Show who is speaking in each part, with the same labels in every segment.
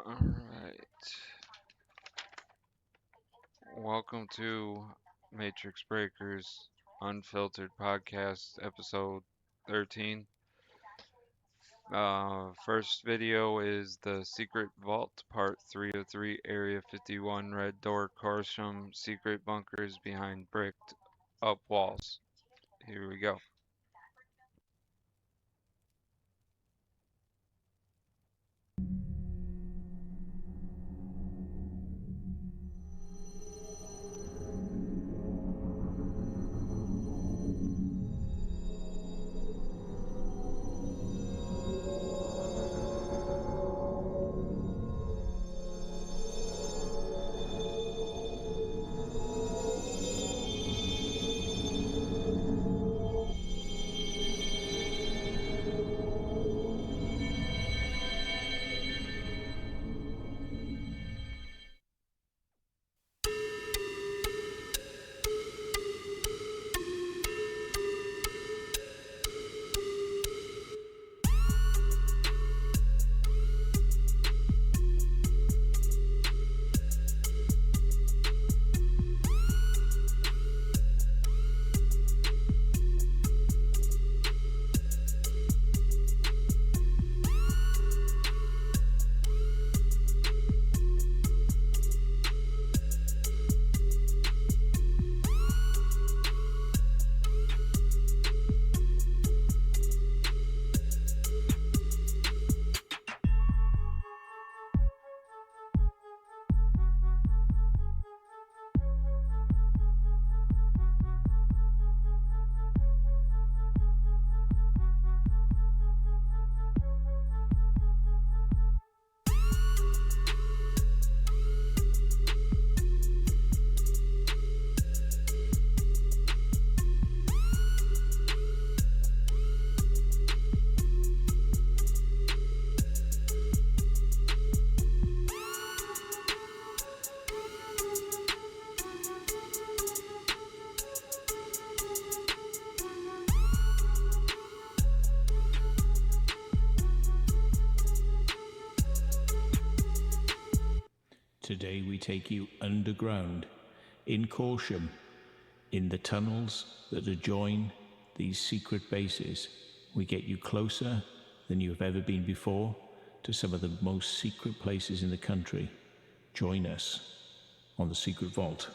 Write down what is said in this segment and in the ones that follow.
Speaker 1: Alright. Welcome to Matrix Breakers Unfiltered Podcast, episode 13. First video is the Secret Vault, part 303, Area 51, Red Door, Corsham, secret bunkers behind bricked up walls. Here we go.
Speaker 2: Today we take you underground, in Corsham, in the tunnels that adjoin these secret bases. We get you closer than you have ever been before to some of the most secret places in the country. Join us on the Secret Vault.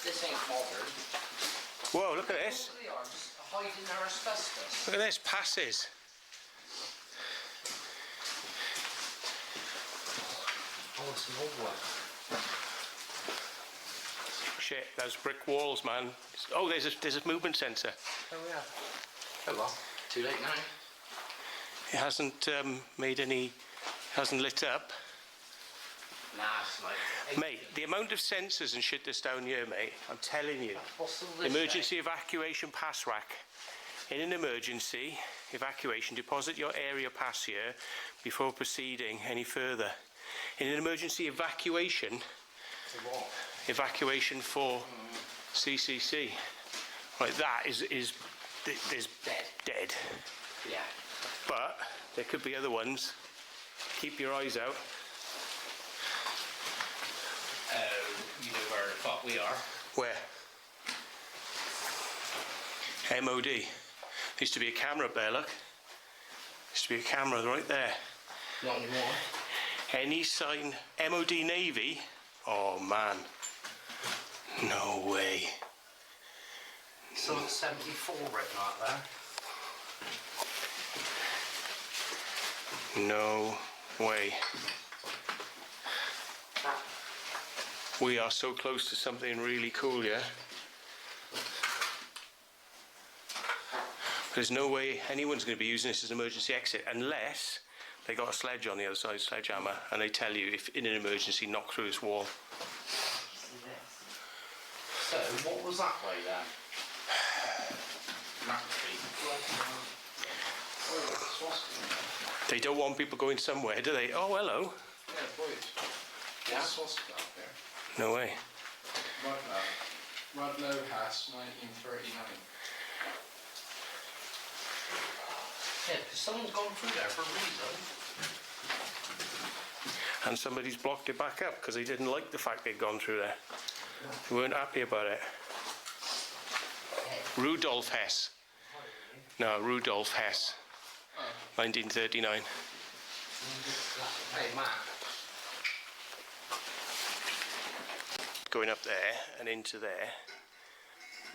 Speaker 3: This ain't modern.
Speaker 4: Whoa, look at this.
Speaker 3: They are just hiding their asbestos.
Speaker 4: Look at this, passes.
Speaker 3: Oh, it's an old one.
Speaker 4: Shit, those brick walls, man. Oh, there's a movement sensor.
Speaker 3: Oh, yeah. Oh, well. Too late now.
Speaker 4: It hasn't hasn't lit up.
Speaker 3: Nah, it's like...
Speaker 4: Mate, the amount of sensors and shit that's down here, mate, I'm telling you.
Speaker 3: What's all this
Speaker 4: Emergency evacuation pass rack. In an emergency evacuation, deposit your area pass here before proceeding any further. In an emergency evacuation,
Speaker 3: For what?
Speaker 4: evacuation for CCC. Right, that is dead.
Speaker 3: Yeah.
Speaker 4: But there could be other ones. Keep your eyes out.
Speaker 3: You know where the fuck we are.
Speaker 4: Where? MOD. There used to be a camera up there, look. Used to be a camera right there.
Speaker 3: Not anymore.
Speaker 4: Any sign MOD Navy? Oh man. No way.
Speaker 3: So it's 74 written out there.
Speaker 4: No way. We are so close to something really cool, yeah? There's no way anyone's going to be using this as an emergency exit unless they got a sledge on the other side, sledgehammer, and they tell you if in an emergency, knock through this wall.
Speaker 3: So, what was that way then?
Speaker 4: They don't want people going somewhere, do they? Oh, hello.
Speaker 5: Yeah, boys.
Speaker 3: Yeah.
Speaker 5: Swastika up there.
Speaker 4: No way.
Speaker 5: Rudlow House, 1939.
Speaker 3: Yeah, because someone's gone through there for a reason.
Speaker 4: And somebody's blocked it back up because they didn't like the fact they'd gone through there. They weren't happy about it. Rudolf Hess. No, Rudolf Hess. 1939.
Speaker 3: Hey, Matt.
Speaker 4: Going up there and into there,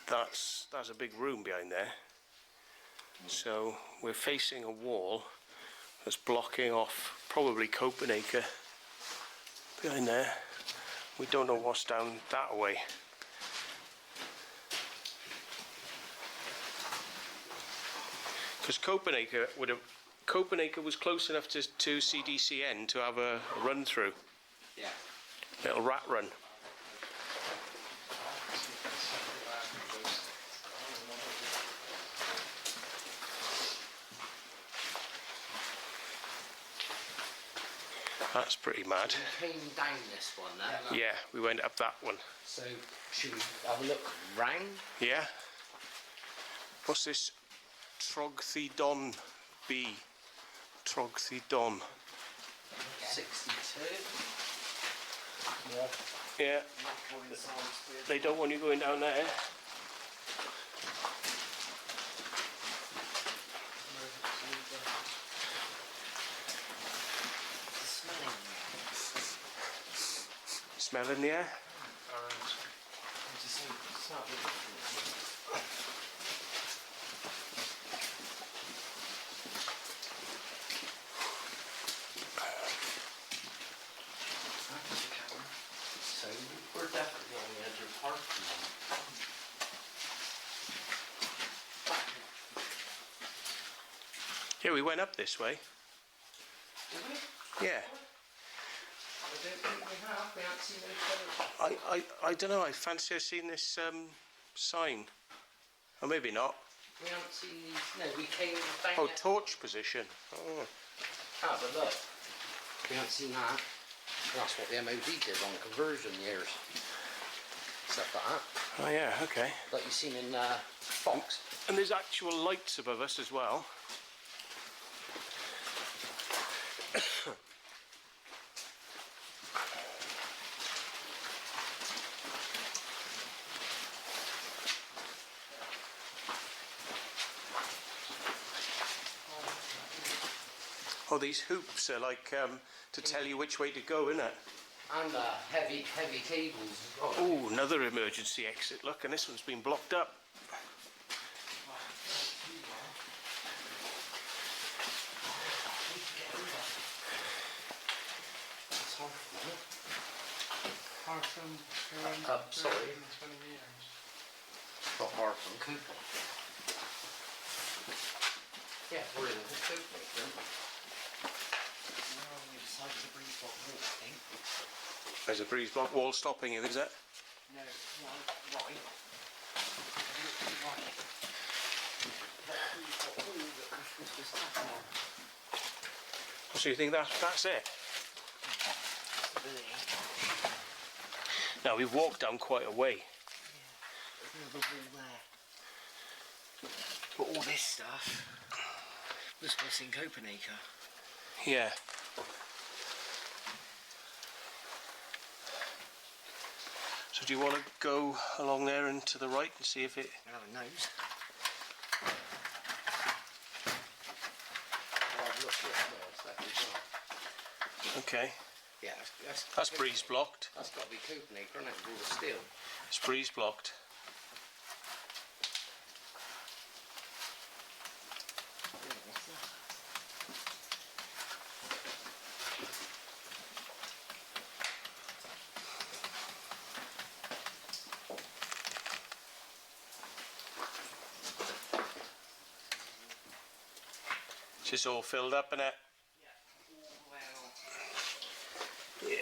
Speaker 4: that's a big room behind there. So we're facing a wall that's blocking off probably Copenhagen behind there. We don't know what's down that way. Because Copenhagen was close enough to CDCN to have a run through.
Speaker 3: Yeah.
Speaker 4: Little rat run. That's pretty mad.
Speaker 3: We came down this one then.
Speaker 4: Yeah, we went up that one.
Speaker 3: So, should we have a look round?
Speaker 4: Yeah. What's this? Trogthedon B. Trogthedon.
Speaker 3: 62.
Speaker 4: Yeah. They don't want you going down there. Smell in the air?
Speaker 3: So, we're definitely on the edge of parking.
Speaker 4: Yeah, we went up this way.
Speaker 3: Did we?
Speaker 4: Yeah.
Speaker 3: I don't think we have. We haven't seen those colours.
Speaker 4: I don't know. I fancy I've seen this sign. Or maybe not.
Speaker 3: We haven't seen these. No, we came down.
Speaker 4: Oh, torch position. Oh.
Speaker 3: Ah, but look. We haven't seen that. That's what the MOD did on conversion years. Stuff like that.
Speaker 4: Oh yeah, okay.
Speaker 3: Like you've seen in Fox.
Speaker 4: And there's actual lights above us as well. Oh, these hoops are like to tell you which way to go, isn't it?
Speaker 3: And heavy cables as well.
Speaker 4: Oh, another emergency exit. Look, and this one's been blocked up.
Speaker 3: Sorry. Not far from Cooper. Yeah, we're in the Cooper, aren't we? We're on the other side of the breeze block wall, I think.
Speaker 4: There's a breeze block wall stopping you, is that?
Speaker 3: No, right. Right. That breeze block wall that Christmas was tapping on.
Speaker 4: So you think that's it?
Speaker 3: Possibility.
Speaker 4: Now we've walked down quite a way.
Speaker 3: There's another wall there. But all this stuff was what's in Copenhagen.
Speaker 4: Yeah. So do you want to go along there and to the right and see if it...
Speaker 3: I'll have a nose.
Speaker 4: Okay.
Speaker 3: Yeah,
Speaker 4: That's breeze blocked.
Speaker 3: That's got to be Copenhagen, isn't it? With all the steel.
Speaker 4: It's breeze blocked. It's just all filled up in it. Yeah,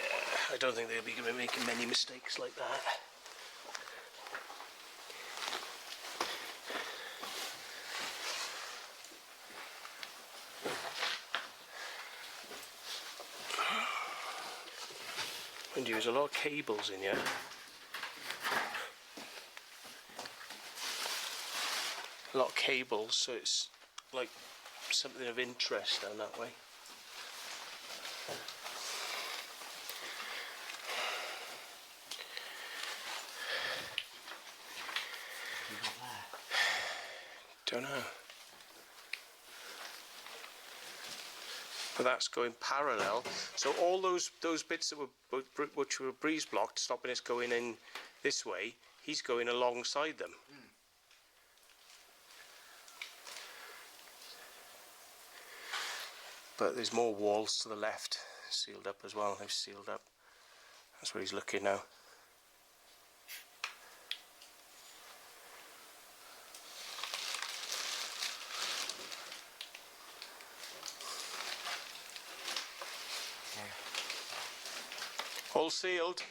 Speaker 4: I don't think they'll be making many mistakes like that. And there's a lot of cables in here. A lot of cables, so it's like something of interest down that way.
Speaker 3: Not there.
Speaker 4: Don't know. But that's going parallel. So all those bits that were which were breeze blocked, stopping us going in this way, he's going alongside them. But there's more walls to the left, sealed up as well. They've sealed up. That's where he's looking now. All sealed.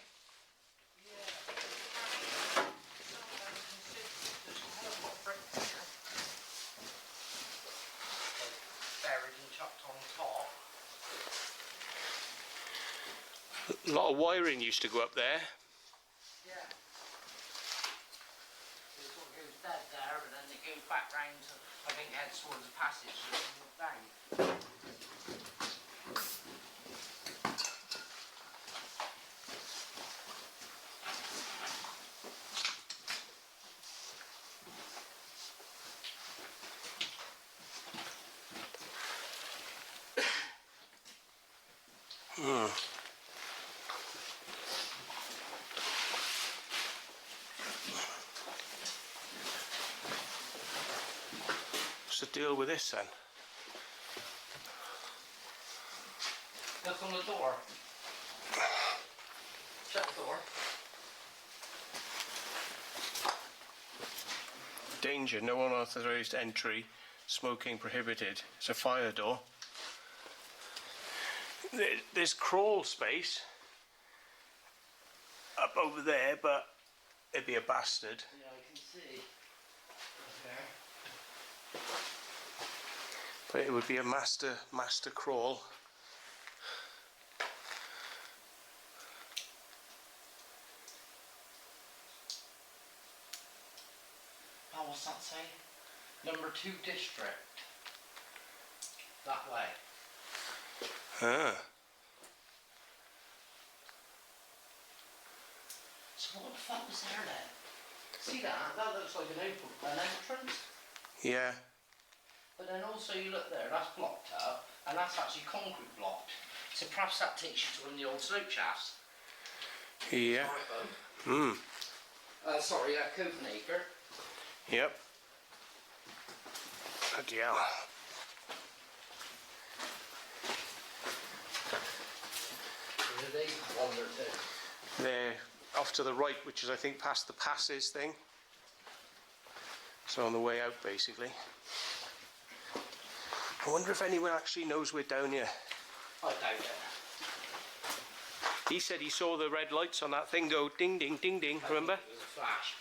Speaker 3: Buried and chopped on top.
Speaker 4: A lot of wiring used to go up there.
Speaker 3: Yeah. It sort of goes dead there, and then it goes back round to, I think, heads towards the passage, so it goes down.
Speaker 4: What's the deal with this then?
Speaker 3: Look on the door. Shut the door.
Speaker 4: Danger, no unauthorized entry, smoking prohibited. It's a fire door. There's crawl space up over there, but it'd be a bastard.
Speaker 3: Yeah, I can see. Okay.
Speaker 4: But it would be a master crawl.
Speaker 3: Oh, what's that say? Number 2 district. That way.
Speaker 4: Ah.
Speaker 3: So what the fuck was there then? See that? That looks like an entrance.
Speaker 4: Yeah.
Speaker 3: But then also you look there, that's blocked up, and that's actually concrete blocked. So perhaps that takes you to one of the old slope shafts.
Speaker 4: Yeah. Hmm.
Speaker 3: Sorry, Copenhagen.
Speaker 4: Yep. Bloody hell.
Speaker 3: Where they wander to?
Speaker 4: They're off to the right, which is I think past the passes thing. So on the way out basically. I wonder if anyone actually knows we're down here.
Speaker 3: I doubt it.
Speaker 4: He said he saw the red lights on that thing go ding ding ding ding, remember?
Speaker 3: It was a flash.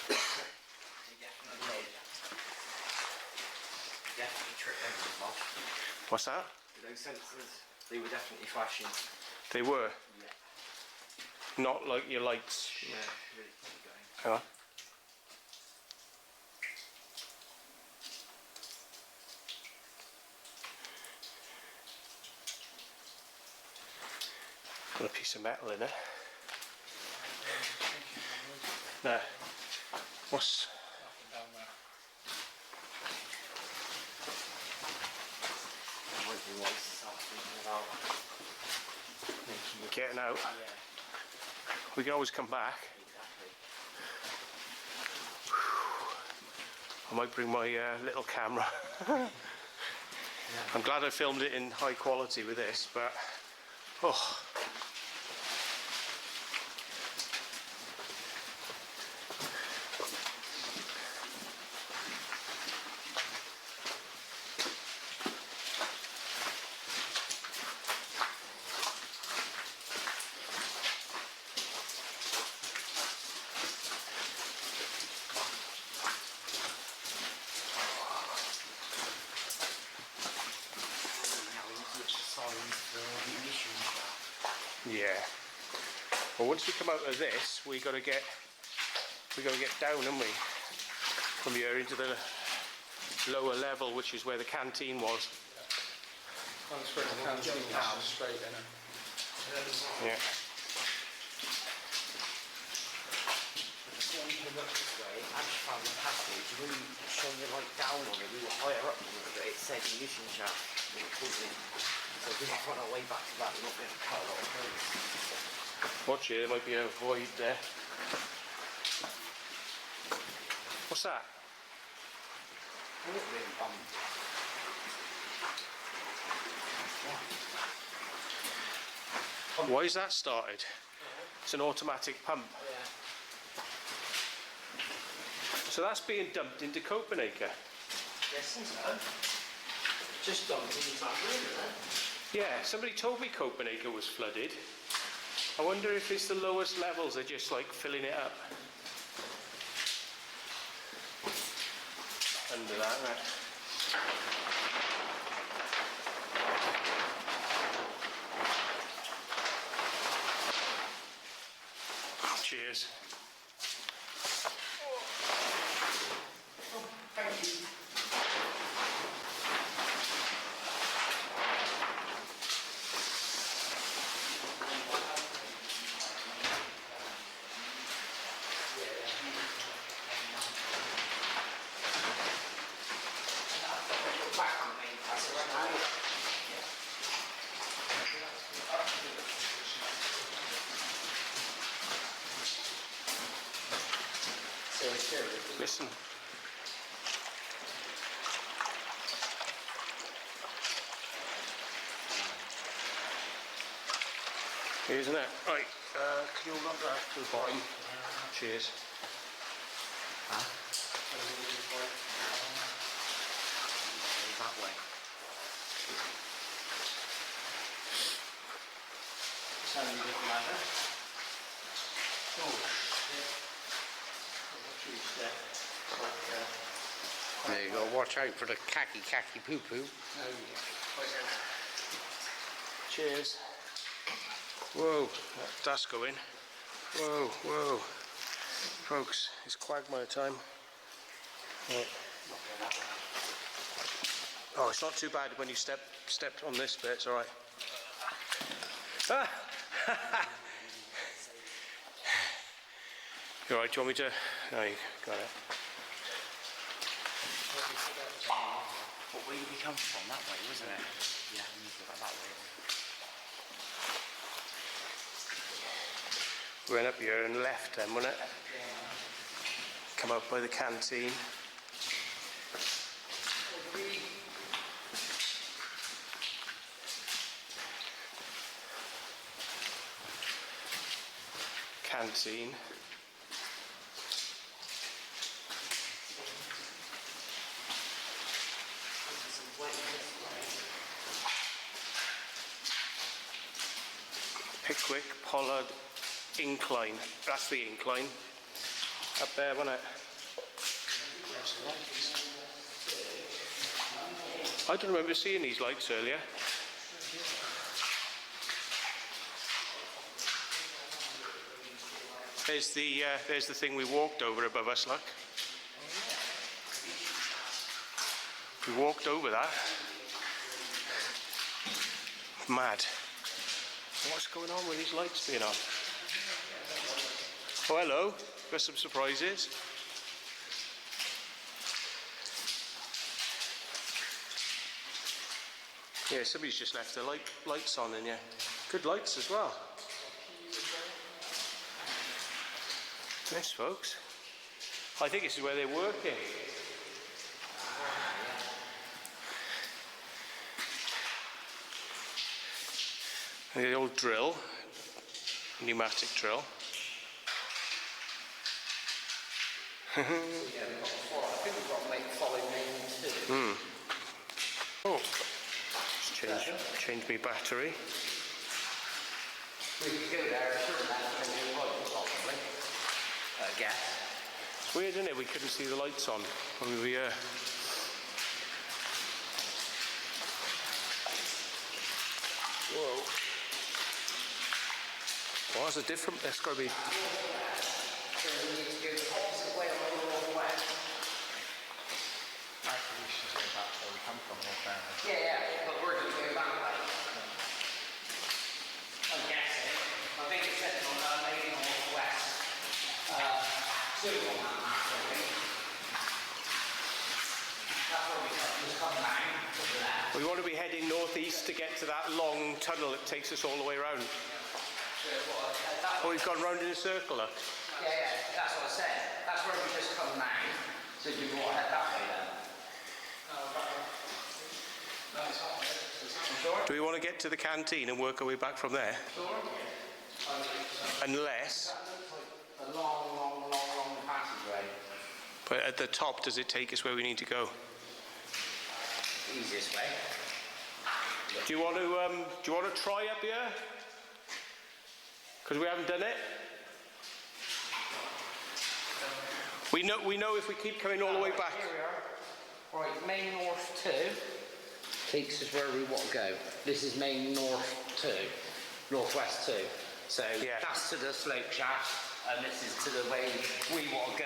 Speaker 3: He definitely did. Definitely tricked them as well.
Speaker 4: What's that?
Speaker 3: Those sensors, they were definitely flashing.
Speaker 4: They were?
Speaker 3: Yeah.
Speaker 4: Not like your lights.
Speaker 3: Yeah, really keep going.
Speaker 4: Hang on. Got a piece of metal in it. No. What's...
Speaker 3: Nothing down there. I won't be wise to start thinking about making it.
Speaker 4: Getting out?
Speaker 3: Yeah,
Speaker 4: We can always come back.
Speaker 3: exactly.
Speaker 4: I might bring my little camera. I'm glad I filmed it in high quality with this, but... Oh. Yeah. Well, once we come out of this, we got to get down, haven't we? From here into the lower level, which is where the canteen was.
Speaker 3: That's where the canteen was, straight in it.
Speaker 4: Yeah.
Speaker 3: When we came up this way, I just found the passage. We shone the light down on it. We were higher up than it, but it said ignition shaft. So we just run our way back to that. We're not going to cut a lot of holes.
Speaker 4: Watch here, there might be a void there. What's that? Why is that started? It's an automatic pump.
Speaker 3: Yeah.
Speaker 4: So that's being dumped into Copenhagen.
Speaker 3: Yes, so. Just dumped into that room, isn't it?
Speaker 4: Yeah, somebody told me Copenhagen was flooded. I wonder if it's the lowest levels, they're just like filling it up. Under that, right? Cheers.
Speaker 3: Thank you.
Speaker 4: Listen. Isn't it? Right, can you hold that to the bottom? Cheers.
Speaker 3: Huh? That way. So you looking at that? Oh, shit. There you go, watch out for the khaki poo poo.
Speaker 4: Cheers. Whoa, that's going. Whoa, whoa. Folks, it's quagmire time. Right. Oh, it's not too bad when you stepped on this bit, it's alright. Ah! You alright, do you want me to? No, you got it.
Speaker 3: But where we come from, that way, wasn't it? Yeah, we need to go that way.
Speaker 4: We went up here and left then, wasn't it? Come up by the canteen. Canteen. Pickwick, Pollard, incline. That's the incline. Up there, wasn't it? I don't remember seeing these lights earlier. There's the thing we walked over above us, look. We walked over that. Mad. What's going on with these lights being on? Oh, hello. Got some surprises. Yeah, somebody's just left the lights on in here. Good lights as well. Yes, folks. I think this is where they're working. The old drill, pneumatic drill.
Speaker 3: Yeah, I think we've got to make follow main too.
Speaker 4: Oh, just change my battery.
Speaker 3: We could go there, sure, and do lights possibly. I guess.
Speaker 4: It's weird, isn't it? We couldn't see the lights on when we were here. Whoa. Well, that's a different. That's got to be.
Speaker 3: So we need to go the opposite way on the wrong way.
Speaker 4: We want to be heading northeast to get to that long tunnel that takes us all the way around. Oh, we've gone round in a circle, look.
Speaker 3: Yeah, that's what I said. That's where we just come now. So you want to head that way then?
Speaker 4: Do we want to get to the canteen and work our way back from there? Unless...
Speaker 3: A long passageway.
Speaker 4: But at the top, does it take us where we need to go?
Speaker 3: Easiest way.
Speaker 4: Do you want to try up here? Because we haven't done it. We know if we keep coming all the way back.
Speaker 3: Here we are. Right, main north 2 takes us where we want to go. This is main north 2, northwest 2. So
Speaker 4: yeah,
Speaker 3: that's to the slope shaft, and this is to the way we want to go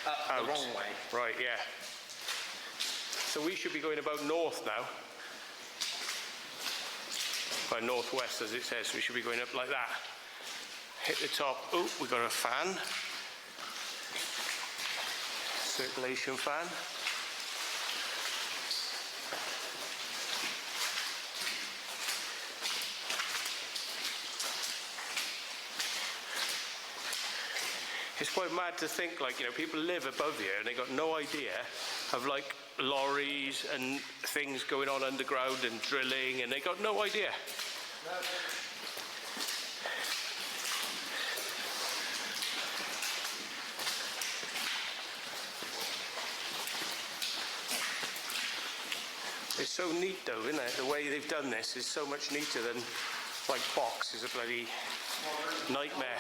Speaker 3: up
Speaker 4: out.
Speaker 3: The wrong way.
Speaker 4: Right, yeah. So we should be going about north now. By northwest, as it says, we should be going up like that. Hit the top. Oh, we got a fan. Circulation fan. It's quite mad to think, like, you know, people live above here and they got no idea of, like, lorries and things going on underground and drilling, and they got no idea.
Speaker 3: No.
Speaker 4: It's so neat though, isn't it? The way they've done this is so much neater than, like, box is a bloody nightmare.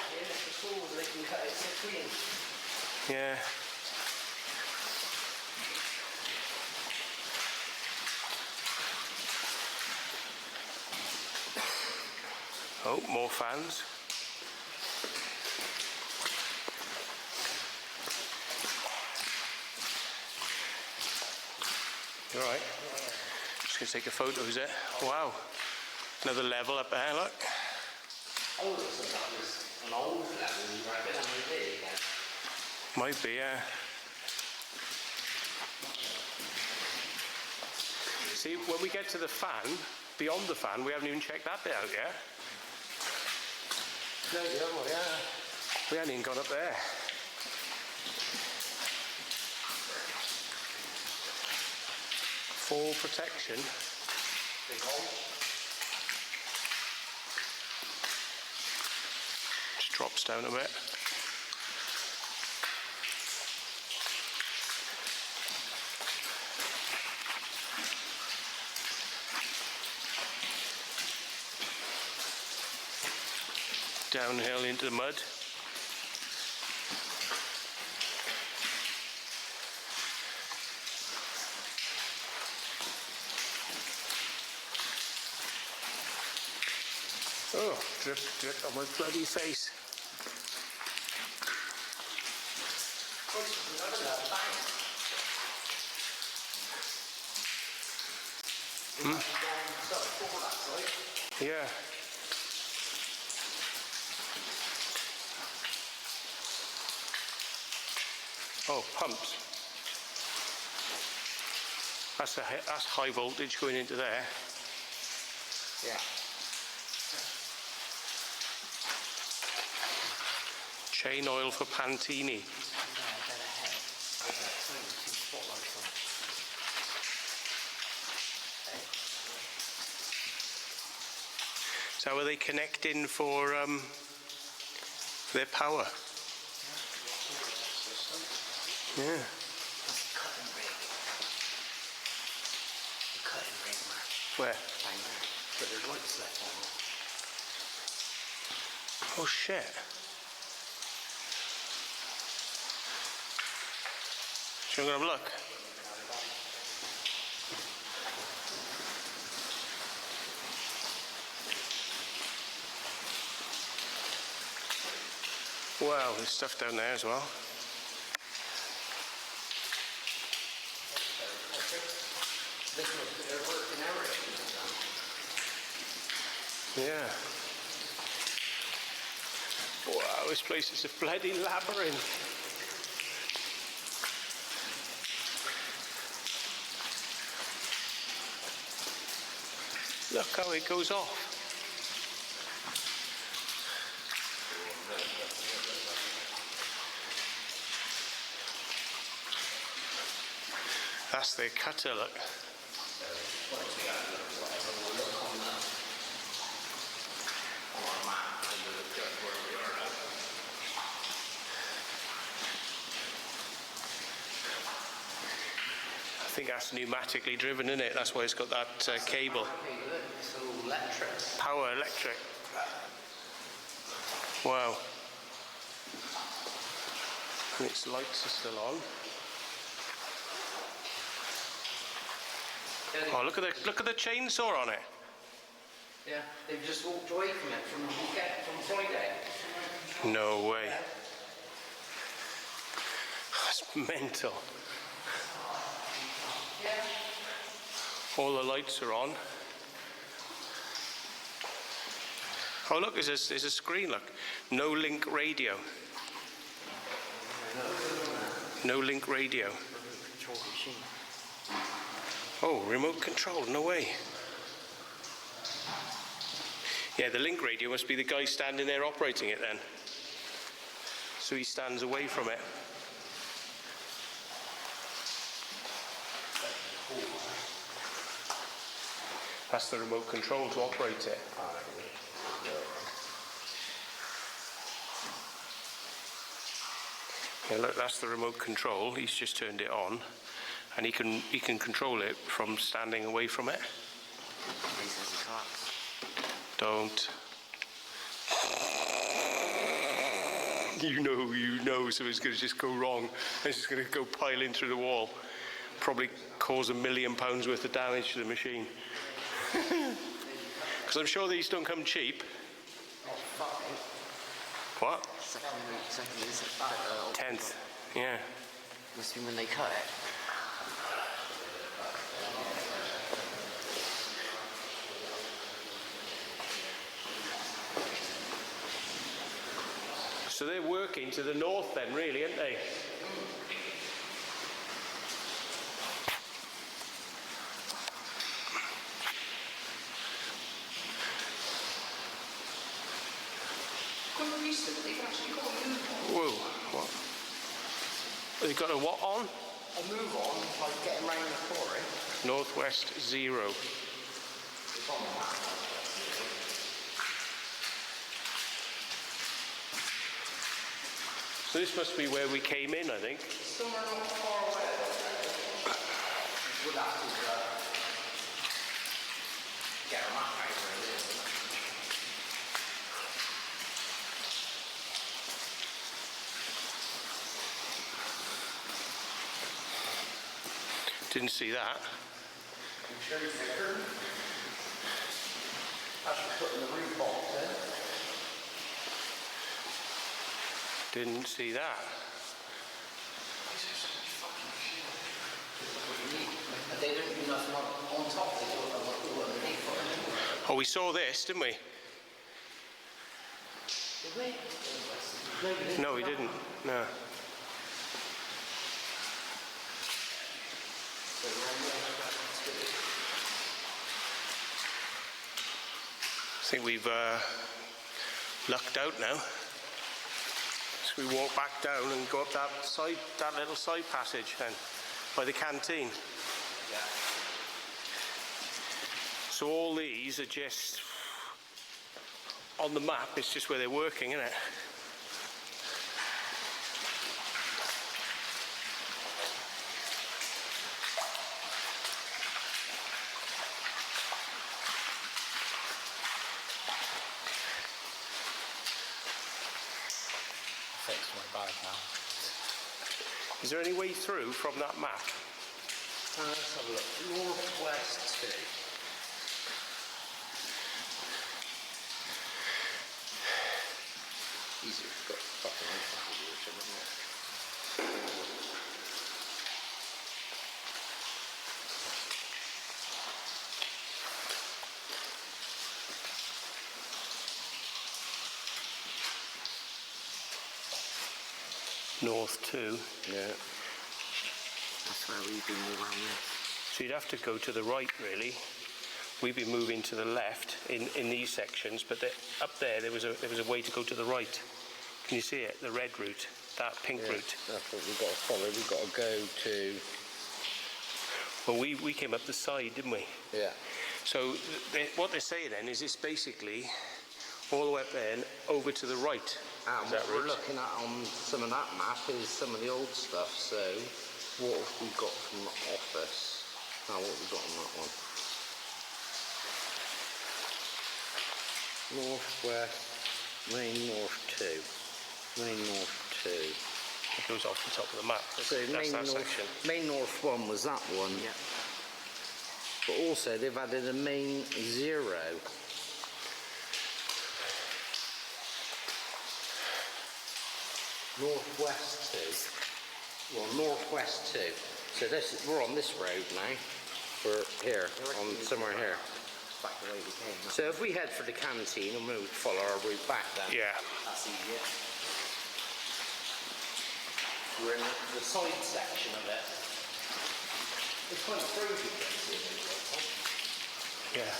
Speaker 4: Yeah. Oh, more fans. You all right? Just going to take a photo, is it? Wow. Another level up there, look.
Speaker 3: Oh, so that was an old level, right? Been on the day again.
Speaker 4: Might be, yeah. See, when we get to the fan, beyond the fan, we haven't even checked that bit out yet.
Speaker 3: No, yeah.
Speaker 4: We haven't even gone up there. Fall protection.
Speaker 3: Big hole.
Speaker 4: Just drops down a bit. Downhill into the mud. Oh, drip, drip on my bloody face. Yeah. Oh, pumps. That's high voltage going into there.
Speaker 3: Yeah.
Speaker 4: Chain oil for Pantini. So are they connecting for their power? Yeah.
Speaker 3: Cutting rig. The cutting rig, Mark.
Speaker 4: Where?
Speaker 3: Bang there. But there's lights left on.
Speaker 4: Oh shit. Should we go have a look? Wow, there's stuff down there as well.
Speaker 3: This was their work and everything.
Speaker 4: Yeah. Wow, this place is a bloody labyrinth. Look how it goes off. That's their cutter, look. I think that's pneumatically driven, isn't it? That's why it's got that cable.
Speaker 3: It's all electric.
Speaker 4: Power electric. Wow. And its lights are still on. Oh, look at the chainsaw on it.
Speaker 3: Yeah, they've just walked away from it from the weekend, from Friday.
Speaker 4: No way. That's mental.
Speaker 3: Yeah.
Speaker 4: All the lights are on. Oh look, there's a screen, look. No link radio. No link radio.
Speaker 3: Control machine.
Speaker 4: Oh, remote control, no way. Yeah, the link radio must be the guy standing there operating it then. So he stands away from it. That's the remote control to operate it. Yeah, look, that's the remote control. He's just turned it on, and he can control it from standing away from it. Don't. You know, so it's going to just go wrong. It's just going to go piling through the wall. Probably cause £1 million worth of damage to the machine. Because I'm sure these don't come cheap.
Speaker 3: Oh, fuck.
Speaker 4: What?
Speaker 3: Second is
Speaker 4: 10th, yeah.
Speaker 3: Must be when they cut it.
Speaker 4: So they're working to the north then, really, aren't they? Whoa, what? They've got a what on?
Speaker 3: A move on, like getting round the quarry.
Speaker 4: Northwest 0.
Speaker 3: It's on the map.
Speaker 4: So this must be where we came in, I think.
Speaker 3: Somewhere not far away. We'll have to get a map out where it is.
Speaker 4: Didn't see that.
Speaker 3: Cherry picker. Actually putting the roof box in.
Speaker 4: Didn't see that.
Speaker 3: They don't do nothing on top, they do it underneath.
Speaker 4: Oh, we saw this, didn't we?
Speaker 3: Did we?
Speaker 4: No, we didn't. No. I think we've lucked out now. So we walk back down and go up that little side passage then, by the canteen.
Speaker 3: Yeah.
Speaker 4: So all these are just on the map. It's just where they're working, isn't it?
Speaker 3: Fixed my bag now.
Speaker 4: Is there any way through from that map?
Speaker 3: Let's have a look. Northwest 2. Easier if you've got fucking iPhone resolution, isn't it?
Speaker 4: North 2.
Speaker 3: Yeah. That's where we've been all around this.
Speaker 4: So you'd have to go to the right, really. we've been moving to the left in these sections, but up there was a way to go to the right. Can you see it? The red route, that pink route.
Speaker 3: That's what we've got to follow. We've got to go to...
Speaker 4: Well, we came up the side, didn't we?
Speaker 3: Yeah.
Speaker 4: So what they're saying then is it's basically all the way up there and over to the right.
Speaker 3: And what we're looking at on some of that map is some of the old stuff. So what have we got from the office? What have we got on that one? Northwest, main north 2. Main north 2.
Speaker 4: It goes off the top of the map.
Speaker 3: So
Speaker 4: That's that section.
Speaker 3: main north 1 was that one.
Speaker 4: Yeah.
Speaker 3: But also they've added a main 0. Northwest 2. Well, northwest 2. So we're on this road now. We're here, on somewhere here. Back the way we came. So if we head for the canteen and we would follow our route back then.
Speaker 4: Yeah.
Speaker 3: That's easier. We're in the side section of it. It's quite fruity.
Speaker 4: Yeah.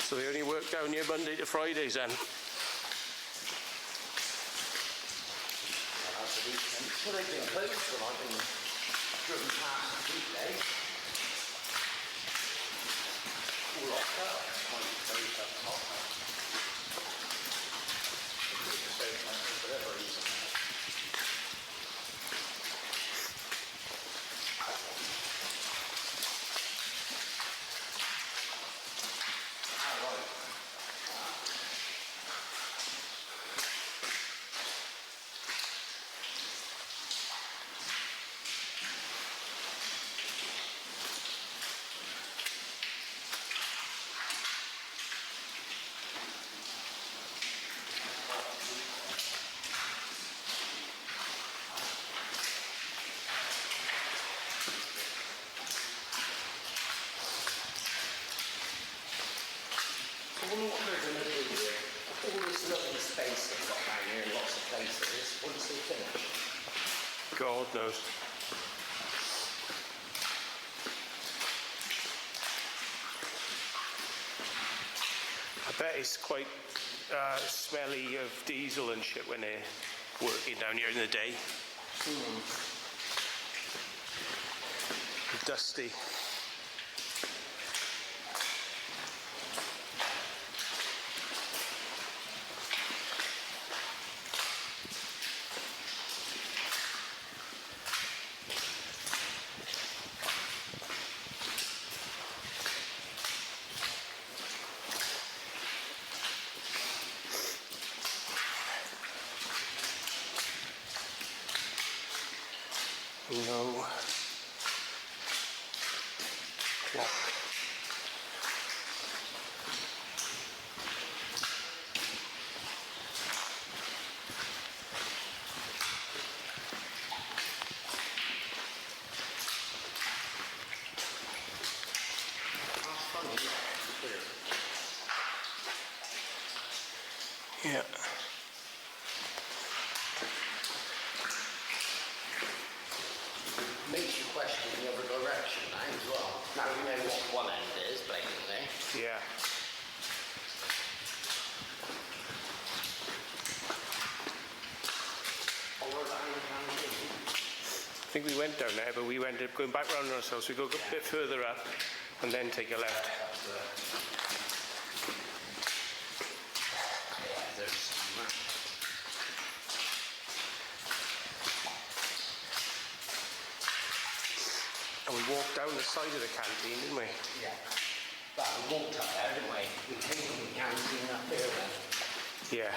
Speaker 4: So they only work down here Monday to Fridays then?
Speaker 3: Well, they've been closed for like been driven past the weekdays. All locked up. Closed up top. For whatever reason. I wonder what they're going to do here. All this lovely space they've got down here in lots of places, once they finish.
Speaker 4: God knows. I bet it's quite smelly of diesel and shit when they're working down here in the day. Dusty. No clock.
Speaker 3: That's funny, isn't it?
Speaker 4: Yeah.
Speaker 3: Makes you question the other direction now as well. Now we know what one end is, blatantly.
Speaker 4: Yeah.
Speaker 3: Follow down the canteen.
Speaker 4: I think we went down there, but we ended up going back round ourselves. We go a bit further up and then take a left.
Speaker 3: There's
Speaker 4: And we walked down the side of the canteen, didn't we?
Speaker 3: yeah. Well, we walked up there, didn't we? We came from the canteen up here then.
Speaker 4: Yeah.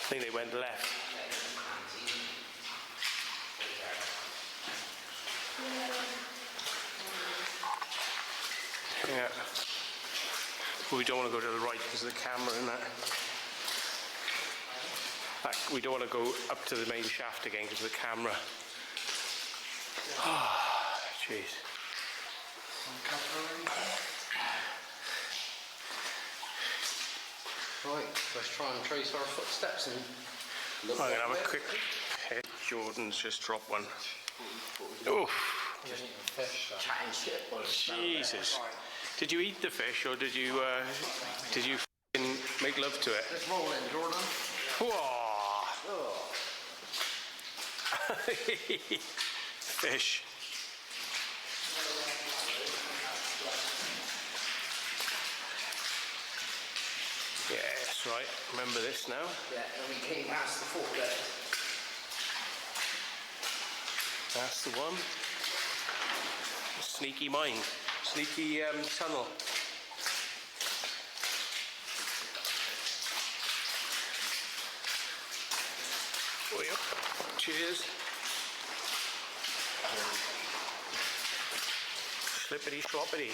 Speaker 4: think they went left. Yeah. But we don't want to go to the right because of the camera and that. We don't want to go up to the main shaft again because of the camera. Ah, jeez.
Speaker 3: Right, let's try and trace our footsteps and look.
Speaker 4: I'm going to have a quick hit. Jordan's just dropped one. Oof.
Speaker 3: Chatting shit.
Speaker 4: Jesus. Did you eat the fish or did you make love to it?
Speaker 3: Let's roll in, Jordan.
Speaker 4: Whoa. Fish. Yeah, that's right. Remember this now?
Speaker 3: Yeah, and we came past the forklift.
Speaker 4: That's the one. Sneaky mine. Sneaky tunnel. Oh, yep. Cheers. Slippity sloppity.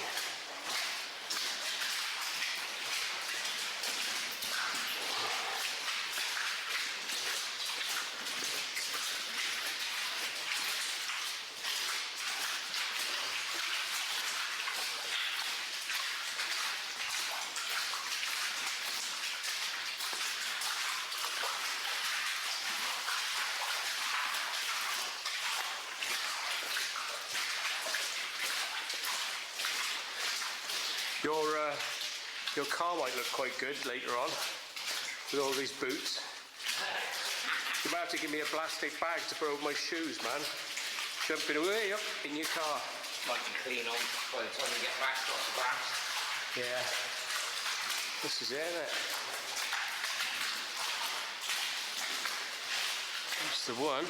Speaker 4: Your car might look quite good later on with all these boots. You might have to give me a plastic bag to put over my shoes, man. Jumping way up in your car.
Speaker 3: Might be clean on by the time we get back across the grass.
Speaker 4: Yeah. This is it, isn't it? That's the one.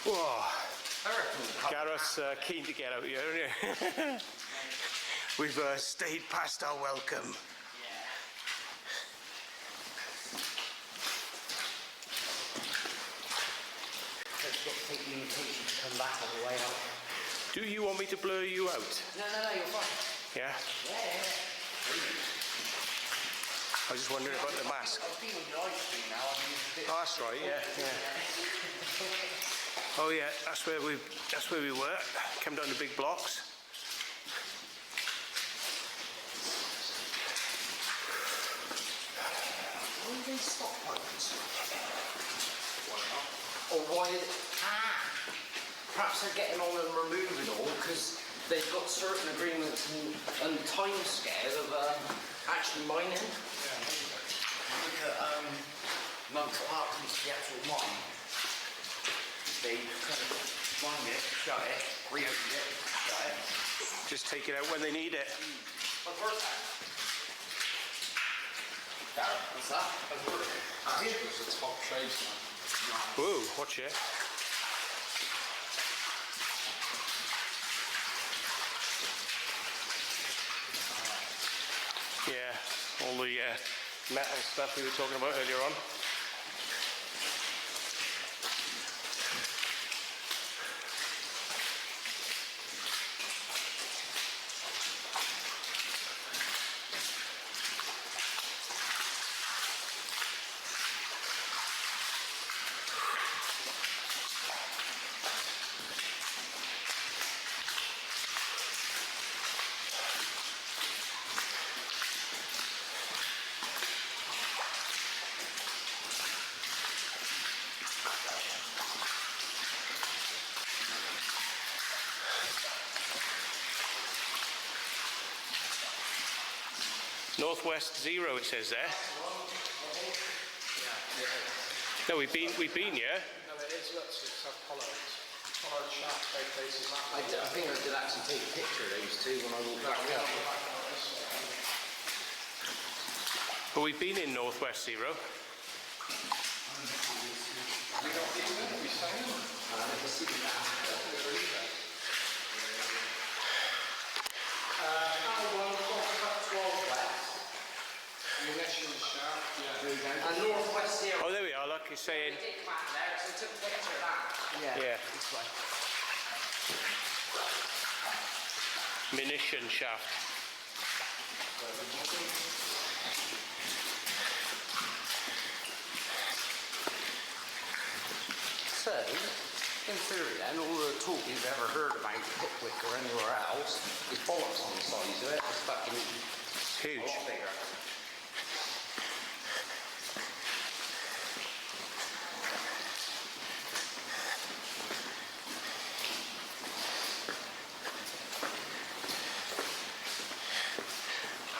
Speaker 4: Whoa. Gareth's keen to get out here, isn't he? We've stayed past our welcome.
Speaker 3: Let's take the invitation to come back on the way out.
Speaker 4: Do you want me to blur you out?
Speaker 3: No, you're fine.
Speaker 4: Yeah?
Speaker 3: Yeah.
Speaker 4: I was just wondering about the mask.
Speaker 3: I've been on the live stream now.
Speaker 4: Oh, that's right, yeah. Oh yeah, that's where we were. Came down the big blocks.
Speaker 3: Why are they stop buttons? Why not? Or why did perhaps they're getting on and removing all because they've got certain agreements and time scale of actually mining. Yeah, look at Mount Parkin's the actual mine. They kind of mine it, shut it, reopen it, shut it.
Speaker 4: Just take it out when they need it.
Speaker 3: What's that? What's that?
Speaker 5: It's a top trace, man.
Speaker 4: Whoa, watch it. Yeah, all the metal stuff we were talking about earlier on. Northwest 0, it says there. No, we've been, yeah.
Speaker 5: No, it is, look, it's hollowed shaft, both faces that way.
Speaker 3: I think I did actually take a picture of those two when I walked back up.
Speaker 4: But we've been in Northwest 0.
Speaker 3: Yeah.
Speaker 4: Yeah.
Speaker 3: This way.
Speaker 4: Munition shaft.
Speaker 3: So, in theory then, all the talk you've ever heard about Pickwick or anywhere else is bollocks on the size of it. It's fucking
Speaker 4: Huge.
Speaker 3: a lot bigger.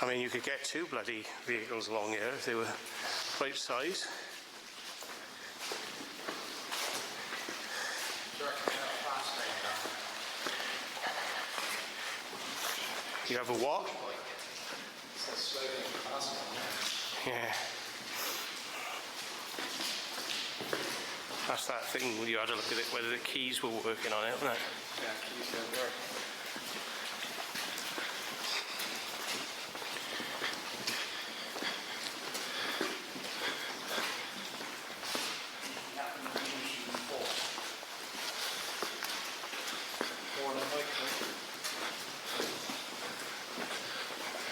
Speaker 4: I mean, you could get 2 bloody vehicles along here if they were right size. You have a what? Yeah. That's that thing where you had to look at it, whether the keys were working on it, wasn't it?
Speaker 5: Yeah, keys don't work.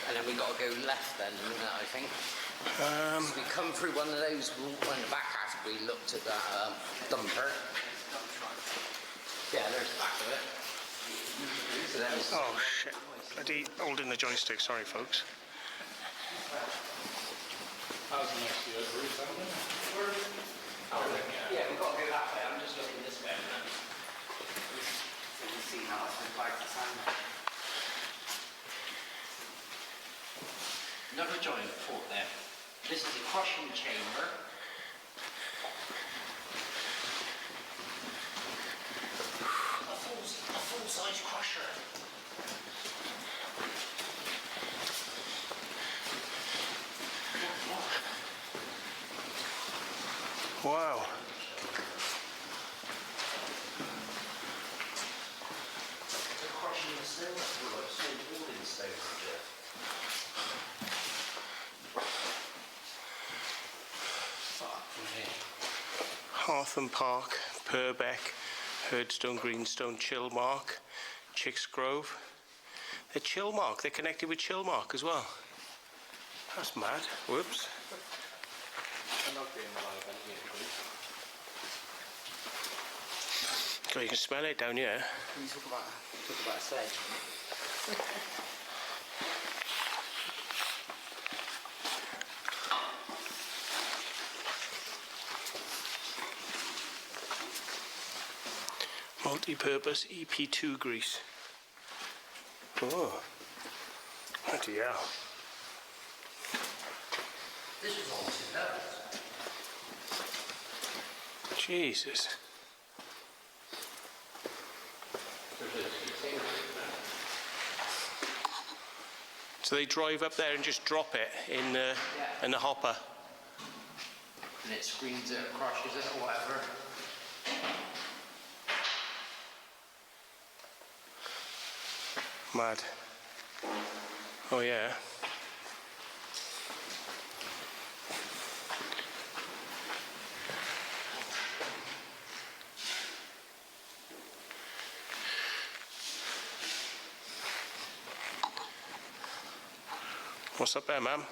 Speaker 3: And then we got to go left then, isn't it, I think? So we come through one of those on the back after we looked at that dumper. Yeah, there's the back of it. So then it's
Speaker 4: Oh shit. Bloody holding the joystick, sorry folks.
Speaker 5: How's the next year's roof, haven't we?
Speaker 3: yeah, we've got to go that way. I'm just looking this way. So you see how it's been back to sound. Another joint port there. This is a crushing chamber. A full-size crusher.
Speaker 4: Wow.
Speaker 3: They're crushing the stone up to like small building stone and shit.
Speaker 4: Hartham Park, Purbeck, Herdstone, Greenstone, Chilmark, Chicks Grove. They're Chilmark, they're connected with Chilmark as well. That's mad. Whoops.
Speaker 5: I'm not being alive, I'm being
Speaker 4: God, you can smell it down here.
Speaker 3: Can you talk about a sledge?
Speaker 4: Multi-purpose EP2 grease. Oh. Bloody hell.
Speaker 3: This was on 2 levels.
Speaker 4: Jesus. So they drive up there and just drop it in the hopper.
Speaker 3: And it screens it, crushes it, or whatever.
Speaker 4: Mad. Oh yeah. What's up there, ma'am?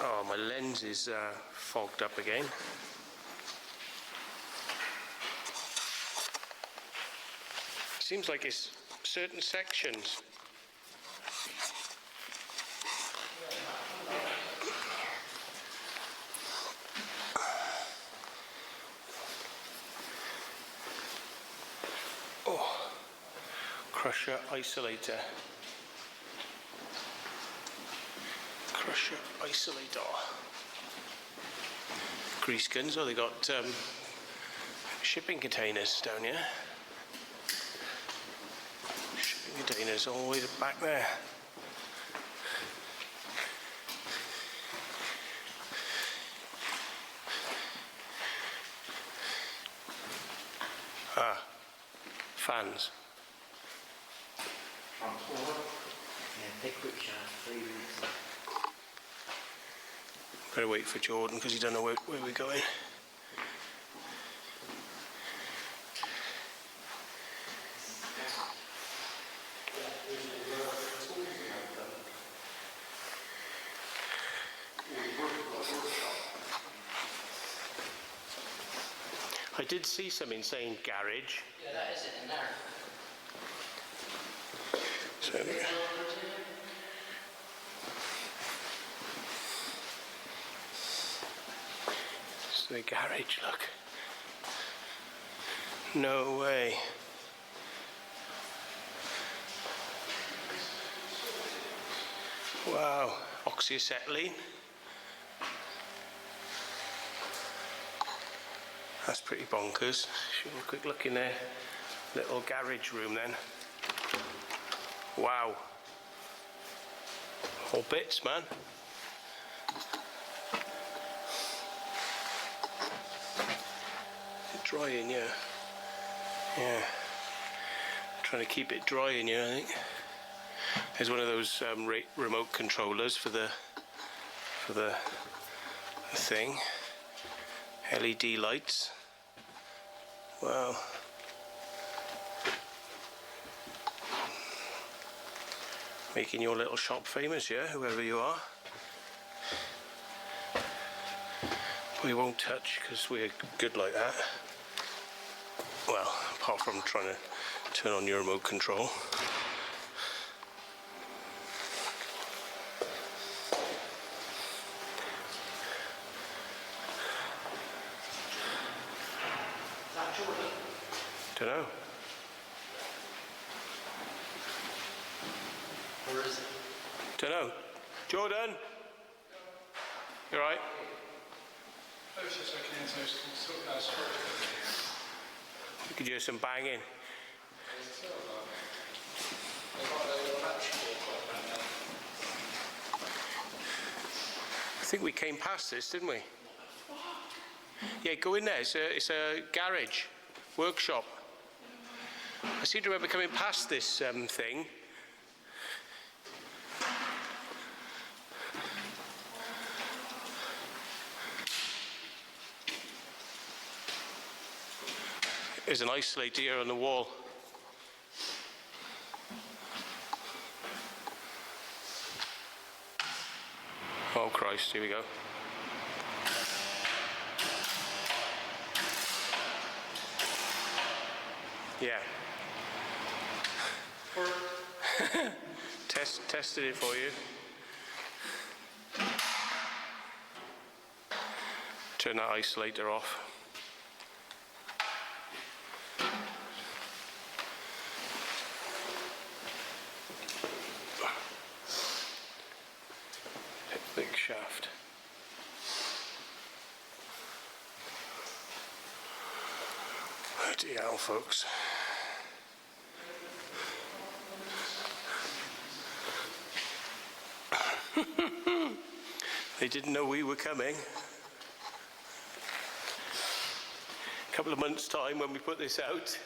Speaker 4: Oh, my lens is fogged up again. Seems like it's certain sections. Oh, crusher isolator. Crusher isolator. Grease guns. Oh, they got shipping containers down here. Shipping containers all the way back there. Ah, fans.
Speaker 3: Yeah, Pickwick shaft, 3 weeks.
Speaker 4: Better wait for Jordan because he don't know where we're going. I did see something saying garage.
Speaker 3: Yeah, that is it in there.
Speaker 4: So, it's the garage, look. No way. Wow, oxyacetylene. That's pretty bonkers. Should we have a quick look in there? Little garage room then. Wow. All bits, man. Drying, yeah. Yeah. Trying to keep it dry in here, I think. There's one of those remote controllers for the thing. LED lights. Wow. Making your little shop famous, yeah, whoever you are. We won't touch because we're good like that. Well, apart from trying to turn on your remote control. Don't know.
Speaker 3: Where is it?
Speaker 4: Don't know. Jordan? You alright? We could hear some banging. I think we came past this, didn't we? Yeah, go in there. It's a garage, workshop. I seem to remember coming past this thing. There's an isolator here on the wall. Oh Christ, here we go. Yeah. Tested it for you. Turn that isolator off. Big shaft. Bloody hell, folks. They didn't know we were coming. A couple of months' time, when we put this out,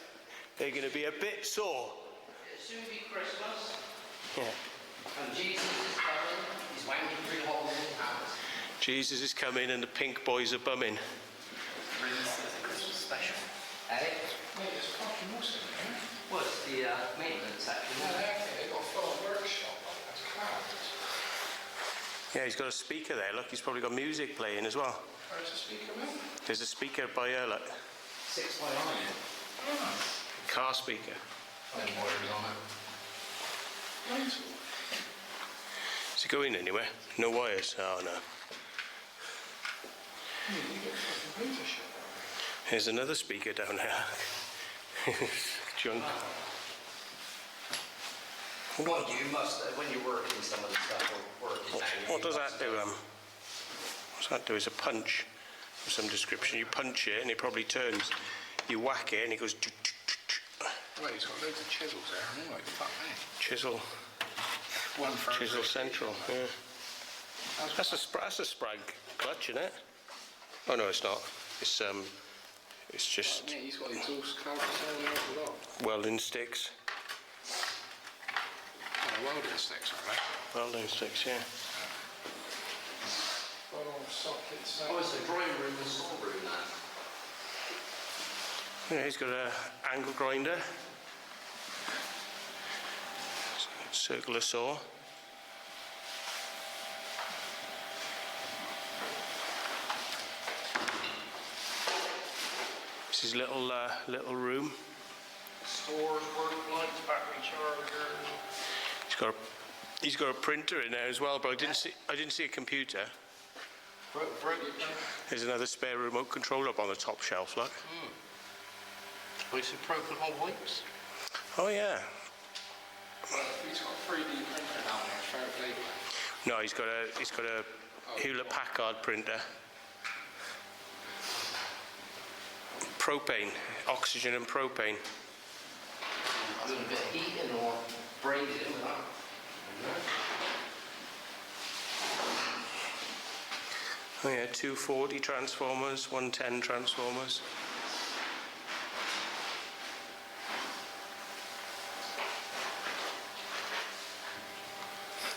Speaker 4: they're going to be a bit sore.
Speaker 3: It'll soon be Christmas.
Speaker 4: Yeah.
Speaker 3: And Jesus is coming. He's wanking through the hole in his house.
Speaker 4: Jesus is coming and the pink boys are bumming.
Speaker 3: Brings the Christmas special. Hey?
Speaker 5: Mate, it's fucking awesome, man.
Speaker 3: Well, it's the maintenance section.
Speaker 5: Yeah, they got a full workshop. That's class.
Speaker 4: Yeah, he's got a speaker there. Look, he's probably got music playing as well.
Speaker 5: Where's the speaker, man?
Speaker 4: There's a speaker by her, look.
Speaker 3: 6 by 9.
Speaker 4: Car speaker.
Speaker 3: And wires on it.
Speaker 5: Nice.
Speaker 4: Is it going anywhere? No wires? Oh, no.
Speaker 5: You get fucking pizza shit.
Speaker 4: There's another speaker down there. Junk.
Speaker 3: Well, you must, when you're working, some of the stuff will work.
Speaker 4: What does that do? What's that do? It's a punch of some description. You punch it and it probably turns. You whack it and it goes.
Speaker 5: Wait, he's got loads of chisels there, and all like, fuck me.
Speaker 4: Chisel.
Speaker 5: One for
Speaker 4: Chisel Central. Yeah. That's a Sprag clutch, isn't it? Oh no, it's not. It's just
Speaker 5: Yeah, he's got exhaust covers all over the lot.
Speaker 4: welding sticks.
Speaker 5: Oh, welding sticks, are they?
Speaker 4: Welding sticks, yeah.
Speaker 5: Got all sockets.
Speaker 3: Oh, it's the drawing room and storeroom now.
Speaker 4: Yeah, he's got an angle grinder. Circular saw. That's his little little room.
Speaker 5: Stores, work lights, battery chargers.
Speaker 4: He's got a printer in there as well, but I didn't see a computer. There's another spare remote control up on the top shelf, look.
Speaker 3: Spicy profile wipes.
Speaker 4: Oh yeah.
Speaker 5: He's got a 3D printer down there, fair play.
Speaker 4: No, he's got a Hewlett Packard printer. Propane, oxygen and propane.
Speaker 3: Doing a bit of heating or braising with that.
Speaker 4: Oh yeah, 240 transformers, 110 transformers.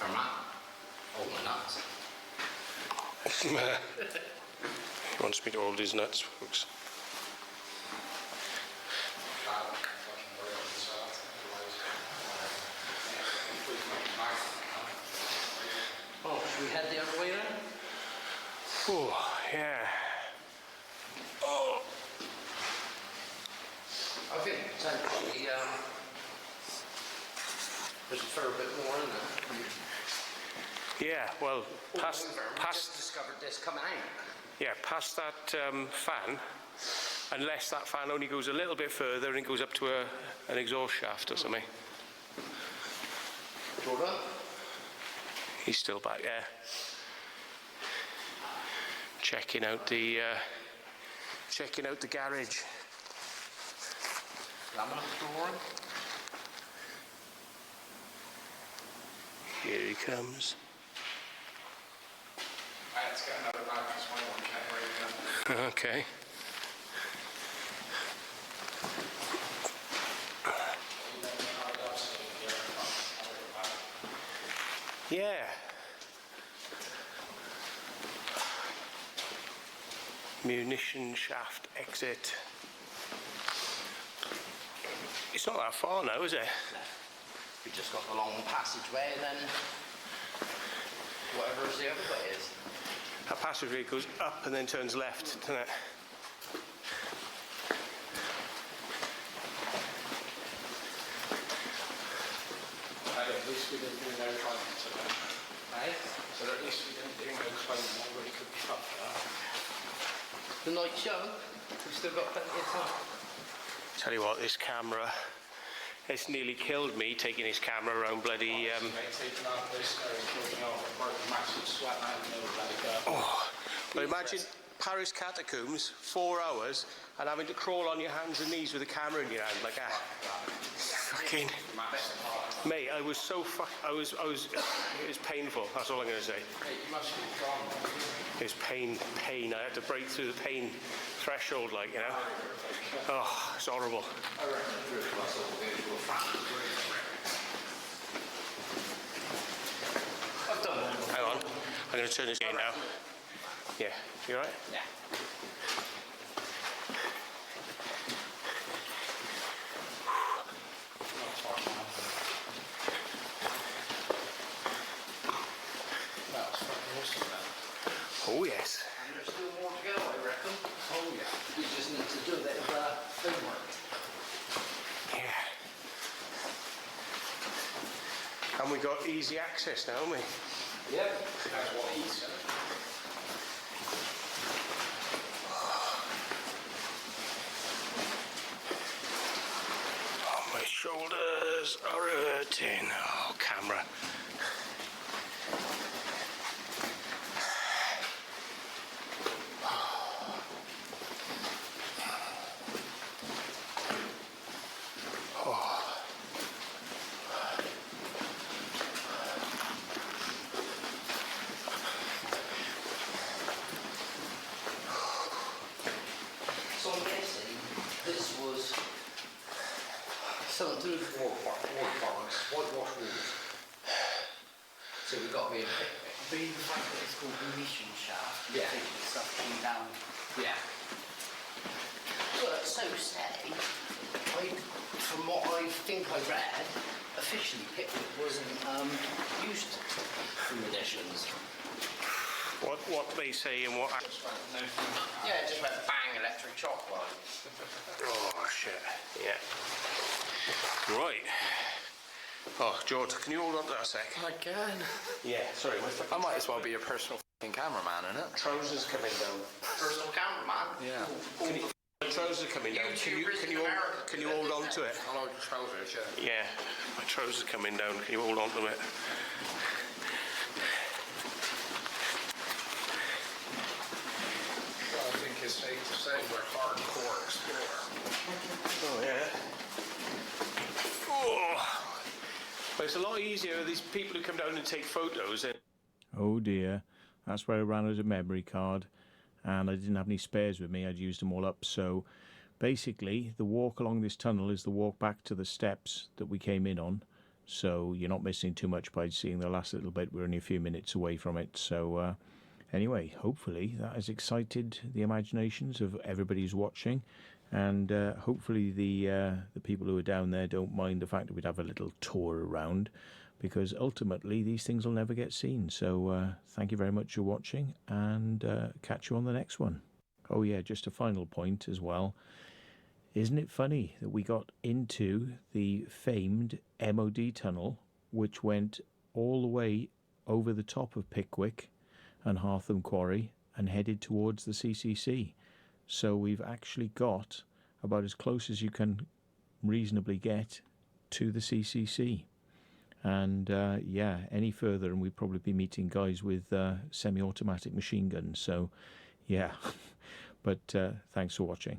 Speaker 3: Oh, my nuts.
Speaker 4: He wants me to hold his nuts, folks.
Speaker 3: Oh, should we head the other way then?
Speaker 4: Oh, yeah. Oh.
Speaker 3: I think potentially there's a fair bit more in there.
Speaker 4: Yeah, well, past
Speaker 3: We just discovered this coming out.
Speaker 4: yeah, past that fan, unless that fan only goes a little bit further and goes up to an exhaust shaft or something.
Speaker 3: Jordan?
Speaker 4: He's still back there. Checking out the garage.
Speaker 3: Laminate flooring?
Speaker 4: Here he comes.
Speaker 5: I had to get another bag because my one can't break it.
Speaker 4: Okay. Yeah. Munition shaft exit. It's not that far now, is it?
Speaker 3: We just got the long passageway and then whatever the other way is.
Speaker 4: That passageway goes up and then turns left, doesn't it?
Speaker 5: At least we didn't do no climbing today.
Speaker 3: Right?
Speaker 5: So at least we didn't do no climbing, although we could be up for that.
Speaker 3: The night show, we've still got plenty of time.
Speaker 4: Tell you what, this camera, it's nearly killed me taking this camera around bloody...
Speaker 5: Taking out this and killed me off, broke a massive sweat out in the middle of bloody go.
Speaker 4: Oh, well, imagine Paris catacombs, 4 hours, and having to crawl on your hands and knees with a camera in your hand like that. Fucking... Mate, I was so it was painful, that's all I'm going to say.
Speaker 5: You must be gone.
Speaker 4: It was pain. I had to break through the pain threshold, like, you know. Oh, it's horrible. Hang on, I'm going to turn this in now. Yeah, you alright?
Speaker 3: Yeah.
Speaker 5: That's fucking awesome, man.
Speaker 4: Oh, yes.
Speaker 3: And there's still more to go, I reckon. Oh yeah. We just need to do a bit of homework.
Speaker 4: Yeah. And we got easy access now, haven't we?
Speaker 5: Yep. That's what he said.
Speaker 4: Oh, my shoulders are hurting. Oh, camera.
Speaker 3: So I'm guessing this was something to do with wall parts, whitewash walls. So we've got to be a bit.
Speaker 6: Being the fact that it's called the mission shaft,
Speaker 3: Yeah.
Speaker 6: you think the stuff came down.
Speaker 3: Yeah. But so say, from what I think I read, officially Pickwick wasn't used for munitions.
Speaker 4: what they say and what...
Speaker 3: Yeah, it just went bang, electric shock line.
Speaker 4: Oh, shit. Yeah. Right. Oh, George, can you hold on to that a sec?
Speaker 5: I can.
Speaker 4: Yeah, sorry.
Speaker 5: I might as well be a personal cameraman, innit?
Speaker 4: Trousers coming down.
Speaker 3: Personal cameraman.
Speaker 5: Yeah.
Speaker 4: Trousers coming down. Can you hold on to it?
Speaker 5: I like trousers, yeah.
Speaker 4: Yeah, my trousers coming down. Can you hold on to it?
Speaker 5: Well, I think it's safe to say we're hardcore explorer.
Speaker 4: Oh, yeah. Oh. But it's a lot easier with these people who come down and take photos.
Speaker 2: Oh dear, that's where I ran out of memory card, and I didn't have any spares with me. I'd used them all up. So basically the walk along this tunnel is the walk back to the steps that we came in on, so you're not missing too much by seeing the last little bit. We're only a few minutes away from it. So anyway, hopefully that has excited the imaginations of everybody who's watching, and hopefully the people who are down there don't mind the fact that we'd have a little tour around, because ultimately these things will never get seen. So thank you very much for watching, and catch you on the next one. Oh yeah, just a final point as well. Isn't it funny that we got into the famed MOD tunnel, which went all the way over the top of Pickwick and Hartham Quarry and headed towards the CCC? So we've actually got about as close as you can reasonably get to the CCC. And yeah, any further and we'd probably be meeting guys with semi-automatic machine guns. So yeah, but thanks for watching.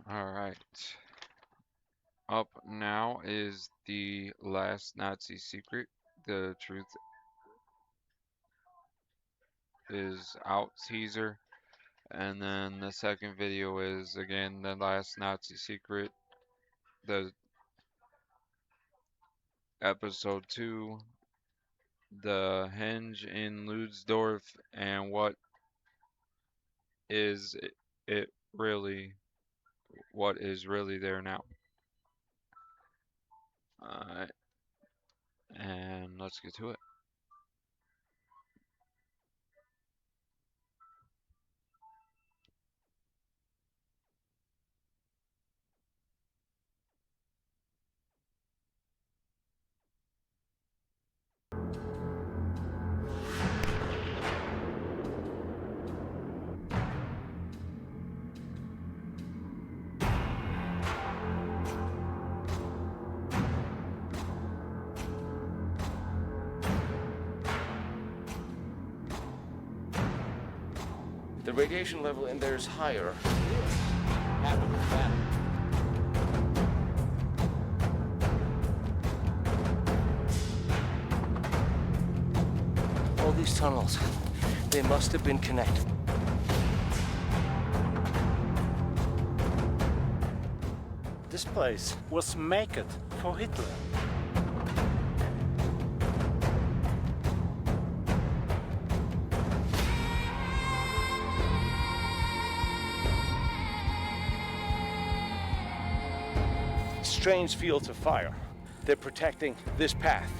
Speaker 1: All right. Up now is the last Nazi secret. The truth is out teaser. And then the second video is again the last Nazi secret. The episode 2, the henge in Ludsdorf, and is it really, what is really there now. Alright, and let's get to it.
Speaker 7: The radiation level in there is higher. All these tunnels, they must have been connected.
Speaker 5: This place was made for Hitler.
Speaker 7: Strange fields of fire. They're protecting this path.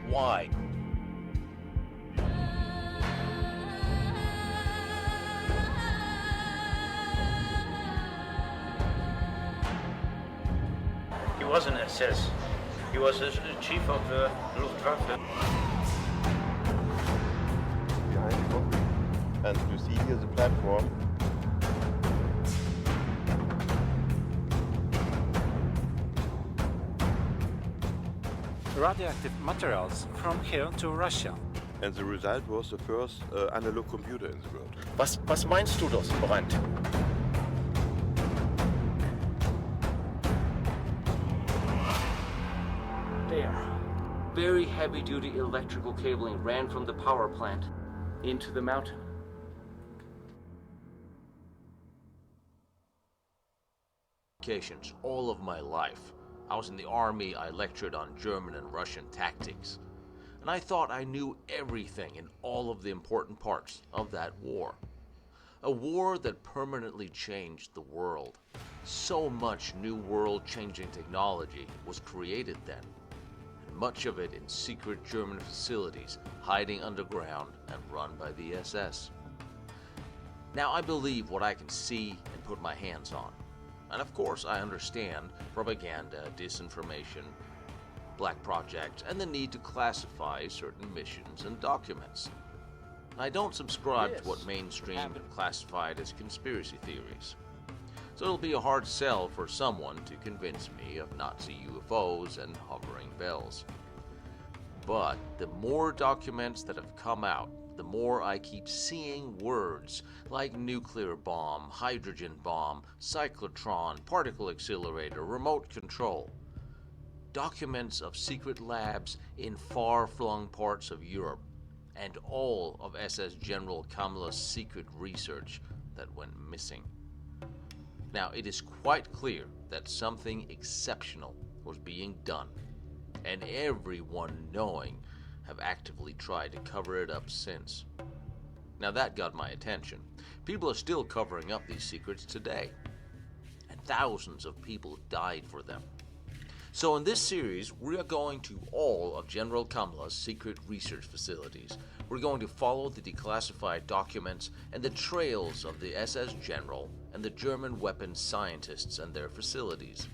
Speaker 7: Why?
Speaker 8: He was an SS. He was the chief of the Luftwaffe.
Speaker 9: Behind you. And you see here the platform.
Speaker 5: Radioactive materials from here to Russia.
Speaker 9: And the result was the first analog computer in the world.
Speaker 7: Was meinst du das, Brandt? There. Very heavy-duty electrical cabling ran from the power plant into the mountain.
Speaker 10: All of my life. I was in the army, I lectured on German and Russian tactics. And I thought I knew everything in all of the important parts of that war. A war that permanently changed the world. So much new world-changing technology was created then. And much of it in secret German facilities, hiding underground and run by the SS. Now I believe what I can see and put my hands on. And of course, I understand propaganda, disinformation, black projects, and the need to classify certain missions and documents. I don't subscribe to what mainstream classified as conspiracy theories. So it'll be a hard sell for someone to convince me of Nazi UFOs and hovering bells. But the more documents that have come out, the more I keep seeing words like nuclear bomb, hydrogen bomb, cyclotron, particle accelerator, remote control. Documents of secret labs in far-flung parts of Europe, and all of SS General Kammler's secret research that went missing. Now, it is quite clear that something exceptional was being done, and everyone knowing have actively tried to cover it up since. Now that got my attention. People are still covering up these secrets today, and thousands of people died for them. So in this series, we are going to all of General Kammler's secret research facilities. We're going to follow the declassified documents and the trails of the SS General and the German weapons scientists and their facilities.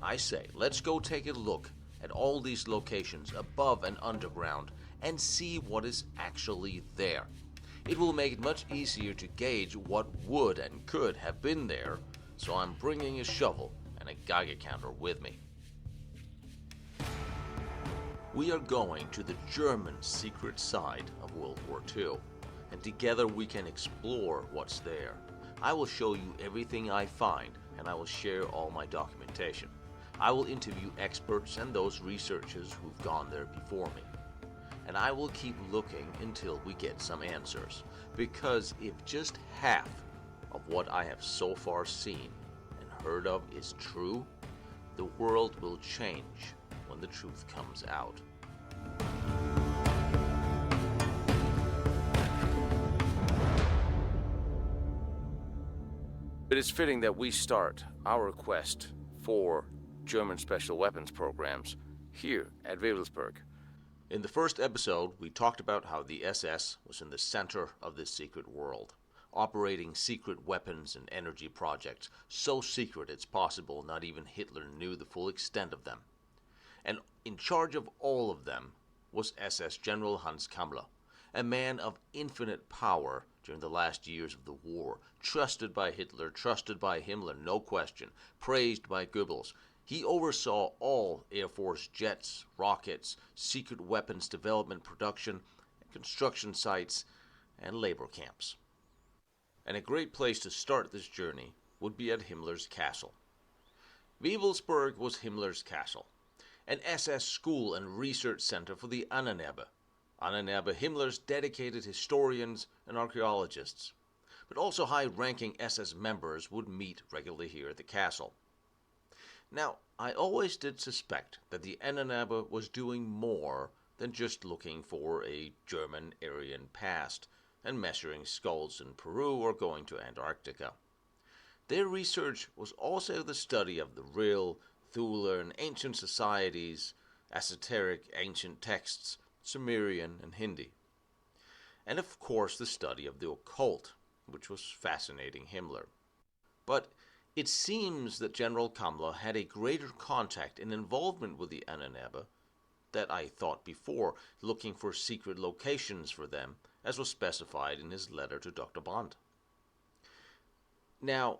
Speaker 10: I say, let's go take a look at all these locations above and underground and see what is actually there. It will make it much easier to gauge what would and could have been there, so I'm bringing a shovel and a Geiger counter with me. We are going to the German secret side of World War II, and together we can explore what's there. I will show you everything I find, and I will share all my documentation. I will interview experts and those researchers who've gone there before me. And I will keep looking until we get some answers. Because if just half of what I have so far seen and heard of is true, the world will change when the truth comes out. It is fitting that we start our quest for German special weapons programs here at Wewelsburg. In the first episode, we talked about how the SS was in the center of this secret world, operating secret weapons and energy projects, so secret it's possible not even Hitler knew the full extent of them. And in charge of all of them was SS General Hans Kammler, a man of infinite power during the last years of the war, trusted by Hitler, trusted by Himmler, no question, praised by Goebbels. He oversaw all Air Force jets, rockets, secret weapons development, production, construction sites, and labor camps. And a great place to start this journey would be at Himmler's castle. Wewelsburg was Himmler's castle, an SS school and research center for the Ahnenerbe. Ahnenerbe, Himmler's dedicated historians and archaeologists. But also high-ranking SS members would meet regularly here at the castle. Now, I always did suspect that the Ahnenerbe was doing more than just looking for a German Aryan past and measuring skulls in Peru or going to Antarctica. Their research was also the study of the real, Thule, and ancient societies, esoteric ancient texts, Sumerian and Hindi. And of course the study of the occult, which was fascinating Himmler. But it seems that General Kammler had a greater contact and involvement with the Ahnenerbe that I thought before, looking for secret locations for them, as was specified in his letter to Dr. Brandt. Now,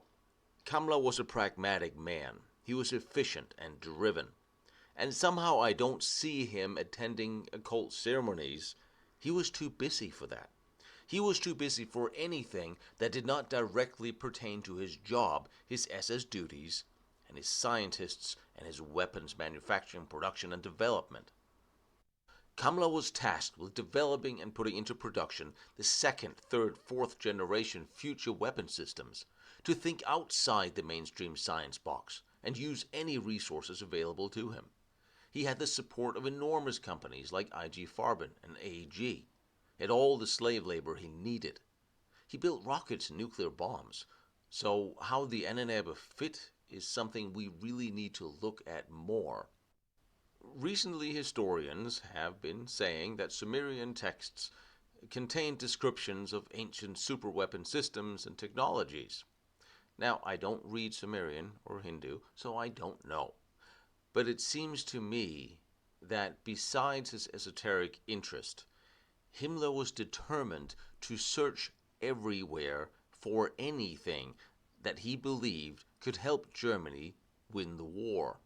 Speaker 10: Kammler was a pragmatic man. He was efficient and driven. And somehow I don't see him attending occult ceremonies. He was too busy for that. He was too busy for anything that did not directly pertain to his job, his SS duties, and his scientists, and his weapons manufacturing, production, and development. Kammler was tasked with developing and putting into production the second, third, fourth generation future weapon systems, to think outside the mainstream science box and use any resources available to him. He had the support of enormous companies like IG Farben and AEG, had all the slave labor he needed. He built rockets and nuclear bombs, so how the Ahnenerbe fit is something we really need to look at more. Recently, historians have been saying that Sumerian texts contain descriptions of ancient superweapon systems and technologies. Now, I don't read Sumerian or Hindu, so I don't know. But it seems to me that besides his esoteric interest, Himmler was determined to search everywhere for anything that he believed could help Germany win the war.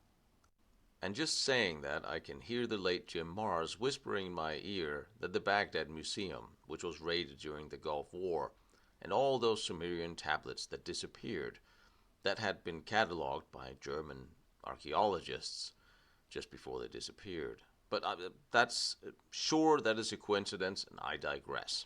Speaker 10: And just saying that, I can hear the late Jim Mars whispering in my ear that the Baghdad Museum, which was raided during the Gulf War, and all those Sumerian tablets that disappeared, that had been catalogued by German archaeologists just before they disappeared. But that's sure that is a coincidence, and I digress.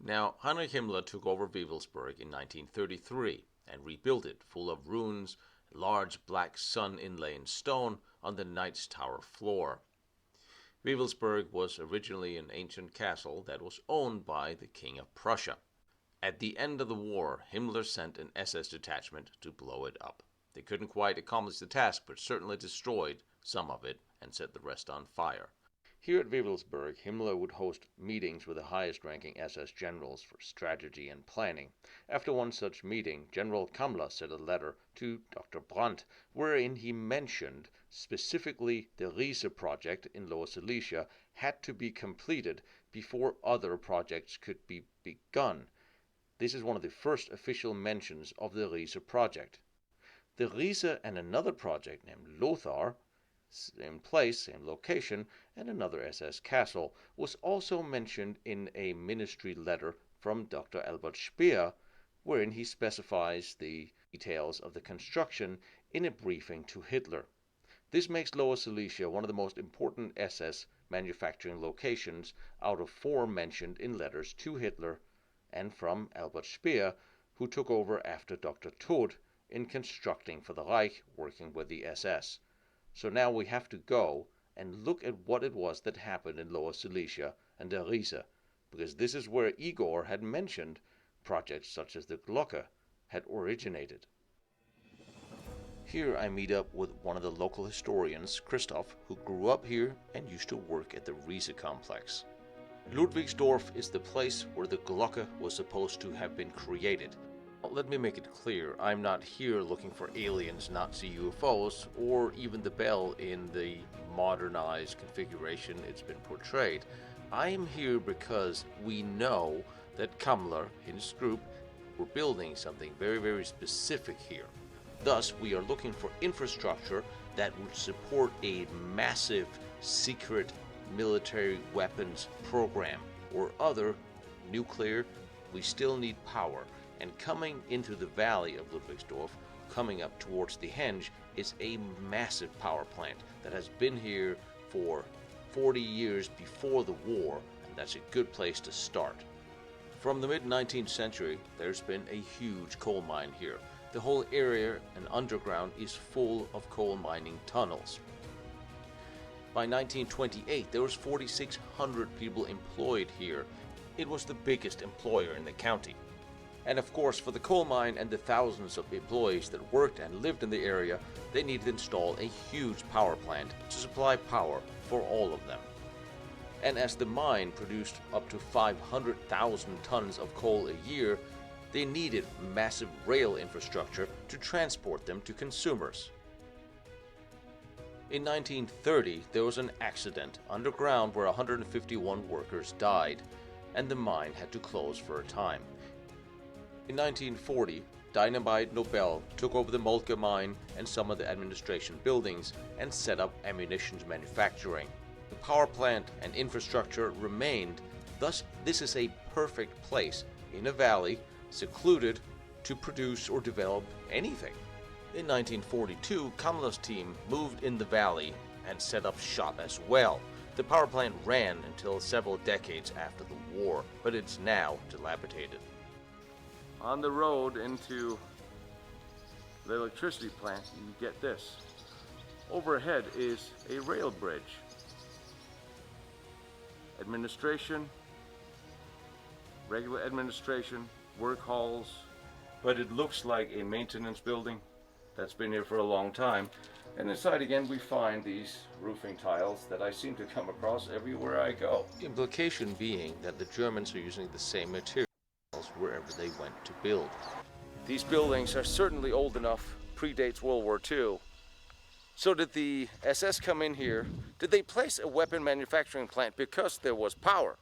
Speaker 10: Now, Heinrich Himmler took over Wewelsburg in 1933 and rebuilt it, full of ruins, large black sun inlay in stone on the Knight's Tower floor. Wewelsburg was originally an ancient castle that was owned by the King of Prussia. At the end of the war, Himmler sent an SS detachment to blow it up. They couldn't quite accomplish the task, but certainly destroyed some of it and set the rest on fire. Here at Wewelsburg, Himmler would host meetings with the highest-ranking SS generals for strategy and planning. After one such meeting, General Kammler sent a letter to Dr. Brandt, wherein he mentioned specifically the Riese project in Lower Silesia had to be completed before other projects could be begun. This is one of the first official mentions of the Riese project. The Riese and another project named Lothar, same place, same location, and another SS castle, was also mentioned in a ministry letter from Dr. Albert Speer wherein he specifies the details of the construction in a briefing to Hitler. This makes Lower Silesia one of the most important SS manufacturing locations out of 4 mentioned in letters to Hitler and from Albert Speer, who took over after Dr. Todt in constructing for the Reich, working with the SS. So now we have to go and look at what it was that happened in Lower Silesia and der Riese, because this is where Igor had mentioned projects such as the Glocke had originated. Here I meet up with one of the local historians, Christoph, who grew up here and used to work at the Riese complex. Ludwigsdorf is the place where the Glocke was supposed to have been created. Let me make it clear, I'm not here looking for aliens, Nazi UFOs, or even the bell in the modernized configuration it's been portrayed. I am here because we know that Kammler and his group were building something very, very specific here. Thus, we are looking for infrastructure that would support a massive secret military weapons program or other nuclear. We still need power. And coming into the valley of Ludwigsdorf, coming up towards the Henge, is a massive power plant that has been here for 40 years before the war, and that's a good place to start. From the mid-19th century, there's been a huge coal mine here. The whole area and underground is full of coal mining tunnels. By 1928, there was 4,600 people employed here. It was the biggest employer in the county. And of course, for the coal mine and the thousands of employees that worked and lived in the area, they needed to install a huge power plant to supply power for all of them. And as the mine produced up to 500,000 tons of coal a year, they needed massive rail infrastructure to transport them to consumers. In 1930, there was an accident underground where 151 workers died, and the mine had to close for a time. In 1940, Dynamite Nobel took over the Moltke mine and some of the administration buildings and set up ammunition manufacturing. The power plant and infrastructure remained, thus this is a perfect place in a valley, secluded, to produce or develop anything. In 1942, Kammler's team moved in the valley and set up shop as well. The power plant ran until several decades after the war, but it's now dilapidated. On the road into the electricity plant, you get this. Overhead is a rail bridge. Administration, regular administration, work halls, but it looks like a maintenance building that's been here for a long time. And inside again we find these roofing tiles that I seem to come across everywhere I go. The implication being that the Germans are using the same material wherever they went to build. These buildings are certainly old enough, predates World War II. So did the SS come in here? Did they place a weapon manufacturing plant because there was power?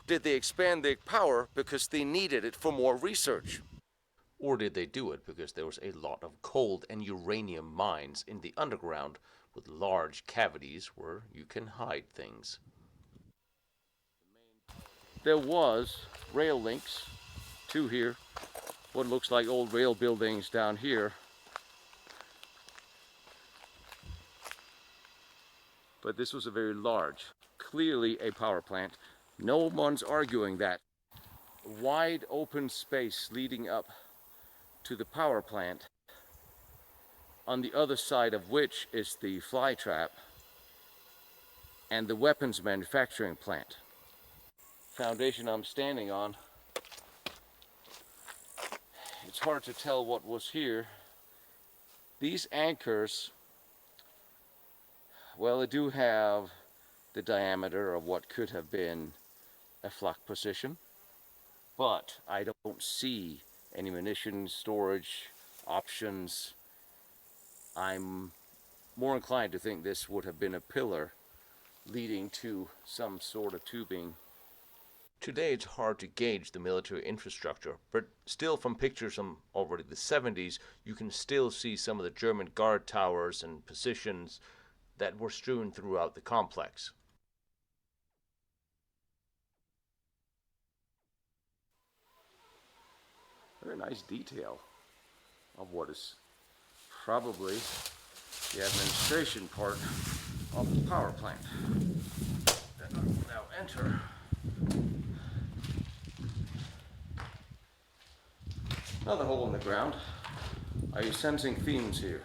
Speaker 10: Did they expand the power because they needed it for more research? Or did they do it because there was a lot of coal and uranium mines in the underground with large cavities where you can hide things? There was rail links to here, what looks like old rail buildings down here. But this was a very large, clearly a power plant. No one's arguing that. Wide open space leading up to the power plant, on the other side of which is the fly trap and the weapons manufacturing plant. Foundation I'm standing on, it's hard to tell what was here. These anchors, well, they do have the diameter of what could have been a flak position, but I don't see any munitions storage options. I'm more inclined to think this would have been a pillar leading to some sort of tubing. Today it's hard to gauge the military infrastructure, but still from pictures from already the 70s, you can still see some of the German guard towers and positions that were strewn throughout the complex.
Speaker 4: very nice detail of what is probably the administration part of the power plant. Now enter. Another hole in the ground. Are you sensing themes here?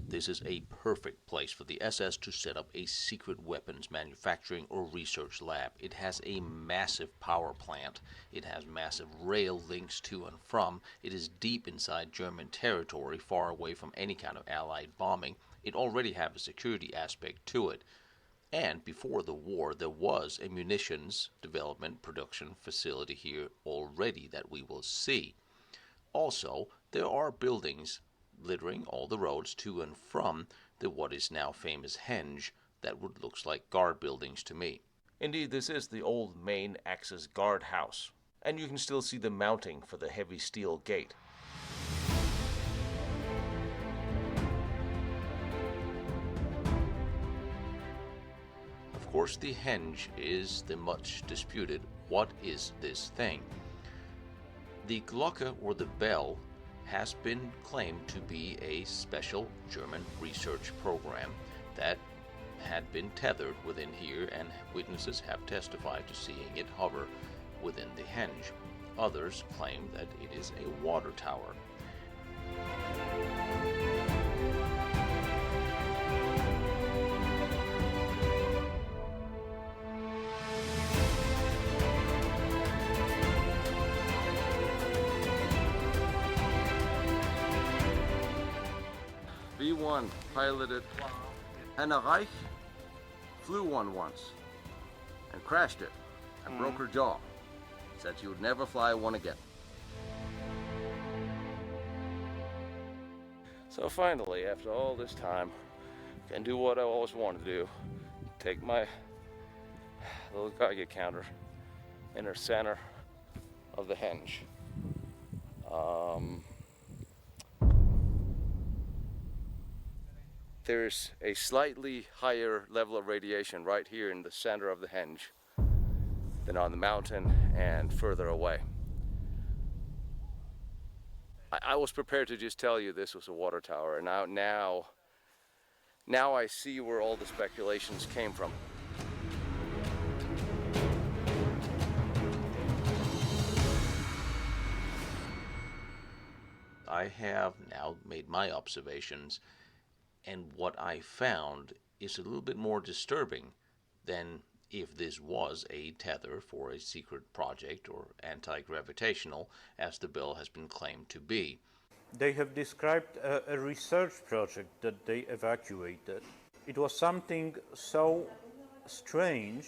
Speaker 10: This is a perfect place for the SS to set up a secret weapons manufacturing or research lab. It has a massive power plant. It has massive rail links to and from. It is deep inside German territory, far away from any kind of Allied bombing. It already has a security aspect to it. And before the war, there was a munitions development production facility here already that we will see. Also, there are buildings littering all the roads to and from the what is now famous henge that would looks like guard buildings to me. Indeed, this is the old main Axis guard house, and you can still see the mounting for the heavy steel gate. Of course, the henge is the much disputed what is this thing. The Glocke, or the bell, has been claimed to be a special German research program that had been tethered within here, and witnesses have testified to seeing it hover within the henge. Others claim that it is a water tower.
Speaker 4: V1 piloted Anna Reich, flew one once and crashed it and broke her jaw. Said she would never fly one again. So finally, after all this time, I can do what I always wanted to do. Take my little Geiger counter in the center of the henge. There's a slightly higher level of radiation right here in the center of the henge than on the mountain and further away. I was prepared to just tell you this was a water tower, and now I see where all the speculations came from.
Speaker 10: I have now made my observations, and what I found is a little bit more disturbing than if this was a tether for a secret project or anti-gravitational, as the bell has been claimed to be.
Speaker 8: They have described a research project that they evacuated. It was something so strange,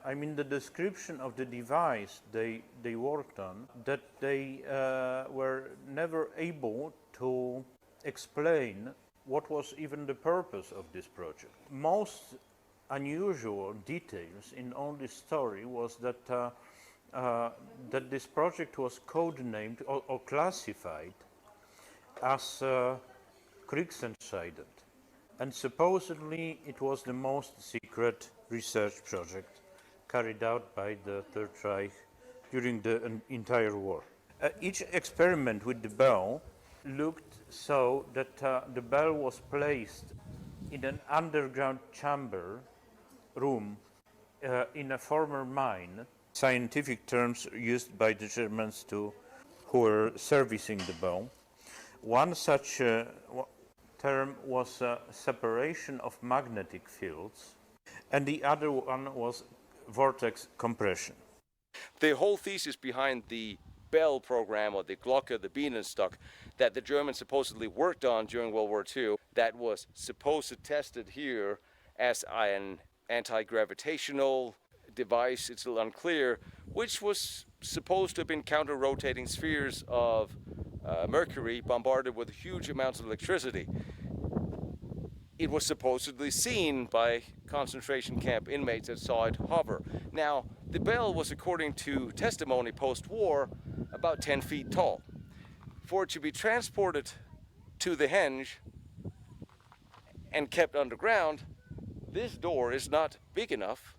Speaker 8: I mean the description of the device they worked on, that they were never able to explain what was even the purpose of this project. Most unusual details in all this story was that that this project was codenamed or classified as Kriegsentscheidend, and supposedly it was the most secret research project carried out by the Third Reich during the entire war. Each experiment with the bell looked so that the bell was placed in an underground chamber room in a former mine, scientific terms used by the Germans who were servicing the bell. One such term was separation of magnetic fields, and the other one was vortex compression.
Speaker 4: The whole thesis behind the Bell program, or the Glocke, the Bienenstock, that the Germans supposedly worked on during World War II, that was supposed to test it here as an anti-gravitational device, it's a little unclear, which was supposed to have been counter-rotating spheres of mercury bombarded with huge amounts of electricity. It was supposedly seen by concentration camp inmates that saw it hover. Now, the bell was, according to testimony post-war, about 10 feet tall. For it to be transported to the henge and kept underground, this door is not big enough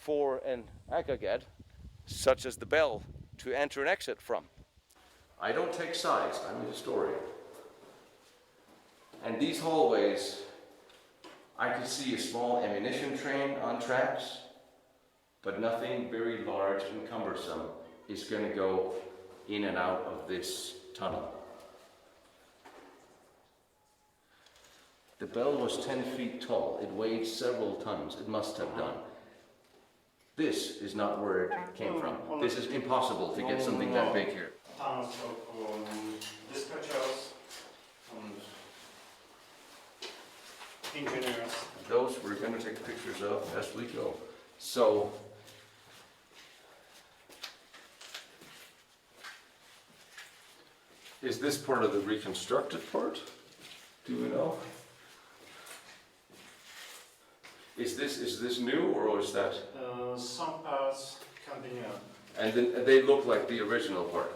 Speaker 10: for an aggregate, such as the bell, to enter and exit from. I don't take sides, I'm a historian. And these hallways, I could see a small ammunition train on tracks, but nothing very large and cumbersome is going to go in and out of this tunnel. The bell was 10 feet tall. It weighed several tons. It must have done. This is not where it came from. This is impossible to get something that big here.
Speaker 8: Tons of dispatchers and engineers.
Speaker 10: Those we're going to take pictures of as we go. So, is this part of the reconstructed part? Do we know? Is this new, or is that?
Speaker 8: Some parts can be new.
Speaker 10: And then they look like the original part.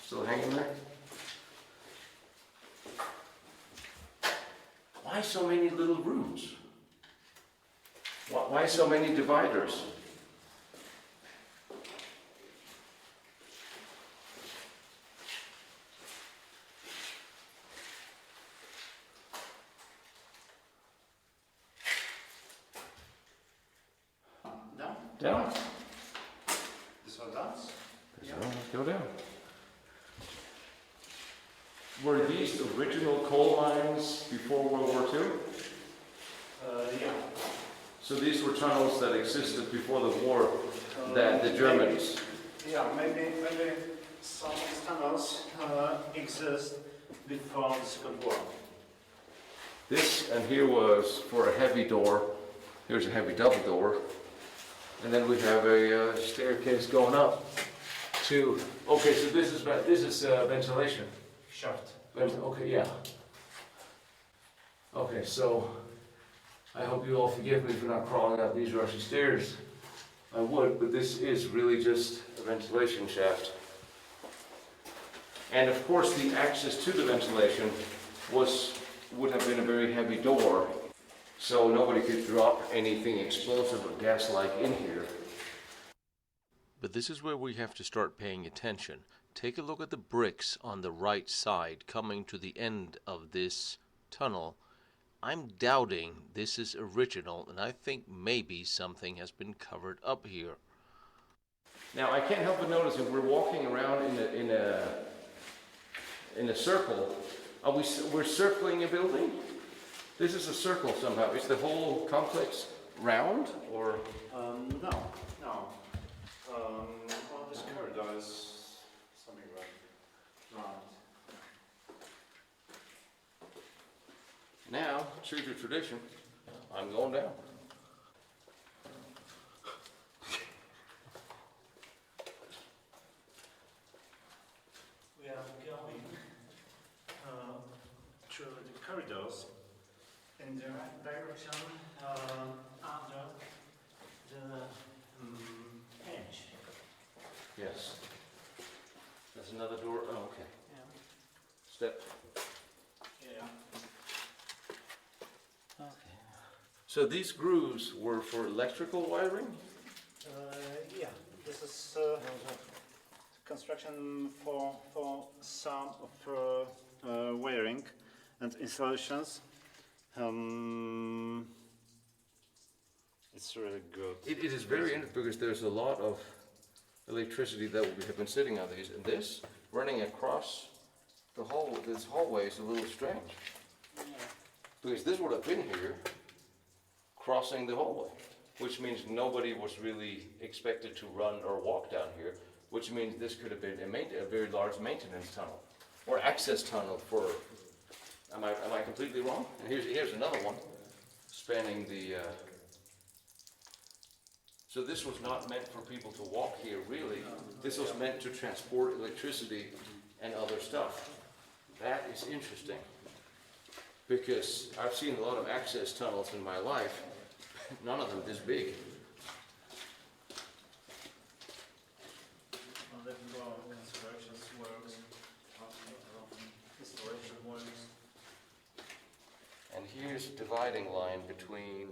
Speaker 10: Still hanging there? Why so many little rooms? Why so many dividers? Down.
Speaker 8: This one down?
Speaker 10: Go down. Were these original coal mines before World War II?
Speaker 8: Yeah.
Speaker 10: So these were tunnels that existed before the war that the Germans...
Speaker 8: Yeah, maybe some of these tunnels exist before the Second War.
Speaker 10: This and here was for a heavy door. Here's a heavy double door. And then we have a staircase going up to... Okay, so this is ventilation.
Speaker 8: Shaft.
Speaker 10: Okay, yeah. Okay, so I hope you all forgive me for not crawling up these rushy stairs. I would, but this is really just a ventilation shaft. And of course the access to the ventilation would have been a very heavy door, so nobody could drop anything explosive or gas-like in here. But this is where we have to start paying attention. Take a look at the bricks on the right side coming to the end of this tunnel. I'm doubting this is original, and I think maybe something has been covered up here. Now I can't help but notice if we're walking around in a circle, we're circling a building? This is a circle somehow. Is the whole complex round, or?
Speaker 8: No. On this corridor is something round.
Speaker 10: Now, true to tradition, I'm going down.
Speaker 8: We are going through the corridors in the right direction under the edge.
Speaker 10: Yes. There's another door. Oh, okay.
Speaker 8: Yeah.
Speaker 10: Step.
Speaker 8: Yeah.
Speaker 10: Okay. So these grooves were for electrical wiring?
Speaker 8: Yeah. This is construction for some of wiring and installations. It's really good.
Speaker 10: It is very interesting because there's a lot of electricity that we have been sitting on these, and this running across the hall. This hallway is a little strange because this would have been here, crossing the hallway, which means nobody was really expected to run or walk down here. Which means this could have been a very large maintenance tunnel or access tunnel for. Am I completely wrong? And here's another one spanning the. So this was not meant for people to walk here, really. This was meant to transport electricity and other stuff. That is interesting, because I've seen a lot of access tunnels in my life, none of them this big.
Speaker 8: Construction works, installation works.
Speaker 7: here's a dividing line between,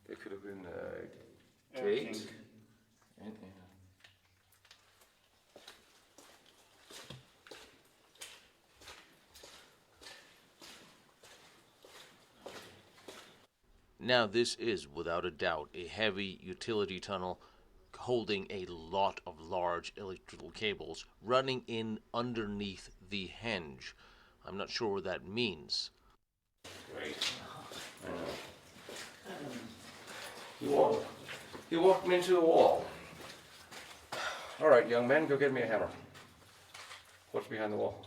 Speaker 7: there could have been a gate. And, Now this is, without a doubt, a heavy utility tunnel holding a lot of large electrical cables running in underneath the henge. I'm not sure what that means. Great. He walked me into a wall. All right, young man, go get me a hammer. What's behind the wall?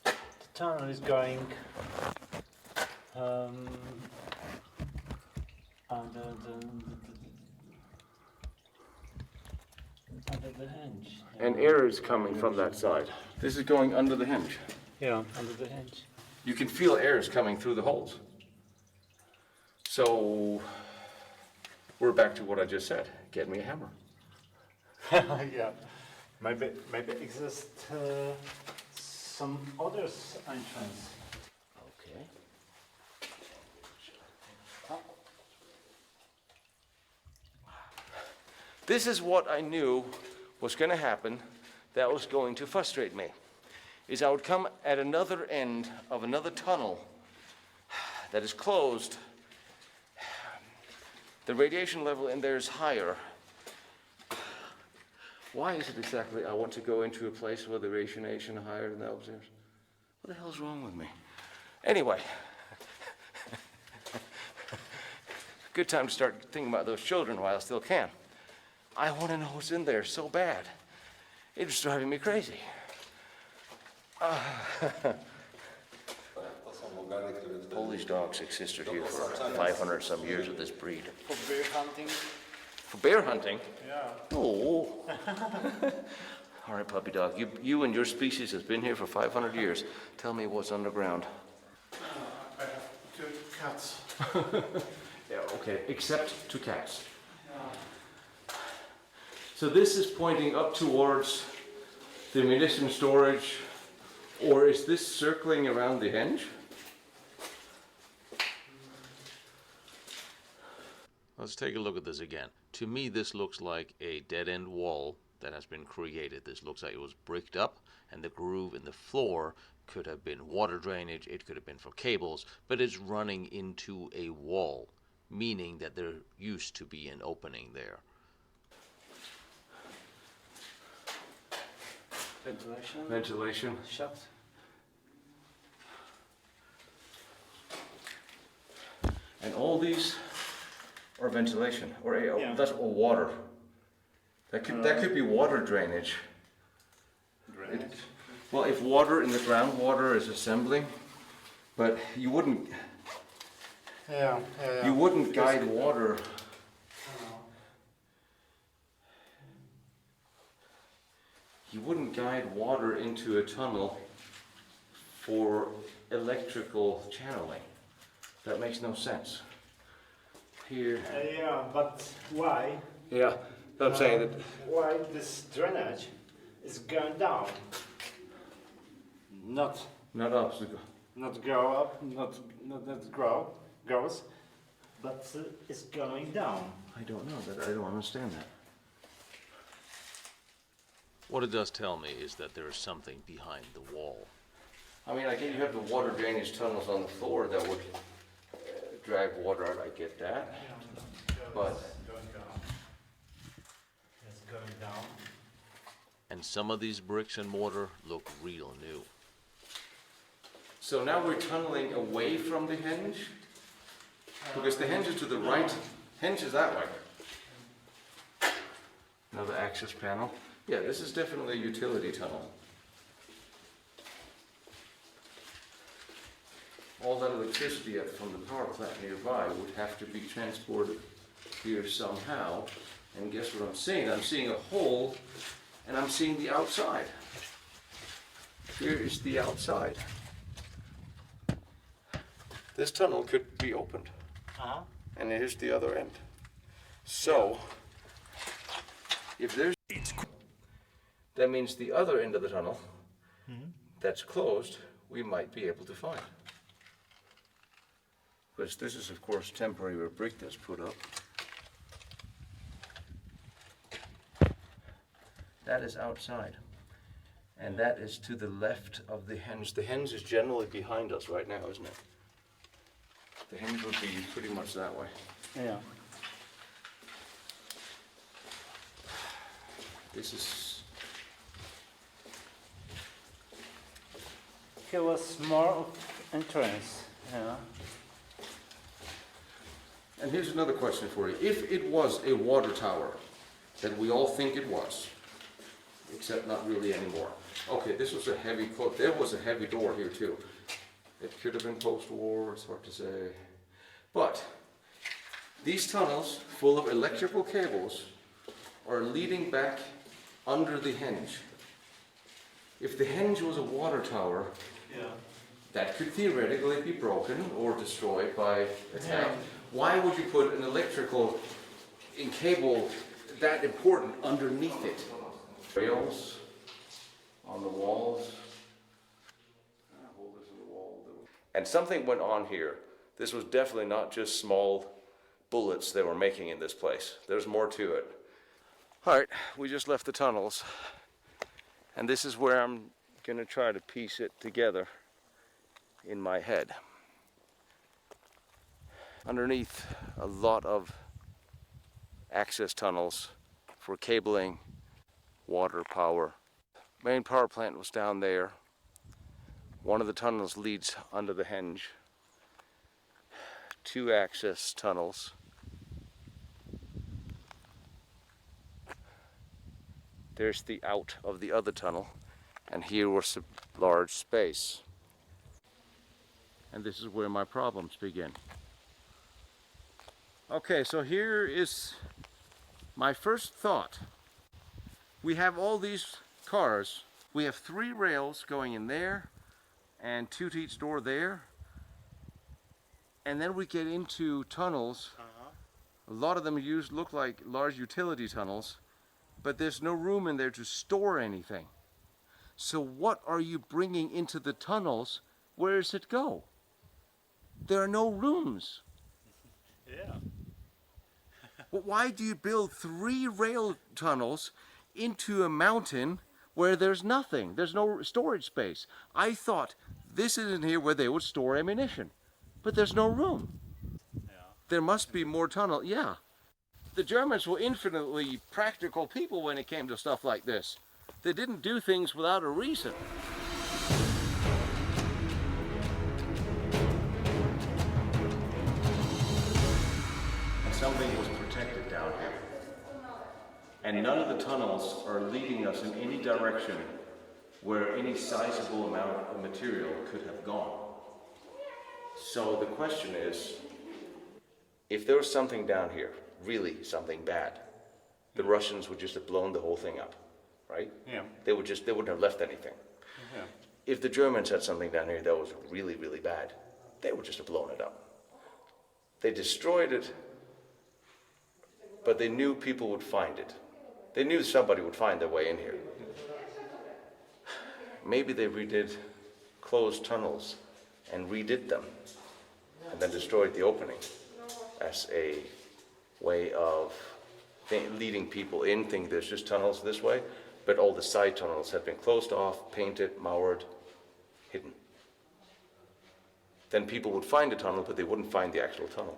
Speaker 8: The tunnel is going under the hinge.
Speaker 7: And air is coming from that side. This is going under the hinge.
Speaker 8: Yeah, under the hinge.
Speaker 7: You can feel air is coming through the holes. So we're back to what I just said. Get me a hammer.
Speaker 8: Yeah, maybe exist some other entrance.
Speaker 7: Okay. This is what I knew was going to happen that was going to frustrate me. Is I would come at another end of another tunnel that is closed. The radiation level in there is higher. Why is it exactly I want to go into a place where the radiation is higher than the upstairs? What the hell is wrong with me? Anyway, good time to start thinking about those children while I still can. I want to know what's in there so bad. It's driving me crazy. Polish dogs existed here for 500 some years of this breed.
Speaker 8: For bear hunting?
Speaker 7: For bear hunting?
Speaker 8: Yeah.
Speaker 7: Oh. All right, puppy dog. You and your species has been here for 500 years. Tell me what's underground.
Speaker 5: I have 2 cats.
Speaker 7: Yeah, okay. Except to cats. So this is pointing up towards the munition storage, or is this circling around the henge? Let's take a look at this again. To me, this looks like a dead-end wall that has been created. This looks like it was bricked up, and the groove in the floor could have been water drainage, it could have been for cables, but it's running into a wall, meaning that there used to be an opening there.
Speaker 8: Ventilation?
Speaker 7: Ventilation.
Speaker 8: Shut.
Speaker 7: And all these are ventilation, or
Speaker 8: Yeah.
Speaker 7: that's all water. That could be water drainage. Well, if water in the groundwater is assembling, but you wouldn't.
Speaker 8: Yeah.
Speaker 7: You wouldn't guide water. You wouldn't guide water into a tunnel for electrical channeling. That makes no sense. Here.
Speaker 8: Yeah, but why?
Speaker 7: Yeah, I'm saying that.
Speaker 8: Why this drainage is going down? Not
Speaker 7: up.
Speaker 8: Not go up, not goes, but it's going down.
Speaker 7: I don't know that. I don't understand that.
Speaker 10: What it does tell me is that there is something behind the wall.
Speaker 7: I mean, I get you have the water drainage tunnels on the floor that would drag water out. I get that, but
Speaker 8: Going down. It's going down.
Speaker 10: And some of these bricks and mortar look real new.
Speaker 7: so now we're tunneling away from the henge because the henge is to the right. Henge is that way. Another access panel. Yeah, this is definitely a utility tunnel. All that electricity from the power plant nearby would have to be transported here somehow. And guess what I'm seeing? I'm seeing a hole, and I'm seeing the outside. Here is the outside. This tunnel could be opened. And here's the other end. So, if there's... That means the other end of the tunnel that's closed we might be able to find. Because this is, of course, temporary where brick that's put up. That is outside. And that is to the left of the henge. The henge is generally behind us right now, isn't it? The henge would be pretty much that way.
Speaker 8: Yeah.
Speaker 7: This is...
Speaker 8: Here was more entrance. Yeah.
Speaker 7: And here's another question for you. If it was a water tower, that we all think it was, except not really anymore. Okay, this was a heavy, there was a heavy door here too. It could have been post-war, it's hard to say. But these tunnels, full of electrical cables, are leading back under the henge. If the henge was a water tower, that could theoretically be broken or destroyed by attack. Why would you put an electrical cable that important underneath it? Rails on the walls. And something went on here. This was definitely not just small bullets they were making in this place. There's more to it. All right, we just left the tunnels. And this is where I'm going to try to piece it together in my head. Underneath, a lot of access tunnels for cabling, water, power. Main power plant was down there. One of the tunnels leads under the henge. 2 access tunnels. There's the out of the other tunnel, and here was a large space. And this is where my problems begin. Okay, so here is my first thought. We have all these cars. We have 3 rails going in there, and 2 to each door there. And then we get into tunnels. A lot of them look like large utility tunnels, but there's no room in there to store anything. So what are you bringing into the tunnels? Where does it go? There are no rooms.
Speaker 8: Yeah.
Speaker 7: Well, why do you build 3 rail tunnels into a mountain where there's nothing? There's no storage space. I thought this is in here where they would store ammunition, but there's no room.
Speaker 8: Yeah.
Speaker 7: There must be more tunnel. Yeah. The Germans were infinitely practical people when it came to stuff like this. They didn't do things without a reason. And something was protected down here. And none of the tunnels are leading us in any direction where any sizable amount of material could have gone. So the question is, if there was something down here, really something bad, the Russians would just have blown the whole thing up, right?
Speaker 8: Yeah.
Speaker 7: They wouldn't have left anything.
Speaker 8: Yeah.
Speaker 7: If the Germans had something down here that was really, really bad, they would just have blown it up. They destroyed it, but they knew people would find it. They knew somebody would find their way in here. Maybe they redid closed tunnels and redid them and then destroyed the opening as a way of leading people in, think there's just tunnels this way, but all the side tunnels have been closed off, painted, maured, hidden. Then people would find a tunnel, but they wouldn't find the actual tunnel.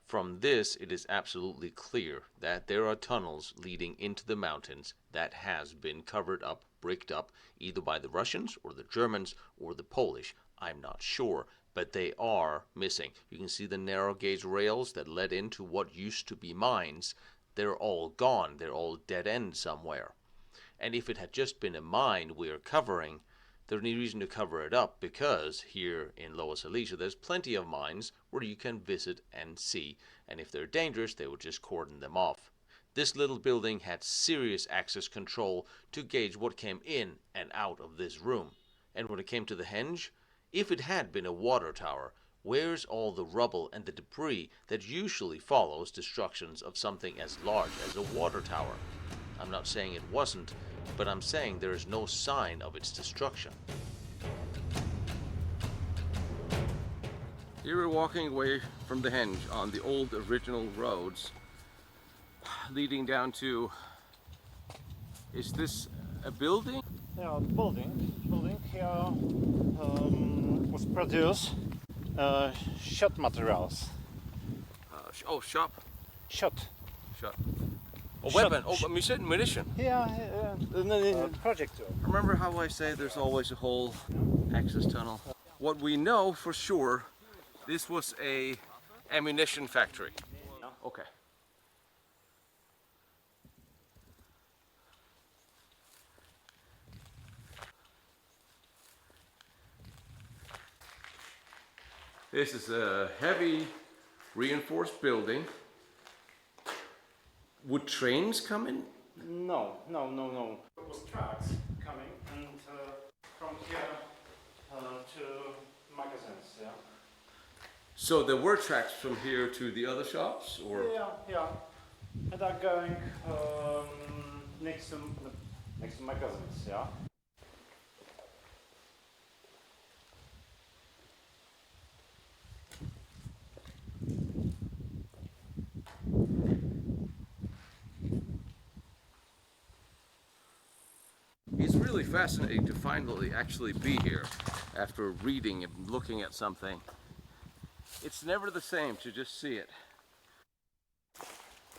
Speaker 7: From this, it is absolutely clear that there are tunnels leading into the mountains that has been covered up, bricked up, either by the Russians or the Germans or the Polish. I'm not sure, but they are missing. You can see the narrow gauge rails that led into what used to be mines. They're all gone. They're all dead end somewhere. And if it had just been a mine we're covering, there's no reason to cover it up, because here in Lower Silesia there's plenty of mines where you can visit and see, and if they're dangerous they would just cordon them off. This little building had serious access control to gauge what came in and out of this room. And when it came to the henge, if it had been a water tower, where's all the rubble and the debris that usually follows destructions of something as large as a water tower? I'm not saying it wasn't, but I'm saying there is no sign of its destruction.
Speaker 10: Here we're walking away from the henge on the old original roads leading down to, is this a building?
Speaker 8: Yeah, building here was produced shot materials.
Speaker 10: Oh, shop.
Speaker 8: Shot.
Speaker 10: Shot. Oh,
Speaker 8: Shot.
Speaker 10: weapon. Oh, munition.
Speaker 8: Yeah, project.
Speaker 10: Remember how I say there's always a whole access tunnel? What we know for sure, this was a ammunition factory. Okay. This is a heavy reinforced building. Would trains come in?
Speaker 8: No. There was tracks coming and from here to magazines. Yeah.
Speaker 10: So there were tracks from here to the other shops, or?
Speaker 8: Yeah. And are going next to magazines. Yeah.
Speaker 10: It's really fascinating to finally actually be here after reading and looking at something. It's never the same to just see it.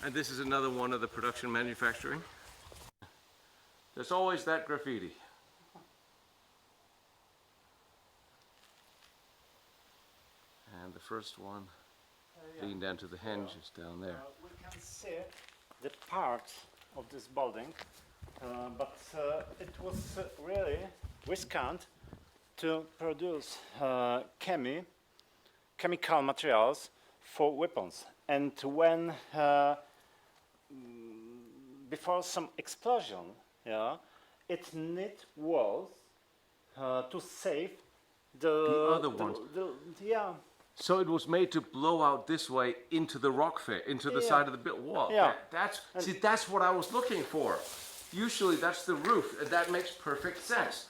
Speaker 10: And this is another one of the production manufacturing. There's always that graffiti. And the first one leading down to the henge is down there.
Speaker 8: We can see the part of this building, but it was really risky to produce chemical materials for weapons. And when before some explosion, it need walls to save
Speaker 10: The other ones.
Speaker 8: Yeah.
Speaker 10: So it was made to blow out this way into the rock face, into the side of the wall.
Speaker 8: Yeah.
Speaker 10: That's what I was looking for. Usually that's the roof, and that makes perfect sense.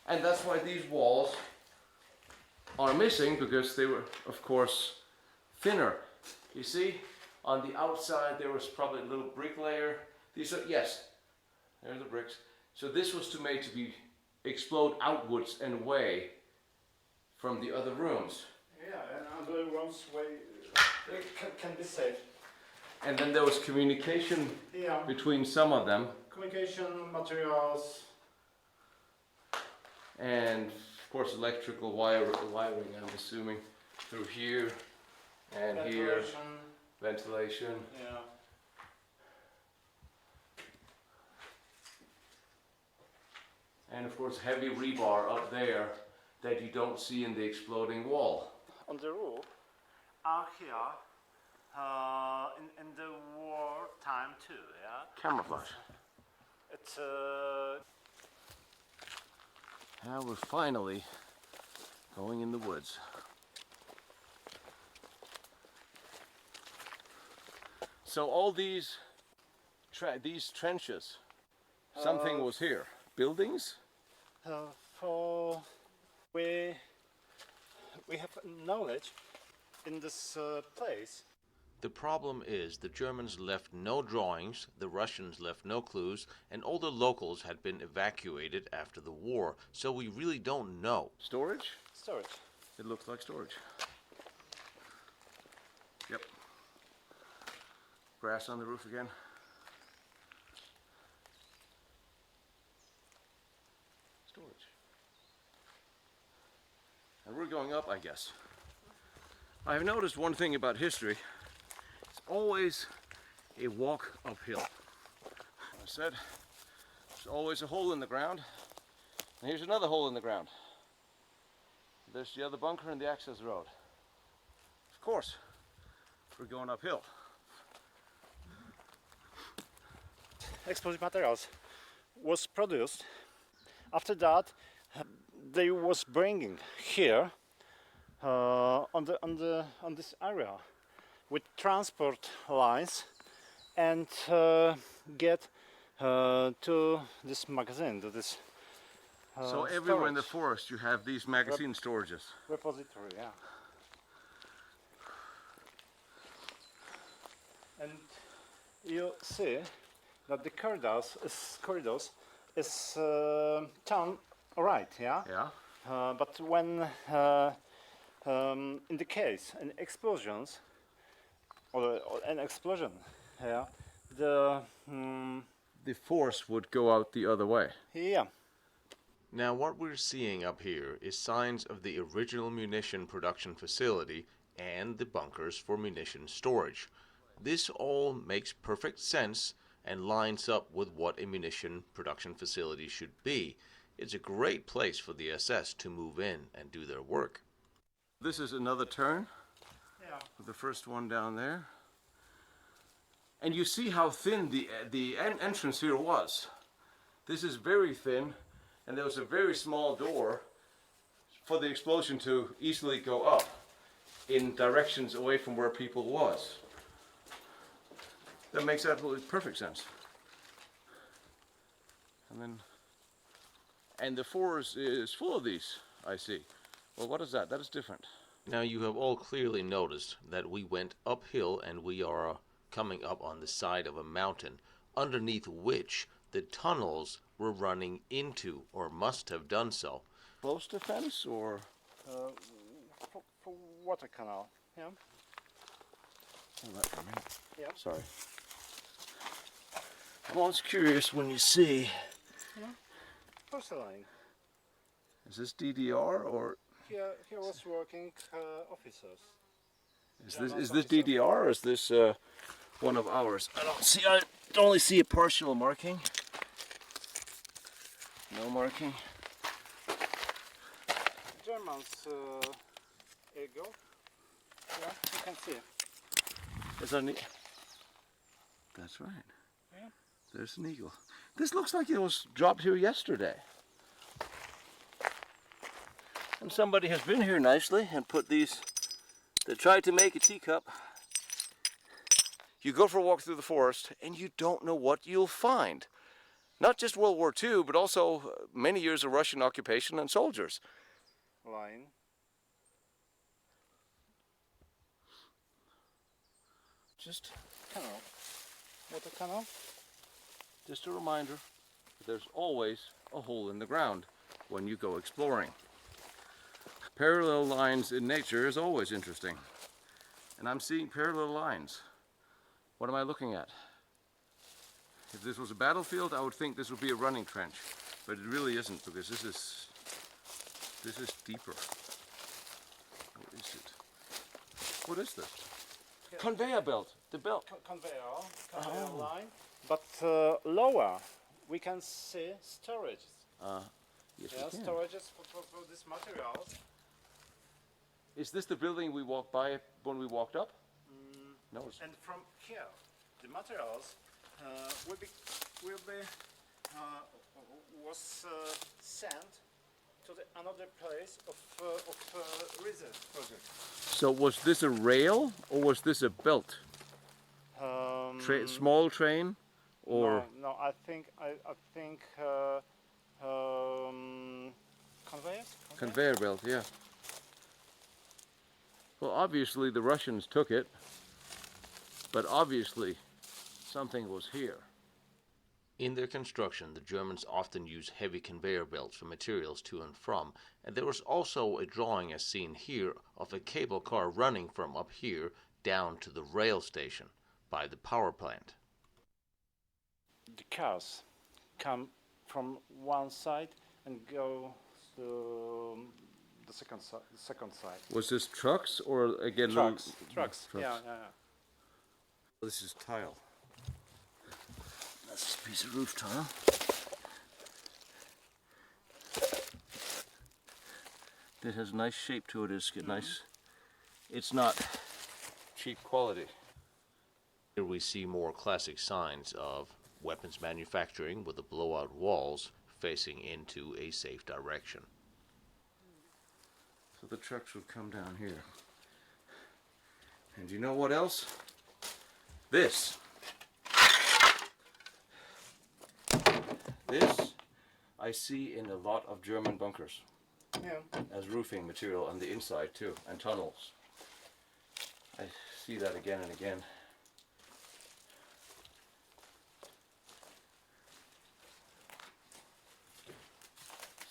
Speaker 10: And that's why these walls are missing, because they were, of course, thinner. You see, on the outside there was probably a little brick layer. These are, yes, there are the bricks. So this was made to be explode outwards and away from the other rooms.
Speaker 8: Yeah, and other rooms can be saved.
Speaker 10: And then there was communication between some of them.
Speaker 8: Communication materials.
Speaker 10: And of course electrical wiring, I'm assuming, through here and here. Ventilation.
Speaker 8: Yeah.
Speaker 10: And of course heavy rebar up there that you don't see in the exploding wall.
Speaker 8: On the roof are here in the war time too, yeah?
Speaker 10: Camouflage.
Speaker 8: It's
Speaker 10: Now we're finally going in the woods. So all these trenches, something was here. Buildings?
Speaker 8: for we have knowledge in this place.
Speaker 7: The problem is the Germans left no drawings, the Russians left no clues, and all the locals had been evacuated after the war, so we really don't know.
Speaker 10: Storage?
Speaker 8: Storage.
Speaker 10: It looks like storage. Yep. Grass on the roof again. Storage. And we're going up, I guess. I've noticed one thing about history. It's always a walk uphill. I said, there's always a hole in the ground. And here's another hole in the ground. There's the other bunker and the access road. Of course, we're going uphill.
Speaker 8: Explosive materials was produced. After that, they was bringing here on this area with transport lines and get to this magazine, to this
Speaker 10: so everywhere in the forest you have these magazine storages.
Speaker 8: Repository, yeah. And you see that the corridors is turned right, yeah?
Speaker 7: Yeah.
Speaker 8: But when in the case an explosions or an explosion, yeah,
Speaker 7: The force would go out the other way.
Speaker 8: yeah.
Speaker 7: Now what we're seeing up here is signs of the original munition production facility and the bunkers for munition storage. This all makes perfect sense and lines up with what a munition production facility should be. It's a great place for the SS to move in and do their work. This is another turn.
Speaker 8: Yeah.
Speaker 7: The first one down there. And you see how thin the entrance here was. This is very thin, and there was a very small door for the explosion to easily go up in directions away from where people was. That makes absolutely perfect sense. And the forest is full of these, I see. Well, what is that? That is different. Now you have all clearly noticed that we went uphill and we are coming up on the side of a mountain, underneath which the tunnels were running into, or must have done so. Close to fence, or?
Speaker 8: For water canal, yeah.
Speaker 7: Oh, that for me.
Speaker 8: Yeah.
Speaker 7: Sorry. I'm always curious when you see.
Speaker 8: Yeah. Porcelain.
Speaker 7: Is this DDR or?
Speaker 8: Here was working officers.
Speaker 7: Is this DDR or is this one of ours? I only see a partial marking. No marking.
Speaker 8: Germans ego. Yeah, you can see.
Speaker 7: Is there an That's right.
Speaker 8: Yeah.
Speaker 7: There's an eagle. This looks like it was dropped here yesterday. And somebody has been here nicely and put these. They tried to make a teacup. You go for a walk through the forest and you don't know what you'll find. Not just World War II, but also many years of Russian occupation and soldiers.
Speaker 8: Line.
Speaker 7: Just
Speaker 8: Canal. Water canal.
Speaker 7: Just a reminder that there's always a hole in the ground when you go exploring. Parallel lines in nature is always interesting. And I'm seeing parallel lines. What am I looking at? If this was a battlefield, I would think this would be a running trench. But it really isn't, because this is deeper. What is it? What is this?
Speaker 8: Yeah.
Speaker 7: Conveyor belt. The belt.
Speaker 8: Conveyor line. But lower, we can see storage.
Speaker 7: Yes,
Speaker 8: Yeah,
Speaker 7: we can.
Speaker 8: storages for these materials.
Speaker 7: Is this the building we walked by when we walked up? No.
Speaker 8: And from here, the materials was sent to another place of research project.
Speaker 7: So was this a rail or was this a belt? Small train, or
Speaker 8: no, I think conveyors.
Speaker 7: conveyor belt? Yeah. Well, obviously the Russians took it, but obviously something was here. In their construction, the Germans often use heavy conveyor belts for materials to and from, and there was also a drawing as seen here of a cable car running from up here down to the rail station by the power plant.
Speaker 8: The cars come from one side and go to the second side.
Speaker 7: Was this trucks or again
Speaker 8: Trucks.
Speaker 7: Trucks.
Speaker 8: Yeah.
Speaker 7: This is tile. That's a piece of roof tile. It has a nice shape to it. It's nice. It's not cheap quality. Here we see more classic signs of weapons manufacturing with the blowout walls facing into a safe direction. So the trucks would come down here. And you know what else? This. This I see in a lot of German bunkers.
Speaker 8: Yeah.
Speaker 7: As roofing material on the inside too, and tunnels. I see that again and again.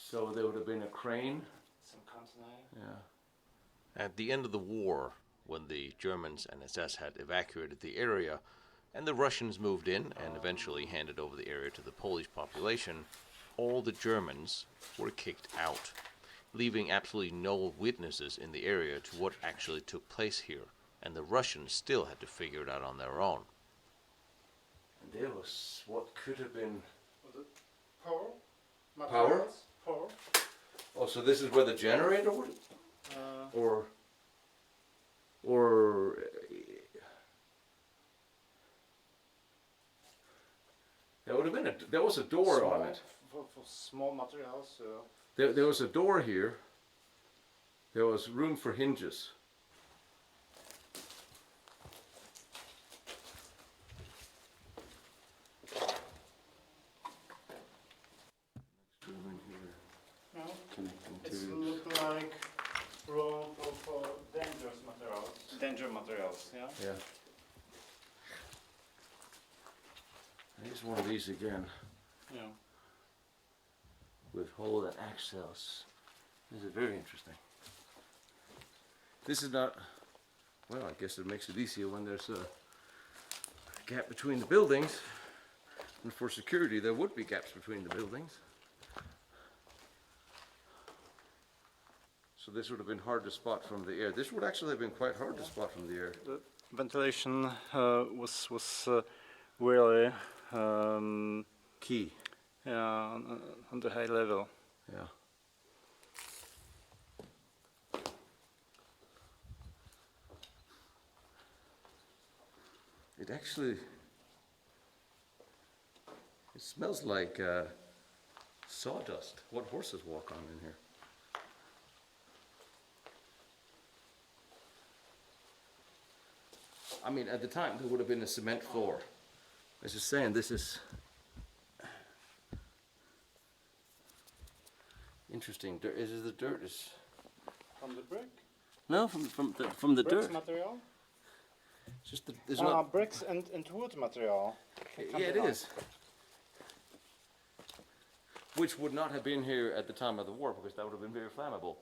Speaker 7: So there would have been a crane.
Speaker 5: Some container.
Speaker 7: Yeah. At the end of the war, when the Germans and SS had evacuated the area, and the Russians moved in and eventually handed over the area to the Polish population, all the Germans were kicked out, leaving absolutely no witnesses in the area to what actually took place here, and the Russians still had to figure it out on their own. And there was what could have been...
Speaker 5: Was it power?
Speaker 7: Power?
Speaker 5: Materials? Power.
Speaker 7: Oh, so this is where the generator would... Or... There would have been there was a door
Speaker 5: Small,
Speaker 7: on it.
Speaker 5: For small materials.
Speaker 7: There was a door here. There was room for hinges.
Speaker 5: No,
Speaker 7: Connecting
Speaker 5: it
Speaker 7: to...
Speaker 5: looked like room for dangerous materials. Danger materials, yeah?
Speaker 7: Yeah. Here's one of these again.
Speaker 5: Yeah.
Speaker 7: With hole and access. This is very interesting. This is not, well, I guess it makes it easier when there's a gap between the buildings. And for security, there would be gaps between the buildings. So this would have been hard to spot from the air. This would actually have been quite hard to spot from the air.
Speaker 5: The ventilation was really
Speaker 7: key.
Speaker 5: Yeah, on the high level.
Speaker 7: Yeah. It actually, it smells like sawdust. What horses walk on in here? I mean, at the time there would have been a cement floor. I was just saying, this is interesting. Is the dirt is
Speaker 5: From the brick?
Speaker 7: no from the
Speaker 5: Bricks
Speaker 7: dirt.
Speaker 5: material?
Speaker 7: It's just there's not.
Speaker 5: Bricks and wood material.
Speaker 7: Yeah, it is. Which would not have been here at the time of the war because that would have been very flammable.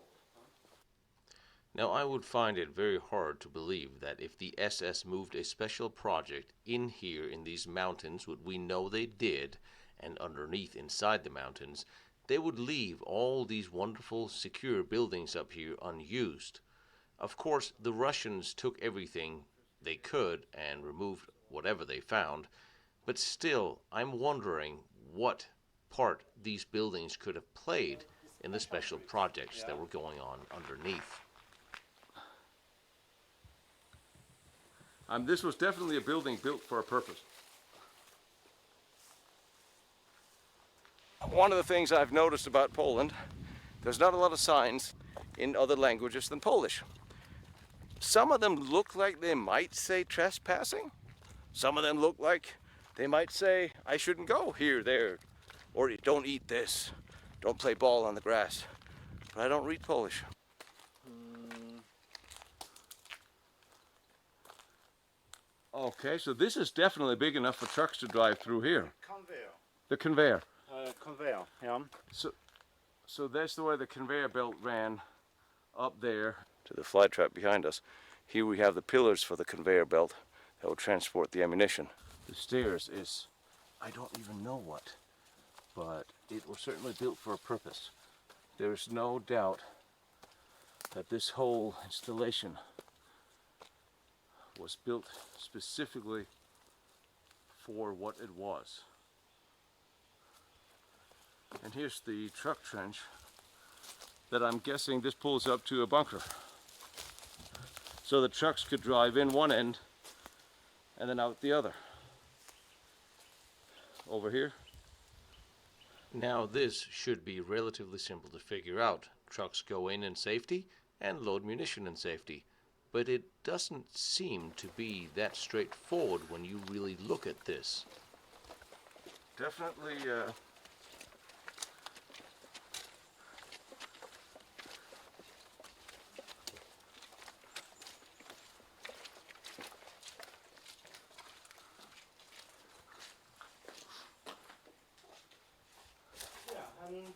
Speaker 7: Now, I would find it very hard to believe that if the SS moved a special project in here in these mountains, what we know they did, and underneath inside the mountains, they would leave all these wonderful secure buildings up here unused. Of course, the Russians took everything they could and removed whatever they found, but still, I'm wondering what part these buildings could have played in the special projects that were going on underneath. This was definitely a building built for a purpose. One of the things I've noticed about Poland, there's not a lot of signs in other languages than Polish. Some of them look like they might say trespassing. Some of them look like they might say, I shouldn't go here, there, or don't eat this, don't play ball on the grass. But I don't read Polish. Okay, so this is definitely big enough for trucks to drive through here.
Speaker 5: Conveyor.
Speaker 7: The conveyor.
Speaker 5: Conveyor, yeah.
Speaker 7: So that's the way the conveyor belt ran up there to the fly trap behind us. Here we have the pillars for the conveyor belt that will transport the ammunition. The stairs is, I don't even know what, but it was certainly built for a purpose. There's no doubt that this whole installation was built specifically for what it was. And here's the truck trench that I'm guessing this pulls up to a bunker. So the trucks could drive in one end and then out the other. Over here. Now this should be relatively simple to figure out. Trucks go in safety and load munition in safety. But it doesn't seem to be that straightforward when you really look at this. Definitely
Speaker 5: Yeah, and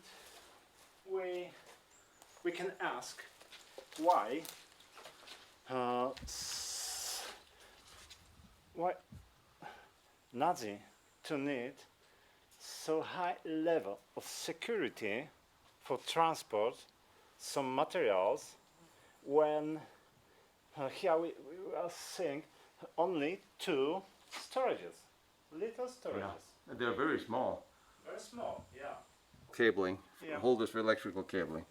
Speaker 5: can ask why Nazi to need so high level of security for transport some materials when here we are seeing only two storages, little storages.
Speaker 9: And they're very small.
Speaker 5: Very small, yeah.
Speaker 9: Cabling,
Speaker 5: Yeah.
Speaker 9: holders for electrical cabling.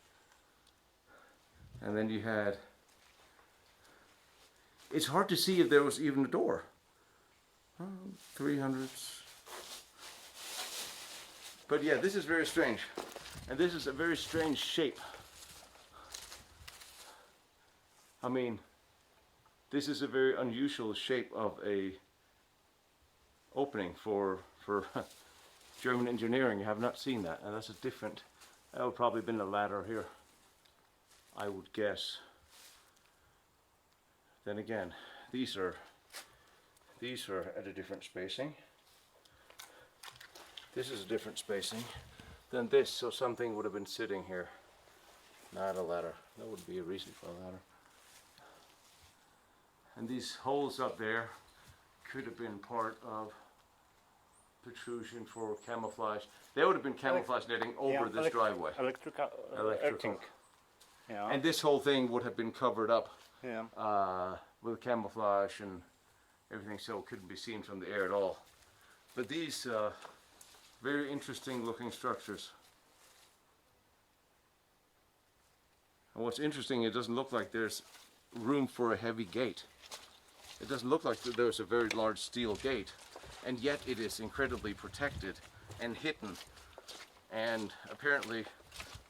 Speaker 9: And then you had, it's hard to see if there was even a door. 300s. But yeah, this is very strange. And this is a very strange shape. I mean, this is a very unusual shape of a opening for German engineering. I have not seen that, and that's a different. That would probably been a ladder here, I would guess. Then again, these are at a different spacing. This is a different spacing than this, so something would have been sitting here. Not a ladder. That would be a reason for a ladder. And these holes up there could have been part of protrusion for camouflage. There would have been camouflage netting over this driveway.
Speaker 5: Electrical.
Speaker 9: Electrical.
Speaker 5: Yeah.
Speaker 9: And this whole thing would have been covered up
Speaker 5: Yeah.
Speaker 9: with camouflage and everything, so it couldn't be seen from the air at all. But these very interesting looking structures. And what's interesting, it doesn't look like there's room for a heavy gate. It doesn't look like there's a very large steel gate, and yet it is incredibly protected and hidden. And apparently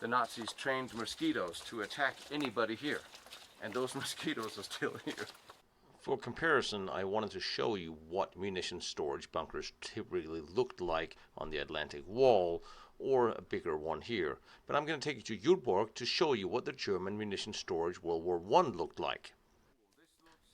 Speaker 9: the Nazis trained mosquitoes to attack anybody here, and those mosquitoes are still here.
Speaker 10: For comparison, I wanted to show you what munition storage bunkers typically looked like on the Atlantic Wall, or a bigger one here. But I'm going to take you to Jutburg to show you what the German munition storage World War I looked like.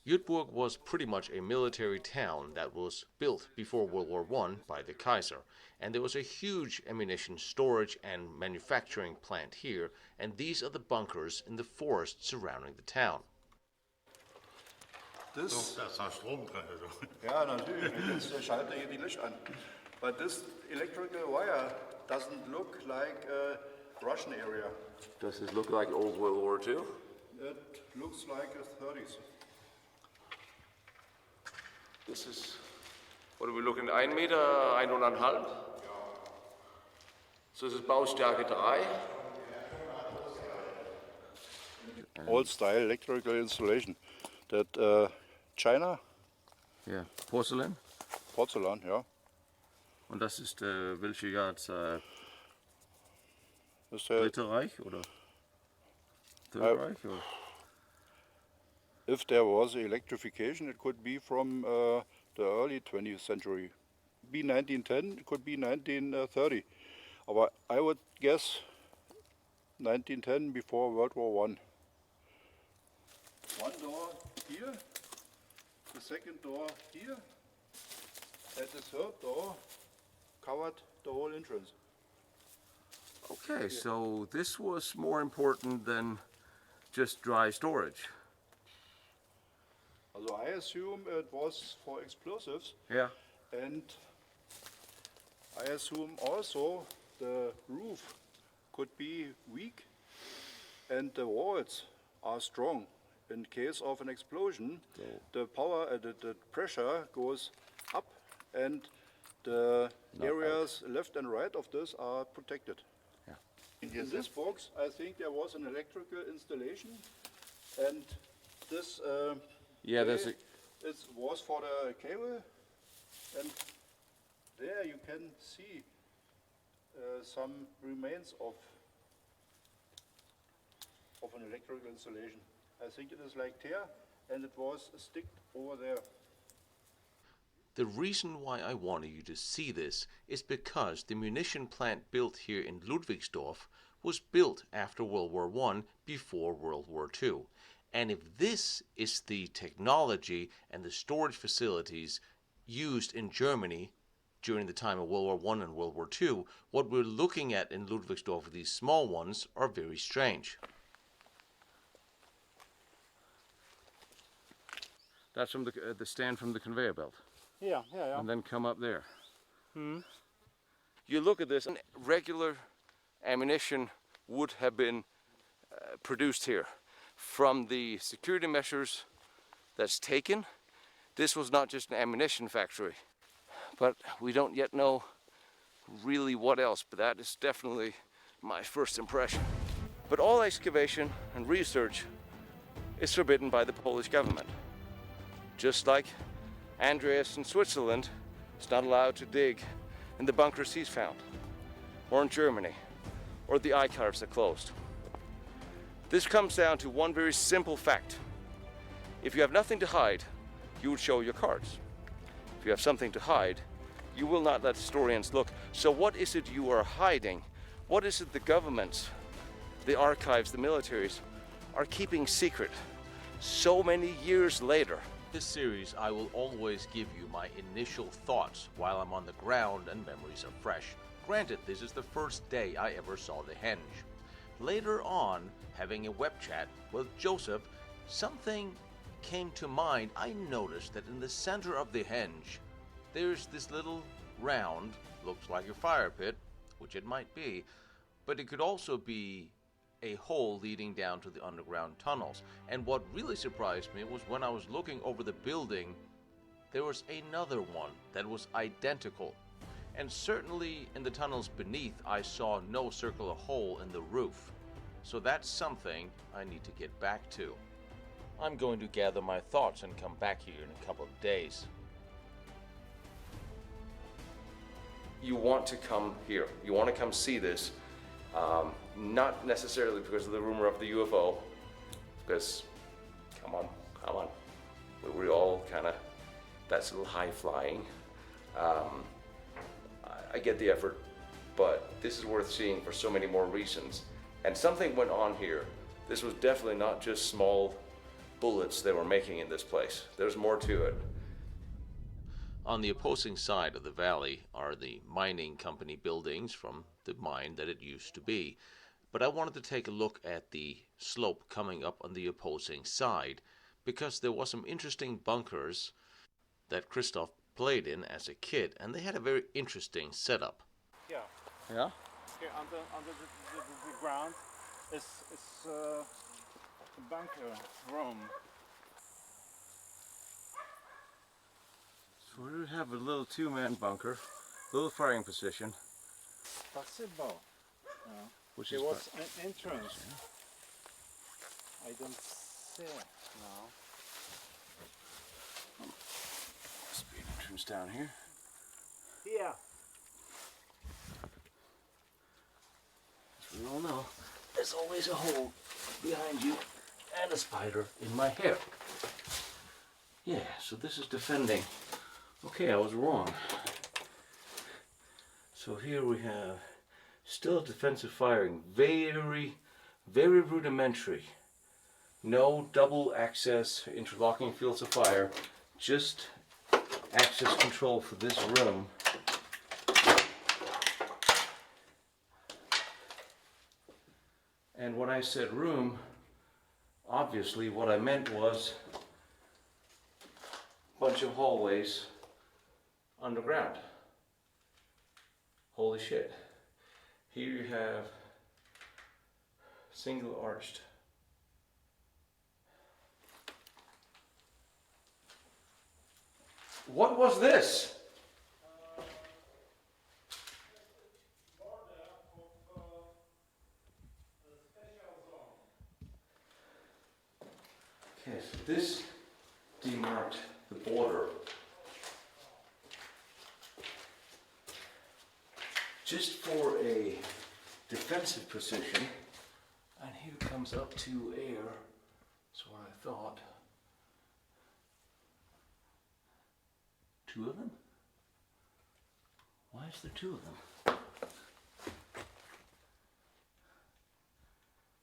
Speaker 10: Jutburg was pretty much a military town that was built before World War I by the Kaiser. And there was a huge ammunition storage and manufacturing plant here, and these are the bunkers in the forest surrounding the town.
Speaker 11: Das ist Strom dran. Ja, natürlich. Jetzt schaltet hier die Licht an. But this electrical wire doesn't look like a Russian area.
Speaker 9: Does this look like old World War II?
Speaker 11: It looks like the 30s.
Speaker 9: This is, what are we looking at, 1 Meter, 1,5? So this is Baustärke 3.
Speaker 11: Old style electrical installation. That China?
Speaker 9: Ja, Porzellan.
Speaker 11: Porzellan, ja.
Speaker 9: Und das ist welche Jahrzeit?
Speaker 11: Das
Speaker 9: Dritte Reich oder? Third Reich? Or?
Speaker 11: If there was electrification, it could be from the early 20th century. Be 1910, it could be 1930. But I would guess 1910 before World War I. One door here, the second door here, and the third door covered the whole entrance.
Speaker 9: Okay, so this was more important than just dry storage.
Speaker 11: Also I assume it was for explosives.
Speaker 9: Yeah.
Speaker 11: And I assume also the roof could be weak and the walls are strong. In case of an explosion, the power, the pressure goes up, and the areas left and right of this are protected.
Speaker 9: Yeah.
Speaker 11: In this box, I think there was an electrical installation, and this it was for the cable, and there you can see some remains of an electrical installation. I think it is like tear, and it was sticked over there.
Speaker 10: The reason why I wanted you to see this is because the munition plant built here in Ludwigsdorf was built after World War I, before World War II. And if this is the technology and the storage facilities used in Germany during the time of World War I and World War II, what we're looking at in Ludwigsdorf, these small ones, are very strange.
Speaker 9: That's from the stand from the conveyor belt.
Speaker 5: Yeah, yeah, yeah.
Speaker 9: And then come up there.
Speaker 5: Hmm.
Speaker 9: You look at this, and regular ammunition would have been produced here. From the security measures that's taken, this was not just an ammunition factory. But we don't yet know really what else, but that is definitely my first impression. But all excavation and research is forbidden by the Polish government. Just like Andreas in Switzerland is not allowed to dig in the bunkers he's found, or in Germany, or the archives are closed. This comes down to one very simple fact. If you have nothing to hide, you would show your cards. If you have something to hide, you will not let historians look. So what is it you are hiding? What is it the governments, the archives, the militaries are keeping secret so many years later?
Speaker 10: This series, I will always give you my initial thoughts while I'm on the ground and memories are fresh. Granted, this is the first day I ever saw the henge. Later on, having a web chat with Joseph, something came to mind. I noticed that in the center of the henge, there's this little round, looks like a fire pit, which it might be, but it could also be a hole leading down to the underground tunnels. And what really surprised me was when I was looking over the building, there was another one that was identical. And certainly in the tunnels beneath, I saw no circular hole in the roof. So that's something I need to get back to. I'm going to gather my thoughts and come back here in a couple of days.
Speaker 9: You want to come here. You want to come see this. Not necessarily because of the rumor of the UFO, because, come on. We all kind of, that's a little high flying. I get the effort, but this is worth seeing for so many more reasons. And something went on here. This was definitely not just small bullets they were making in this place. There's more to it.
Speaker 10: On the opposing side of the valley are the mining company buildings from the mine that it used to be. But I wanted to take a look at the slope coming up on the opposing side, because there was some interesting bunkers that Christoph played in as a kid, and they had a very interesting setup.
Speaker 5: Yeah.
Speaker 9: Yeah?
Speaker 5: Here under the ground is a bunker room.
Speaker 9: So we have a little two-man bunker, little firing position.
Speaker 5: Possible.
Speaker 9: Which
Speaker 5: there
Speaker 9: is
Speaker 5: was an entrance. I don't see it now.
Speaker 9: Must be an entrance down here.
Speaker 5: Yeah.
Speaker 9: As we all know, there's always a hole behind you and a spider in my hair. Yeah, so this is defending. Okay, I was wrong. So here we have still defensive firing, very, very rudimentary. No double access interlocking fields of fire, just access control for this room. And when I said room, obviously what I meant was a bunch of hallways underground. Holy shit. Here you have single arched. What was this? Okay, so this demarked the border. Just for a defensive position, and here comes up to air. That's what I thought. Two of them? Why is there two of them?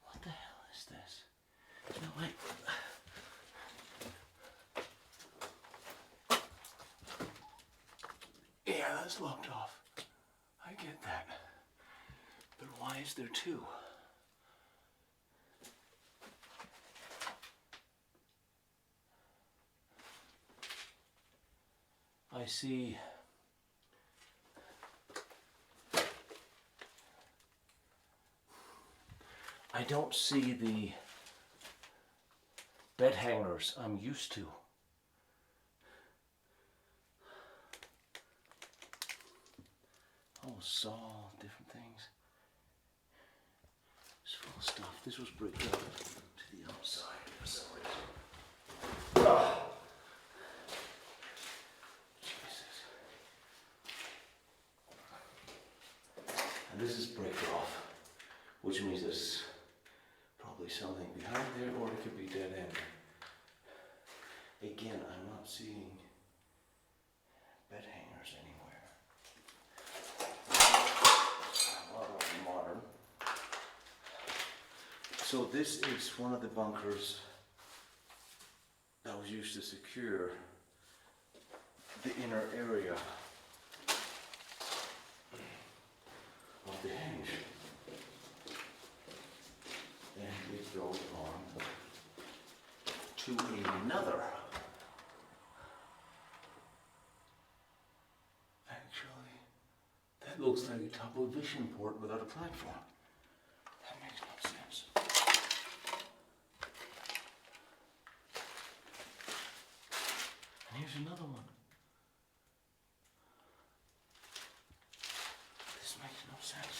Speaker 9: What the hell is this? No, wait. Yeah, that's locked off. I get that. But why is there two?
Speaker 4: I see I don't see the bed hangers I'm used to. Oh, saw, different things. It's full of stuff. This was bricked up to the outside for some reason. Jesus. And this is bricked off, which means there's probably something behind there, or it could be dead end. Again, I'm not seeing bed hangers anywhere. A lot of modern. So this is one of the bunkers that was used to secure the inner area of the hinge. And it goes on to another. Actually, that looks like a top vision port without a platform. That makes no sense. And here's another one. This makes no sense.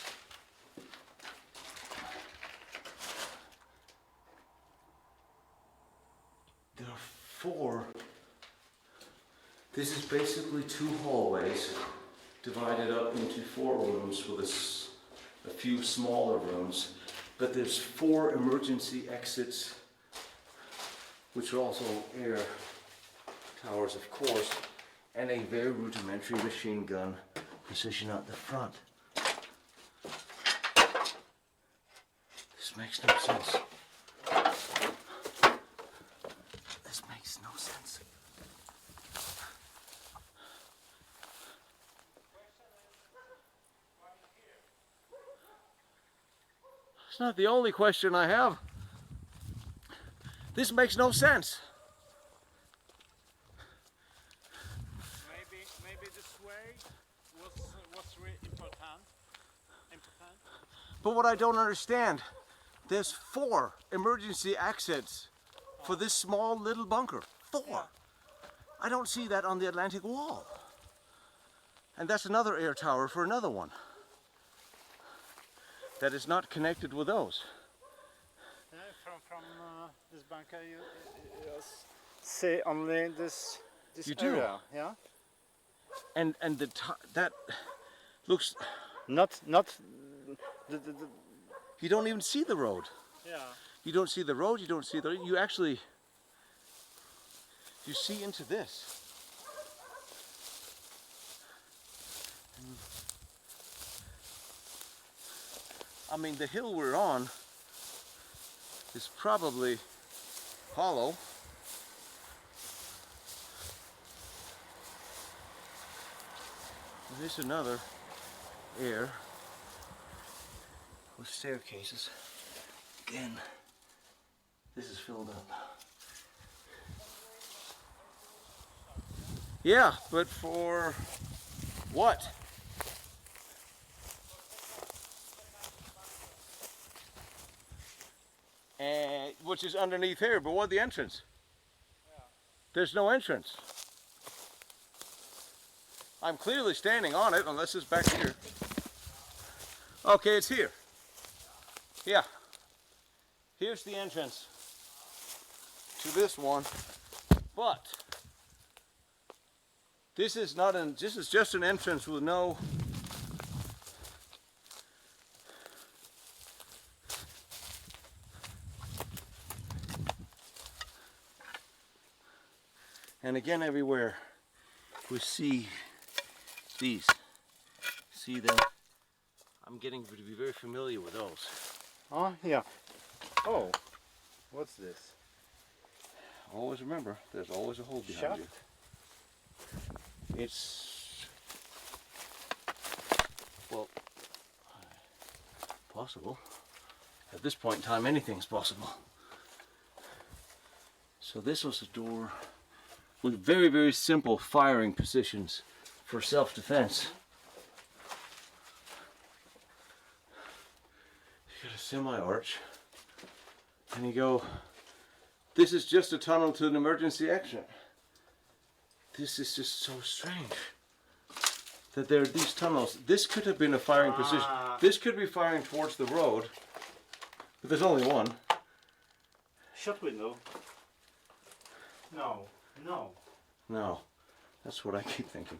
Speaker 4: There are four. This is basically two hallways divided up into 4 rooms with a few smaller rooms, but there's 4 emergency exits, which are also air towers, of course, and a very rudimentary machine gun position at the front. This makes no sense. This makes no sense. It's not the only question I have. This makes no sense.
Speaker 5: Maybe this way was really important.
Speaker 4: But what I don't understand, there's 4 emergency exits for this small little bunker. 4. Yeah. I don't see that on the Atlantic wall. And that's another air tower for another one that is not connected with those.
Speaker 5: Yeah, from this bunker you see only this
Speaker 4: You
Speaker 5: area,
Speaker 4: do.
Speaker 5: yeah.
Speaker 4: And that looks
Speaker 5: Not the
Speaker 4: you don't even see the road.
Speaker 5: yeah.
Speaker 4: You don't see the road, you don't see the you actually you see into this. I mean, the hill we're on is probably hollow. There's another air with staircases. Again, this is filled up. Yeah, but for what? And which is underneath here, but what the entrance? Yeah. There's no entrance. I'm clearly standing on it, unless it's back here. Okay, it's here. Yeah. Here's the entrance to this one, but this is not an. This is just an entrance with no. And again, everywhere we see these. See them? I'm getting to be very familiar with those.
Speaker 5: Oh, yeah. Oh, what's this?
Speaker 4: Always remember, there's always a hole behind
Speaker 5: Shaft?
Speaker 4: you. It's, well, possible. At this point in time, anything's possible. So this was a door
Speaker 9: with very, very simple firing positions for self-defense. You got a semi-arch, and you go, this is just a tunnel to an emergency exit. This is just so strange that there are these tunnels. This could have been a firing position. This could be firing towards the road, but there's only one.
Speaker 5: Shot window. No, no.
Speaker 9: No, that's what I keep thinking.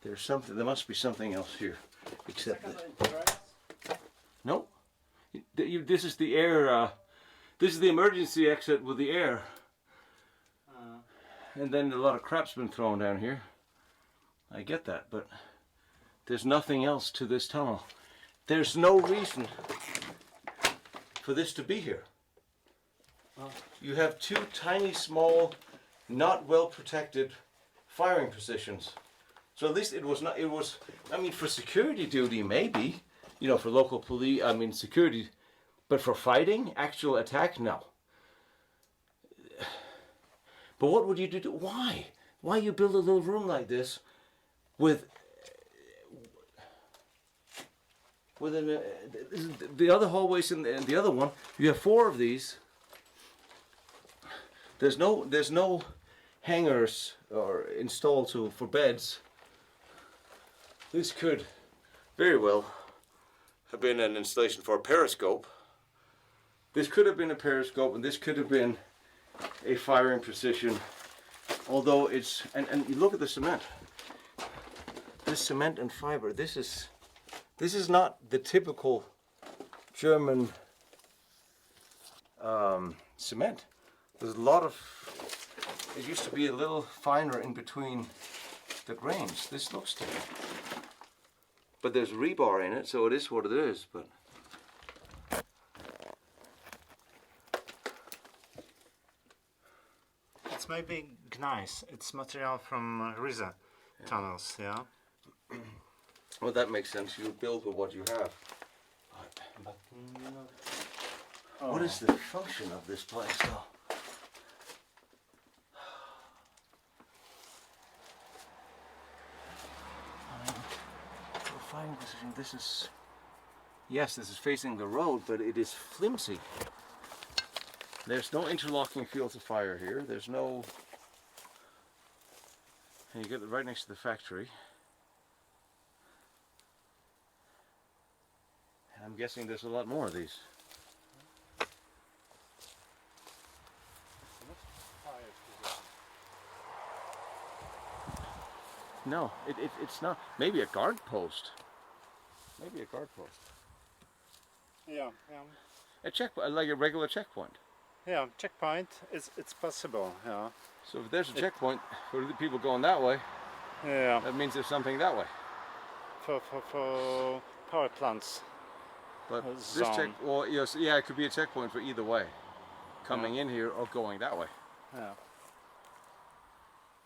Speaker 9: There's something. There must be something else here, except that. Nope. This is the air. This is the emergency exit with the air. And then a lot of crap's been thrown down here. I get that, but there's nothing else to this tunnel. There's no reason for this to be here. You have two tiny, small, not well protected firing positions. So at least it was not, it was, I mean, for security duty maybe, you know, for local police, I mean security, but for fighting, actual attack, no. But what would you do? Why? Why you build a little room like this with the other hallways in the other one? You have 4 of these. There's no hangers or installed for beds. This could very well have been an installation for a periscope. This could have been a periscope, and this could have been a firing position. Although it's, and you look at the cement. This cement and fiber, this is not the typical German cement. There's a lot of, it used to be a little finer in between the grains. This looks to me. But there's rebar in it, so it is what it is. But
Speaker 5: It's maybe gneiss. It's material from Riese tunnels, yeah?
Speaker 9: Well, that makes sense. You build with what you have. But what is the function of this place, though? Firing position. This is, yes, this is facing the road, but it is flimsy. There's no interlocking fields of fire here. There's no. And you get it right next to the factory. And I'm guessing there's a lot more of these. No, it's not. Maybe a guard post. Maybe a guard post.
Speaker 5: Yeah, yeah.
Speaker 9: A checkpoint, like a regular checkpoint.
Speaker 5: Yeah, checkpoint. It's possible. Yeah.
Speaker 9: So if there's a checkpoint for the people going that way,
Speaker 5: yeah,
Speaker 9: that means there's something that way.
Speaker 5: For power plants.
Speaker 9: But this well, yes, yeah, it could be a checkpoint for either way, coming in here or going that way.
Speaker 5: Yeah.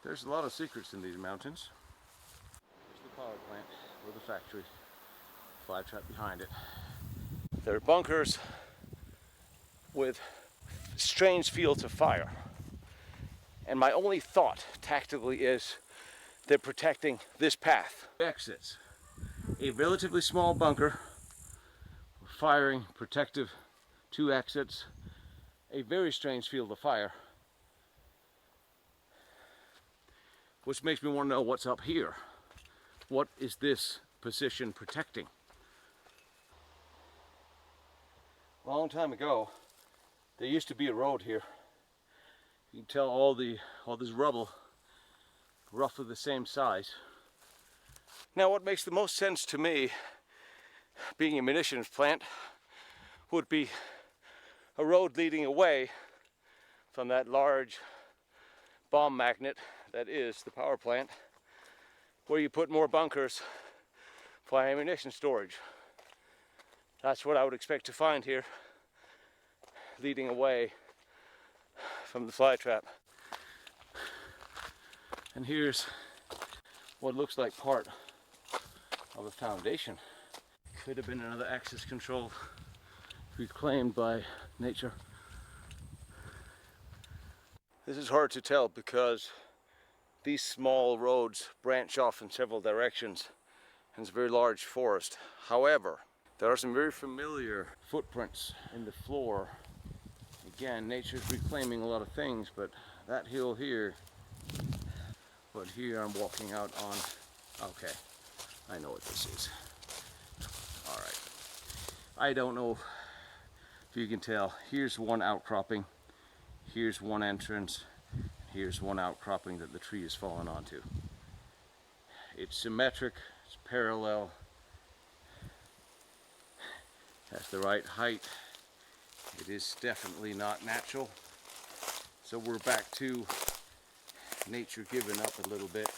Speaker 9: There's a lot of secrets in these mountains. There's the power plant or the factory. Fly trap behind it. There are bunkers with strange fields of fire. And my only thought tactically is they're protecting this path. Exits. A relatively small bunker, firing protective 2 exits, a very strange field of fire. Which makes me want to know what's up here. What is this position protecting? A long time ago, there used to be a road here. You can tell all this rubble, roughly the same size. Now, what makes the most sense to me, being a munitions plant, would be a road leading away from that large bomb magnet that is the power plant, where you put more bunkers for ammunition storage. That's what I would expect to find here, leading away from the fly trap. And here's what looks like part of a foundation. Could have been another access control reclaimed by nature. This is hard to tell because these small roads branch off in several directions and it's a very large forest. However, there are some very familiar footprints in the floor. Again, nature's reclaiming a lot of things, but that hill here, but here I'm walking out on, okay, I know what this is. All right, I don't know if you can tell. Here's one outcropping, here's one entrance, here's one outcropping that the tree has fallen onto. It's symmetric, it's parallel, has the right height. It is definitely not natural. So we're back to nature giving up a little bit.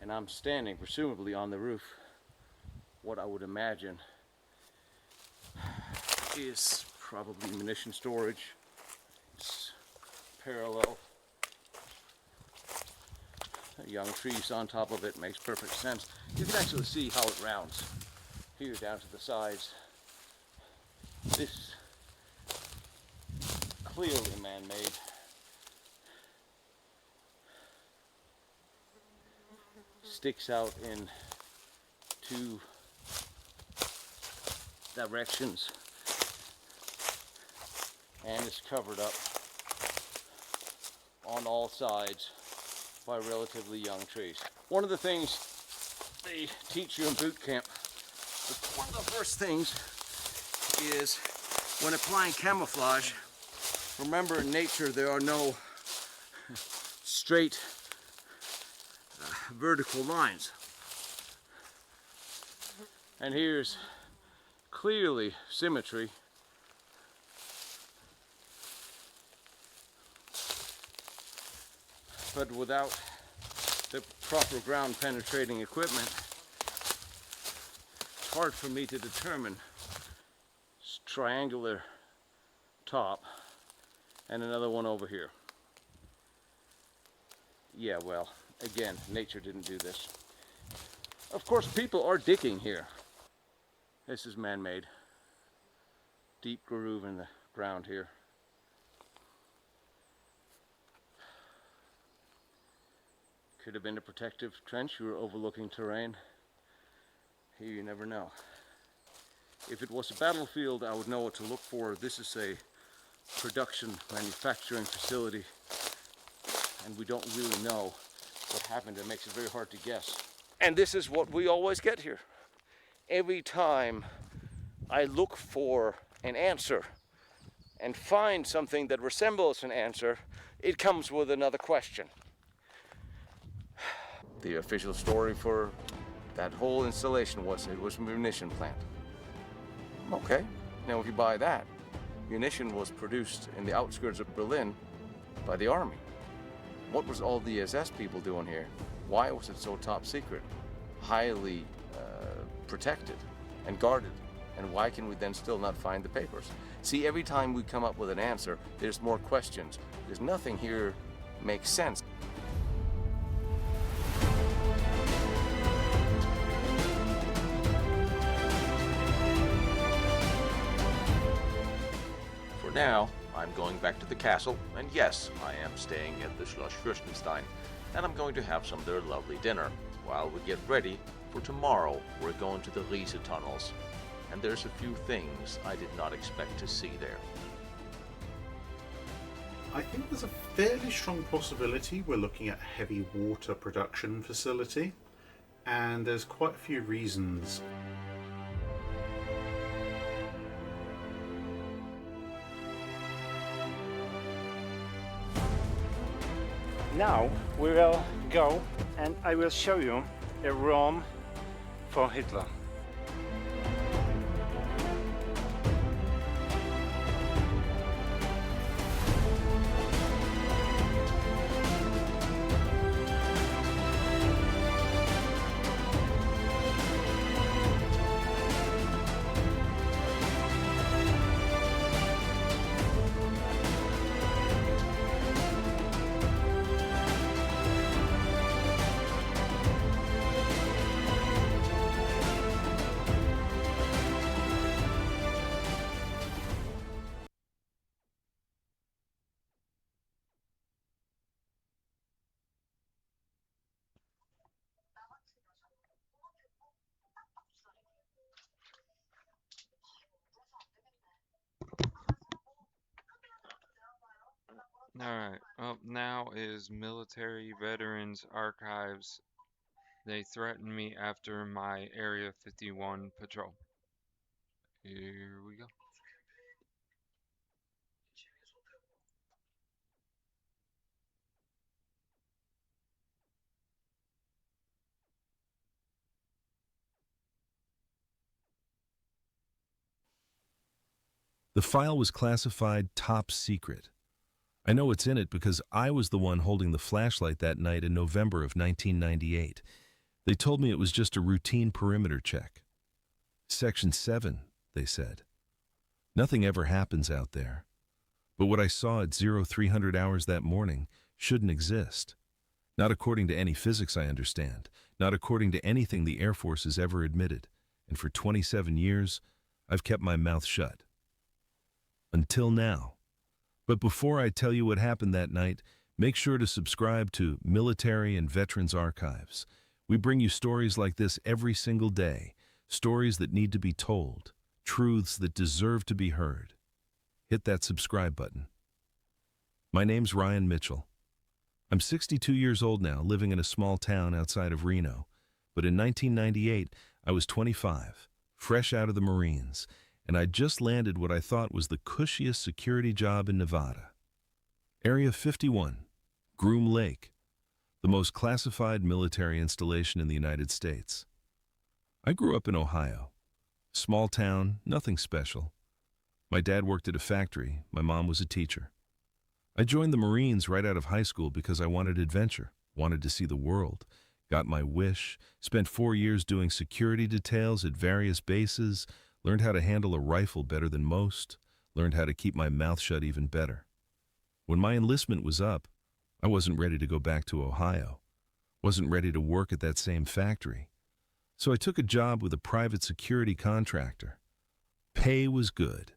Speaker 9: And I'm standing presumably on the roof. What I would imagine is probably munition storage. It's parallel. Young trees on top of it makes perfect sense. You can actually see how it rounds here down to the sides. This clearly man-made. Sticks out in two directions and is covered up on all sides by relatively young trees. One of the things they teach you in boot camp, one of the first things is when applying camouflage, remember in nature there are no straight vertical lines. And here's clearly symmetry. But without the proper ground penetrating equipment, it's hard for me to determine. It's triangular top and another one over here. Yeah, well, again, nature didn't do this. Of course, people are digging here. This is man-made. Deep groove in the ground here. Could have been a protective trench. You were overlooking terrain. Here you never know. If it was a battlefield, I would know what to look for. This is a production manufacturing facility, and we don't really know what happened. It makes it very hard to guess. And this is what we always get here. Every time I look for an answer and find something that resembles an answer, it comes with another question. The official story for that whole installation was it was a munition plant. Okay, now if you buy that, munition was produced in the outskirts of Berlin by the army. What was all the SS people doing here? Why was it so top secret, highly protected and guarded? And why can we then still not find the papers? See, every time we come up with an answer, there's more questions. There's nothing here makes sense.
Speaker 10: For now, I'm going back to the castle, and yes, I am staying at the Schloss Fürstenstein, and I'm going to have some of their lovely dinner. While we get ready for tomorrow, we're going to the Riese tunnels, and there's a few things I did not expect to see there.
Speaker 12: I think there's a fairly strong possibility we're looking at a heavy water production facility, and there's quite a few reasons.
Speaker 5: Now we will go and I will show you a room for Hitler.
Speaker 1: Alright, up now is Military Veterans Archives. They threatened me after my Area 51 patrol. Here we go.
Speaker 13: The file was classified top secret. I know what's in it because I was the one holding the flashlight that night in November of 1998. They told me it was just a routine perimeter check. Section 7, they said. Nothing ever happens out there. But what I saw at 0300 hours that morning shouldn't exist. Not according to any physics I understand. Not according to anything the Air Force has ever admitted. And for 27 years, I've kept my mouth shut. Until now. But before I tell you what happened that night, make sure to subscribe to Military and Veterans Archives. We bring you stories like this every single day, stories that need to be told, truths that deserve to be heard. Hit that subscribe button. My name's Ryan Mitchell. I'm 62 years old now, living in a small town outside of Reno. But in 1998, I was 25, fresh out of the Marines, and I'd just landed what I thought was the cushiest security job in Nevada. Area 51, Groom Lake, the most classified military installation in the United States. I grew up in Ohio. Small town, nothing special. My dad worked at a factory, my mom was a teacher. I joined the Marines right out of high school because I wanted adventure, wanted to see the world, got my wish, spent 4 years doing security details at various bases, learned how to handle a rifle better than most, learned how to keep my mouth shut even better. When my enlistment was up, I wasn't ready to go back to Ohio, wasn't ready to work at that same factory. So I took a job with a private security contractor. Pay was good,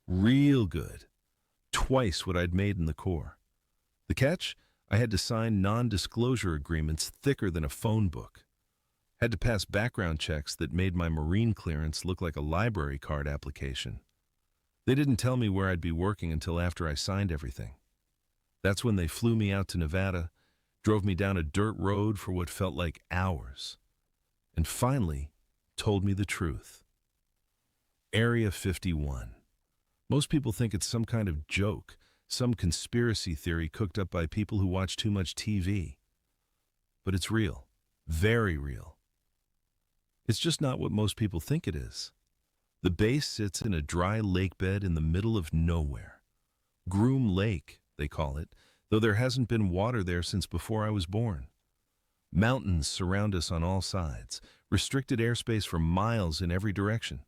Speaker 13: real good, twice what I'd made in the Corps. The catch? I had to sign non-disclosure agreements thicker than a phone book. Had to pass background checks that made my Marine clearance look like a library card application. They didn't tell me where I'd be working until after I signed everything. That's when they flew me out to Nevada, drove me down a dirt road for what felt like hours, and finally told me the truth. Area 51. Most people think it's some kind of joke, some conspiracy theory cooked up by people who watch too much TV. But it's real, very real. It's just not what most people think it is. The base sits in a dry lake bed in the middle of nowhere. Groom Lake, they call it, though there hasn't been water there since before I was born. Mountains surround us on all sides, restricted airspace for miles in every direction.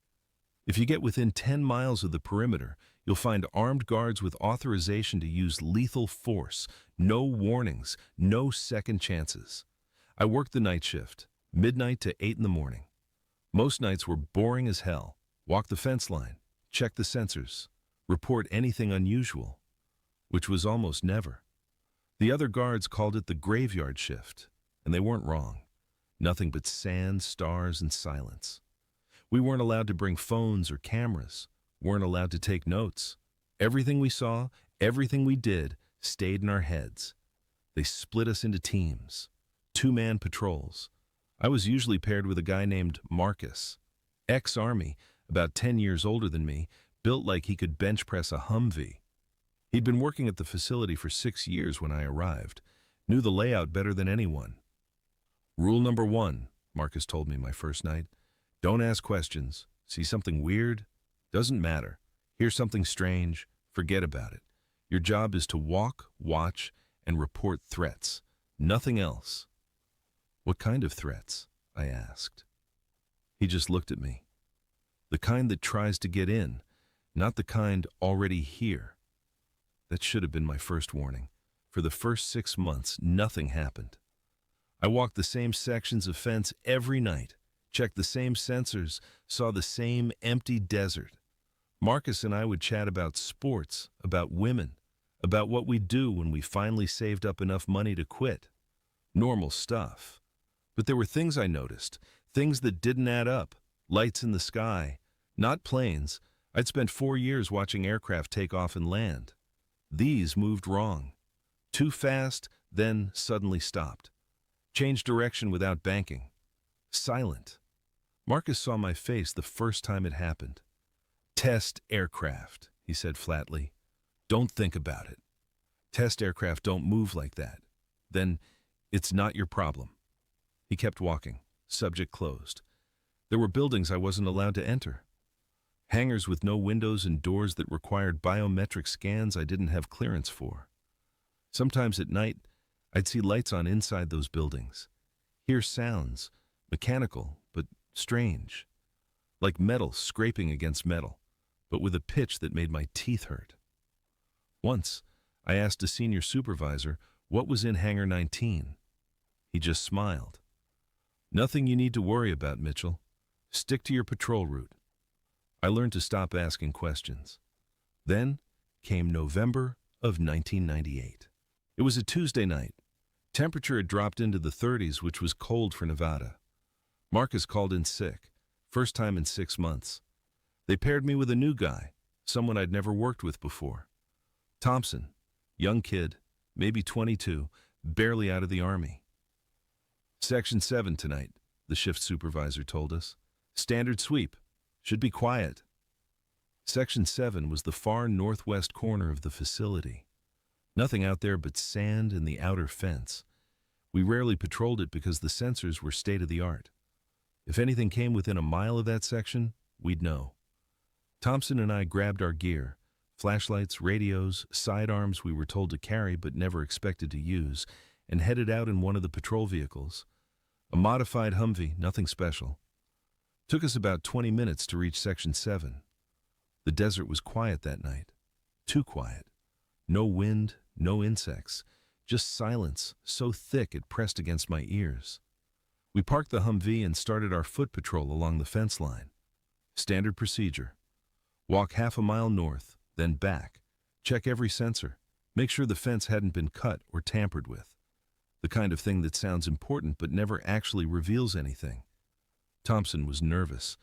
Speaker 13: If you get within 10 miles of the perimeter, you'll find armed guards with authorization to use lethal force, no warnings, no second chances. I worked the night shift, midnight to 8 in the morning. Most nights were boring as hell. Walk the fence line, check the sensors, report anything unusual, which was almost never. The other guards called it the graveyard shift, and they weren't wrong. Nothing but sand, stars, and silence. We weren't allowed to bring phones or cameras, weren't allowed to take notes. Everything we saw, everything we did, stayed in our heads. They split us into teams, 2-man patrols. I was usually paired with a guy named Marcus, ex-Army, about 10 years older than me, built like he could bench press a Humvee. He'd been working at the facility for 6 years when I arrived, knew the layout better than anyone. Rule number 1, Marcus told me my first night, don't ask questions. See something weird? Doesn't matter. Hear something strange? Forget about it. Your job is to walk, watch, and report threats. Nothing else. What kind of threats? I asked. He just looked at me. The kind that tries to get in, not the kind already here. That should have been my first warning. For the first 6 months, nothing happened. I walked the same sections of fence every night, checked the same sensors, saw the same empty desert. Marcus and I would chat about sports, about women, about what we'd do when we finally saved up enough money to quit. Normal stuff. But there were things I noticed, things that didn't add up. Lights in the sky, not planes. I'd spent 4 years watching aircraft take off and land. These moved wrong. Too fast, then suddenly stopped. Changed direction without banking. Silent. Marcus saw my face the first time it happened. Test aircraft, he said flatly. Don't think about it. Test aircraft don't move like that. Then it's not your problem. He kept walking. Subject closed. There were buildings I wasn't allowed to enter. Hangars with no windows and doors that required biometric scans I didn't have clearance for. Sometimes at night, I'd see lights on inside those buildings. Hear sounds, mechanical but strange. Like metal scraping against metal, but with a pitch that made my teeth hurt. Once, I asked a senior supervisor what was in Hangar 19. He just smiled. Nothing you need to worry about, Mitchell. Stick to your patrol route. I learned to stop asking questions. Then came November of 1998. It was a Tuesday night. Temperature had dropped into the 30s, which was cold for Nevada. Marcus called in sick, first time in 6 months. They paired me with a new guy, someone I'd never worked with before. Thompson, young kid, maybe 22, barely out of the Army. Section 7 tonight, the shift supervisor told us. Standard sweep. Should be quiet. Section 7 was the far northwest corner of the facility. Nothing out there but sand and the outer fence. We rarely patrolled it because the sensors were state-of-the-art. If anything came within a mile of that section, we'd know. Thompson and I grabbed our gear, flashlights, radios, sidearms we were told to carry but never expected to use, and headed out in one of the patrol vehicles. A modified Humvee, nothing special. Took us about 20 minutes to reach Section 7. The desert was quiet that night. Too quiet. No wind, no insects, just silence so thick it pressed against my ears. We parked the Humvee and started our foot patrol along the fence line. Standard procedure. Walk half a mile north, then back. Check every sensor. Make sure the fence hadn't been cut or tampered with. The kind of thing that sounds important but never actually reveals anything. Thompson was nervous.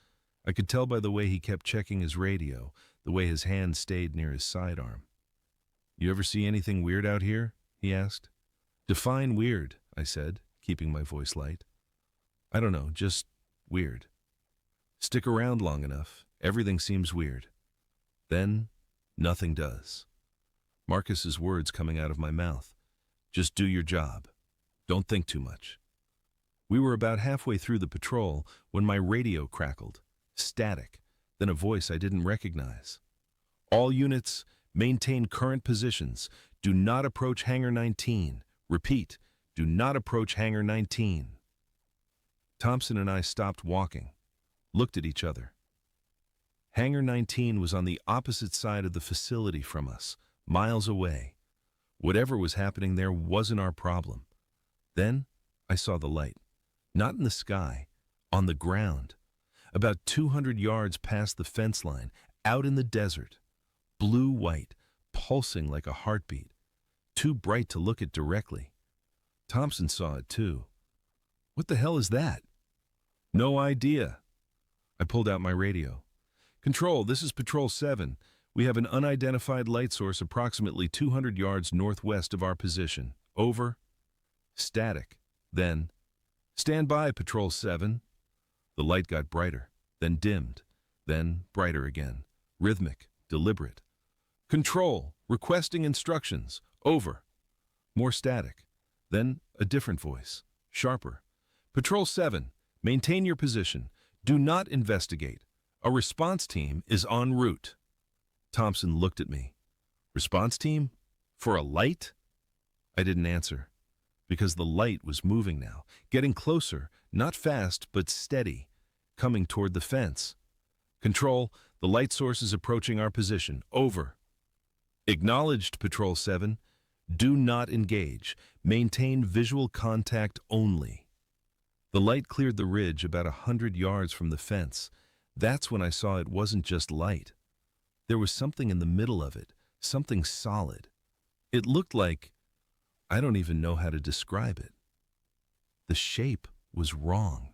Speaker 13: I could tell by the way he kept checking his radio, the way his hand stayed near his sidearm. You ever see anything weird out here? He asked. Define weird, I said, keeping my voice light. I don't know, just weird. Stick around long enough, everything seems weird. Then, nothing does. Marcus's words coming out of my mouth. Just do your job. Don't think too much. We were about halfway through the patrol when my radio crackled. Static, then a voice I didn't recognize. All units, maintain current positions. Do not approach Hangar 19. Repeat, do not approach Hangar 19. Thompson and I stopped walking, looked at each other. Hangar 19 was on the opposite side of the facility from us, miles away. Whatever was happening there wasn't our problem. Then I saw the light. Not in the sky, on the ground. About 200 yards past the fence line, out in the desert. Blue-white, pulsing like a heartbeat. Too bright to look at directly. Thompson saw it too. What the hell is that? No idea. I pulled out my radio. Control, this is Patrol 7. We have an unidentified light source approximately 200 yards northwest of our position. Over. Static. Then, stand by, Patrol 7. The light got brighter, then dimmed, then brighter again. Rhythmic, deliberate. Control, requesting instructions. Over. More static. Then a different voice, sharper. Patrol 7, maintain your position. Do not investigate. A response team is en route. Thompson looked at me. Response team? For a light? I didn't answer, because the light was moving now, getting closer, not fast, but steady, coming toward the fence. Control, the light source is approaching our position. Over. Acknowledged, Patrol 7. Do not engage. Maintain visual contact only. The light cleared the ridge about 100 yards from the fence. That's when I saw it wasn't just light. There was something in the middle of it, something solid. It looked like, I don't even know how to describe it. The shape was wrong.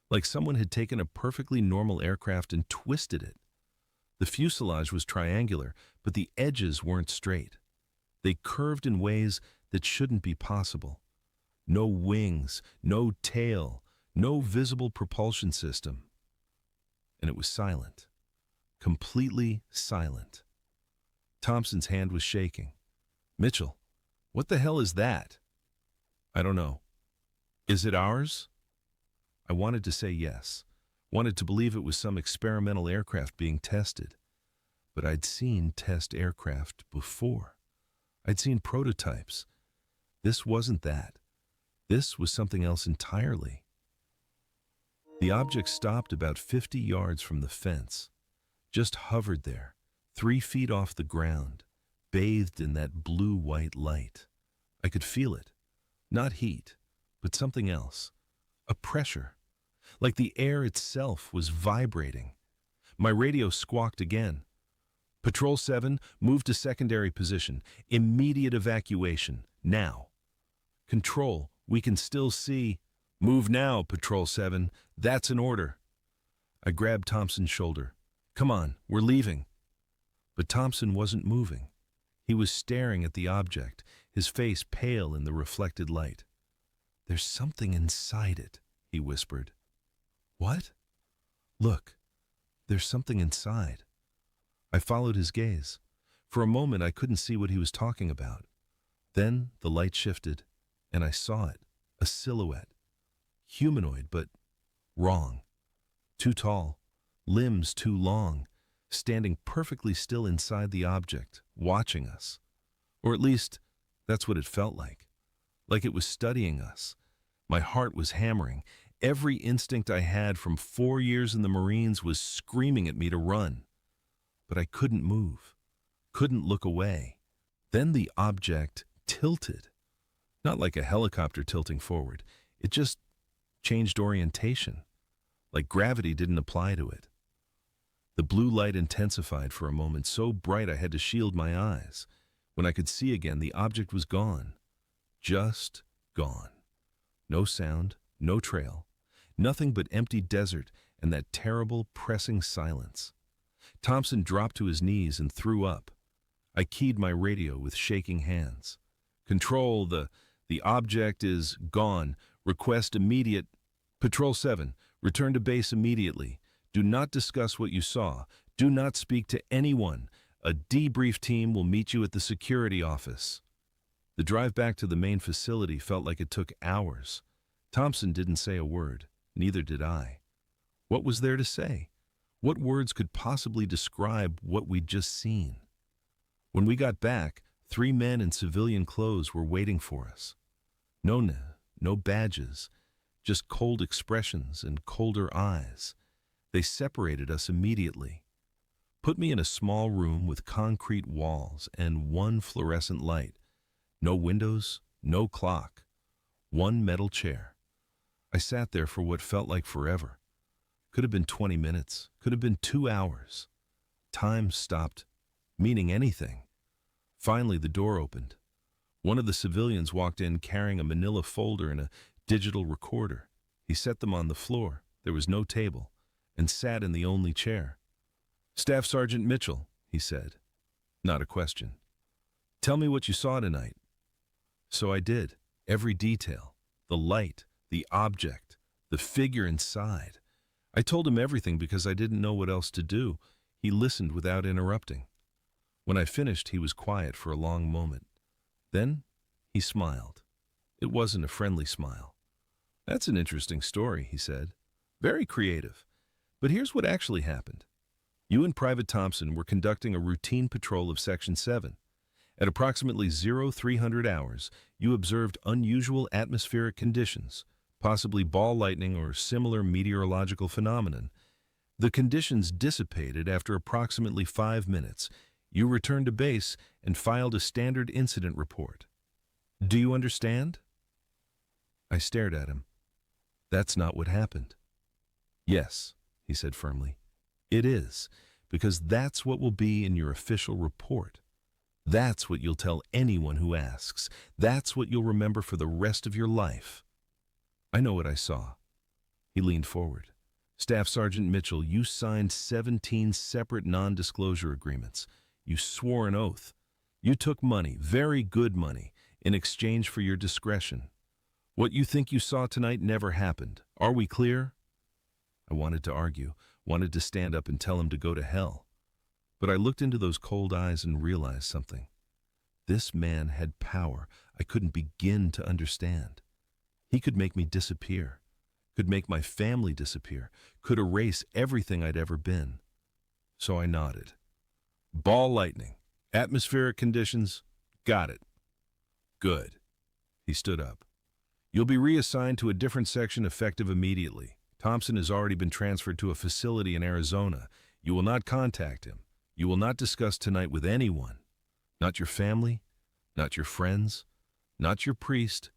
Speaker 13: Like someone had taken a perfectly normal aircraft and twisted it. The fuselage was triangular, but the edges weren't straight. They curved in ways that shouldn't be possible. No wings, no tail, no visible propulsion system. And it was silent. Completely silent. Thompson's hand was shaking. Mitchell, what the hell is that? I don't know. Is it ours? I wanted to say yes. Wanted to believe it was some experimental aircraft being tested. But I'd seen test aircraft before. I'd seen prototypes. This wasn't that. This was something else entirely. The object stopped about 50 yards from the fence, just hovered there, 3 feet off the ground, bathed in that blue-white light. I could feel it. Not heat, but something else. A pressure. Like the air itself was vibrating. My radio squawked again. Patrol 7, move to secondary position. Immediate evacuation. Now. Control, we can still see. Move now, Patrol 7. That's an order. I grabbed Thompson's shoulder. Come on, we're leaving. But Thompson wasn't moving. He was staring at the object, his face pale in the reflected light. There's something inside it, he whispered. What? Look, there's something inside. I followed his gaze. For a moment, I couldn't see what he was talking about. Then the light shifted, and I saw it, a silhouette. Humanoid, but wrong. Too tall, limbs too long, standing perfectly still inside the object, watching us. Or at least, that's what it felt like. Like it was studying us. My heart was hammering. Every instinct I had from 4 years in the Marines was screaming at me to run. But I couldn't move, couldn't look away. Then the object tilted. Not like a helicopter tilting forward. It just changed orientation, like gravity didn't apply to it. The blue light intensified for a moment, so bright I had to shield my eyes. When I could see again, the object was gone. Just gone. No sound, no trail, nothing but empty desert and that terrible, pressing silence. Thompson dropped to his knees and threw up. I keyed my radio with shaking hands. Control, the object is gone. Request immediate. Patrol 7, return to base immediately. Do not discuss what you saw. Do not speak to anyone. A debrief team will meet you at the security office. The drive back to the main facility felt like it took hours. Thompson didn't say a word. Neither did I. What was there to say? What words could possibly describe what we'd just seen? When we got back, 3 men in civilian clothes were waiting for us. No badges, just cold expressions and colder eyes. They separated us immediately. Put me in a small room with concrete walls and 1 fluorescent light. No windows, no clock. 1 metal chair. I sat there for what felt like forever. Could have been 20 minutes, could have been 2 hours. Time stopped meaning anything. Finally, the door opened. One of the civilians walked in carrying a manila folder and a digital recorder. He set them on the floor, there was no table, and sat in the only chair. Staff Sergeant Mitchell, he said. Not a question. Tell me what you saw tonight. So I did, every detail, the light, the object, the figure inside. I told him everything because I didn't know what else to do. He listened without interrupting. When I finished, he was quiet for a long moment. Then he smiled. It wasn't a friendly smile. That's an interesting story, he said. Very creative. But here's what actually happened. You and Private Thompson were conducting a routine patrol of Section 7. At approximately 0300 hours, you observed unusual atmospheric conditions, possibly ball lightning or similar meteorological phenomenon. The conditions dissipated after approximately 5 minutes. You returned to base and filed a standard incident report. Do you understand? I stared at him. That's not what happened. Yes, he said firmly. It is, because that's what will be in your official report. That's what you'll tell anyone who asks. That's what you'll remember for the rest of your life. I know what I saw. He leaned forward. Staff Sergeant Mitchell, you signed 17 separate non-disclosure agreements. You swore an oath. You took money, very good money, in exchange for your discretion. What you think you saw tonight never happened. Are we clear? I wanted to argue, wanted to stand up and tell him to go to hell. But I looked into those cold eyes and realized something. This man had power I couldn't begin to understand. He could make me disappear, could make my family disappear, could erase everything I'd ever been. So I nodded. Ball lightning. Atmospheric conditions. Got it. Good. He stood up. You'll be reassigned to a different section effective immediately. Thompson has already been transferred to a facility in Arizona. You will not contact him. You will not discuss tonight with anyone. Not your family, not your friends, not your priest,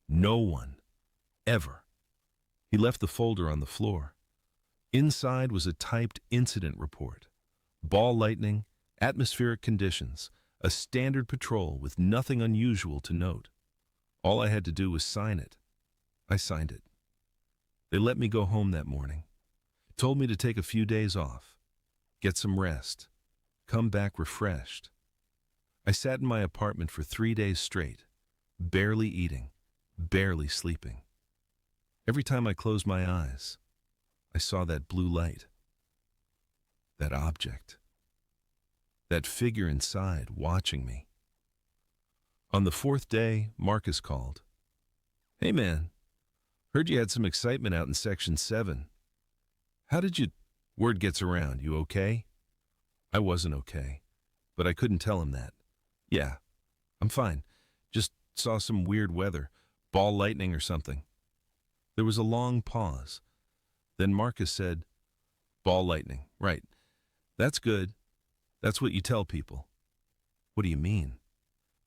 Speaker 13: no one. Ever. He left the folder on the floor. Inside was a typed incident report. Ball lightning, atmospheric conditions, a standard patrol with nothing unusual to note. All I had to do was sign it. I signed it. They let me go home that morning. Told me to take a few days off, get some rest, come back refreshed. I sat in my apartment for 3 days straight, barely eating, barely sleeping. Every time I closed my eyes, I saw that blue light, that object, that figure inside watching me. On the 4th day, Marcus called. Hey man, heard you had some excitement out in Section 7. How did you... Word gets around, you okay? I wasn't okay, but I couldn't tell him that. Yeah, I'm fine. Just saw some weird weather, ball lightning or something. There was a long pause. Then Marcus said, Ball lightning, right. That's good. That's what you tell people. What do you mean?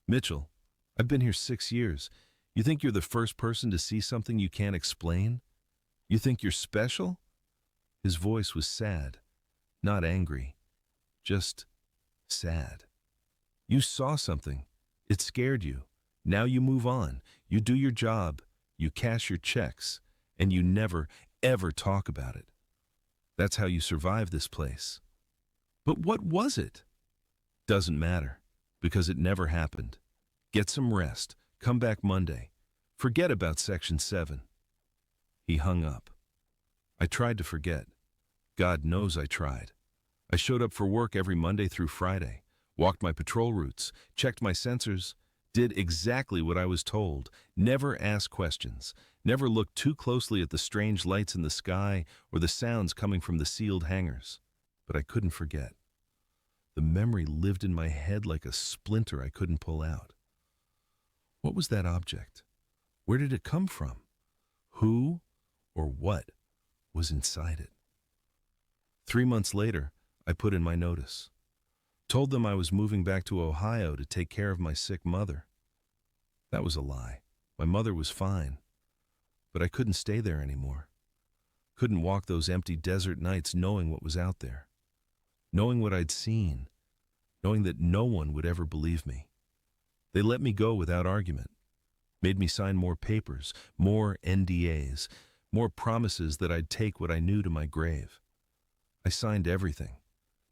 Speaker 13: Mitchell, I've been here 6 years. You think you're the first person to see something you can't explain? You think you're special? His voice was sad, not angry, just sad. You saw something. It scared you. Now you move on. You do your job. You cash your checks. And you never, ever talk about it. That's how you survive this place. But what was it? Doesn't matter, because it never happened. Get some rest. Come back Monday. Forget about Section 7. He hung up. I tried to forget. God knows I tried. I showed up for work every Monday through Friday, walked my patrol routes, checked my sensors, did exactly what I was told, never asked questions, never looked too closely at the strange lights in the sky or the sounds coming from the sealed hangars. But I couldn't forget. The memory lived in my head like a splinter I couldn't pull out. What was that object? Where did it come from? Who or what was inside it? 3 months later, I put in my notice. Told them I was moving back to Ohio to take care of my sick mother. That was a lie. My mother was fine. But I couldn't stay there anymore. Couldn't walk those empty desert nights knowing what was out there. Knowing what I'd seen. Knowing that no one would ever believe me. They let me go without argument. Made me sign more papers, more NDAs, more promises that I'd take what I knew to my grave. I signed everything.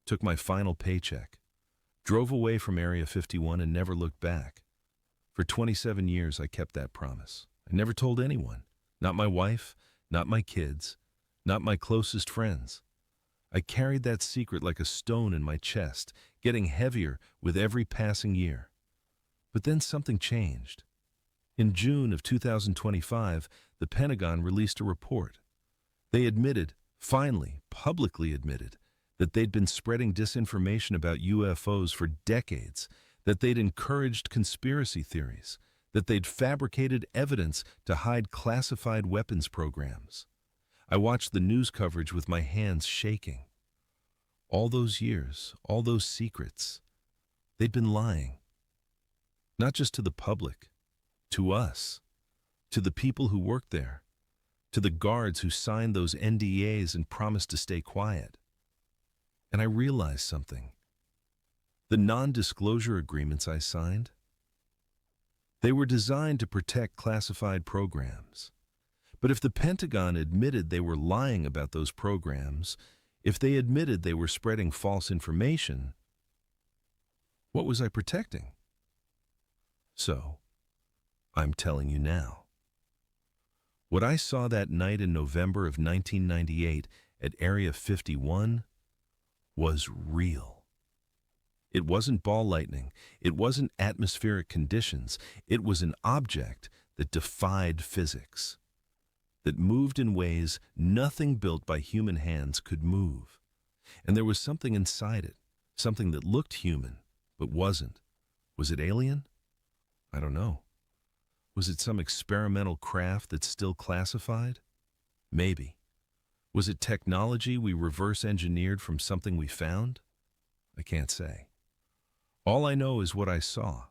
Speaker 13: Took my final paycheck. Drove away from Area 51 and never looked back. For 27 years, I kept that promise. I never told anyone. Not my wife, not my kids, not my closest friends. I carried that secret like a stone in my chest, getting heavier with every passing year. But then something changed. In June of 2025, the Pentagon released a report. They admitted, finally, publicly admitted, that they'd been spreading disinformation about UFOs for decades, that they'd encouraged conspiracy theories, that they'd fabricated evidence to hide classified weapons programs. I watched the news coverage with my hands shaking. All those years, all those secrets, they'd been lying. Not just to the public, to us, to the people who worked there, to the guards who signed those NDAs and promised to stay quiet. And I realized something. The non-disclosure agreements I signed, they were designed to protect classified programs. But if the Pentagon admitted they were lying about those programs, if they admitted they were spreading false information, what was I protecting? So, I'm telling you now. What I saw that night in November of 1998 at Area 51 was real. It wasn't ball lightning. It wasn't atmospheric conditions. It was an object that defied physics, that moved in ways nothing built by human hands could move. And there was something inside it, something that looked human, but wasn't. Was it alien? I don't know. Was it some experimental craft that's still classified? Maybe. Was it technology we reverse engineered from something we found? I can't say. All I know is what I saw.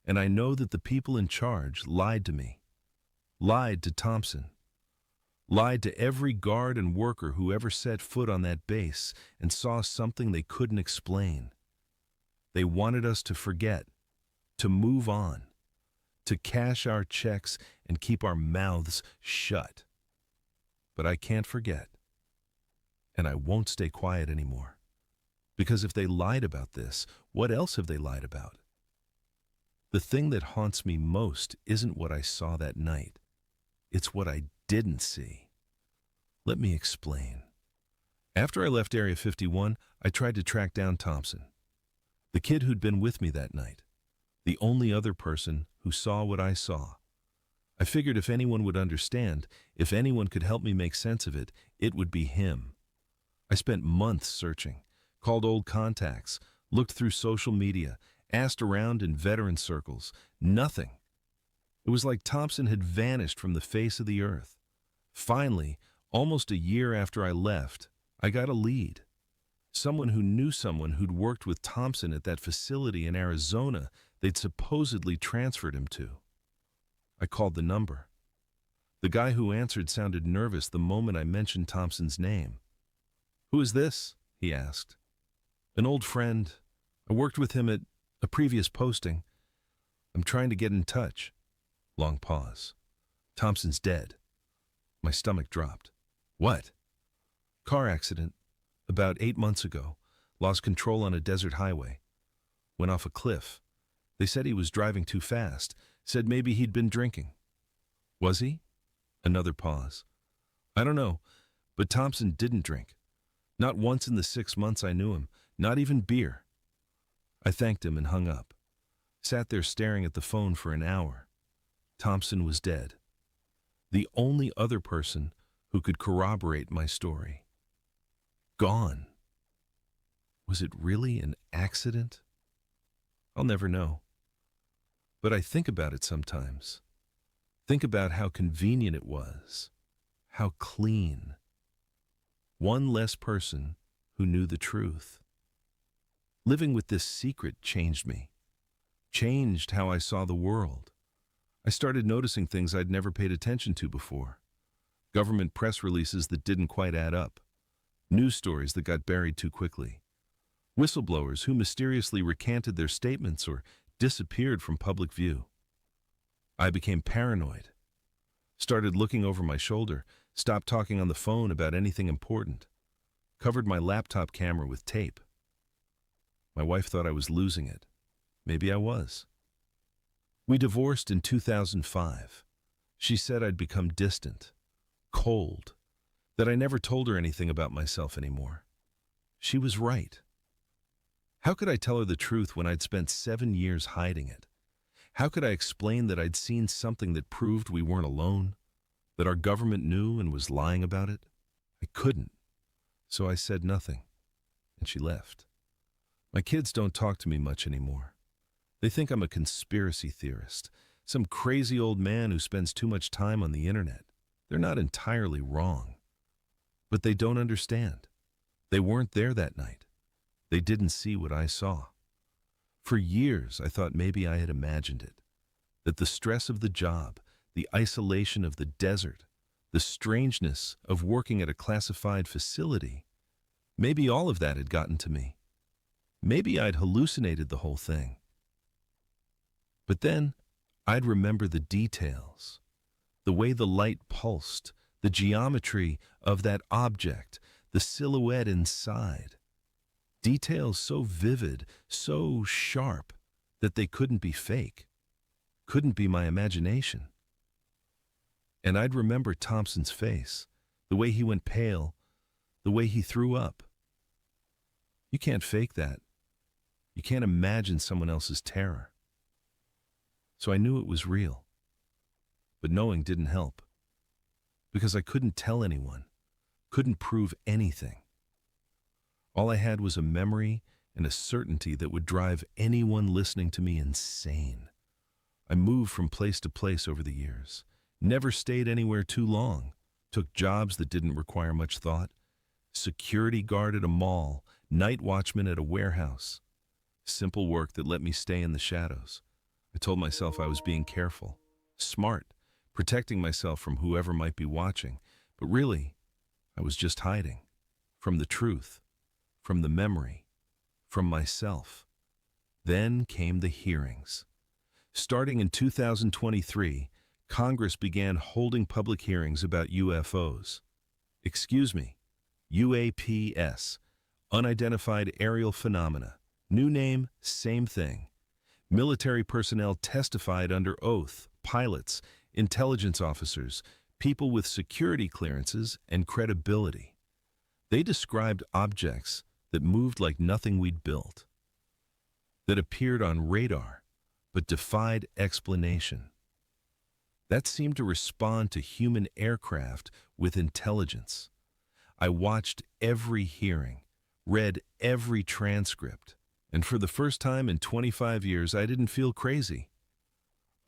Speaker 13: And I know that the people in charge lied to me, lied to Thompson, lied to every guard and worker who ever set foot on that base and saw something they couldn't explain. They wanted us to forget, to move on, to cash our checks and keep our mouths shut. But I can't forget, and I won't stay quiet anymore. Because if they lied about this, what else have they lied about? The thing that haunts me most isn't what I saw that night. It's what I didn't see. Let me explain. After I left Area 51, I tried to track down Thompson, the kid who'd been with me that night, the only other person who saw what I saw. I figured if anyone would understand, if anyone could help me make sense of it, it would be him. I spent months searching, called old contacts, looked through social media, asked around in veteran circles. Nothing. It was like Thompson had vanished from the face of the earth. Finally, almost a year after I left, I got a lead. Someone who knew someone who'd worked with Thompson at that facility in Arizona they'd supposedly transferred him to. I called the number. The guy who answered sounded nervous the moment I mentioned Thompson's name. "Who is this?" he asked. "An old friend. I worked with him at a previous posting. I'm trying to get in touch." Long pause. "Thompson's dead." My stomach dropped. "What?" "Car accident. About 8 months ago. Lost control on a desert highway. Went off a cliff. They said he was driving too fast. Said maybe he'd been drinking." "Was he?" Another pause. "I don't know, but Thompson didn't drink. Not once in the 6 months I knew him. Not even beer." I thanked him and hung up. Sat there staring at the phone for an hour. Thompson was dead. The only other person who could corroborate my story. Gone. Was it really an accident? I'll never know. But I think about it sometimes. Think about how convenient it was. How clean. One less person who knew the truth. Living with this secret changed me. Changed how I saw the world. I started noticing things I'd never paid attention to before. Government press releases that didn't quite add up. News stories that got buried too quickly. Whistleblowers who mysteriously recanted their statements or disappeared from public view. I became paranoid. Started looking over my shoulder, stopped talking on the phone about anything important. Covered my laptop camera with tape. My wife thought I was losing it. Maybe I was. We divorced in 2005. She said I'd become distant, cold, that I never told her anything about myself anymore. She was right. How could I tell her the truth when I'd spent 7 years hiding it? How could I explain that I'd seen something that proved we weren't alone, that our government knew and was lying about it? I couldn't. So I said nothing, and she left. My kids don't talk to me much anymore. They think I'm a conspiracy theorist, some crazy old man who spends too much time on the internet. They're not entirely wrong. But they don't understand. They weren't there that night. They didn't see what I saw. For years, I thought maybe I had imagined it, that the stress of the job, the isolation of the desert, the strangeness of working at a classified facility, maybe all of that had gotten to me. Maybe I'd hallucinated the whole thing. But then, I'd remember the details, the way the light pulsed, the geometry of that object, the silhouette inside. Details so vivid, so sharp, that they couldn't be fake. couldn't be my imagination. And I'd remember Thompson's face, the way he went pale, the way he threw up. You can't fake that. You can't imagine someone else's terror. So I knew it was real. But knowing didn't help. Because I couldn't tell anyone, couldn't prove anything. All I had was a memory and a certainty that would drive anyone listening to me insane. I moved from place to place over the years, never stayed anywhere too long, took jobs that didn't require much thought, security guard at a mall, night watchman at a warehouse. Simple work that let me stay in the shadows. I told myself I was being careful, smart, protecting myself from whoever might be watching, but really, I was just hiding from the truth, from the memory, from myself. Then came the hearings. Starting in 2023, Congress began holding public hearings about UFOs. Excuse me, UAPs, Unidentified Aerial Phenomena. New name, same thing. Military personnel testified under oath, pilots, intelligence officers, people with security clearances and credibility. They described objects that moved like nothing we'd built, that appeared on radar but defied explanation. That seemed to respond to human aircraft with intelligence. I watched every hearing, read every transcript, and for the first time in 25 years, I didn't feel crazy.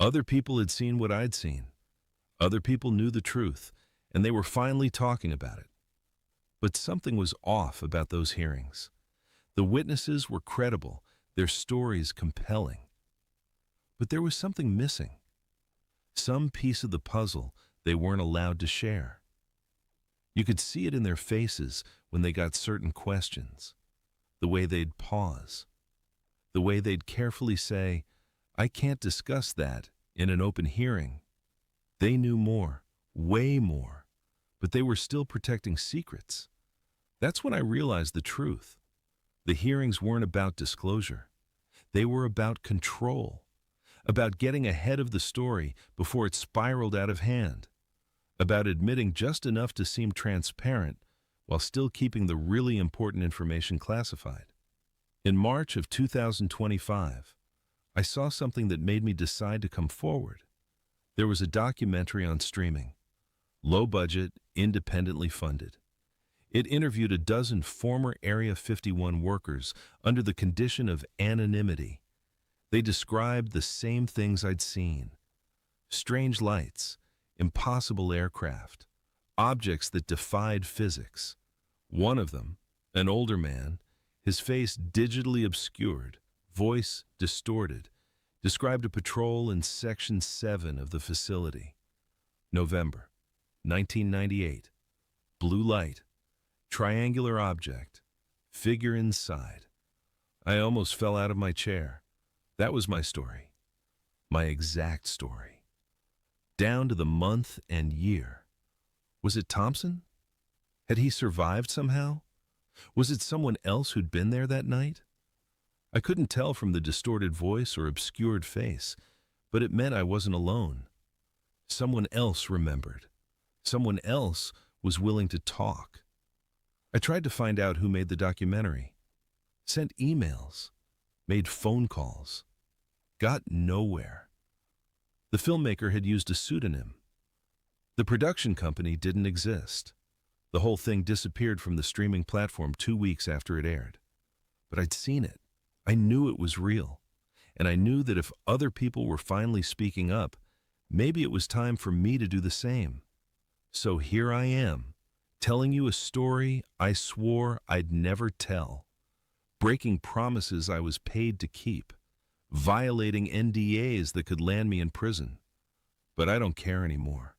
Speaker 13: Other people had seen what I'd seen. Other people knew the truth, and they were finally talking about it. But something was off about those hearings. The witnesses were credible, their stories compelling. But there was something missing. Some piece of the puzzle they weren't allowed to share. You could see it in their faces when they got certain questions. The way they'd pause. The way they'd carefully say, "I can't discuss that in an open hearing." They knew more, way more, but they were still protecting secrets. That's when I realized the truth. The hearings weren't about disclosure. They were about control, about getting ahead of the story before it spiraled out of hand, about admitting just enough to seem transparent while still keeping the really important information classified. In March of 2025, I saw something that made me decide to come forward. There was a documentary on streaming, low budget, independently funded. It interviewed a dozen former Area 51 workers under the condition of anonymity. They described the same things I'd seen: strange lights, impossible aircraft, objects that defied physics. One of them, an older man, his face digitally obscured, voice distorted, described a patrol in Section 7 of the facility. November, 1998. Blue light, triangular object, figure inside. I almost fell out of my chair. That was my story. My exact story. Down to the month and year. Was it Thompson? Had he survived somehow? Was it someone else who'd been there that night? I couldn't tell from the distorted voice or obscured face, but it meant I wasn't alone. Someone else remembered. Someone else was willing to talk. I tried to find out who made the documentary. Sent emails. Made phone calls. Got nowhere. The filmmaker had used a pseudonym. The production company didn't exist. The whole thing disappeared from the streaming platform 2 weeks after it aired. But I'd seen it. I knew it was real. And I knew that if other people were finally speaking up, maybe it was time for me to do the same. So here I am, telling you a story I swore I'd never tell, breaking promises I was paid to keep, violating NDAs that could land me in prison. But I don't care anymore.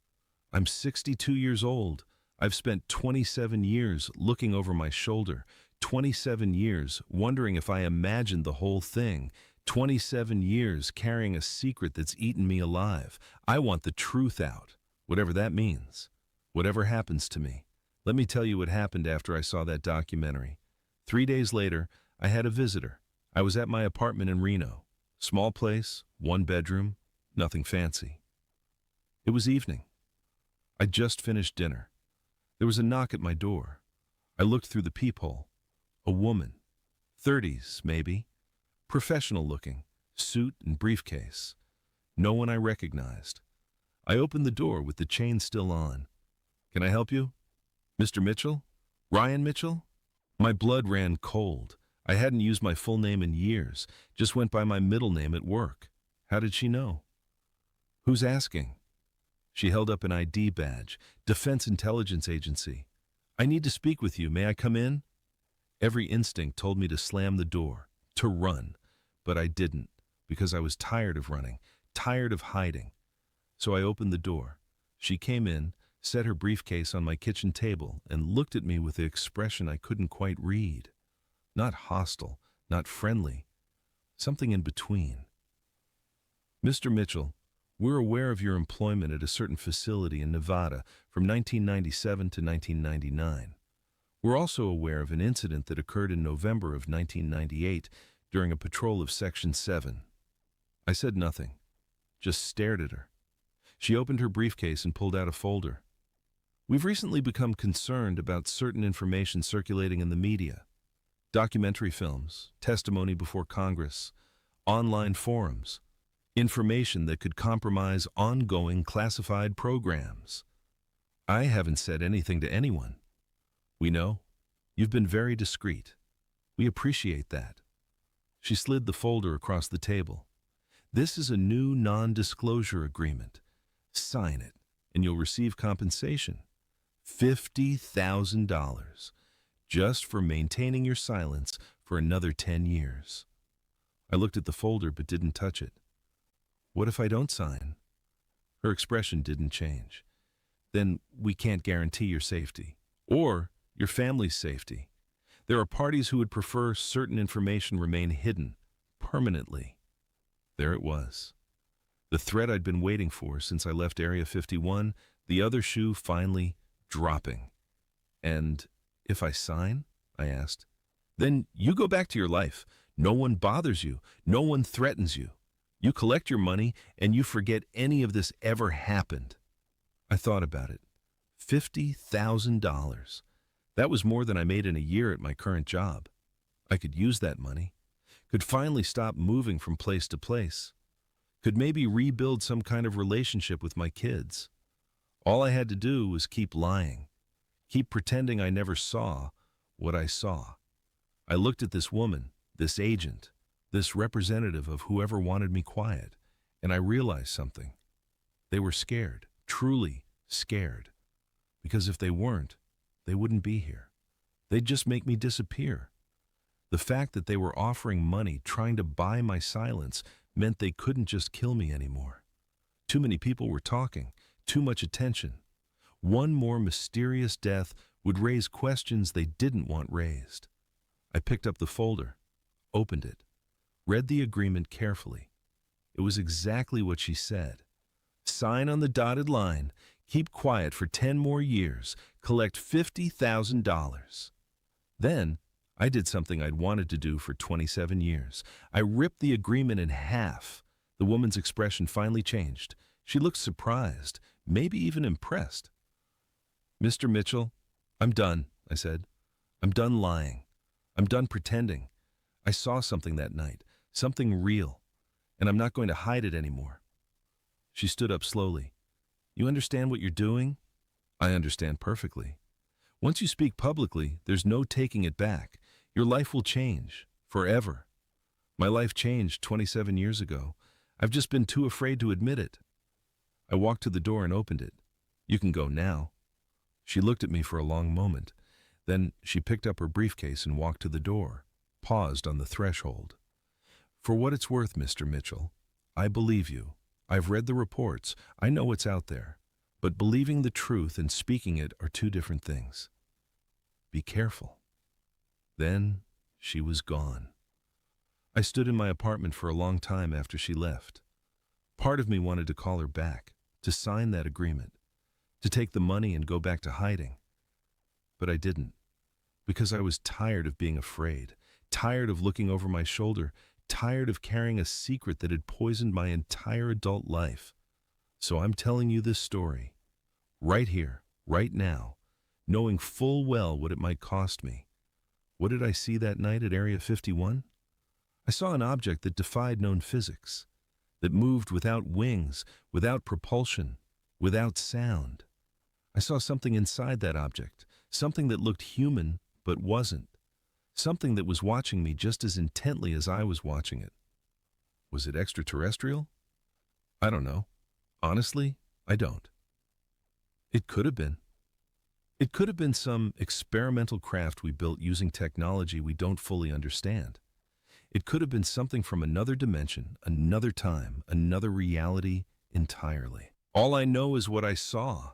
Speaker 13: I'm 62 years old. I've spent 27 years looking over my shoulder, 27 years wondering if I imagined the whole thing, 27 years carrying a secret that's eaten me alive. I want the truth out, whatever that means, whatever happens to me. Let me tell you what happened after I saw that documentary. 3 days later, I had a visitor. I was at my apartment in Reno. Small place, 1 bedroom, Nothing fancy. It was evening. I'd just finished dinner. There was a knock at my door. I looked through the peephole. A woman, 30s maybe, professional looking, suit and briefcase. No one I recognized. I opened the door with the chain still on. "Can I help you? Mr. Mitchell? Ryan Mitchell?" My blood ran cold. I hadn't used my full name in years, just went by my middle name at work. How did she know? "Who's asking?" She held up an ID badge, Defense Intelligence Agency. "I need to speak with you. May I come in?" Every instinct told me to slam the door, to run, but I didn't, because I was tired of running, tired of hiding. So I opened the door. She came in, set her briefcase on my kitchen table, and looked at me with the expression I couldn't quite read. Not hostile, not friendly, something in between. "Mr. Mitchell, we're aware of your employment at a certain facility in Nevada from 1997 to 1999. We're also aware of an incident that occurred in November of 1998 during a patrol of Section 7. I said nothing, just stared at her. She opened her briefcase and pulled out a folder. "We've recently become concerned about certain information circulating in the media. Documentary films, testimony before Congress, online forums, information that could compromise ongoing classified programs. I haven't said anything to anyone. We know. You've been very discreet. We appreciate that." She slid the folder across the table. "This is a new non-disclosure agreement. Sign it, and you'll receive compensation. $50,000, just for maintaining your silence for another 10 years. I looked at the folder but didn't touch it. "What if I don't sign?" Her expression didn't change. "Then we can't guarantee your safety, or your family's safety. There are parties who would prefer certain information remain hidden, permanently." There it was. The threat I'd been waiting for since I left Area 51, the other shoe finally dropping. "And if I sign?" I asked. "Then you go back to your life. No one bothers you. No one threatens you. You collect your money and you forget any of this ever happened." I thought about it. $50,000. That was more than I made in a year at my current job. I could use that money. Could finally stop moving from place to place. Could maybe rebuild some kind of relationship with my kids. All I had to do was keep lying. Keep pretending I never saw what I saw. I looked at this woman, this agent, this representative of whoever wanted me quiet, and I realized something. They were scared, truly scared. Because if they weren't, they wouldn't be here. They'd just make me disappear. The fact that they were offering money, trying to buy my silence, meant they couldn't just kill me anymore. Too many people were talking, too much attention. One more mysterious death would raise questions they didn't want raised. I picked up the folder, opened it, read the agreement carefully. It was exactly what she said. Sign on the dotted line, keep quiet for 10 more years, collect $50,000. Then, I did something I'd wanted to do for 27 years. I ripped the agreement in half. The woman's expression finally changed. She looked surprised, maybe even impressed. "Mr. Mitchell, I'm done," I said. "I'm done lying. I'm done pretending. I saw something that night, something real, and I'm not going to hide it anymore." She stood up slowly. "You understand what you're doing?" "I understand perfectly. Once you speak publicly, there's no taking it back. Your life will change, forever. My life changed 27 years ago. I've just been too afraid to admit it." I walked to the door and opened it. "You can go now." She looked at me for a long moment. Then she picked up her briefcase and walked to the door, paused on the threshold. "For what it's worth, Mr. Mitchell, I believe you. I've read the reports. I know what's out there. But believing the truth and speaking it are two different things. Be careful." Then she was gone. I stood in my apartment for a long time after she left. Part of me wanted to call her back, to sign that agreement, to take the money and go back to hiding. But I didn't, because I was tired of being afraid, tired of looking over my shoulder, tired of carrying a secret that had poisoned my entire adult life. So I'm telling you this story, right here, right now, knowing full well what it might cost me. What did I see that night at Area 51? I saw an object that defied known physics, that moved without wings, without propulsion, without sound. I saw something inside that object, something that looked human but wasn't, something that was watching me just as intently as I was watching it. Was it extraterrestrial? I don't know. Honestly, I don't. It could have been. It could have been some experimental craft we built using technology we don't fully understand. It could have been something from another dimension, another time, another reality entirely. All I know is what I saw.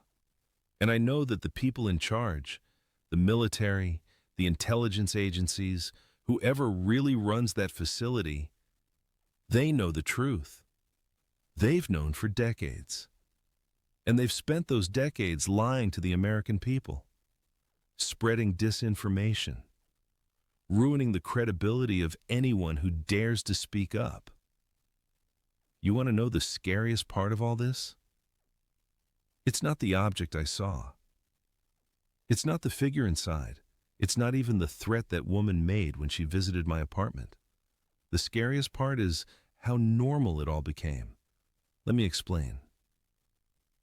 Speaker 13: And I know that the people in charge, the military, the intelligence agencies, whoever really runs that facility, they know the truth. They've known for decades. And they've spent those decades lying to the American people, spreading disinformation, ruining the credibility of anyone who dares to speak up. You want to know the scariest part of all this? It's not the object I saw. It's not the figure inside. It's not even the threat that woman made when she visited my apartment. The scariest part is how normal it all became. Let me explain.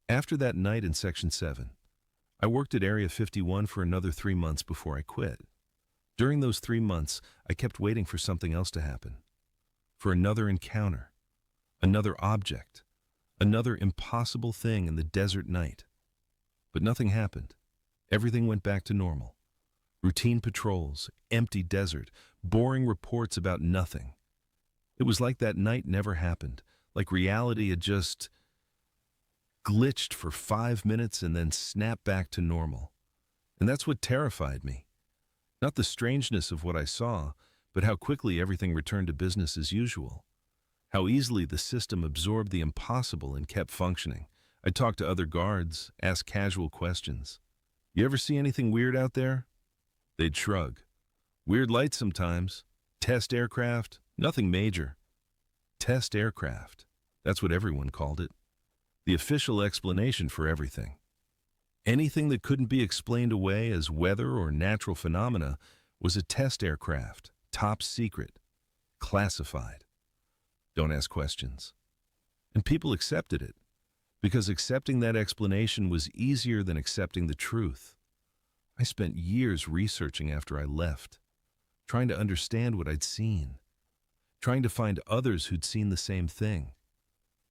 Speaker 13: After that night in Section 7, I worked at Area 51 for another 3 months before I quit. During those 3 months, I kept waiting for something else to happen. For another encounter, another object, another impossible thing in the desert night. But nothing happened. Everything went back to normal. Routine patrols, empty desert, boring reports about nothing. It was like that night never happened, like reality had just glitched for 5 minutes and then snapped back to normal. And that's what terrified me. Not the strangeness of what I saw, but how quickly everything returned to business as usual. How easily the system absorbed the impossible and kept functioning. I talked to other guards, asked casual questions. You ever see anything weird out there? They'd shrug. Weird lights sometimes. Test aircraft, nothing major. Test aircraft. That's what everyone called it. The official explanation for everything. Anything that couldn't be explained away as weather or natural phenomena was a test aircraft, top secret, classified. Don't ask questions. And people accepted it, because accepting that explanation was easier than accepting the truth. I spent years researching after I left, trying to understand what I'd seen, trying to find others who'd seen the same thing.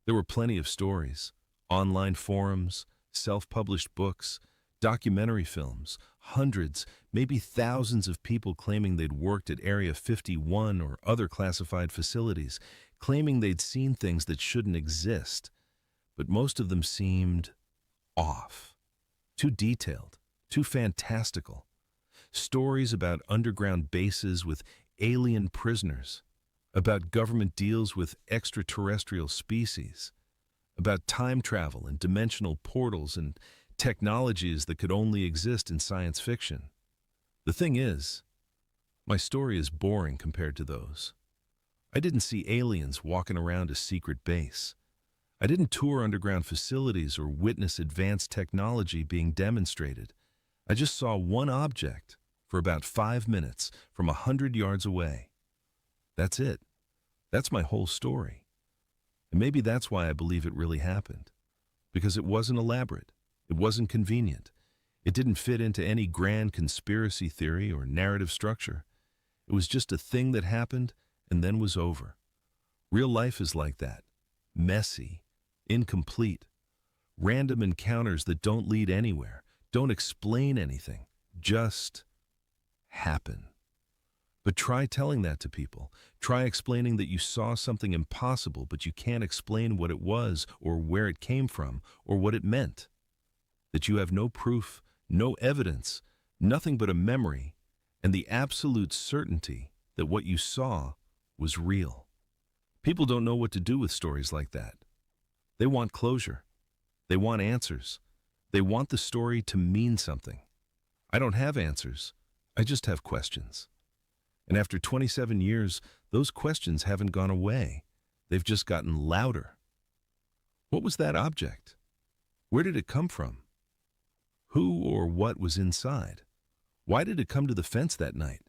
Speaker 13: There were plenty of stories, online forums, self-published books, documentary films, hundreds, maybe thousands of people claiming they'd worked at Area 51 or other classified facilities, claiming they'd seen things that shouldn't exist. But most of them seemed off, too detailed, too fantastical. Stories about underground bases with alien prisoners, about government deals with extraterrestrial species, about time travel and dimensional portals and technologies that could only exist in science fiction. The thing is, my story is boring compared to those. I didn't see aliens walking around a secret base. I didn't tour underground facilities or witness advanced technology being demonstrated. I just saw one object for about 5 minutes from 100 yards away. That's it. That's my whole story. And maybe that's why I believe it really happened. Because it wasn't elaborate. It wasn't convenient. It didn't fit into any grand conspiracy theory or narrative structure. It was just a thing that happened and then was over. Real life is like that. Messy, incomplete. Random encounters that don't lead anywhere, don't explain anything, just happen. But try telling that to people. Try explaining that you saw something impossible, but you can't explain what it was or where it came from or what it meant. That you have no proof, no evidence, nothing but a memory, and the absolute certainty that what you saw was real. People don't know what to do with stories like that. They want closure. They want answers. They want the story to mean something. I don't have answers. I just have questions. And after 27 years, Those questions haven't gone away. They've just gotten louder. What was that object? Where did it come from? Who or what was inside? Why did it come to the fence that night?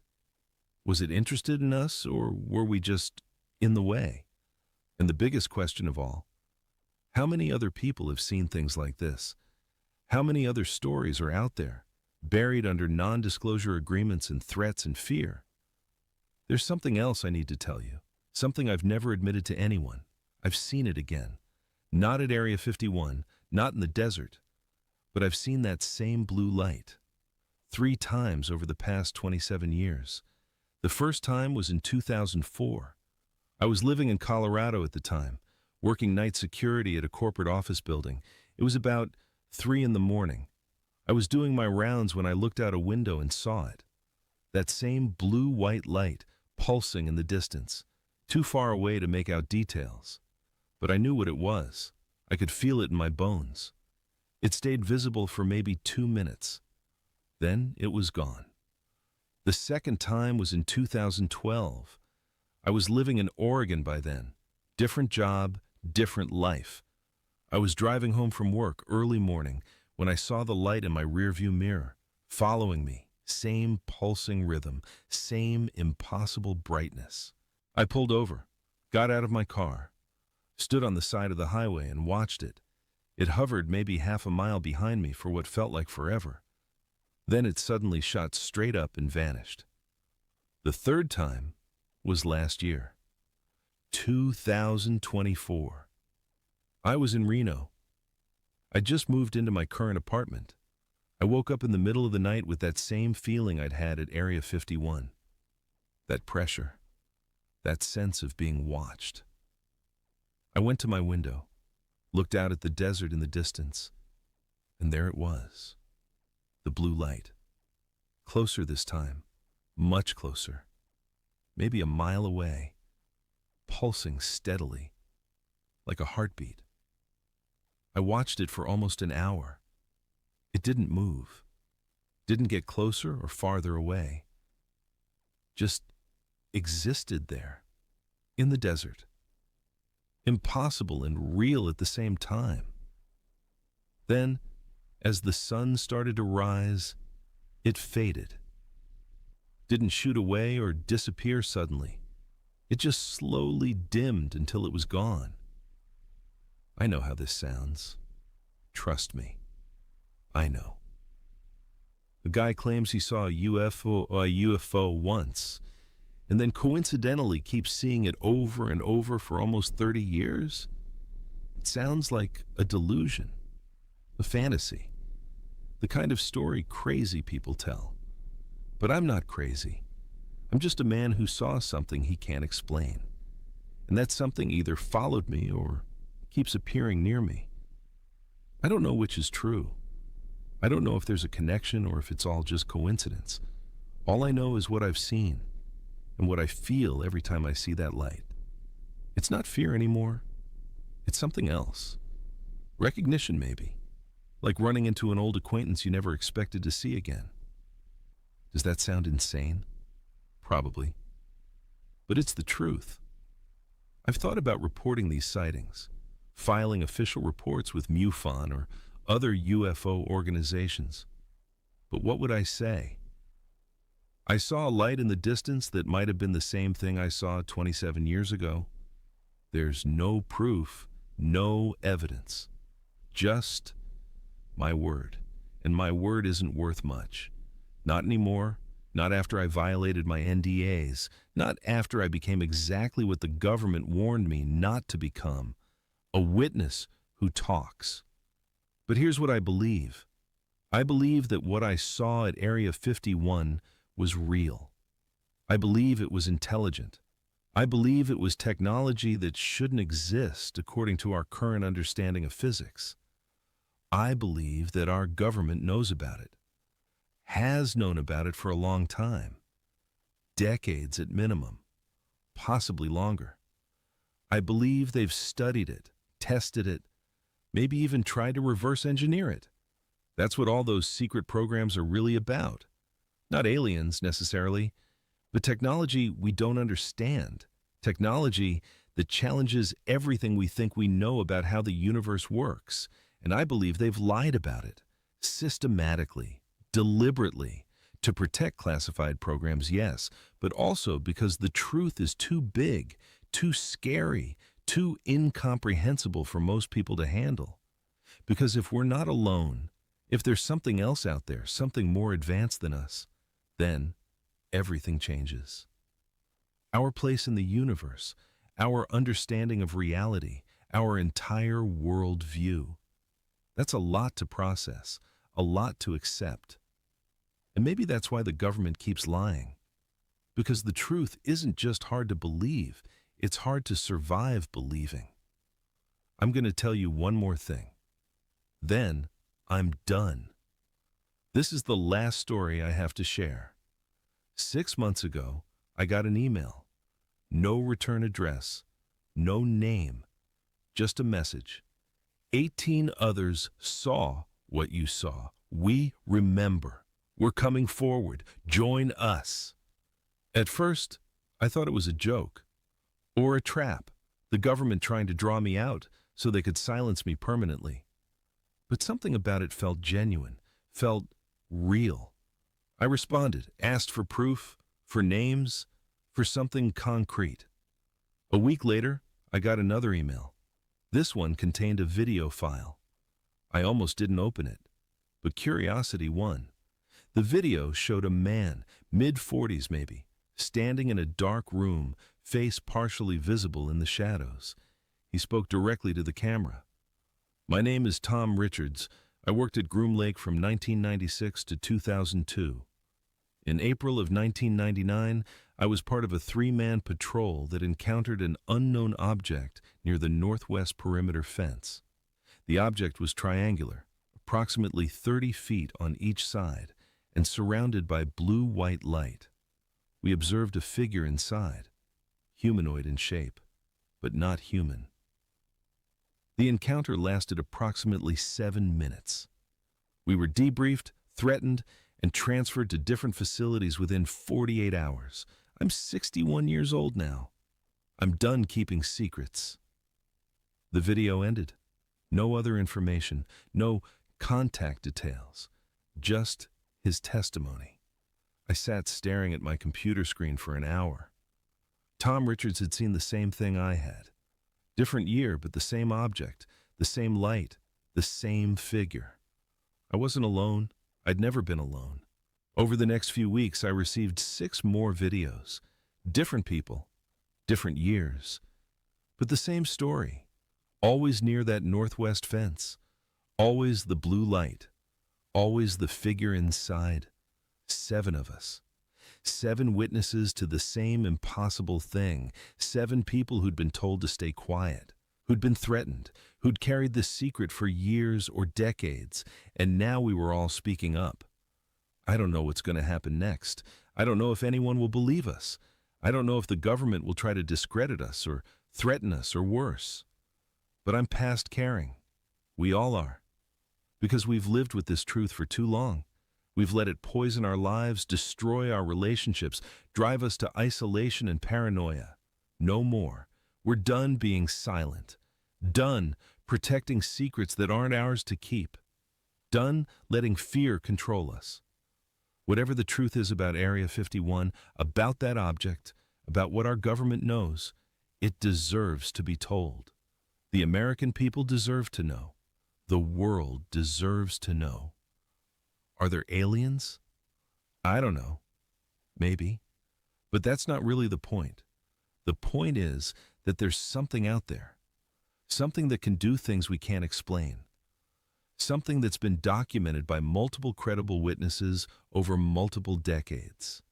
Speaker 13: Was it interested in us, or were we just in the way? And the biggest question of all, how many other people have seen things like this? How many other stories are out there, buried under non-disclosure agreements and threats and fear? There's something else I need to tell you, something I've never admitted to anyone. I've seen it again. Not at Area 51, not in the desert, but I've seen that same blue light 3 times over the past 27 years. The first time was in 2004. I was living in Colorado at the time, working night security at a corporate office building. It was about 3 in the morning. I was doing my rounds when I looked out a window and saw it. That same blue-white light pulsing in the distance, too far away to make out details. But I knew what it was. I could feel it in my bones. It stayed visible for maybe 2 minutes. Then it was gone. The second time was in 2012. I was living in Oregon by then. Different job, different life. I was driving home from work early morning when I saw the light in my rearview mirror, following me. Same pulsing rhythm, same impossible brightness. I pulled over, got out of my car, stood on the side of the highway and watched it. It hovered maybe half a mile behind me for what felt like forever. Then it suddenly shot straight up and vanished. The third time was last year, 2024. I was in Reno. I just moved into my current apartment. I woke up in the middle of the night with that same feeling I'd had at Area 51. That pressure, that sense of being watched. I went to my window, looked out at the desert in the distance, and there it was. The blue light. Closer this time, much closer. Maybe a mile away, pulsing steadily, like a heartbeat. I watched it for almost an hour. It didn't move, didn't get closer or farther away. Just existed there, in the desert. Impossible and real at the same time. Then, as the sun started to rise, it faded. Didn't shoot away or disappear suddenly. It just slowly dimmed until it was gone. I know how this sounds. Trust me. I know. The guy claims he saw a UFO once, and then coincidentally keeps seeing it over and over for almost 30 years. It sounds like a delusion, a fantasy, the kind of story crazy people tell. But I'm not crazy. I'm just a man who saw something he can't explain. And that something either followed me or keeps appearing near me. I don't know which is true. I don't know if there's a connection or if it's all just coincidence. All I know is what I've seen and what I feel every time I see that light. It's not fear anymore. It's something else. Recognition, maybe. Like running into an old acquaintance you never expected to see again. Does that sound insane? Probably. But it's the truth. I've thought about reporting these sightings, filing official reports with MUFON or other UFO organizations. But what would I say? I saw a light in the distance that might have been the same thing I saw 27 years ago. There's no proof, no evidence. Just my word. And my word isn't worth much. Not anymore. Not after I violated my NDAs. Not after I became exactly what the government warned me not to become. A witness who talks. But here's what I believe. I believe that what I saw at Area 51 was real. I believe it was intelligent. I believe it was technology that shouldn't exist according to our current understanding of physics. I believe that our government knows about it, has known about it for a long time, decades at minimum, possibly longer. I believe they've studied it, tested it, maybe even tried to reverse engineer it. That's what all those secret programs are really about. Not aliens, necessarily, but technology we don't understand, Technology that challenges everything we think we know about how the universe works, and I believe they've lied about it, systematically, deliberately, to protect classified programs, yes, but also because the truth is too big, too scary, too incomprehensible for most people to handle. Because if we're not alone, if there's something else out there, something more advanced than us, then everything changes. Our place in the universe, our understanding of reality, our entire world view. That's a lot to process, a lot to accept. And maybe that's why the government keeps lying. Because the truth isn't just hard to believe, it's hard to survive believing. I'm going to tell you one more thing. Then I'm done. This is the last story I have to share. 6 months ago, I got an email. No return address, no name, just a message. 18 others saw what you saw. We remember. We're coming forward. Join us. At first, I thought it was a joke or a trap, the government trying to draw me out so they could silence me permanently. But something about it felt genuine, felt real. I responded, asked for proof, for names, for something concrete. A week later, I got another email. This one contained a video file. I almost didn't open it, but curiosity won. The video showed a man, mid-40s maybe, standing in a dark room, face partially visible in the shadows. He spoke directly to the camera. My name is Tom Richards. I worked at Groom Lake from 1996 to 2002. In April of 1999, I was part of a 3-man patrol that encountered an unknown object near the northwest perimeter fence. The object was triangular, approximately 30 feet on each side, and surrounded by blue-white light. We observed a figure inside, humanoid in shape, but not human. The encounter lasted approximately 7 minutes. We were debriefed, threatened, and transferred to different facilities within 48 hours. I'm 61 years old now. I'm done keeping secrets. The video ended. No other information, no contact details, just his testimony. I sat staring at my computer screen for an hour. Tom Richards had seen the same thing I had. Different year, but the same object, the same light, the same figure. I wasn't alone. I'd never been alone. Over the next few weeks, I received 6 more videos. Different people, different years, but the same story. Always near that northwest fence. Always the blue light. Always the figure inside. 7 of us. 7 witnesses to the same impossible thing. 7 people who'd been told to stay quiet, who'd been threatened, who'd carried the secret for years or decades, and now we were all speaking up. I don't know what's going to happen next. I don't know if anyone will believe us. I don't know if the government will try to discredit us or threaten us or worse. But I'm past caring. We all are. Because we've lived with this truth for too long. We've let it poison our lives, destroy our relationships, drive us to isolation and paranoia. No more. We're done being silent. Done protecting secrets that aren't ours to keep. Done letting fear control us. Whatever the truth is about Area 51, about that object, about what our government knows, it deserves to be told. The American people deserve to know. The world deserves to know. Are there aliens? I don't know. Maybe. But that's not really the point. The point is that there's something out there. Something that can do things we can't explain. Something that's been documented by multiple credible witnesses over multiple decades.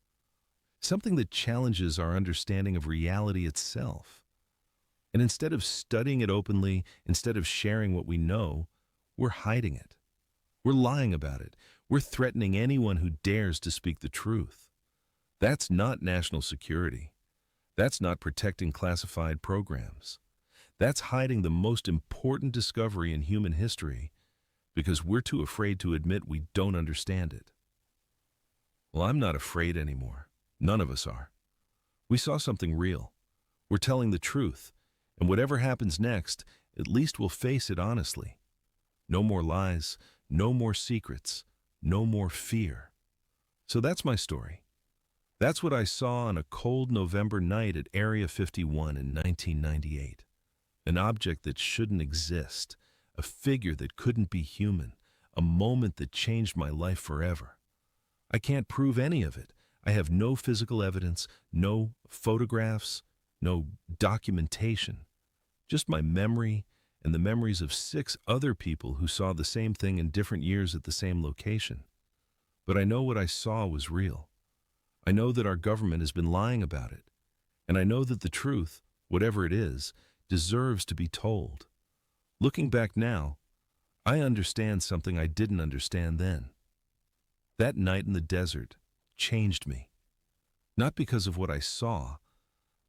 Speaker 13: Something that challenges our understanding of reality itself. And instead of studying it openly, instead of sharing what we know, we're hiding it. We're lying about it. We're threatening anyone who dares to speak the truth. That's not national security. That's not protecting classified programs. That's hiding the most important discovery in human history because we're too afraid to admit we don't understand it. Well, I'm not afraid anymore. None of us are. We saw something real. We're telling the truth, and whatever happens next, at least we'll face it honestly. No more lies, no more secrets, no more fear. So that's my story. That's what I saw on a cold November night at Area 51 in 1998. An object that shouldn't exist, a figure that couldn't be human, a moment that changed my life forever. I can't prove any of it. I have no physical evidence, no photographs, no documentation. Just my memory and the memories of 6 other people who saw the same thing in different years at the same location. But I know what I saw was real. I know that our government has been lying about it. And I know that the truth, whatever it is, deserves to be told. Looking back now, I understand something I didn't understand then. That night in the desert changed me. Not because of what I saw,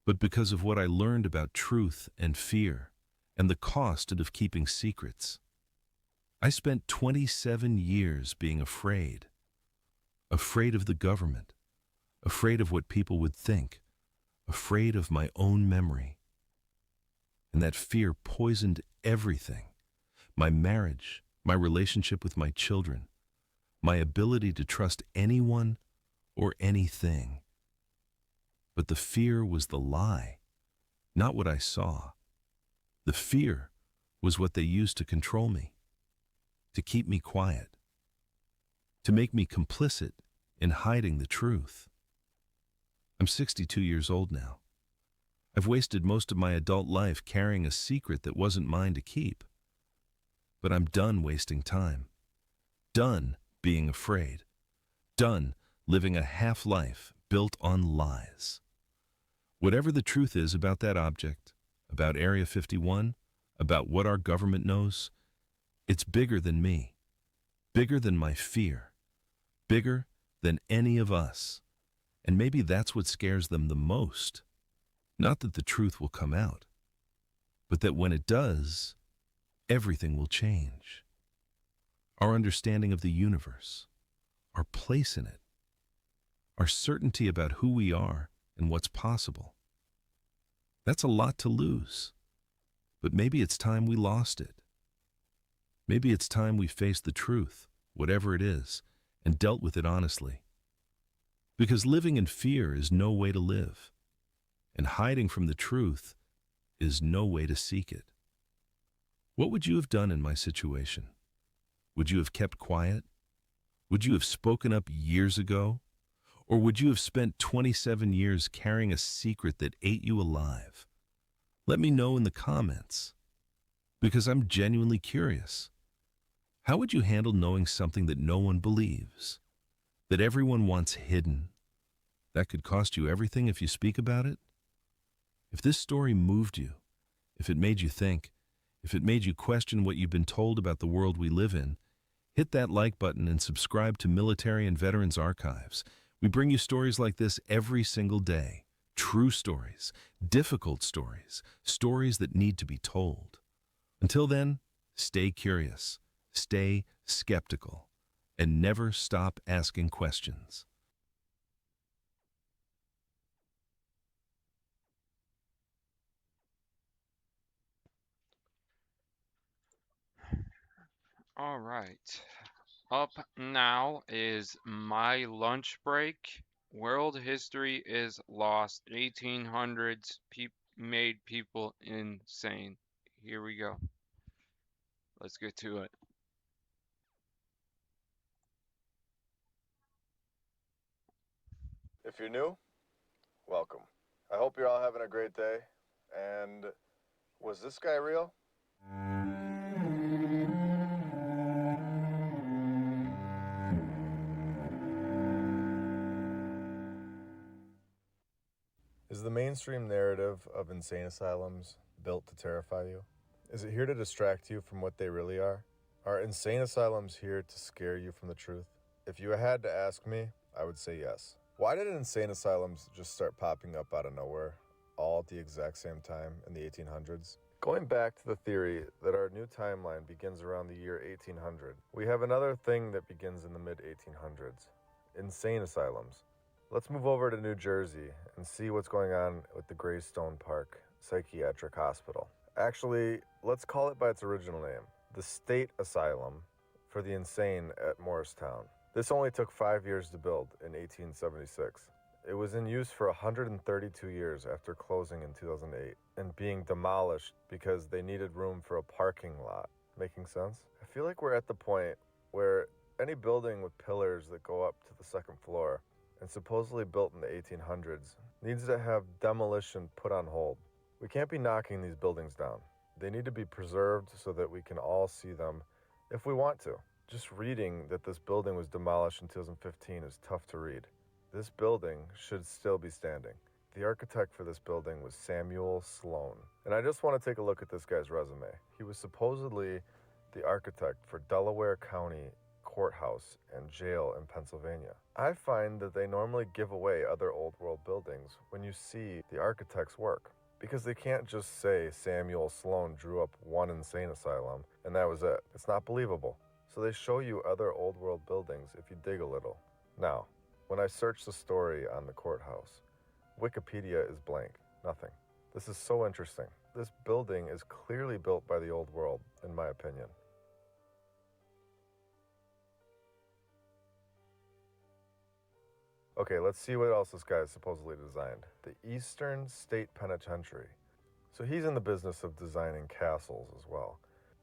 Speaker 13: but because of what I learned about truth and fear and the cost of keeping secrets. I spent 27 years being afraid. Afraid of the government, afraid of what people would think, afraid of my own memory. And that fear poisoned everything. My marriage, my relationship with my children, my ability to trust anyone or anything. But the fear was the lie, not what I saw. The fear was what they used to control me, to keep me quiet, to make me complicit in hiding the truth. I'm 62 years old now. I've wasted most of my adult life carrying a secret that wasn't mine to keep. But I'm done wasting time. Done being afraid. Done living a half-life built on lies. Whatever the truth is about that object, about Area 51, about what our government knows, it's bigger than me, bigger than my fear, bigger than any of us. And maybe that's what scares them the most. Not that the truth will come out, but that when it does, everything will change. Our understanding of the universe, our place in it, our certainty about who we are and what's possible. That's a lot to lose, but maybe it's time we lost it. Maybe it's time we faced the truth, whatever it is, and dealt with it honestly. Because living in fear is no way to live, and hiding from the truth is no way to seek it. What would you have done in my situation? Would you have kept quiet? Would you have spoken up years ago? Or would you have spent 27 years carrying a secret that ate you alive? Let me know in the comments, because I'm genuinely curious. How would you handle knowing something that no one believes, that everyone wants hidden? That could cost you everything if you speak about it. If this story moved you, if it made you think, if it made you question what you've been told about the world we live in, hit that like button and subscribe to Military and Veterans Archives. We bring you stories like this every single day. True stories, difficult stories, stories that need to be told. Until then, stay curious, stay skeptical, and never stop asking questions.
Speaker 1: All right. Up now is my lunch break. World history is lost. 1800s made people insane. Here we go. Let's get to it.
Speaker 14: If you're new, welcome. I hope you're all having a great day. And was this guy real? Is the mainstream narrative of insane asylums built to terrify you? Is it here to distract you from what they really are? Are insane asylums here to scare you from the truth? If you had to ask me, I would say yes. Why did insane asylums just start popping up out of nowhere, all at the exact same time in the 1800s? Going back to the theory that our new timeline begins around the year 1800, we have another thing that begins in the mid-1800s, insane asylums. Let's move over to New Jersey and see what's going on with the Greystone Park Psychiatric Hospital. Actually, let's call it by its original name, the State Asylum for the Insane at Morristown. This only took 5 years to build in 1876. It was in use for 132 years after closing in 2008 and being demolished because they needed room for a parking lot. Making sense? I feel like we're at the point where any building with pillars that go up to the second floor and supposedly built in the 1800s needs to have demolition put on hold. We can't be knocking these buildings down. They need to be preserved so that we can all see them if we want to. Just reading that this building was demolished in 2015 is tough to read. This building should still be standing. The architect for this building was Samuel Sloan. And I just want to take a look at this guy's resume. He was supposedly the architect for Delaware County Courthouse and Jail in Pennsylvania. I find that they normally give away other old world buildings when you see the architect's work, because they can't just say Samuel Sloan drew up one insane asylum and that was it. It's not believable. So they show you other old world buildings if you dig a little. Now, when I search the story on the courthouse, Wikipedia is blank, nothing. This is so interesting. This building is clearly built by the old world, in my opinion. Okay, let's see what else this guy has supposedly designed. The Eastern State Penitentiary. So he's in the business of designing castles as well.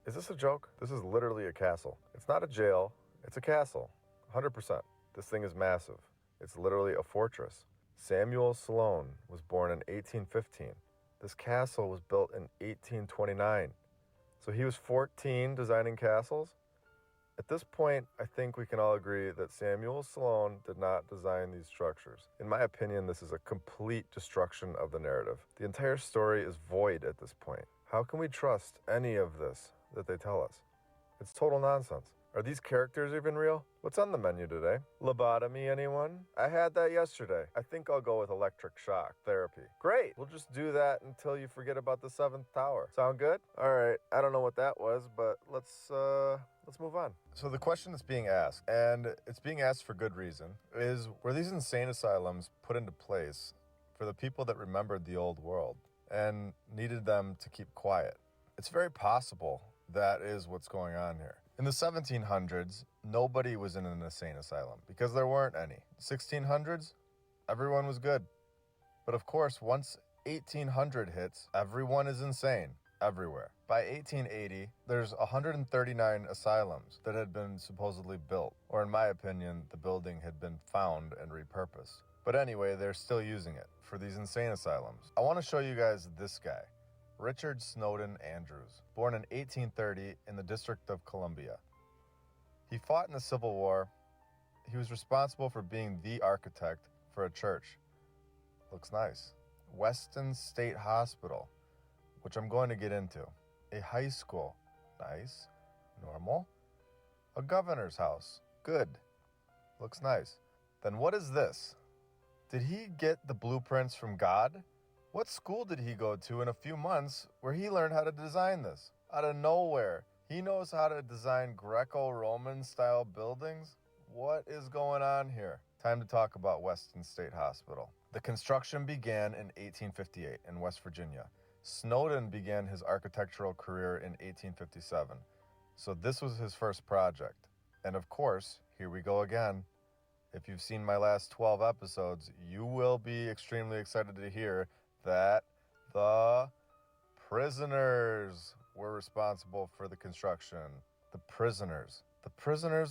Speaker 14: Is this a joke? This is literally a castle. It's not a jail, it's a castle, 100%. This thing is massive. It's literally a fortress. Samuel Sloan was born in 1815. This castle was built in 1829. So he was 14 designing castles? At this point, I think we can all agree that Samuel Sloan did not design these structures. In my opinion, this is a complete destruction of the narrative. The entire story is void at this point. How can we trust any of this that they tell us? It's total nonsense. Are these characters even real? What's on the menu today? Lobotomy, anyone? I had that yesterday. I think I'll go with electric shock therapy. Great! We'll just do that until you forget about the 7th tower. Sound good? Alright, I don't know what that was, but let's move on. So the question that's being asked, and it's being asked for good reason, is were these insane asylums put into place for the people that remembered the old world and needed them to keep quiet? It's very possible that is what's going on here. In the 1700s, nobody was in an insane asylum because there weren't any. 1600s, everyone was good. But of course, once 1800 hits, everyone is insane everywhere. By 1880, there's 139 asylums that had been supposedly built, or in my opinion, the building had been found and repurposed. But anyway, they're still using it for these insane asylums. I want to show you guys this guy. Richard Snowden Andrews, born in 1830 in the District of Columbia. He fought in the Civil War. He was responsible for being the architect for a church. Looks nice. Weston State Hospital, which I'm going to get into. A high school. Nice. Normal. A governor's house. Good. Looks nice. Then what is this? Did he get the blueprints from God? What school did he go to in a few months where he learned how to design this? Out of nowhere, he knows how to design Greco-Roman style buildings? What is going on here? Time to talk about Weston State Hospital. The construction began in 1858 in West Virginia. Snowden began his architectural career in 1857. So this was his first project. And of course, here we go again. If you've seen my last 12 episodes, you will be extremely excited to hear that the prisoners were responsible for the construction. The prisoners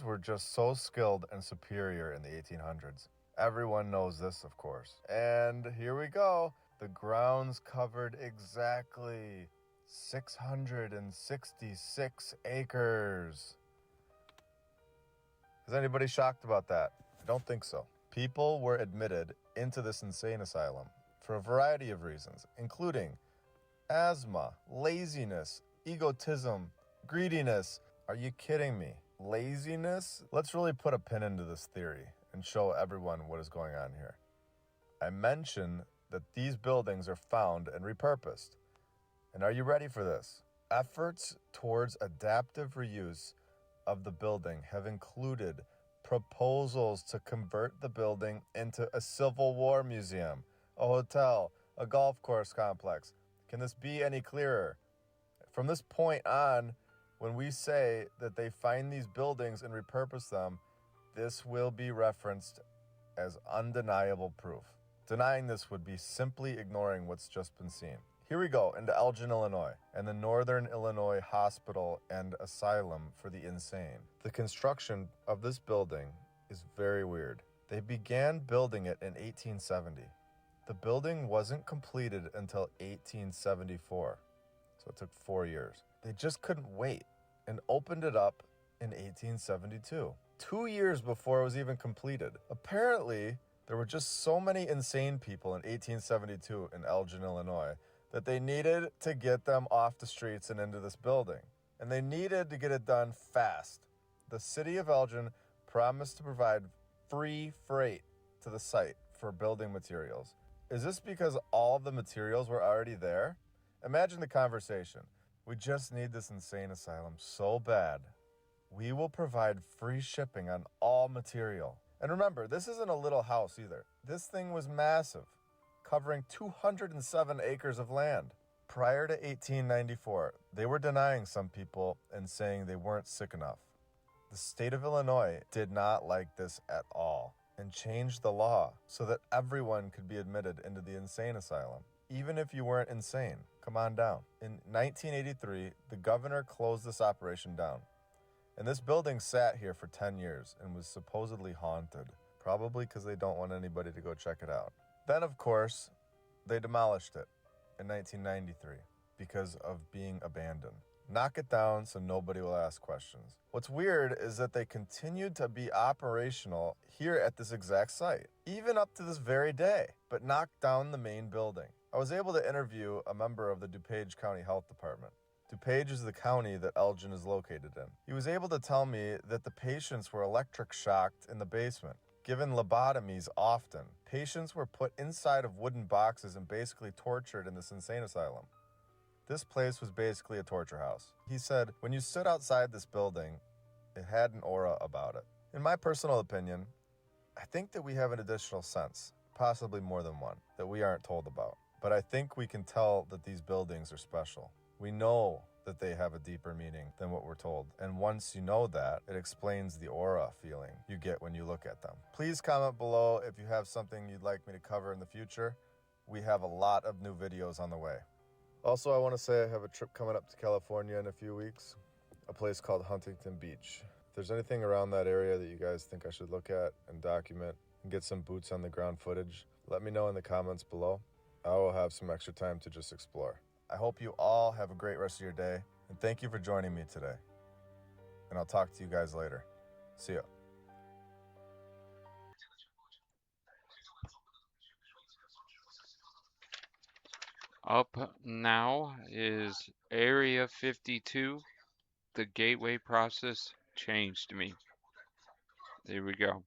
Speaker 14: were just so skilled and superior in the 1800s. Everyone knows this, of course. And here we go. The grounds covered exactly 666 acres. Is anybody shocked about that? I don't think so. People were admitted into this insane asylum for a variety of reasons, including asthma, laziness, egotism, greediness. Are you kidding me? Laziness? Let's really put a pin into this theory and show everyone what is going on here. I mentioned that these buildings are found and repurposed. And are you ready for this? Efforts towards adaptive reuse of the building have included proposals to convert the building into a Civil War museum, a hotel, a golf course complex. Can this be any clearer? From this point on, when we say that they find these buildings and repurpose them, this will be referenced as undeniable proof. Denying this would be simply ignoring what's just been seen. Here we go into Elgin, Illinois, and the Northern Illinois Hospital and Asylum for the Insane. The construction of this building is very weird. They began building it in 1870. The building wasn't completed until 1874, so it took 4 years. They just couldn't wait and opened it up in 1872, 2 years before it was even completed. Apparently, there were just so many insane people in 1872 in Elgin, Illinois, that they needed to get them off the streets and into this building. And they needed to get it done fast. The city of Elgin promised to provide free freight to the site for building materials. Is this because all of the materials were already there? Imagine the conversation. We just need this insane asylum so bad. We will provide free shipping on all material. And remember, this isn't a little house either. This thing was massive, covering 207 acres of land. Prior to 1894, they were denying some people and saying they weren't sick enough. The state of Illinois did not like this at all and changed the law so that everyone could be admitted into the insane asylum, even if you weren't insane. Come on down. In 1983, the governor closed this operation down. And this building sat here for 10 years and was supposedly haunted, probably because they don't want anybody to go check it out. Then, of course, they demolished it in 1993 because of being abandoned. Knock it down so nobody will ask questions. What's weird is that they continued to be operational here at this exact site, even up to this very day, but knocked down the main building. I was able to interview a member of the DuPage County Health Department. DuPage is the county that Elgin is located in. He was able to tell me that the patients were electric shocked in the basement, given lobotomies often. Patients were put inside of wooden boxes and basically tortured in this insane asylum. This place was basically a torture house. He said, when you stood outside this building, it had an aura about it. In my personal opinion, I think that we have an additional sense, possibly more than one, that we aren't told about. But I think we can tell that these buildings are special. We know that they have a deeper meaning than what we're told. And once you know that, it explains the aura feeling you get when you look at them. Please comment below if you have something you'd like me to cover in the future. We have a lot of new videos on the way. Also, I want to say I have a trip coming up to California in a few weeks, a place called Huntington Beach. If there's anything around that area that you guys think I should look at and document and get some boots on the ground footage, let me know in the comments below. I will have some extra time to just explore. I hope you all have a great rest of your day, and thank you for joining me today. And I'll talk to you guys later. See ya.
Speaker 1: Up now is Area 52. The gateway process changed me. There we go.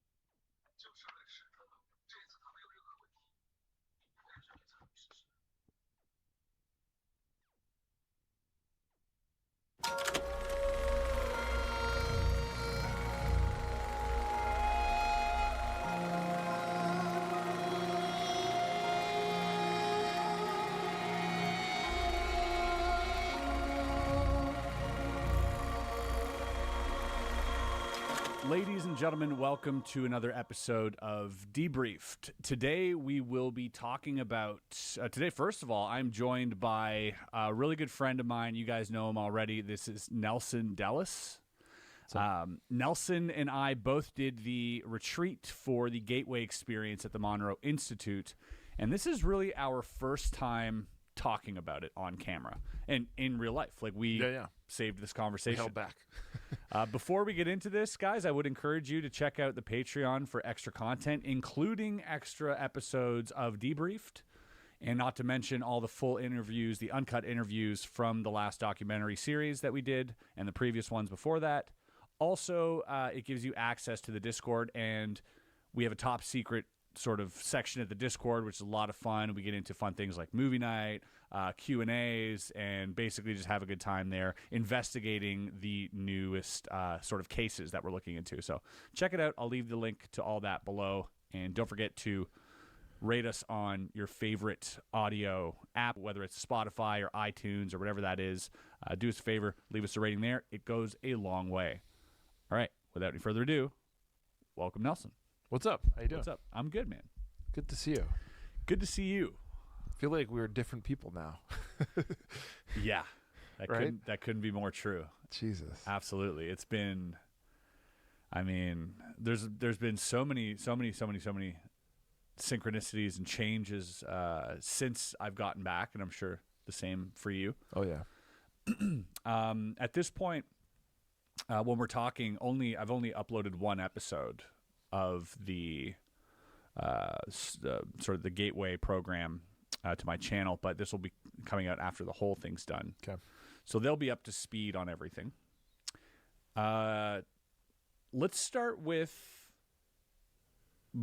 Speaker 15: Ladies and gentlemen, welcome to another episode of Debriefed. Today we will be talking about, first of all, I'm joined by a really good friend of mine. You guys know him already. This is Nelson Dellis. Nelson and I both did the retreat for the Gateway Experience at the Monroe Institute, and this is really our first time talking about it on camera and in real life. Like we saved this conversation.
Speaker 16: We held back.
Speaker 15: Before we get into this, guys, I would encourage you to check out the Patreon for extra content, including extra episodes of Debriefed, and not to mention all the full interviews, the uncut interviews from the last documentary series that we did and the previous ones before that. Also, it gives you access to the Discord, and we have a top secret sort of section at the Discord, which is a lot of fun. We get into fun things like movie night, Q&As, and basically just have a good time there investigating the newest sort of cases that we're looking into. So check it out. I'll leave the link to all that below. And don't forget to rate us on your favorite audio app, whether it's Spotify or iTunes or whatever that is. Do us a favor, leave us a rating there. It goes a long way. All right, without any further ado, welcome, Nelson.
Speaker 16: What's up? How you doing?
Speaker 15: What's up? I'm good, man.
Speaker 16: Good to see you.
Speaker 15: Good to see you.
Speaker 16: I feel like we're different people now.
Speaker 15: Yeah,
Speaker 16: Right?
Speaker 15: that couldn't be more true.
Speaker 16: Jesus.
Speaker 15: Absolutely. It's been, I mean, there's been so many synchronicities and changes since I've gotten back, and I'm sure the same for you.
Speaker 16: Oh yeah.
Speaker 15: At this point, when we're talking, I've only uploaded one episode of the sort of the Gateway program to my channel, but this will be coming out after the whole thing's done.
Speaker 16: Okay.
Speaker 15: So they'll be up to speed on everything. Let's start with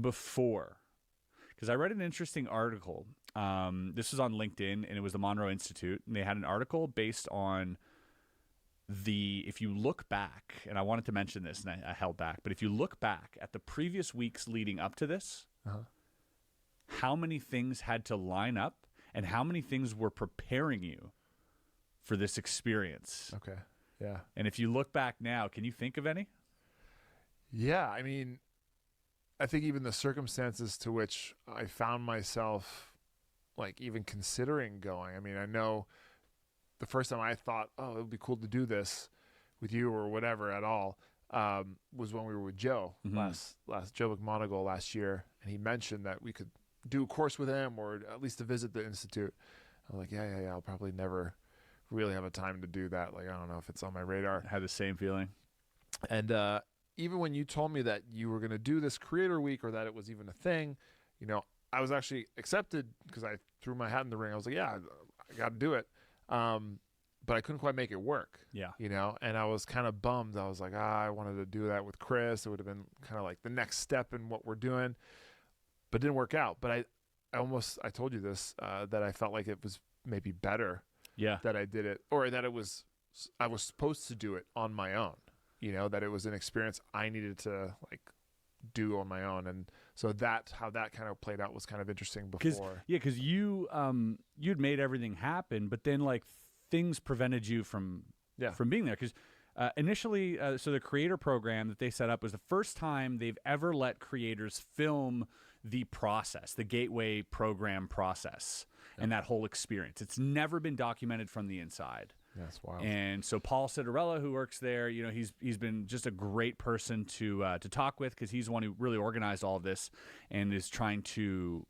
Speaker 15: before, because I read an interesting article. This was on LinkedIn, and it was the Monroe Institute, and they had an article based on if you look back, and I wanted to mention this, and I held back, but if you look back at the previous weeks leading up to this, how many things had to line up and how many things were preparing you for this experience.
Speaker 16: Okay. Yeah.
Speaker 15: And if you look back now, can you think of any?
Speaker 16: Yeah. I mean, I think even the circumstances to which I found myself, like, even considering going. I mean, I know the first time I thought, oh, it would be cool to do this with you or whatever at all, was when we were with Joe, last Joe McMonagle last year. And he mentioned that we could do a course with him or at least to visit the Institute. I'm like, yeah. I'll probably never really have a time to do that. Like, I don't know if it's on my radar.
Speaker 15: I had the same feeling.
Speaker 16: And even when you told me that you were going to do this Creator Week or that it was even a thing, you know, I was actually accepted because I threw my hat in the ring. I was like, yeah, I got to do it. But I couldn't quite make it work.
Speaker 15: Yeah.
Speaker 16: You know, and I was kind of bummed. I was like, I wanted to do that with Chris. It would have been kind of like the next step in what we're doing, but it didn't work out. But I told you this, that I felt like it was maybe better that I did it, or that I was supposed to do it on my own, you know, that it was an experience I needed to like do on my own. And so how that kind of played out was kind of interesting before.
Speaker 15: Because you'd made everything happen, but then like things prevented you from being there. Because initially, so the creator program that they set up was the first time they've ever let creators film the process, the Gateway program process, and that whole experience. It's never been documented from the inside.
Speaker 16: That's wild.
Speaker 15: And so Paul Citarella, who works there, you know, he's been just a great person to talk with, because he's the one who really organized all of this and is trying to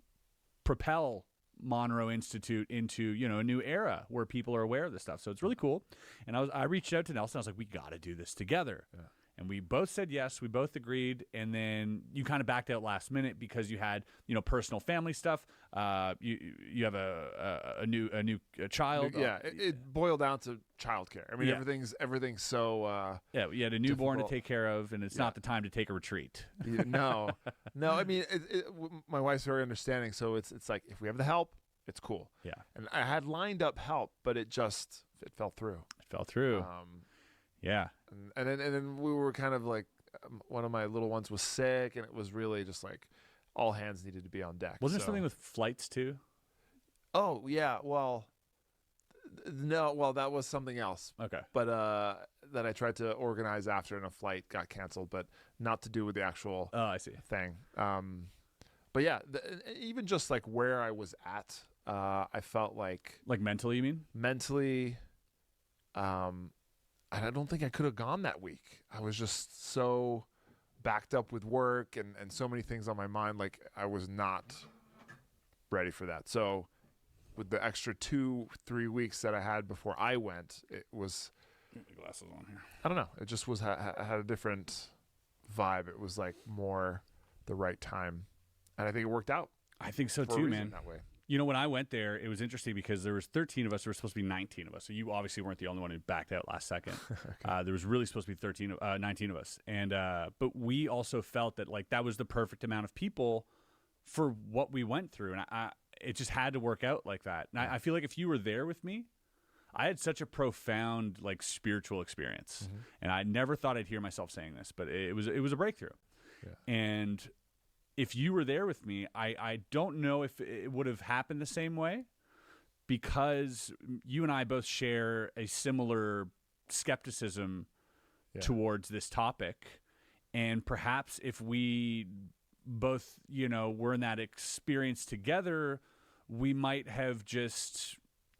Speaker 15: propel Monroe Institute into, you know, a new era where people are aware of this stuff. So it's really cool. And I reached out to Nelson. I was like, we got to do this together. Yeah. And we both said yes. We both agreed. And then you kind of backed out last minute because you had, you know, personal family stuff. You have a new child.
Speaker 16: Yeah, it boiled down to childcare. I mean, everything's so.
Speaker 15: You had a newborn
Speaker 16: difficult
Speaker 15: to take care of, and it's not the time to take a retreat.
Speaker 16: No. I mean, my wife's very understanding. So it's like, if we have the help, it's cool.
Speaker 15: Yeah.
Speaker 16: And I had lined up help, but it fell through.
Speaker 15: Yeah.
Speaker 16: And then we were kind of like, one of my little ones was sick, and it was really just like all hands needed to be on deck.
Speaker 15: Wasn't there something with flights too?
Speaker 16: Oh yeah, well, no, that was something else.
Speaker 15: Okay.
Speaker 16: But that I tried to organize after, and a flight got canceled, but not to do with the actual thing. But yeah, even just like where I was at, I felt like
Speaker 15: mentally, you mean?
Speaker 16: Mentally, and I don't think I could have gone that week. I was just so backed up with work and so many things on my mind. Like, I was not ready for that. So with the extra 2-3 weeks that I had before I went, it was,
Speaker 15: get the glasses on here.
Speaker 16: I don't know. It just was, had a different vibe. It was like more the right time. And I think it worked out.
Speaker 15: I think so too, man.
Speaker 16: That way.
Speaker 15: You know, when I went there, it was interesting because there was 13 of us. There were supposed to be 19 of us. So you obviously weren't the only one who backed out last second. Okay. There was really supposed to be 19 of us. And but we also felt that like that was the perfect amount of people for what we went through. And it just had to work out like that. And I feel like if you were there with me, I had such a profound like spiritual experience, and I never thought I'd hear myself saying this, but it was a breakthrough. Yeah. And if you were there with me, I don't know if it would have happened the same way, because you and I both share a similar skepticism towards this topic, and perhaps if we both, you know, were in that experience together, we might have just,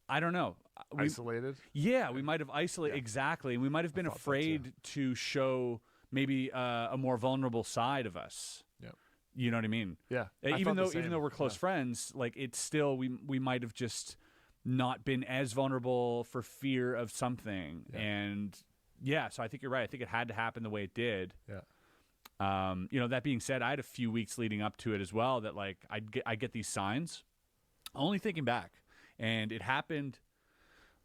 Speaker 15: I don't know,
Speaker 16: isolated.
Speaker 15: Yeah, we might have isolated exactly, and we might have been afraid to show maybe a more vulnerable side of us.
Speaker 16: Yeah,
Speaker 15: you know what I mean?
Speaker 16: Yeah,
Speaker 15: even though we're close friends, like it's still we might have just not been as vulnerable for fear of something, and so I think you're right. I think it had to happen the way it did.
Speaker 16: Yeah.
Speaker 15: You know, that being said, I had a few weeks leading up to it as well that like I get these signs. Only thinking back, and it happened.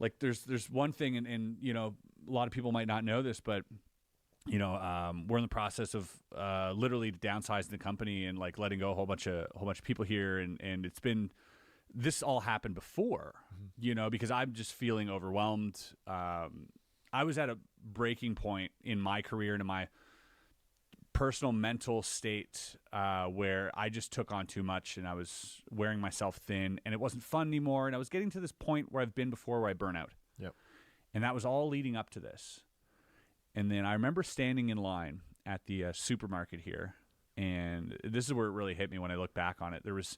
Speaker 15: Like there's one thing, and you know, a lot of people might not know this, but you know, we're in the process of literally downsizing the company and like letting go a whole bunch of people here, and it's been, this all happened before, you know, because I'm just feeling overwhelmed. I was at a breaking point in my career and in my personal mental state where I just took on too much, and I was wearing myself thin, and it wasn't fun anymore. And I was getting to this point where I've been before, where I burn out.
Speaker 16: Yep.
Speaker 15: And that was all leading up to this. And then I remember standing in line at the supermarket here, and this is where it really hit me when I look back on it. There was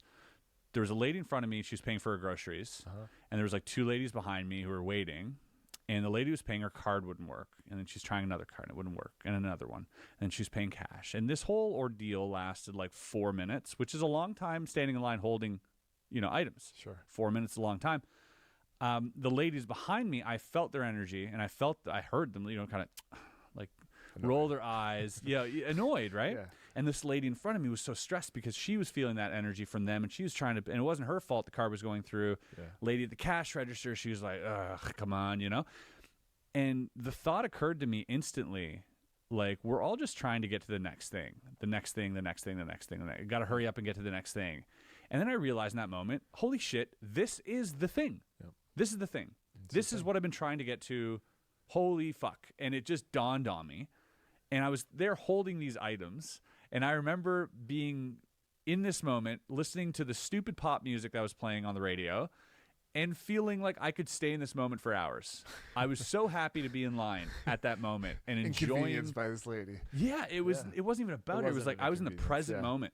Speaker 15: a lady in front of me. She was paying for her groceries, and there was like two ladies behind me who were waiting. And the lady who was paying, her card wouldn't work. And then she's trying another card, and it wouldn't work. And another one. And she's paying cash. And this whole ordeal lasted like 4 minutes, which is a long time standing in line holding, you know, items.
Speaker 16: Sure.
Speaker 15: 4 minutes is a long time. The ladies behind me, I felt their energy, and I heard them, you know, kind of like roll their eyes. Yeah, annoyed, right? Yeah. And this lady in front of me was so stressed because she was feeling that energy from them, and she was trying to, and it wasn't her fault the card was going through. Yeah. Lady at the cash register, she was like, ugh, come on, you know? And the thought occurred to me instantly, like, we're all just trying to get to the next thing, the next thing, the next thing, the next thing. Got to hurry up and get to the next thing. And then I realized in that moment, holy shit, this is the thing. Yep. This is the thing. This is what I've been trying to get to. Holy fuck. And it just dawned on me. And I was there holding these items. And I remember being in this moment, listening to the stupid pop music that was playing on the radio, and feeling like I could stay in this moment for hours. I was so happy to be in line at that moment and enjoying.
Speaker 16: Inconvenienced by this lady.
Speaker 15: Yeah, it was. Yeah. It wasn't even about it. It was like I was in the present moment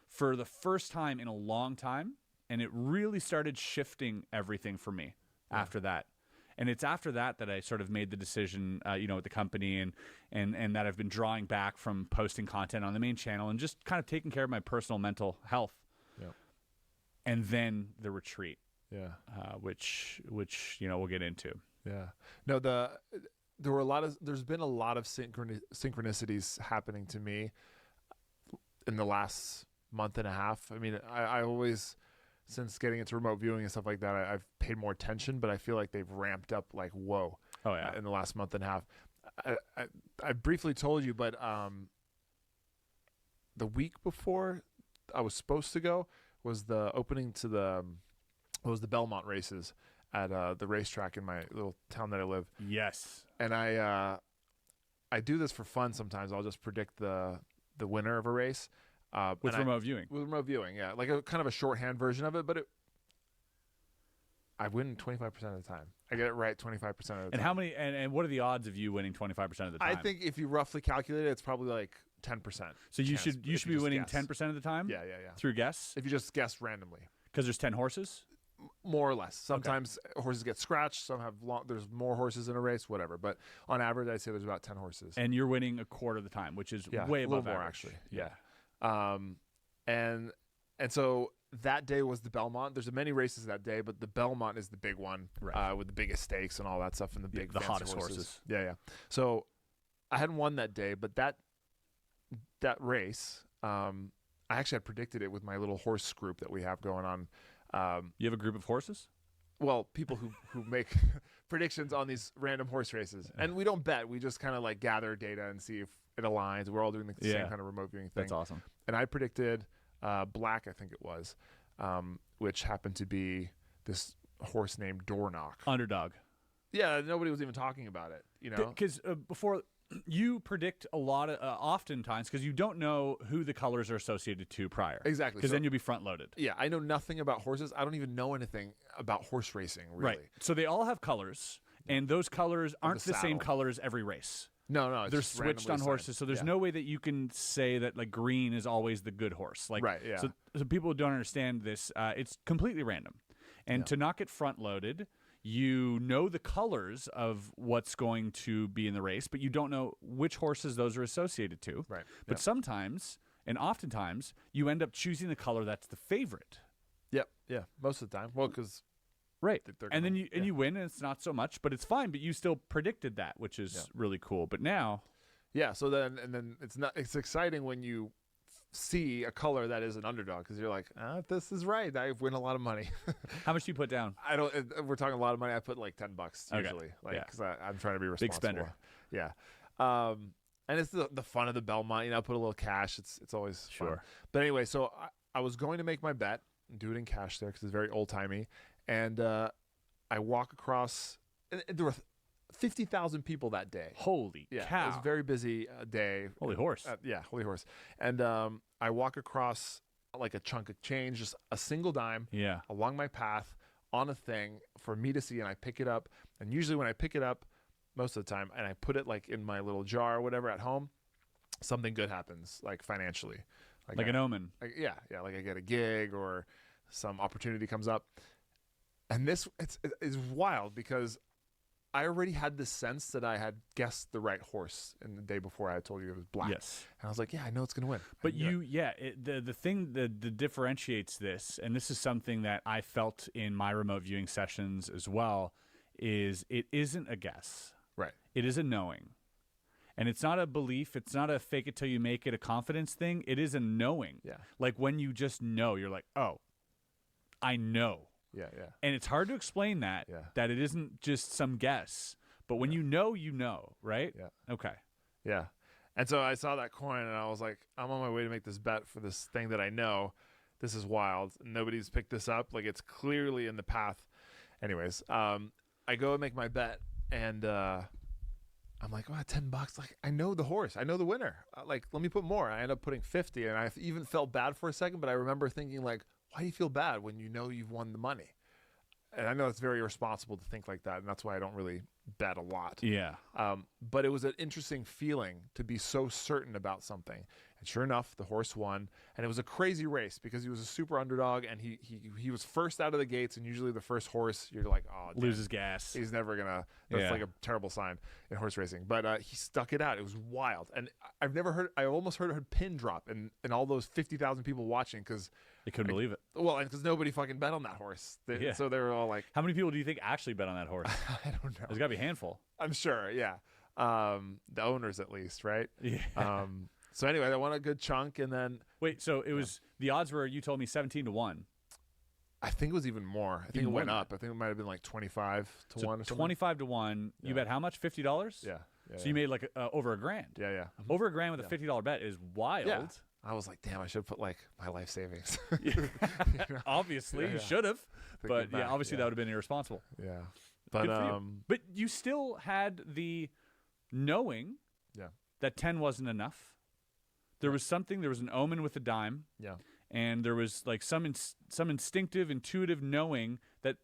Speaker 15: for the first time in a long time, and it really started shifting everything for me after that. And it's after that that I sort of made the decision, you know, with the company, and that I've been drawing back from posting content on the main channel and just kind of taking care of my personal mental health. Yep. And then the retreat.
Speaker 16: Yeah.
Speaker 15: Which you know we'll get into.
Speaker 16: Yeah. No, there's been a lot of synchronicities happening to me in the last month and a half. I mean, I always, since getting into remote viewing and stuff like that, I've paid more attention, but I feel like they've ramped up like whoa.
Speaker 15: Oh yeah.
Speaker 16: In the last month and a half. I briefly told you, but the week before I was supposed to go was the opening to the Belmont races at the racetrack in my little town that I live.
Speaker 15: Yes.
Speaker 16: And I do this for fun sometimes. I'll just predict the winner of a race.
Speaker 15: With remote viewing.
Speaker 16: With remote viewing, yeah. Like a kind of a shorthand version of it, but I win 25% of the time. I get it right 25% of the time.
Speaker 15: And how many? And what are the odds of you winning 25% of the time?
Speaker 16: I think if you roughly calculate it, it's probably like 10%.
Speaker 15: So you should be winning 10% of the time.
Speaker 16: Yeah.
Speaker 15: Through guess.
Speaker 16: If you just guess randomly.
Speaker 15: Because there's 10 horses.
Speaker 16: More or less. Sometimes horses get scratched. Some have there's more horses in a race. Whatever. But on average, I'd say there's about 10 horses.
Speaker 15: And you're winning a quarter of the time, which is way above
Speaker 16: more
Speaker 15: average.
Speaker 16: Actually. Yeah. And so that day was the Belmont. There's many races that day, but the Belmont is the big one, right. With the biggest stakes and all that stuff and the
Speaker 15: hottest horses.
Speaker 16: Yeah. So I hadn't won that day, but that race, I actually had predicted it with my little horse group that we have going on.
Speaker 15: You have a group of horses?
Speaker 16: Well, people who make predictions on these random horse races, and we don't bet. We just kind of like gather data and see if it aligns. We're all doing the same kind of remote viewing thing.
Speaker 15: That's awesome.
Speaker 16: And I predicted Black, I think it was, which happened to be this horse named Doorknock.
Speaker 15: Underdog.
Speaker 16: Yeah, nobody was even talking about it, you know?
Speaker 15: Because before you predict a lot of, oftentimes, because you don't know who the colors are associated to prior.
Speaker 16: Exactly.
Speaker 15: Because then you'll be front loaded.
Speaker 16: Yeah, I know nothing about horses. I don't even know anything about horse racing, really.
Speaker 15: Right. So they all have colors, and those colors aren't the same
Speaker 16: saddle.
Speaker 15: colors every race.
Speaker 16: No, it's
Speaker 15: they're
Speaker 16: just
Speaker 15: switched
Speaker 16: randomly
Speaker 15: on
Speaker 16: assigned.
Speaker 15: horses, so there's no way that you can say that like green is always the good horse. Like,
Speaker 16: Right, yeah.
Speaker 15: So people who don't understand this, it's completely random, and to not get front loaded, you know the colors of what's going to be in the race, but you don't know which horses those are associated to.
Speaker 16: Right.
Speaker 15: But sometimes, and oftentimes, you end up choosing the color that's the favorite.
Speaker 16: Yep. Yeah. Most of the time. Well, because
Speaker 15: right, and then you win, and it's not so much, but it's fine. But you still predicted that, which is really cool. But now,
Speaker 16: so then it's exciting when you see a color that is an underdog, because you're like, this is right. I win a lot of money.
Speaker 15: How much do you put down?
Speaker 16: I don't. We're talking a lot of money. I put like $10 usually, because I'm trying to be responsible.
Speaker 15: Big spender.
Speaker 16: Yeah. And it's the fun of the Belmont. You know, put a little cash. It's always fun. But anyway, so I was going to make my bet, do it in cash there because it's very old timey, and I walk across. And there were 50,000 people that day.
Speaker 15: Holy cow!
Speaker 16: It was a very busy day.
Speaker 15: Holy horse!
Speaker 16: Holy horse. And I walk across like a chunk of change, just a single dime, along my path on a thing for me to see, and I pick it up. And usually when I pick it up, most of the time, and I put it like in my little jar or whatever at home, something good happens, like financially,
Speaker 15: like an omen.
Speaker 16: Like I get a gig or some opportunity comes up. And this it's wild because I already had this sense that I had guessed the right horse in the day before. I had told you it was black.
Speaker 15: Yes.
Speaker 16: And I was like, I know it's going to win.
Speaker 15: But the thing that differentiates this, and this is something that I felt in my remote viewing sessions as well, is it isn't a guess.
Speaker 16: Right.
Speaker 15: It is a knowing. And it's not a belief. It's not a fake it till you make it, a confidence thing. It is a knowing.
Speaker 16: Yeah.
Speaker 15: Like when you just know, you're like, oh, I know.
Speaker 16: Yeah.
Speaker 15: And it's hard to explain that it isn't just some guess. But when you know, right?
Speaker 16: Yeah.
Speaker 15: Okay.
Speaker 16: Yeah. And so I saw that coin and I was like, I'm on my way to make this bet for this thing that I know. This is wild. Nobody's picked this up. Like it's clearly in the path. Anyways, I go and make my bet and I'm like, $10. Like I know the horse. I know the winner. Like, let me put more. I end up putting 50 and I even felt bad for a second, but I remember thinking like, why do you feel bad when you know you've won the money? And I know it's very irresponsible to think like that, and that's why I don't really bet a lot.
Speaker 15: Yeah.
Speaker 16: But it was an interesting feeling to be so certain about something. And sure enough, the horse won. And it was a crazy race because he was a super underdog, and he was first out of the gates. And usually the first horse, you're like, oh, damn,
Speaker 15: loses gas.
Speaker 16: He's never going to. That's like a terrible sign in horse racing. But he stuck it out. It was wild. And I almost heard a pin drop in all those 50,000 people watching because
Speaker 15: they couldn't believe it.
Speaker 16: Well, and because nobody fucking bet on that horse. So they were all like,
Speaker 15: how many people do you think actually bet on that horse?
Speaker 16: I don't know.
Speaker 15: There's got to be a handful.
Speaker 16: I'm sure, yeah. The owners at least, right?
Speaker 15: Yeah.
Speaker 16: So anyway, I won a good chunk, and then
Speaker 15: wait. So it was the odds were you told me 17-1.
Speaker 16: I think it was even more. I think it went up. I think it might have been like 25 to 1 or something.
Speaker 15: 25-1. You bet how much? $50?
Speaker 16: Yeah.
Speaker 15: So you made like over $1,000.
Speaker 16: Yeah.
Speaker 15: Over $1,000 with a $50 bet is wild.
Speaker 16: Yeah. I was like, damn, I should put like my life savings.
Speaker 15: Obviously, you should have. But
Speaker 16: back,
Speaker 15: obviously that would have been irresponsible.
Speaker 16: Yeah. But
Speaker 15: but you still had the knowing that 10 wasn't enough. There was something, there was an omen with a dime.
Speaker 16: Yeah.
Speaker 15: And there was like some instinctive, intuitive knowing that,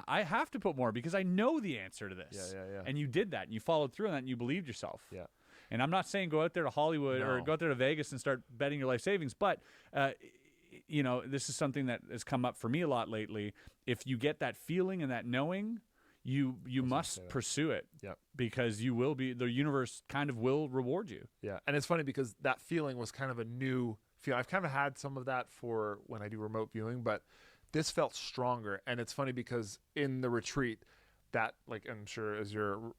Speaker 15: I have to put more because I know the answer to this.
Speaker 16: Yeah.
Speaker 15: And you did that, and you followed through on that, and you believed yourself.
Speaker 16: Yeah.
Speaker 15: And I'm not saying go out there to Hollywood or go out there to Vegas and start betting your life savings, but this is something that has come up for me a lot lately. If you get that feeling and that knowing, you must pursue it.
Speaker 16: Yeah.
Speaker 15: Because you will be, the universe kind of will reward you.
Speaker 16: Yeah. And it's funny because that feeling was kind of a new feeling. I've kind of had some of that for when I do remote viewing, but this felt stronger. And it's funny because in the retreat, that, like I'm sure as you're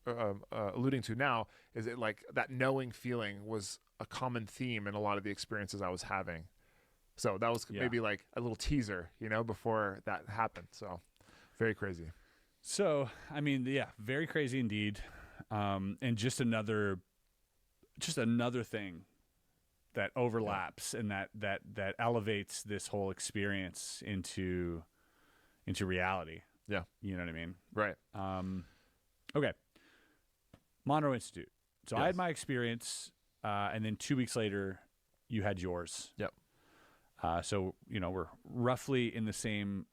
Speaker 16: alluding to now, is it like that knowing feeling was a common theme in a lot of the experiences I was having. So that was maybe like a little teaser, before that happened. So very crazy.
Speaker 15: So, I mean, very crazy indeed. And just another thing that overlaps and that elevates this whole experience into reality.
Speaker 16: Yeah.
Speaker 15: You know what I mean?
Speaker 16: Right.
Speaker 15: Okay. Monroe Institute. So I
Speaker 16: Yes.
Speaker 15: had my experience, and then 2 weeks later, you had yours.
Speaker 16: Yep.
Speaker 15: So, we're roughly in the same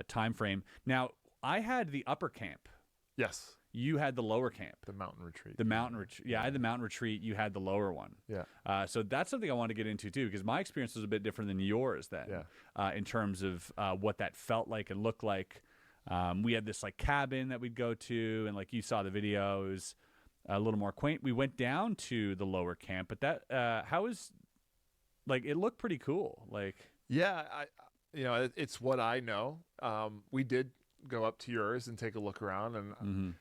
Speaker 15: time frame. Now, I had the upper camp.
Speaker 16: Yes.
Speaker 15: You had the lower camp.
Speaker 16: The mountain retreat.
Speaker 15: The mountain retreat. Yeah, I had the mountain retreat. You had the lower one.
Speaker 16: Yeah.
Speaker 15: So that's something I want to get into too, because my experience was a bit different than yours then.
Speaker 16: Yeah.
Speaker 15: In terms of what that felt like and looked like. We had this like cabin that we'd go to, and like you saw the video, it was a little more quaint. We went down to the lower camp, but that it looked pretty cool. Like,
Speaker 16: yeah, it's what I know. We did go up to yours and take a look around, and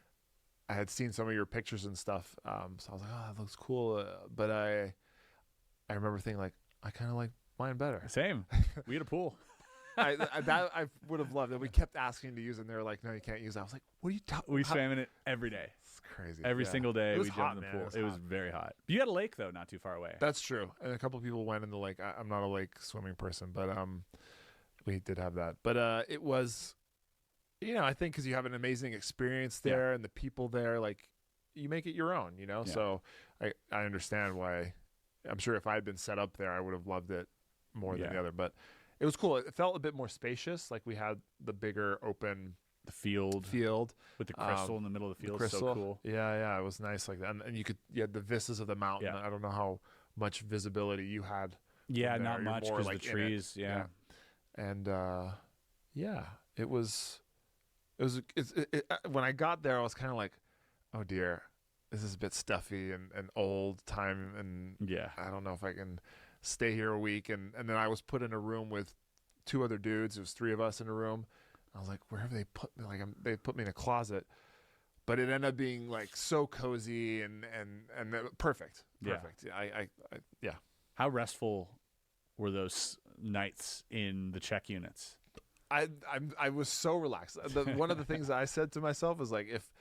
Speaker 16: I had seen some of your pictures and stuff. So I was like, oh, that looks cool. But I remember thinking like, I kind of like mine better.
Speaker 15: Same. We had a pool.
Speaker 16: I would have loved it. We kept asking to use it, and they were like, no, you can't use it. I was like, what are you talking about?
Speaker 15: We swam in it every day.
Speaker 16: It's crazy.
Speaker 15: Every single day we
Speaker 16: hot,
Speaker 15: jumped in the
Speaker 16: man.
Speaker 15: pool.
Speaker 16: It was
Speaker 15: It was very hot. You had a lake, though, not too far away.
Speaker 16: That's true. And a couple of people went in the lake. I'm not a lake swimming person, but we did have that. But it was, I think because you have an amazing experience there, and the people there, like, you make it your own,
Speaker 15: Yeah.
Speaker 16: So I understand why. I'm sure if I had been set up there, I would have loved it more than the other. But it was cool. It felt a bit more spacious. Like we had the bigger open
Speaker 15: field
Speaker 16: with
Speaker 15: the crystal in the middle of the field. So cool.
Speaker 16: Yeah, it was nice like that. And you had the vistas of the mountain.
Speaker 15: Yeah.
Speaker 16: I don't know how much visibility you had.
Speaker 15: Yeah,
Speaker 16: from there.
Speaker 15: not
Speaker 16: You're
Speaker 15: much
Speaker 16: more,
Speaker 15: because
Speaker 16: like,
Speaker 15: the
Speaker 16: in it.
Speaker 15: trees. Yeah.
Speaker 16: And it was. When I got there, I was kind of like, oh dear, this is a bit stuffy and old time, and I don't know if I can stay here a week. And then I was put in a room with 2 other dudes. There was 3 of us in a room. I was like, where have they put me? Like, they put me in a closet, but it ended up being like so cozy and perfect.
Speaker 15: Yeah.
Speaker 16: Yeah.
Speaker 15: How restful were those nights in the check units?
Speaker 16: I was so relaxed. One of the things I said to myself was like, if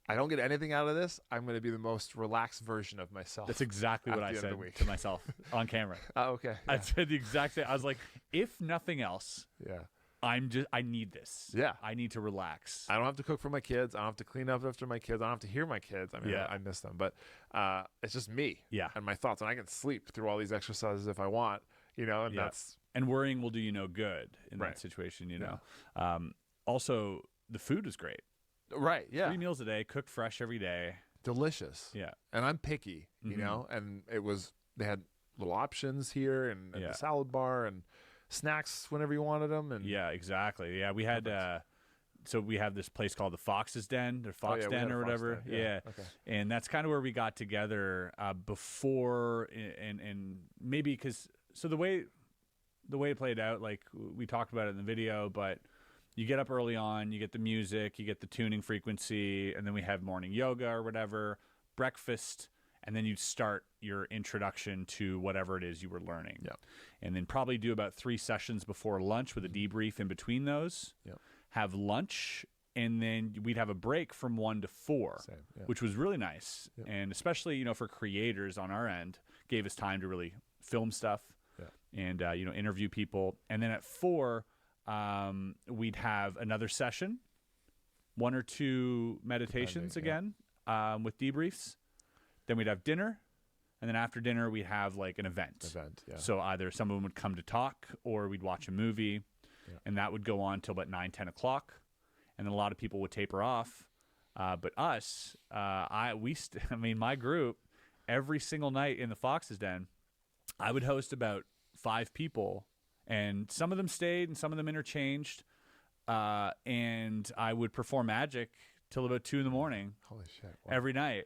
Speaker 16: I don't get anything out of this, I'm going to be the most relaxed version of myself.
Speaker 15: That's exactly what I said to myself on camera.
Speaker 16: Okay.
Speaker 15: I said the exact same. I was like, if nothing else, I need this.
Speaker 16: Yeah.
Speaker 15: I need to relax.
Speaker 16: I don't have to cook for my kids. I don't have to clean up after my kids. I don't have to hear my kids. I mean, I miss them, but it's just me and my thoughts. And I can sleep through all these exercises if I want, and that's.
Speaker 15: And worrying will do you no good in that situation, Also, the food is great.
Speaker 16: Right, yeah.
Speaker 15: 3 meals a day, cooked fresh every day.
Speaker 16: Delicious.
Speaker 15: Yeah.
Speaker 16: And I'm picky, and they had little options here and the salad bar and snacks whenever you wanted them. And
Speaker 15: yeah, exactly. Yeah, we had, so we have this place called the Fox's Den, or Fox Den or whatever. Yeah.
Speaker 16: Okay.
Speaker 15: And that's kind of where we got together before, and maybe because, so the way it played out, like we talked about it in the video, but you get up early on, you get the music, you get the tuning frequency, and then we have morning yoga or whatever, breakfast, and then you start your introduction to whatever it is you were learning.
Speaker 16: Yeah.
Speaker 15: And then probably do about 3 sessions before lunch with a debrief in between those.
Speaker 16: Yeah.
Speaker 15: Have lunch, and then we'd have a break from 1 to 4, which was really nice.
Speaker 16: Yeah.
Speaker 15: And especially, for creators on our end, gave us time to really film stuff and, interview people. And then at 4, we'd have another session, 1 or 2 meditations again, with debriefs. Then we'd have dinner, and then after dinner we'd have like an event. So either someone would come to talk, or we'd watch a movie, and that would go on till about 9-10 o'clock, and then a lot of people would taper off. But us, my group, every single night in the Fox's Den, I would host about 5 people. And some of them stayed and some of them interchanged. And I would perform magic till about 2 a.m.
Speaker 16: Holy shit. Wow.
Speaker 15: Every night.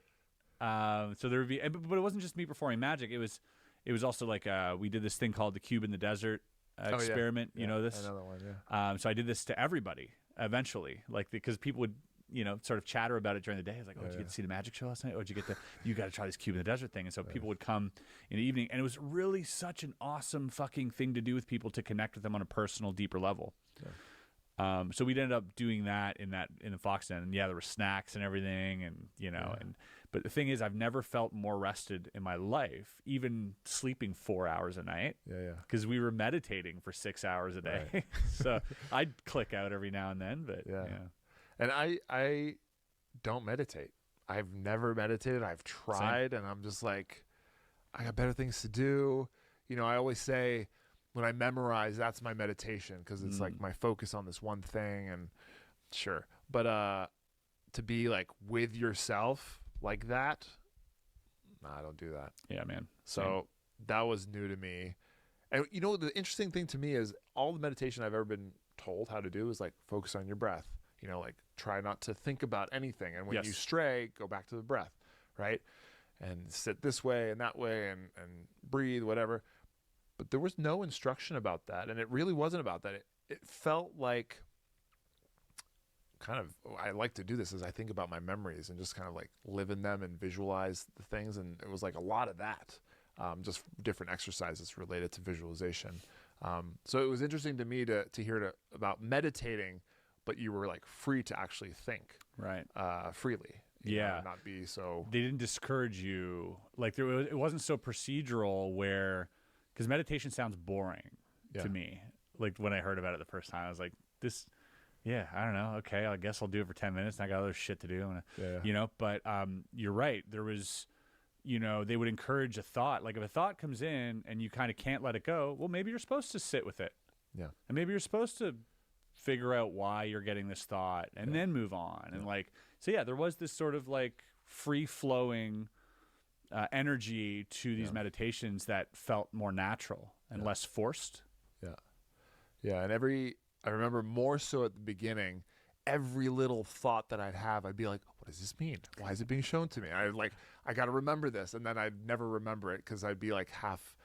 Speaker 15: So there would be, but it wasn't just me performing magic. It was also like, we did this thing called the Cube in the Desert experiment. You know this?
Speaker 16: Another one,
Speaker 15: so I did this to everybody eventually, because people would, sort of chatter about it during the day. I was like, did you get to see the magic show last night? Did you you got to try this Cube in the Desert thing. And so people would come in the evening, and it was really such an awesome fucking thing to do with people, to connect with them on a personal, deeper level. Yeah. So we'd ended up doing that in the Fox Den, and there were snacks and everything, and But the thing is, I've never felt more rested in my life, even sleeping 4 hours a night.
Speaker 16: Yeah.
Speaker 15: Because we were meditating for 6 hours a day.
Speaker 16: Right.
Speaker 15: So I'd click out every now and then, but yeah.
Speaker 16: And I don't meditate. I've never meditated. I've tried, and I'm just like, I got better things to do. You know, I always say when I memorize, that's my meditation, because it's like my focus on this one thing, and sure. But to be like with yourself like that, nah, I don't do that.
Speaker 15: Yeah, man.
Speaker 16: So that was new to me. And you know, the interesting thing to me is all the meditation I've ever been told how to do is like focus on your breath. You know, like try not to think about anything. And when you stray, go back to the breath, right? And sit this way and that way and breathe, whatever. But there was no instruction about that. And it really wasn't about that. It felt like kind of, I like to do this as I think about my memories and just kind of like live in them and visualize the things. And it was like a lot of that, just different exercises related to visualization. So it was interesting to me to hear about meditating, but you were like free to actually think freely. You know, not be so.
Speaker 15: They didn't discourage you. Like it wasn't so procedural where, because meditation sounds boring to me. Like when I heard about it the first time, I was like, this. Yeah, I don't know. Okay, I guess I'll do it for 10 minutes. And I got other shit to do. You know, but you're right. There was, you know, they would encourage a thought. Like if a thought comes in and you kind of can't let it go, well, maybe you're supposed to sit with it.
Speaker 16: Yeah.
Speaker 15: And maybe you're supposed to figure out why you're getting this thought and then move on. And like, so yeah, there was this sort of like free flowing energy to these meditations that felt more natural and less forced.
Speaker 16: Yeah. And I remember more so at the beginning, every little thought that I'd have, I'd be like, what does this mean? Why is it being shown to me? I got to remember this. And then I'd never remember it because I'd be like half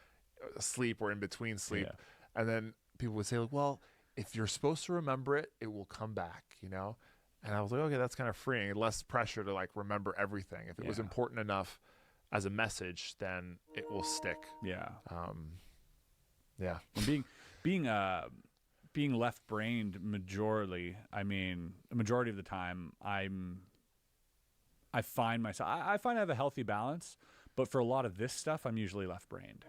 Speaker 16: asleep or in between sleep. Yeah. And then people would say like, well, if you're supposed to remember it, it will come back, you know? And I was like, okay, that's kind of freeing, less pressure to like remember everything. If it was important enough as a message, then it will stick.
Speaker 15: Yeah.
Speaker 16: And
Speaker 15: being left-brained majority of the time, I find myself, I find I have a healthy balance, but for a lot of this stuff, I'm usually left-brained.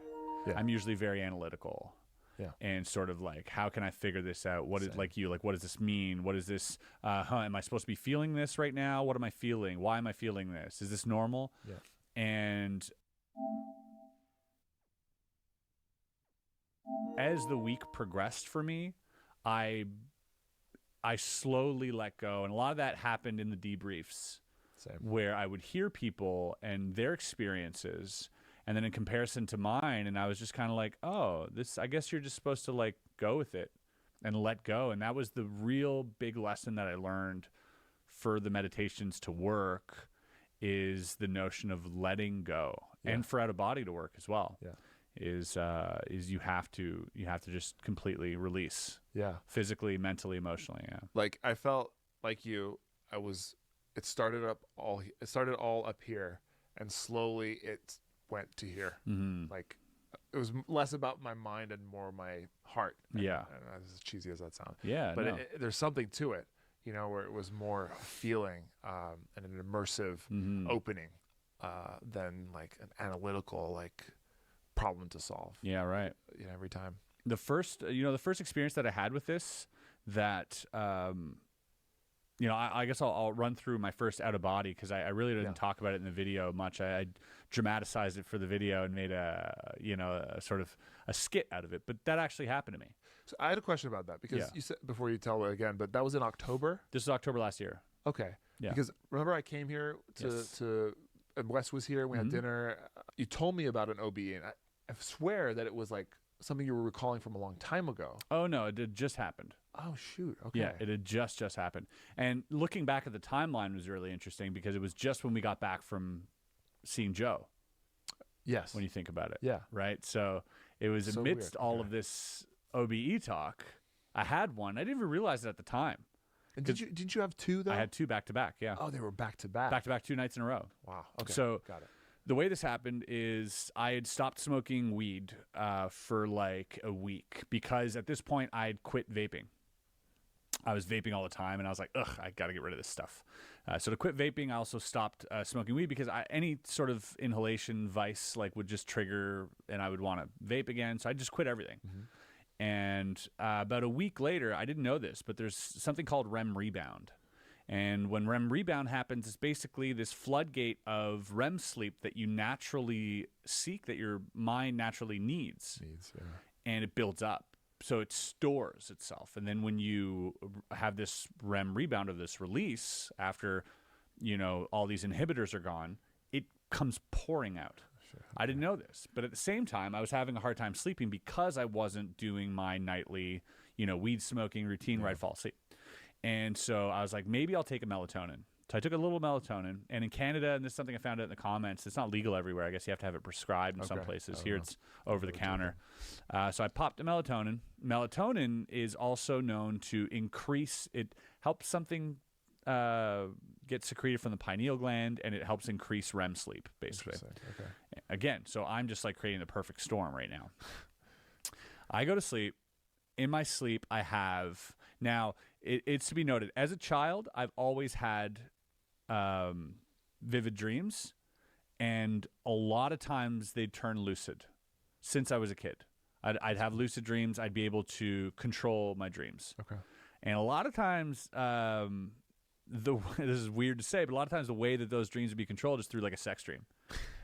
Speaker 16: Yeah.
Speaker 15: I'm usually very analytical.
Speaker 16: Yeah.
Speaker 15: And sort of like, how can I figure this out? What is what does this mean? What is this? Am I supposed to be feeling this right now? What am I feeling? Why am I feeling this? Is this normal?
Speaker 16: Yeah.
Speaker 15: And as the week progressed for me, I slowly let go. And a lot of that happened in the debriefs where I would hear people and their experiences, and then in comparison to mine, and I was just kind of like, oh, I guess you're just supposed to like go with it and let go. And that was the real big lesson that I learned for the meditations to work, is the notion of letting go, and for out of body to work as well.
Speaker 16: Yeah.
Speaker 15: Is you have to just completely release.
Speaker 16: Yeah.
Speaker 15: Physically, mentally, emotionally. Yeah.
Speaker 16: Like I felt like you, it started all up here, and slowly it went to here.
Speaker 15: Mm-hmm.
Speaker 16: Like it was less about my mind and more my heart. And as cheesy as that sounds.
Speaker 15: Yeah.
Speaker 16: But there's something to it, you know, where it was more feeling and an immersive opening than like an analytical like problem to solve.
Speaker 15: Yeah, right.
Speaker 16: You know, every time.
Speaker 15: The first experience that I had with this, that I guess I'll run through my first out of body, because I really didn't talk about it in the video much. I dramatized it for the video and made a sort of a skit out of it. But that actually happened to me.
Speaker 16: So I had a question about that, because you said, before you tell it again, but that was in October?
Speaker 15: This was October last year.
Speaker 16: Okay.
Speaker 15: Yeah.
Speaker 16: Because remember I came here and Wes was here, and we had dinner. You told me about an OB, and I swear that it was like something you were recalling from a long time ago.
Speaker 15: Oh, no, it had just happened.
Speaker 16: Oh, shoot. Okay.
Speaker 15: Yeah, it had just happened. And looking back at the timeline was really interesting, because it was just when we got back from seeing Joe.
Speaker 16: Yes.
Speaker 15: When you think about it.
Speaker 16: Yeah.
Speaker 15: Right? So it was
Speaker 16: so
Speaker 15: amidst
Speaker 16: weird.
Speaker 15: all of this OBE talk. I had one. I didn't even realize it at the time.
Speaker 16: And didn't you have two, though?
Speaker 15: I had two back-to-back, yeah.
Speaker 16: Oh, they were back-to-back.
Speaker 15: Back-to-back 2 nights in a row.
Speaker 16: Wow. Okay.
Speaker 15: So
Speaker 16: got it.
Speaker 15: The way this happened is I had stopped smoking weed for like a week, because at this point I had quit vaping. I was vaping all the time, and I was like, ugh, I got to get rid of this stuff. So to quit vaping, I also stopped smoking weed because any sort of inhalation vice like would just trigger, and I would want to vape again. So I just quit everything. And about a week later, I didn't know this, but there's something called REM rebound. And when REM rebound happens, it's basically this floodgate of REM sleep that you naturally seek, that your mind naturally needs. And it builds up. So it stores itself. And then when you have this REM rebound of this release, after, all these inhibitors are gone, it comes pouring out. I didn't know this. But at the same time, I was having a hard time sleeping because I wasn't doing my nightly, weed smoking routine where I'd fall asleep. And so I was like, maybe I'll take a melatonin. So I took a little melatonin. And in Canada, and this is something I found out in the comments, it's not legal everywhere. I guess you have to have it prescribed in some places. Here it's over the counter. So I popped a melatonin. Melatonin is also known to increase, it helps something get secreted from the pineal gland, and it helps increase REM sleep, basically. Again, so I'm just like creating the perfect storm right now. I go to sleep. In my sleep, I have... Now, it's to be noted, as a child, I've always had vivid dreams, and a lot of times they'd turn lucid since I was a kid. I'd have lucid dreams. I'd be able to control my dreams. And a lot of times, this is weird to say, but a lot of times the way that those dreams would be controlled is through like a sex dream.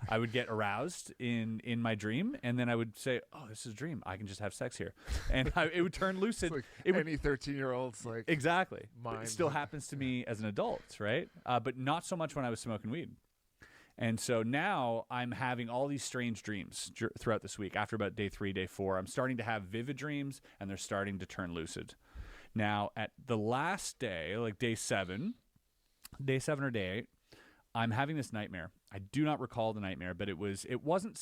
Speaker 15: I would get aroused in my dream, and then I would say, "Oh, this is a dream. I can just have sex here," and it would turn lucid.
Speaker 16: Like
Speaker 15: it
Speaker 16: any 13-year-old's like
Speaker 15: exactly.
Speaker 16: Mind.
Speaker 15: It still happens to me as an adult, right? But not so much when I was smoking weed. And so now I'm having all these strange dreams throughout this week. After about day 3, day 4, I'm starting to have vivid dreams, and they're starting to turn lucid. Now, at the last day, like day 7 or day 8, I'm having this nightmare. I do not recall the nightmare, but it wasn't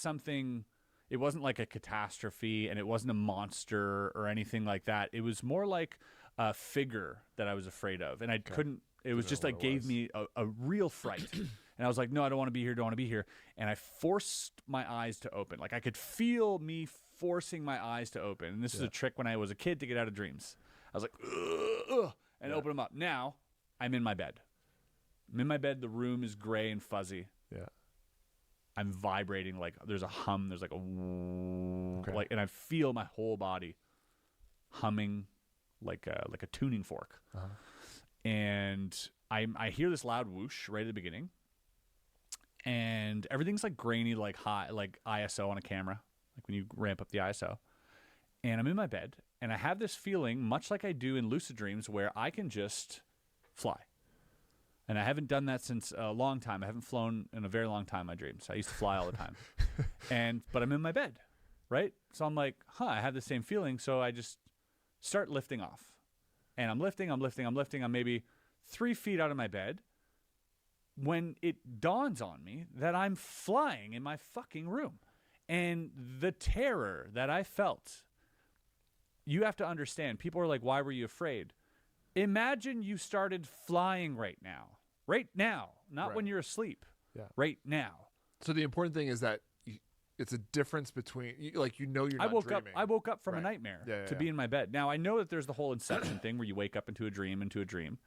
Speaker 15: like a catastrophe, and it wasn't a monster or anything like that. It was more like a figure that I was afraid of, and I couldn't, it was just like gave me a real fright. And I was like, no, I don't want to be here, don't want to be here. And I forced my eyes to open. Like I could feel me forcing my eyes to open. And this is a trick when I was a kid to get out of dreams. I was like, ugh, and open them up. Now I'm in my bed. I'm in my bed. The room is gray and fuzzy. I'm vibrating, like there's a hum. There's like a like, and I feel my whole body humming like a tuning fork. And I hear this loud whoosh right at the beginning, and everything's like grainy, like high, like ISO on a camera, like when you ramp up the ISO. And I'm in my bed, and I have this feeling, much like I do in lucid dreams, where I can just fly. And I haven't done that since a long time. I haven't flown in a very long time in my dreams. I used to fly all the time. But I'm in my bed, right? So I'm like, I have the same feeling. So I just start lifting off. And I'm lifting. I'm maybe 3 feet out of my bed when it dawns on me that I'm flying in my fucking room. And the terror that I felt, you have to understand. People are like, why were you afraid? Imagine you started flying right now, not when you're asleep, right now.
Speaker 16: So the important thing is that it's a difference between, you're not dreaming.
Speaker 15: I woke up from a nightmare to be in my bed. Now, I know that there's the whole Inception thing where you wake up into a dream.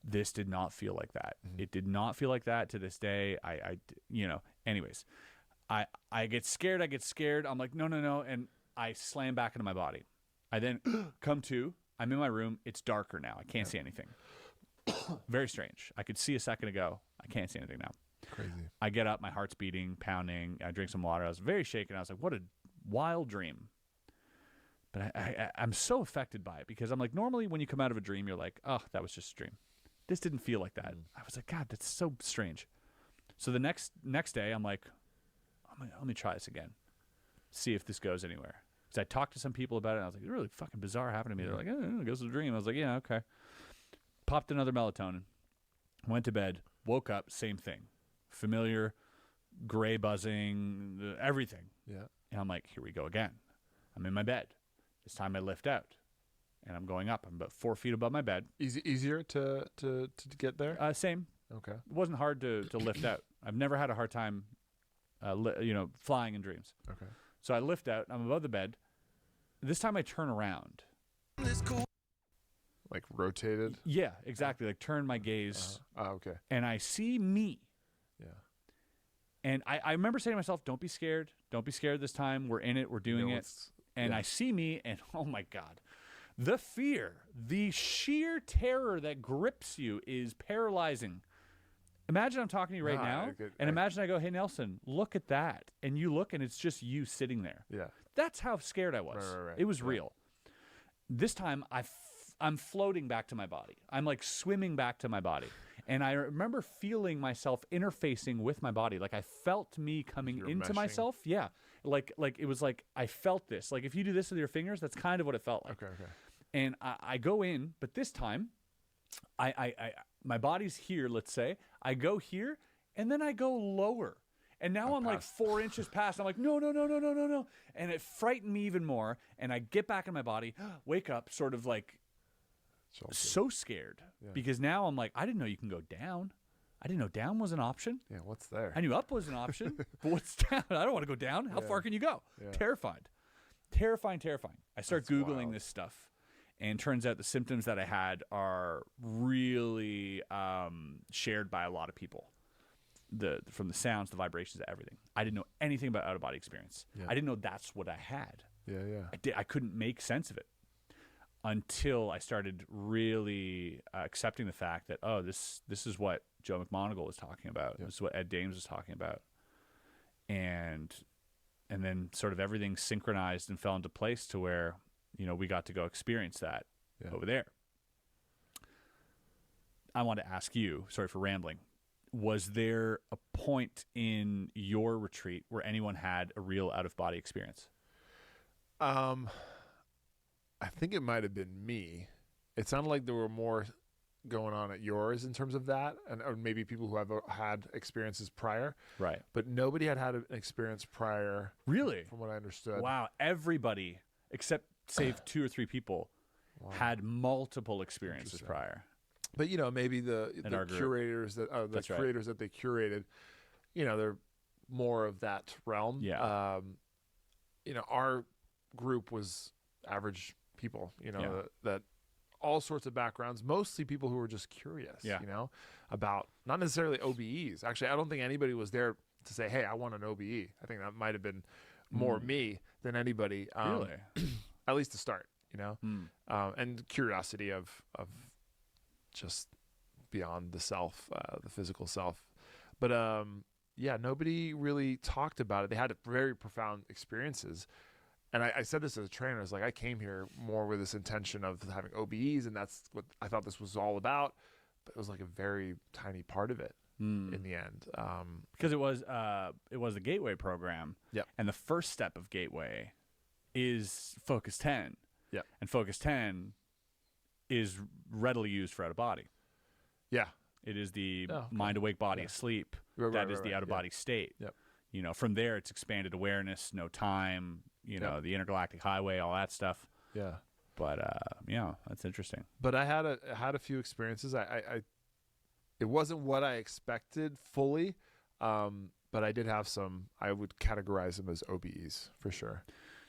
Speaker 15: This did not feel like that. It did not feel like that to this day. Anyways, I get scared. I'm like, no. And I slam back into my body. I then come to. I'm in my room. It's darker now. I can't see anything. Very strange. I could see a second ago. I can't see anything now.
Speaker 16: Crazy.
Speaker 15: I get up. My heart's beating, pounding. I drink some water. I was very shaken. I was like, what a wild dream. But I'm so affected by it because I'm like, normally when you come out of a dream, you're like, oh, that was just a dream. This didn't feel like that. I was like, God, that's so strange. So the next day, I'm like, let me try this again. See if this goes anywhere. Because I talked to some people about it, and I was like, it's really fucking bizarre happened to me. They're like, it goes to a dream. I was like, yeah, okay. Popped another melatonin. Went to bed. Woke up. Same thing. Familiar, gray buzzing, everything.
Speaker 16: Yeah.
Speaker 15: And I'm like, here we go again. I'm in my bed. This time I lift out. And I'm going up. I'm about 4 feet above my bed.
Speaker 16: Easier to get there?
Speaker 15: Same.
Speaker 16: Okay.
Speaker 15: It wasn't hard to lift out. I've never had a hard time, flying in dreams.
Speaker 16: Okay.
Speaker 15: So I lift out. I'm above the bed. This time I turn around.
Speaker 16: like rotated.
Speaker 15: Yeah, exactly. Like turn my gaze.
Speaker 16: Okay.
Speaker 15: And I see me.
Speaker 16: Yeah.
Speaker 15: And I remember saying to myself, don't be scared. Don't be scared this time. We're in it. We're doing it. And I see me, and oh my God. The fear, the sheer terror that grips you is paralyzing. Imagine I'm talking to you right now, and imagine I go, hey, Nelson, look at that. And you look, and it's just you sitting there.
Speaker 16: Yeah.
Speaker 15: That's how scared I was.
Speaker 16: Right.
Speaker 15: It was real. This time, I'm floating back to my body. I'm like swimming back to my body. And I remember feeling myself interfacing with my body. Like I felt me coming into myself. Yeah. Like it was like I felt this. Like if you do this with your fingers, that's kind of what it felt like.
Speaker 16: Okay.
Speaker 15: And I go in, but this time, my body's here, let's say. I go here, and then I go lower. And now I'm like 4 inches past. I'm like, no. And it frightened me even more. And I get back in my body, wake up, sort of like so scared.
Speaker 16: Yeah.
Speaker 15: Because now I'm like, I didn't know you can go down. I didn't know down was an option.
Speaker 16: Yeah, what's there?
Speaker 15: I knew up was an option, but what's down? I don't want to go down. How far can you go?
Speaker 16: Yeah.
Speaker 15: Terrifying. I start Googling this stuff. And turns out the symptoms that I had are really shared by a lot of people. From the sounds, the vibrations, everything. I didn't know anything about out-of-body experience.
Speaker 16: Yeah.
Speaker 15: I didn't know that's what I had.
Speaker 16: Yeah.
Speaker 15: I couldn't make sense of it until I started really accepting the fact that, oh, this is what Joe McMoneagle was talking about.
Speaker 16: Yeah.
Speaker 15: This is what Ed Dames was talking about. And then sort of everything synchronized and fell into place to where, we got to go experience that over there. I want to ask you, sorry for rambling, was there a point in your retreat where anyone had a real out-of-body experience?
Speaker 16: I think it might have been me. It sounded like there were more going on at yours in terms of that, or maybe people who have had experiences prior.
Speaker 15: Right.
Speaker 16: But nobody had an experience prior.
Speaker 15: Really?
Speaker 16: From what I understood.
Speaker 15: Wow. Everybody, except save 2 or 3 people, had multiple experiences prior.
Speaker 16: But maybe the curators creators that they curated, they're more of that realm.
Speaker 15: Yeah.
Speaker 16: Our group was average people. That all sorts of backgrounds, mostly people who were just curious. About not necessarily OBEs. Actually, I don't think anybody was there to say, "Hey, I want an OBE." I think that might have been more me than anybody.
Speaker 15: Really.
Speaker 16: At least to start, and curiosity of just beyond the self, the physical self. But nobody really talked about it. They had very profound experiences. And I said this as a trainer. I was like, I came here more with this intention of having OBEs, and that's what I thought this was all about. But it was like a very tiny part of it in the end.
Speaker 15: Because it was the Gateway program.
Speaker 16: Yep.
Speaker 15: And the first step of Gateway is Focus 10.
Speaker 16: Yeah.
Speaker 15: And Focus 10 is readily used for out-of-body.
Speaker 16: Yeah.
Speaker 15: It is the mind awake, body asleep. That is the out-of-body state.
Speaker 16: Yep.
Speaker 15: From there, it's expanded awareness, no time, the intergalactic highway, all that stuff.
Speaker 16: Yeah.
Speaker 15: But, that's interesting.
Speaker 16: But I had a few experiences. It wasn't what I expected fully, but I did have some. I would categorize them as OBEs for sure.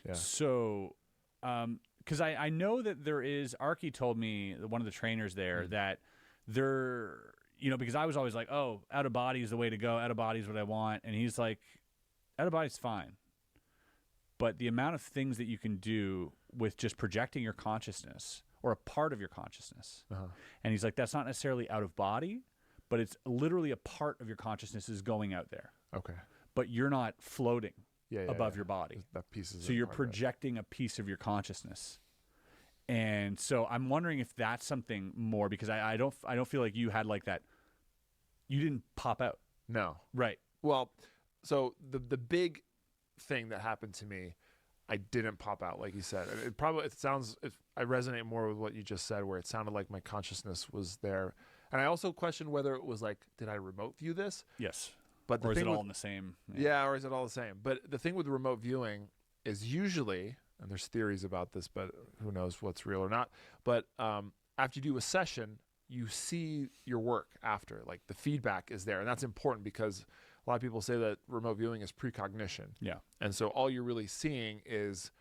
Speaker 16: Yeah.
Speaker 15: So, because I know that there is, Arky told me, one of the trainers there, that there, because I was always like, oh, out of body is the way to go. Out of body is what I want. And he's like, out of body is fine. But the amount of things that you can do with just projecting your consciousness or a part of your consciousness. And he's like, that's not necessarily out of body, but it's literally a part of your consciousness is going out there.
Speaker 16: Okay.
Speaker 15: But you're not floating above your body.
Speaker 16: That piece is
Speaker 15: so you're projecting a piece of your consciousness. And so I'm wondering if that's something more, because I don't feel like you had like that. You didn't pop out.
Speaker 16: No.
Speaker 15: Right.
Speaker 16: Well, so the big thing that happened to me, I didn't pop out, like you said. I resonate more with what you just said, where it sounded like my consciousness was there. And I also questioned whether it was like, did I remote view this?
Speaker 15: Yes.
Speaker 16: But
Speaker 15: or is it all in the same?
Speaker 16: Yeah, or is it all the same? But the thing with remote viewing is usually, and there's theories about this, but who knows what's real or not. But after you do a session, you see your work after. Like the feedback is there. And that's important because a lot of people say that remote viewing is precognition.
Speaker 15: Yeah.
Speaker 16: And so all you're really seeing is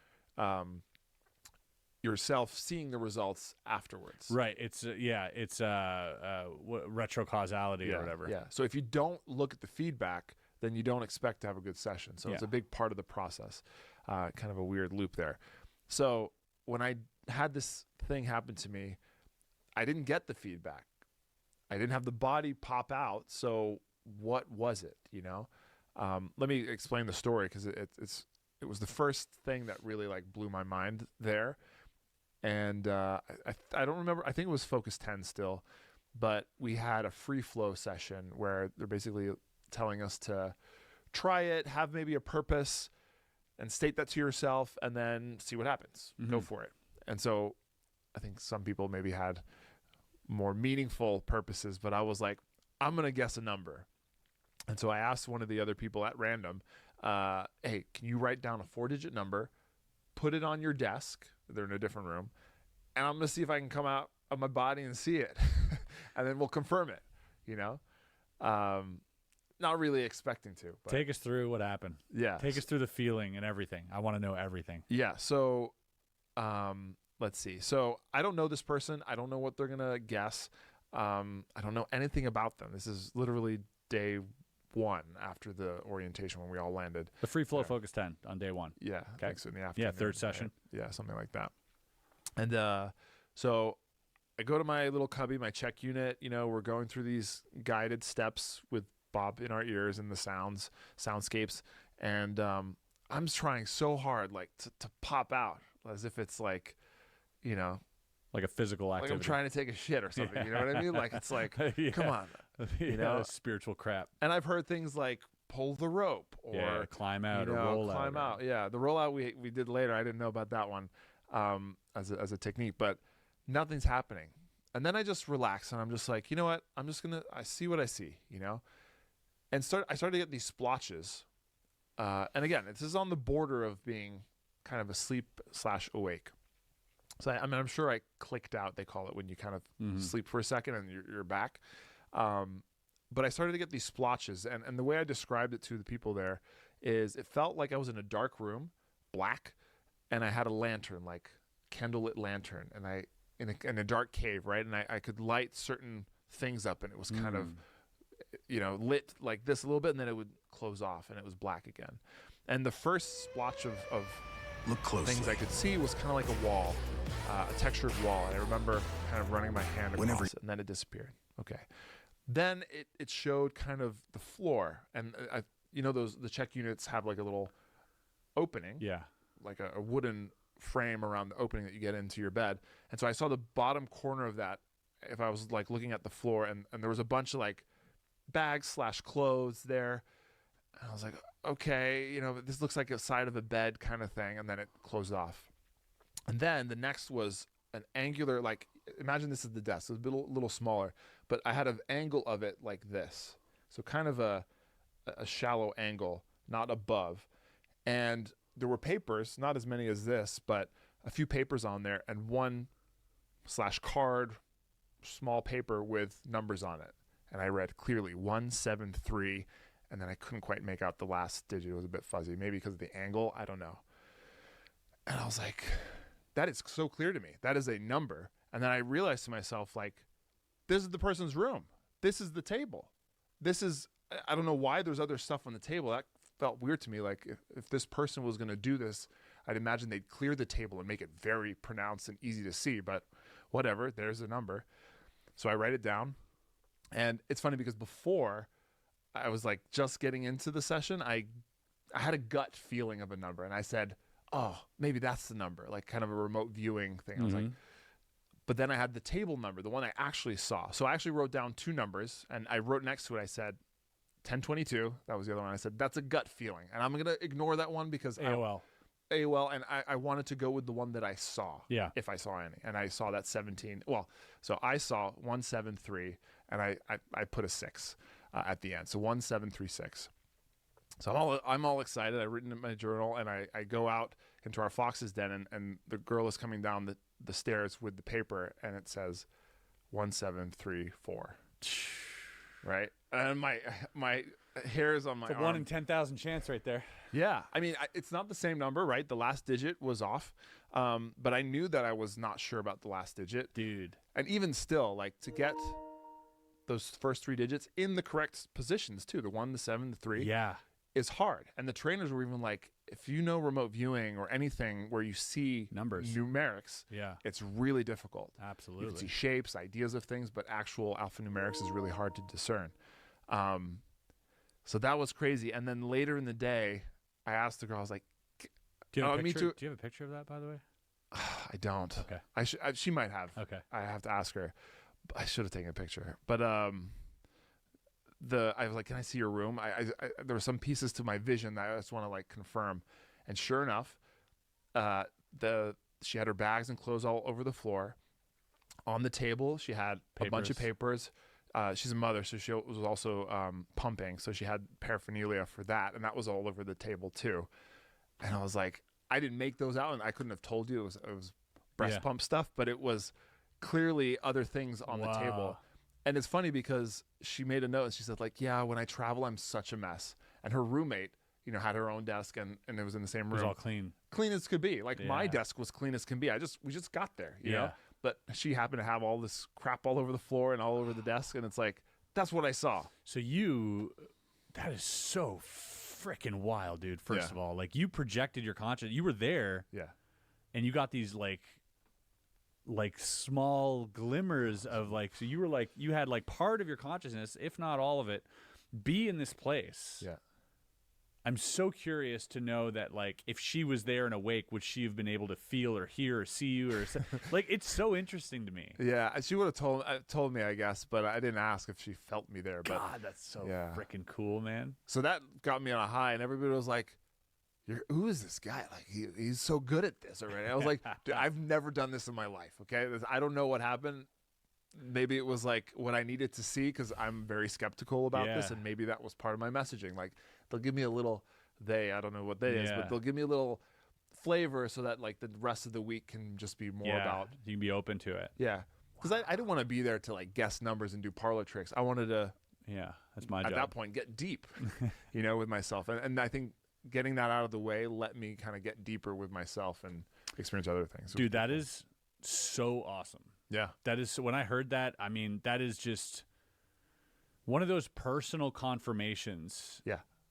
Speaker 16: yourself seeing the results afterwards.
Speaker 15: Right. It's retrocausality or whatever.
Speaker 16: Yeah. So if you don't look at the feedback, then you don't expect to have a good session. So it's a big part of the process. Kind of a weird loop there. So when I had this thing happen to me, I didn't get the feedback. I didn't have the body pop out. So what was it? You know? Let me explain the story, because it was the first thing that really like blew my mind there. And I don't remember. I think it was Focus 10 still, but we had a free flow session where they're basically telling us to try it, have maybe a purpose, and state that to yourself, and then see what happens. Go for it. And so I think some people maybe had more meaningful purposes, but I was like, I'm going to guess a number. And so I asked one of the other people at random, hey, can you write down a 4-digit number, put it on your desk? They're in a different room. And I'm going to see if I can come out of my body and see it. And then we'll confirm it, you know? Not really expecting to. But
Speaker 15: take us through what happened.
Speaker 16: Yeah.
Speaker 15: Take us through the feeling and everything. I want to know everything.
Speaker 16: Yeah. So let's see. So I don't know this person. I don't know what they're going to guess. I don't know anything about them. This is literally day 1 after the orientation when we all landed.
Speaker 15: The free flow Focus 10 on day 1.
Speaker 16: Yeah.
Speaker 15: Okay.
Speaker 16: Thanks, in the afternoon.
Speaker 15: Yeah, 3rd session.
Speaker 16: Right? Yeah, something like that. And so I go to my little cubby, my check unit. You know, we're going through these guided steps with Bob in our ears and the soundscapes. And I'm trying so hard, like, to pop out as if it's like, you know,
Speaker 15: like a physical activity.
Speaker 16: Like I'm trying to take a shit or something. You know what I mean? Like, it's like, come on.
Speaker 15: You know, spiritual crap.
Speaker 16: And I've heard things like pull the rope or
Speaker 15: climb out,
Speaker 16: you know,
Speaker 15: or roll
Speaker 16: climb out. Yeah, the rollout we did later. I didn't know about that one as a technique, but nothing's happening. And then I just relax and I'm just like, you know what? I see what I see, you know? And I started to get these splotches. And again, this is on the border of being kind of asleep/awake. So I'm sure I clicked out, they call it, when you kind of sleep for a second and you're back. But I started to get these splotches, and the way I described it to the people there is it felt like I was in a dark room, black, and I had a lantern, like candlelit lantern, and in a dark cave, right? And I could light certain things up, and it was kind of, you know, lit like this a little bit, and then it would close off, and it was black again. And the first splotch of
Speaker 17: look closely.
Speaker 16: Things I could see was kind of like a wall, a textured wall. And I remember kind of running my hand across it, and then it disappeared. Okay. Then it showed kind of the floor. And, you know, the check units have like a little opening.
Speaker 15: Yeah.
Speaker 16: Like a wooden frame around the opening that you get into your bed. And so I saw the bottom corner of that if I was like looking at the floor, and there was a bunch of like bags/clothes there. And I was like, okay, you know, this looks like a side of a bed kind of thing. And then it closed off. And then the next was an angular, like, imagine this is the desk. It was a little smaller, but I had an angle of it like this. So kind of a shallow angle, not above. And there were papers, not as many as this, but a few papers on there, and one/card, small paper with numbers on it. And I read clearly 173. And then I couldn't quite make out the last digit. It was a bit fuzzy, maybe because of the angle. I don't know. And I was like, that is so clear to me. That is a number. And then I realized to myself, like, this is the person's room. This is the table. This is, I don't know why there's other stuff on the table. That felt weird to me. Like, if this person was going to do this, I'd imagine they'd clear the table and make it very pronounced and easy to see. But whatever, there's a number. So I write it down. And it's funny because before, I was like just getting into the session, I had a gut feeling of a number, and I said, oh, maybe that's the number, like kind of a remote viewing thing. I was like, but then I had the table number, the one I actually saw. So I actually wrote down 2 numbers, and I wrote next to it, I said 1022. That was the other one. I said, that's a gut feeling. And I'm going to ignore that one because
Speaker 15: AOL,
Speaker 16: and I wanted to go with the one that I saw.
Speaker 15: Yeah.
Speaker 16: If I saw any. And I saw that 17. Well, so I saw 173, and I put a 6. At the end, so 1736. So I'm all excited. I've written in my journal, and I go out into our fox's den, and the girl is coming down the stairs with the paper, and it says 1734. Right? and my hairs on my
Speaker 15: It's a
Speaker 16: arm.
Speaker 15: 1 in 10,000 chance right there.
Speaker 16: Yeah, I mean, it's not the same number, right? The last digit was off, but I knew that I was not sure about the last digit,
Speaker 15: dude.
Speaker 16: And even still, like, to get those first 3 digits in the correct positions too, the 1, the 7, the 3,
Speaker 15: yeah,
Speaker 16: is hard. And the trainers were even like, if you know remote viewing or anything where you see
Speaker 15: numbers,
Speaker 16: numerics,
Speaker 15: yeah,
Speaker 16: it's really difficult.
Speaker 15: Absolutely,
Speaker 16: you can see shapes, ideas of things, but actual alphanumerics is really hard to discern. So that was crazy. And then later in the day, I asked the girl, I was like,
Speaker 15: do you have,
Speaker 16: me too.
Speaker 15: Do you have a picture of that, by the way?
Speaker 16: I don't.
Speaker 15: Okay.
Speaker 16: She might have.
Speaker 15: Okay.
Speaker 16: I have to ask her. I should have taken a picture. But I was like, can I see your room? There were some pieces to my vision that I just want to like confirm. And sure enough, she had her bags and clothes all over the floor. On the table, she had a bunch of papers. She's a mother, so she was also pumping. So she had paraphernalia for that, and that was all over the table too. And I was like, I didn't make those out, and I couldn't have told you it was breast pump stuff, but it was clearly other things on the table. And it's funny because she made a note and she said, like, yeah, when I travel, I'm such a mess. And her roommate, had her own desk and it was in the same room.
Speaker 15: It was all clean.
Speaker 16: Clean as could be. Like my desk was clean as can be. We just got there, you know? But she happened to have all this crap all over the floor and all over the desk. And it's like, that's what I saw.
Speaker 15: So that is so freaking wild, dude. First of all, like you projected your conscience. You were there.
Speaker 16: Yeah.
Speaker 15: And you got these like small glimmers of like, so you were like, you had like part of your consciousness, if not all of it, be in this place.
Speaker 16: Yeah.
Speaker 15: I'm so curious to know that, like, if she was there and awake, would she have been able to feel or hear or see you or like? It's so interesting to me.
Speaker 16: Yeah, she would have told me, I guess, but I didn't ask if she felt me there. But
Speaker 15: God, that's so freaking cool, man.
Speaker 16: So that got me on a high, and everybody was like, "Who is this guy? Like, he's so good at this already." I was like, "Dude, I've never done this in my life. Okay, I don't know what happened. Maybe it was like what I needed to see because I'm very skeptical about this, and maybe that was part of my messaging. Like, they'll give me a little I don't know what they is, but they'll give me a little flavor so that like the rest of the week can just be more about
Speaker 15: you can be open to it.
Speaker 16: Yeah, because I didn't want to be there to like guess numbers and do parlor tricks. I wanted to
Speaker 15: that's my job
Speaker 16: at that point get deep, with myself, and I think getting that out of the way let me kind of get deeper with myself and experience other things.
Speaker 15: Dude, that is so awesome.
Speaker 16: Yeah.
Speaker 15: That is, when I heard that, I mean, that is just one of those personal confirmations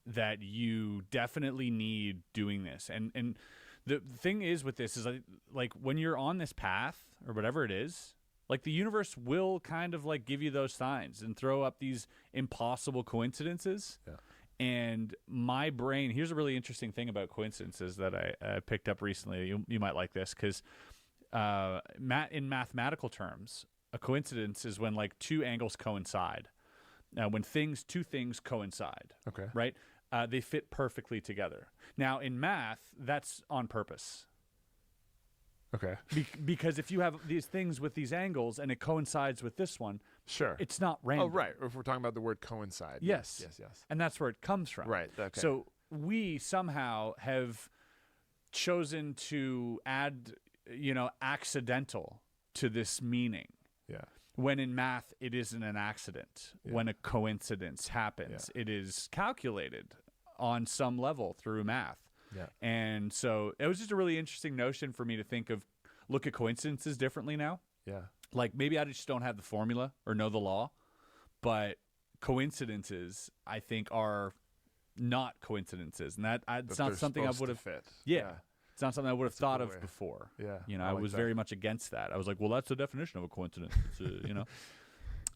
Speaker 15: that you definitely need doing this. And the thing is with this is like when you're on this path or whatever it is, like the universe will kind of like give you those signs and throw up these impossible coincidences.
Speaker 16: Yeah.
Speaker 15: And my brain, here's a really interesting thing about coincidences that I picked up recently. You might like this because in mathematical terms, a coincidence is when like two angles coincide. Now, when two things coincide, right? They fit perfectly together. Now, in math, that's on purpose.
Speaker 16: Okay.
Speaker 15: Because if you have these things with these angles and it coincides with this one, it's not random.
Speaker 16: Oh, right. If we're talking about the word coincide.
Speaker 15: Yes. And that's where it comes from.
Speaker 16: Right. Okay.
Speaker 15: So we somehow have chosen to add, accidental to this meaning.
Speaker 16: Yeah.
Speaker 15: When in math, it isn't an accident. Yeah. When a coincidence happens, it is calculated on some level through math.
Speaker 16: Yeah.
Speaker 15: And so it was just a really interesting notion for me to look at coincidences differently now.
Speaker 16: Yeah.
Speaker 15: Like maybe I just don't have the formula or know the law, but coincidences I think are not coincidences. And it's not something I would have
Speaker 16: fit.
Speaker 15: Yeah. It's not something I would have thought of before.
Speaker 16: Yeah.
Speaker 15: I was very much against that. I was like, well, that's the definition of a coincidence.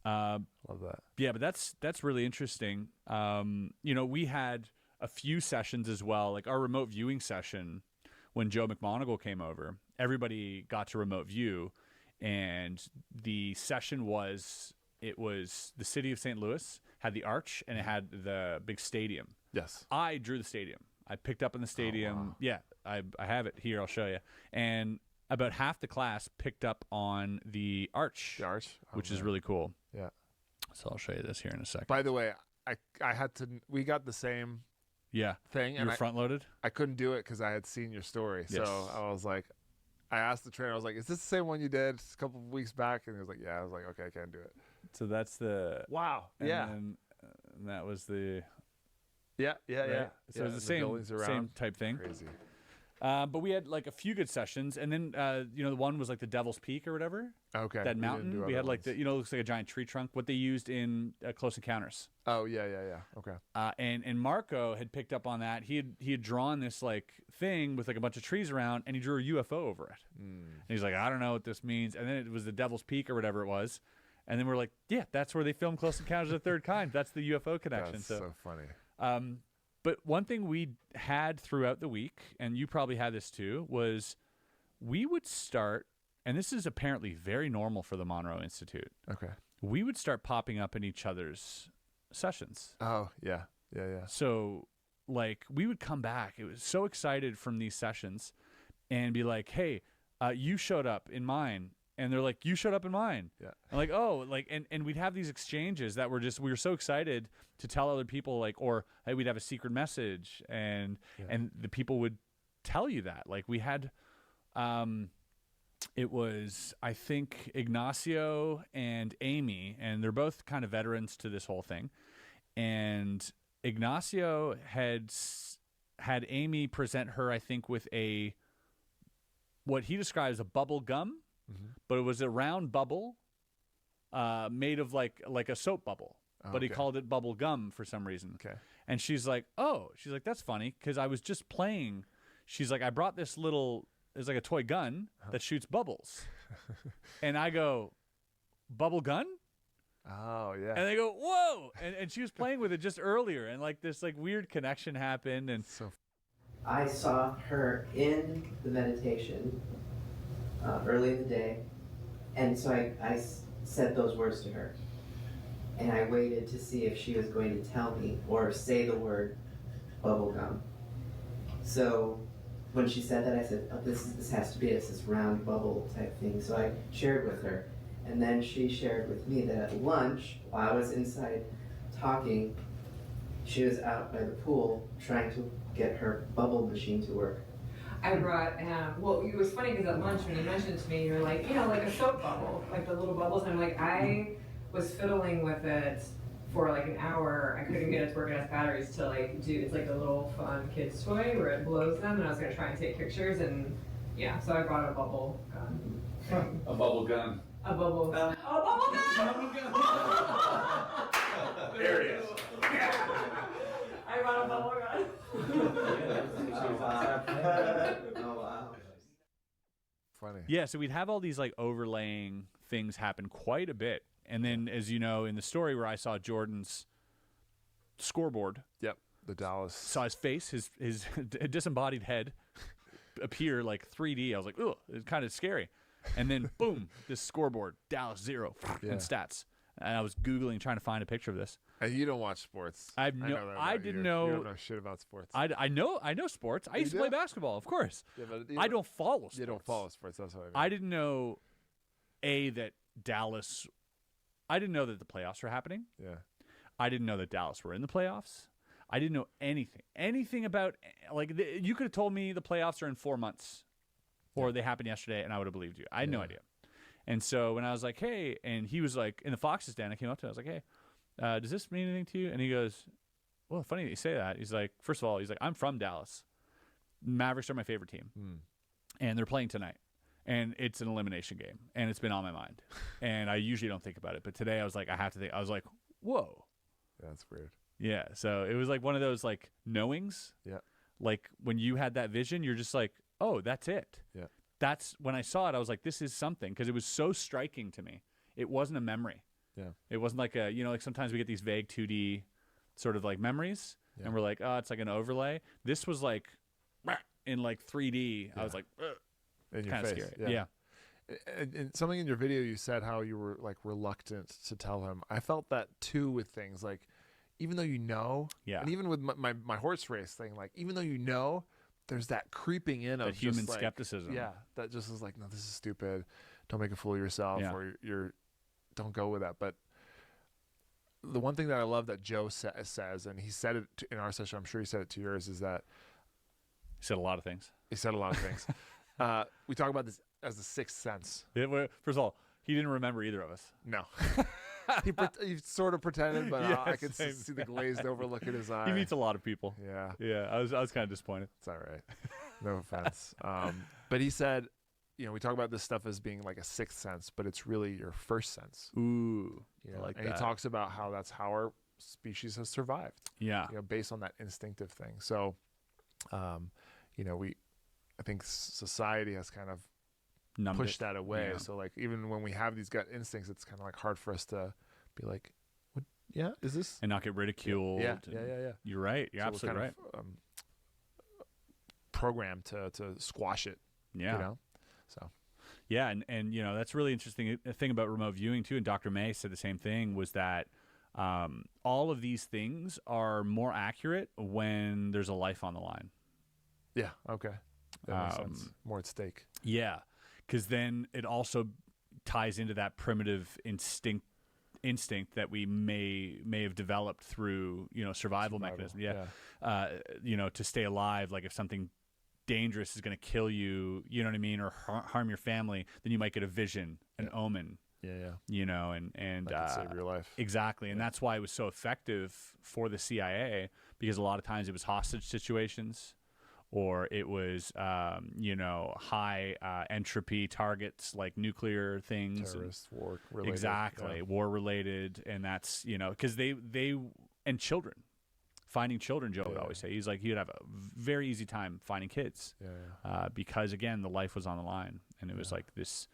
Speaker 16: Love that.
Speaker 15: Yeah, but that's really interesting. We had a few sessions as well, like our remote viewing session when Joe McMonagle came over. Everybody got to remote view, and the session was the city of St. Louis had the arch and it had the big stadium.
Speaker 16: Yes.
Speaker 15: I drew the stadium. I picked up in the stadium.
Speaker 16: Oh, wow.
Speaker 15: Yeah, I have it here. I'll show you. And about half the class picked up on the arch.
Speaker 16: The arch?
Speaker 15: Which is really cool.
Speaker 16: Yeah.
Speaker 15: So I'll show you this here in a second.
Speaker 16: By the way, I had to. We got the same. Thing.
Speaker 15: You were front loaded.
Speaker 16: I couldn't do it because I had seen your story.
Speaker 15: Yes.
Speaker 16: So I was like, I asked the trainer. I was like, "Is this the same one you did a couple of weeks back?" And he was like, "Yeah." I was like, "Okay, I can't do it."
Speaker 15: So that's the
Speaker 16: wow.
Speaker 15: And
Speaker 16: Yeah.
Speaker 15: Then, and that was the
Speaker 16: yeah.
Speaker 15: So it was the same type thing.
Speaker 16: Crazy.
Speaker 15: But we had like a few good sessions, and then the one was like the Devil's Peak or whatever.
Speaker 16: Okay.
Speaker 15: That mountain. We had like it looks like a giant tree trunk. What they used in Close Encounters.
Speaker 16: Oh yeah. Okay.
Speaker 15: And Marco had picked up on that. He had drawn this like thing with like a bunch of trees around, and he drew a UFO over it. And he's like, I don't know what this means. And then it was the Devil's Peak or whatever it was. And then we're like, yeah, that's where they filmed Close Encounters of the Third Kind. That's the UFO connection.
Speaker 16: That's so funny.
Speaker 15: But one thing we had throughout the week, and you probably had this too, was we would start, and this is apparently very normal for the Monroe Institute.
Speaker 16: Okay.
Speaker 15: We would start popping up in each other's sessions.
Speaker 16: Oh, yeah.
Speaker 15: So, like, we would come back. It was so excited from these sessions and be like, hey, you showed up in mine. And they're like, you showed up in mine.
Speaker 16: Yeah.
Speaker 15: And like, oh, like, and we'd have these exchanges that we were so excited to tell other people, like, or hey, we'd have a secret message, and the people would tell you that. Like we had, it was, I think, Ignacio and Amy, and they're both kind of veterans to this whole thing. And Ignacio had Amy present her, I think, with what he describes as a bubble gum. But it was a round bubble made of like a soap bubble. But he called it bubble gum for some reason.
Speaker 16: Okay.
Speaker 15: And she's like, that's funny because I was just playing. She's like, I brought this it's like a toy gun that shoots bubbles. And I go, bubble gun?
Speaker 16: Oh, yeah.
Speaker 15: And they go, whoa. And she was playing with it just earlier. And like this like weird connection happened. And
Speaker 17: I saw her in the meditation early in the day, and so I said those words to her, and I waited to see if she was going to tell me or say the word bubblegum. So when she said that, I said, oh, this has to be this round bubble type thing. So I shared with her, and then she shared with me that at lunch, while I was inside talking, she was out by the pool trying to get her bubble machine to work.
Speaker 18: I brought, well, it was funny because at lunch when you mentioned it to me, you were like, like a soap bubble, like the little bubbles. And I'm like, I was fiddling with it for like an hour. I couldn't get it to work. It has batteries to like do, it's like a little fun kid's toy where it blows them. And I was going to try and take pictures. And yeah, so I brought a bubble gun.
Speaker 19: A bubble gun.
Speaker 18: A bubble gun. A bubble gun!
Speaker 19: There it is.
Speaker 18: I brought a bubble gun.
Speaker 17: Oh, wow.
Speaker 16: Funny.
Speaker 15: Yeah, so we'd have all these like overlaying things happen quite a bit. And then, as you know, in the story where I saw Jordan's scoreboard.
Speaker 16: Yep, the Dallas.
Speaker 15: Saw his face, his disembodied head appear like 3D. I was like, ugh, it's kind of scary. And then, boom, this scoreboard, Dallas 0 in stats. And I was Googling, trying to find a picture of this.
Speaker 16: And you don't watch sports.
Speaker 15: I didn't know.
Speaker 16: You don't know shit about sports.
Speaker 15: I know sports. I used to play basketball, of course.
Speaker 16: Yeah, but
Speaker 15: I don't follow sports.
Speaker 16: You don't follow sports. That's what I mean.
Speaker 15: I didn't know, that Dallas. I didn't know that the playoffs were happening.
Speaker 16: Yeah.
Speaker 15: I didn't know that Dallas were in the playoffs. I didn't know anything about like you could have told me the playoffs are in 4 months, or they happened yesterday, and I would have believed you. I had no idea. And so when I was like, hey, and he was like in the Fox's den, I came up to him, I was like, hey, does this mean anything to you? And he goes, well, funny that you say that. He's like, first of all, I'm from Dallas. Mavericks are my favorite team. And they're playing tonight. And it's an elimination game. And it's been on my mind. And I usually don't think about it. But today I was like, I have to think. I was like, whoa.
Speaker 16: Yeah, that's weird.
Speaker 15: Yeah. So it was like one of those like knowings.
Speaker 16: Yeah.
Speaker 15: Like when you had that vision, you're just like, oh, that's it.
Speaker 16: Yeah.
Speaker 15: That's when I saw it, I was like, this is something. Because it was so striking to me. It wasn't a memory.
Speaker 16: Yeah.
Speaker 15: It wasn't like like sometimes we get these vague 2D sort of like memories. Yeah. And we're like, oh, it's like an overlay. This was like in like 3D. Yeah. I was like,
Speaker 16: in your face.
Speaker 15: Scary.
Speaker 16: Yeah. And something in your video, you said how you were like reluctant to tell him. I felt that too with things like, even though and even with my horse race thing, like even though there's that creeping in of
Speaker 15: that human
Speaker 16: just,
Speaker 15: skepticism.
Speaker 16: Yeah, that just is like, no, this is stupid. Don't make a fool of yourself, or don't go with that. But the one thing that I love that Joe says, and he said it in our session, I'm sure he said it to yours, is that
Speaker 15: he said a lot of things.
Speaker 16: We talk about this as the sixth sense.
Speaker 15: First of all, he didn't remember either of us.
Speaker 16: No. He sort of pretended, but
Speaker 15: Yeah,
Speaker 16: I could
Speaker 15: same.
Speaker 16: see the glazed over look in his eye.
Speaker 15: He meets a lot of people.
Speaker 16: Yeah.
Speaker 15: Yeah, I was kind of disappointed.
Speaker 16: It's all right. No offense. But he said, we talk about this stuff as being like a sixth sense, but it's really your first sense.
Speaker 15: Ooh, I like
Speaker 16: and
Speaker 15: that.
Speaker 16: he talks about how that's how our species has survived.
Speaker 15: Yeah.
Speaker 16: Based on that instinctive thing. So, I think society has kind of
Speaker 15: Numbed
Speaker 16: pushed
Speaker 15: it.
Speaker 16: that away.
Speaker 15: Yeah.
Speaker 16: So like even when we have these gut instincts, it's kind of like hard for us to be like, what? Yeah, is this?
Speaker 15: And not get ridiculed.
Speaker 16: Yeah.
Speaker 15: and- You're right. You're
Speaker 16: So we're
Speaker 15: absolutely right.
Speaker 16: kind of, programmed to squash it.
Speaker 15: Yeah.
Speaker 16: So.
Speaker 15: Yeah, and that's really interesting. A thing about remote viewing too, and Dr. May said the same thing, was that all of these things are more accurate when there's a life on the line.
Speaker 16: Yeah. Okay. That makes sense. More at stake.
Speaker 15: Yeah, because then it also ties into that primitive instinct that we may have developed through survival mechanism. Yeah, to stay alive. Like if something dangerous is going to kill you, you know what I mean, or harm your family, then you might get a vision, an omen.
Speaker 16: Yeah.
Speaker 15: And
Speaker 16: that could save your life.
Speaker 15: Exactly, and that's why it was so effective for the CIA, because a lot of times it was hostage situations, or it was high entropy targets like nuclear things,
Speaker 16: Terrorist, war related.
Speaker 15: Exactly, war related, and that's because they and children. Finding children, Joe would always say. He's like, he'd have a very easy time finding kids, because again, the life was on the line, and it was like this,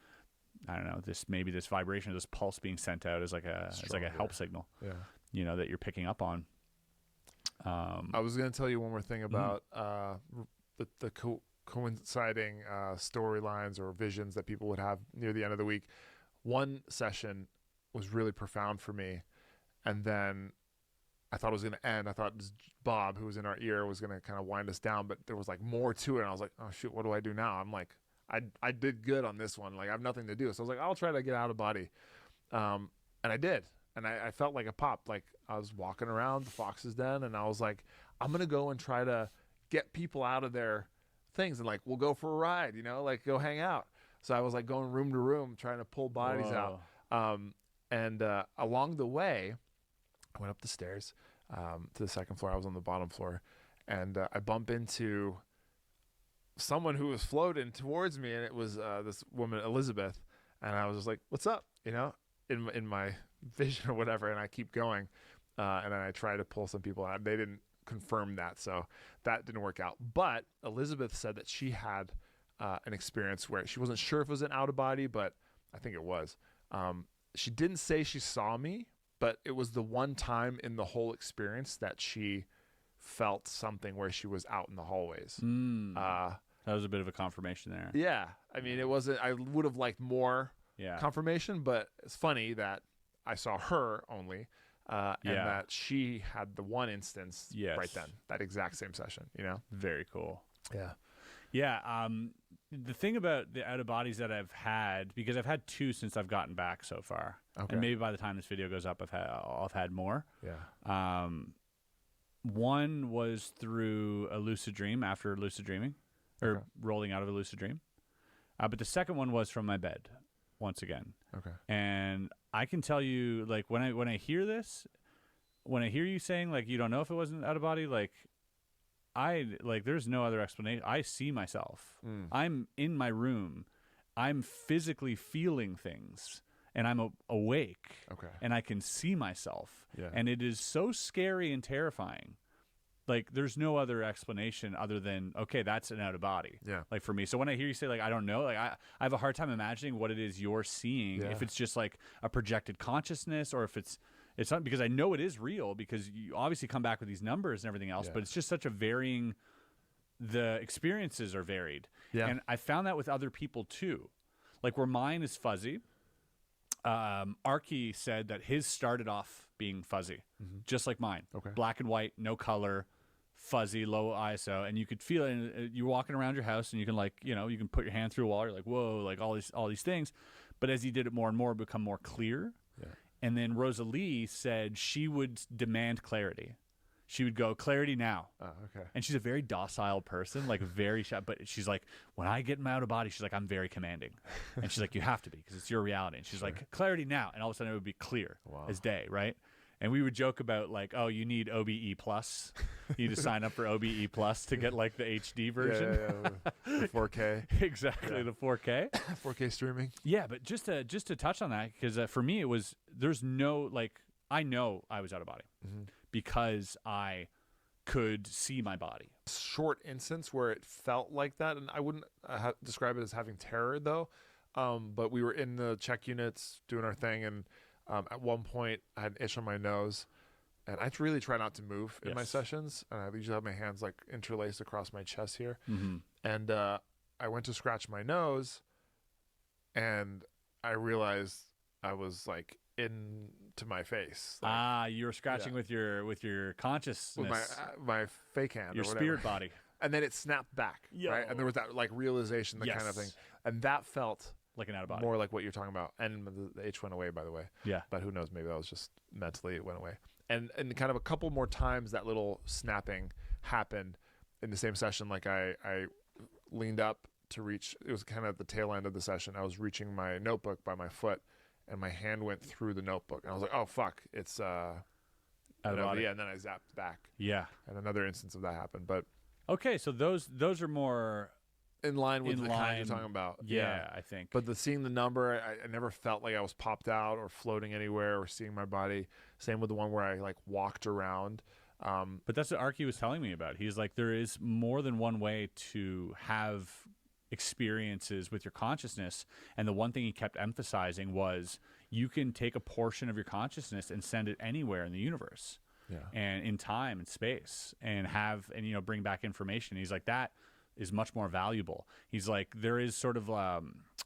Speaker 15: I don't know, this vibration, this pulse being sent out as like a help signal, that you're picking up on.
Speaker 16: I was going to tell you one more thing about the coinciding storylines or visions that people would have near the end of the week. One session was really profound for me, and then I thought it was going to end. I thought Bob, who was in our ear, was going to kind of wind us down, but there was like more to it. And I was like, oh shoot, what do I do now? I'm like, I did good on this one. Like I have nothing to do. So I was like, I'll try to get out of body. And I did. And I felt like a pop. Like I was walking around the Fox's Den, and I was like, I'm going to go and try to get people out of their things. And like, we'll go for a ride, like go hang out. So I was like going room to room, trying to pull bodies out. And along the way, I went up the stairs to the second floor. I was on the bottom floor, and I bump into someone who was floating towards me, and it was this woman, Elizabeth. And I was just like, "What's up?" In my vision or whatever. And I keep going, and then I try to pull some people out. They didn't confirm that, so that didn't work out. But Elizabeth said that she had an experience where she wasn't sure if it was an out of body, but I think it was. She didn't say she saw me, but it was the one time in the whole experience that she felt something where she was out in the hallways.
Speaker 15: That was a bit of a confirmation there.
Speaker 16: Yeah. I mean, it wasn't, I would have liked more confirmation, but it's funny that I saw her only, and that she had the one instance right then, that exact same session,
Speaker 15: Very cool.
Speaker 16: Yeah.
Speaker 15: Yeah. The thing about the out of bodies that I've had, because I've had 2 since I've gotten back so far, and maybe by the time this video goes up, I've had more.
Speaker 16: Yeah.
Speaker 15: One was through a lucid dream after lucid dreaming, or rolling out of a lucid dream. But the second one was from my bed, once again.
Speaker 16: Okay.
Speaker 15: And I can tell you, like when I hear this, when I hear you saying like you don't know if it wasn't out of body, there's no other explanation. I see myself. I'm in my room. I'm physically feeling things, and I'm awake.
Speaker 16: Okay.
Speaker 15: And I can see myself.
Speaker 16: Yeah.
Speaker 15: And it is so scary and terrifying. Like there's no other explanation other than, okay, that's an out of body.
Speaker 16: Yeah.
Speaker 15: Like for me. So when I hear you say like I don't know, like I have a hard time imagining what it is you're seeing.
Speaker 16: Yeah.
Speaker 15: If it's just like a projected consciousness, or if it's not, because I know it is real, because you obviously come back with these numbers and everything else, but it's just such a varying, the experiences are varied.
Speaker 16: Yeah.
Speaker 15: And I found that with other people too. Like where mine is fuzzy, Arky said that his started off being fuzzy, just like mine.
Speaker 16: Okay.
Speaker 15: Black and white, no color, fuzzy, low ISO, and you could feel it. And you're walking around your house, and you can you can put your hand through a wall. You're like, whoa, like all these things. But as he did it more and more, it become more clear.
Speaker 16: Yeah.
Speaker 15: And then Rosalie said she would demand clarity. she would go, clarity now.
Speaker 16: Oh, okay.
Speaker 15: And she's a very docile person, like very shy, but she's like, when I get in my out of body, she's like, I'm very commanding. And she's like, you have to be, because it's your reality. And she's like, clarity now. And all of a sudden it would be clear as day, right? And we would joke about like, oh, you need OBE plus. You need to sign up for OBE plus to get like the HD version.
Speaker 16: The 4K.
Speaker 15: Exactly, the 4K.
Speaker 16: 4K streaming.
Speaker 15: Yeah, but just to touch on that, because for me it was, there's no, like, I know I was out of body because I could see my body.
Speaker 16: Short instance where it felt like that, and I wouldn't describe it as having terror though, but we were in the check units doing our thing, and at one point I had an itch on my nose, and I really try not to move in my sessions, and I usually have my hands like interlaced across my chest here, and I went to scratch my nose, and I realized I was like into my face. Like,
Speaker 15: you were scratching with your consciousness,
Speaker 16: with my fake hand,
Speaker 15: your
Speaker 16: or whatever.
Speaker 15: spirit body,
Speaker 16: and then it snapped back, right? And there was that like realization, kind of thing, and that felt
Speaker 15: like an out of body,
Speaker 16: more like what you're talking about. And the itch went away, by the way.
Speaker 15: Yeah,
Speaker 16: but who knows? Maybe that was just mentally it went away. And kind of a couple more times that little snapping happened in the same session. Like I leaned up to reach. It was kind of at the tail end of the session. I was reaching my notebook by my foot, and my hand went through the notebook, and I was like, "Oh fuck, it's
Speaker 15: out of body."
Speaker 16: Yeah, and then I zapped back.
Speaker 15: Yeah,
Speaker 16: and another instance of that happened. But
Speaker 15: okay, so those are more
Speaker 16: in line with the kind you're talking about.
Speaker 15: Yeah, I think.
Speaker 16: But seeing the number, I never felt like I was popped out or floating anywhere or seeing my body. Same with the one where I like walked around.
Speaker 15: But that's what Arky was telling me about. He's like, there is more than one way to have experiences with your consciousness, and the one thing he kept emphasizing was you can take a portion of your consciousness and send it anywhere in the universe, and in time and space, and bring back information. He's like, that is much more valuable. He's like, there is sort of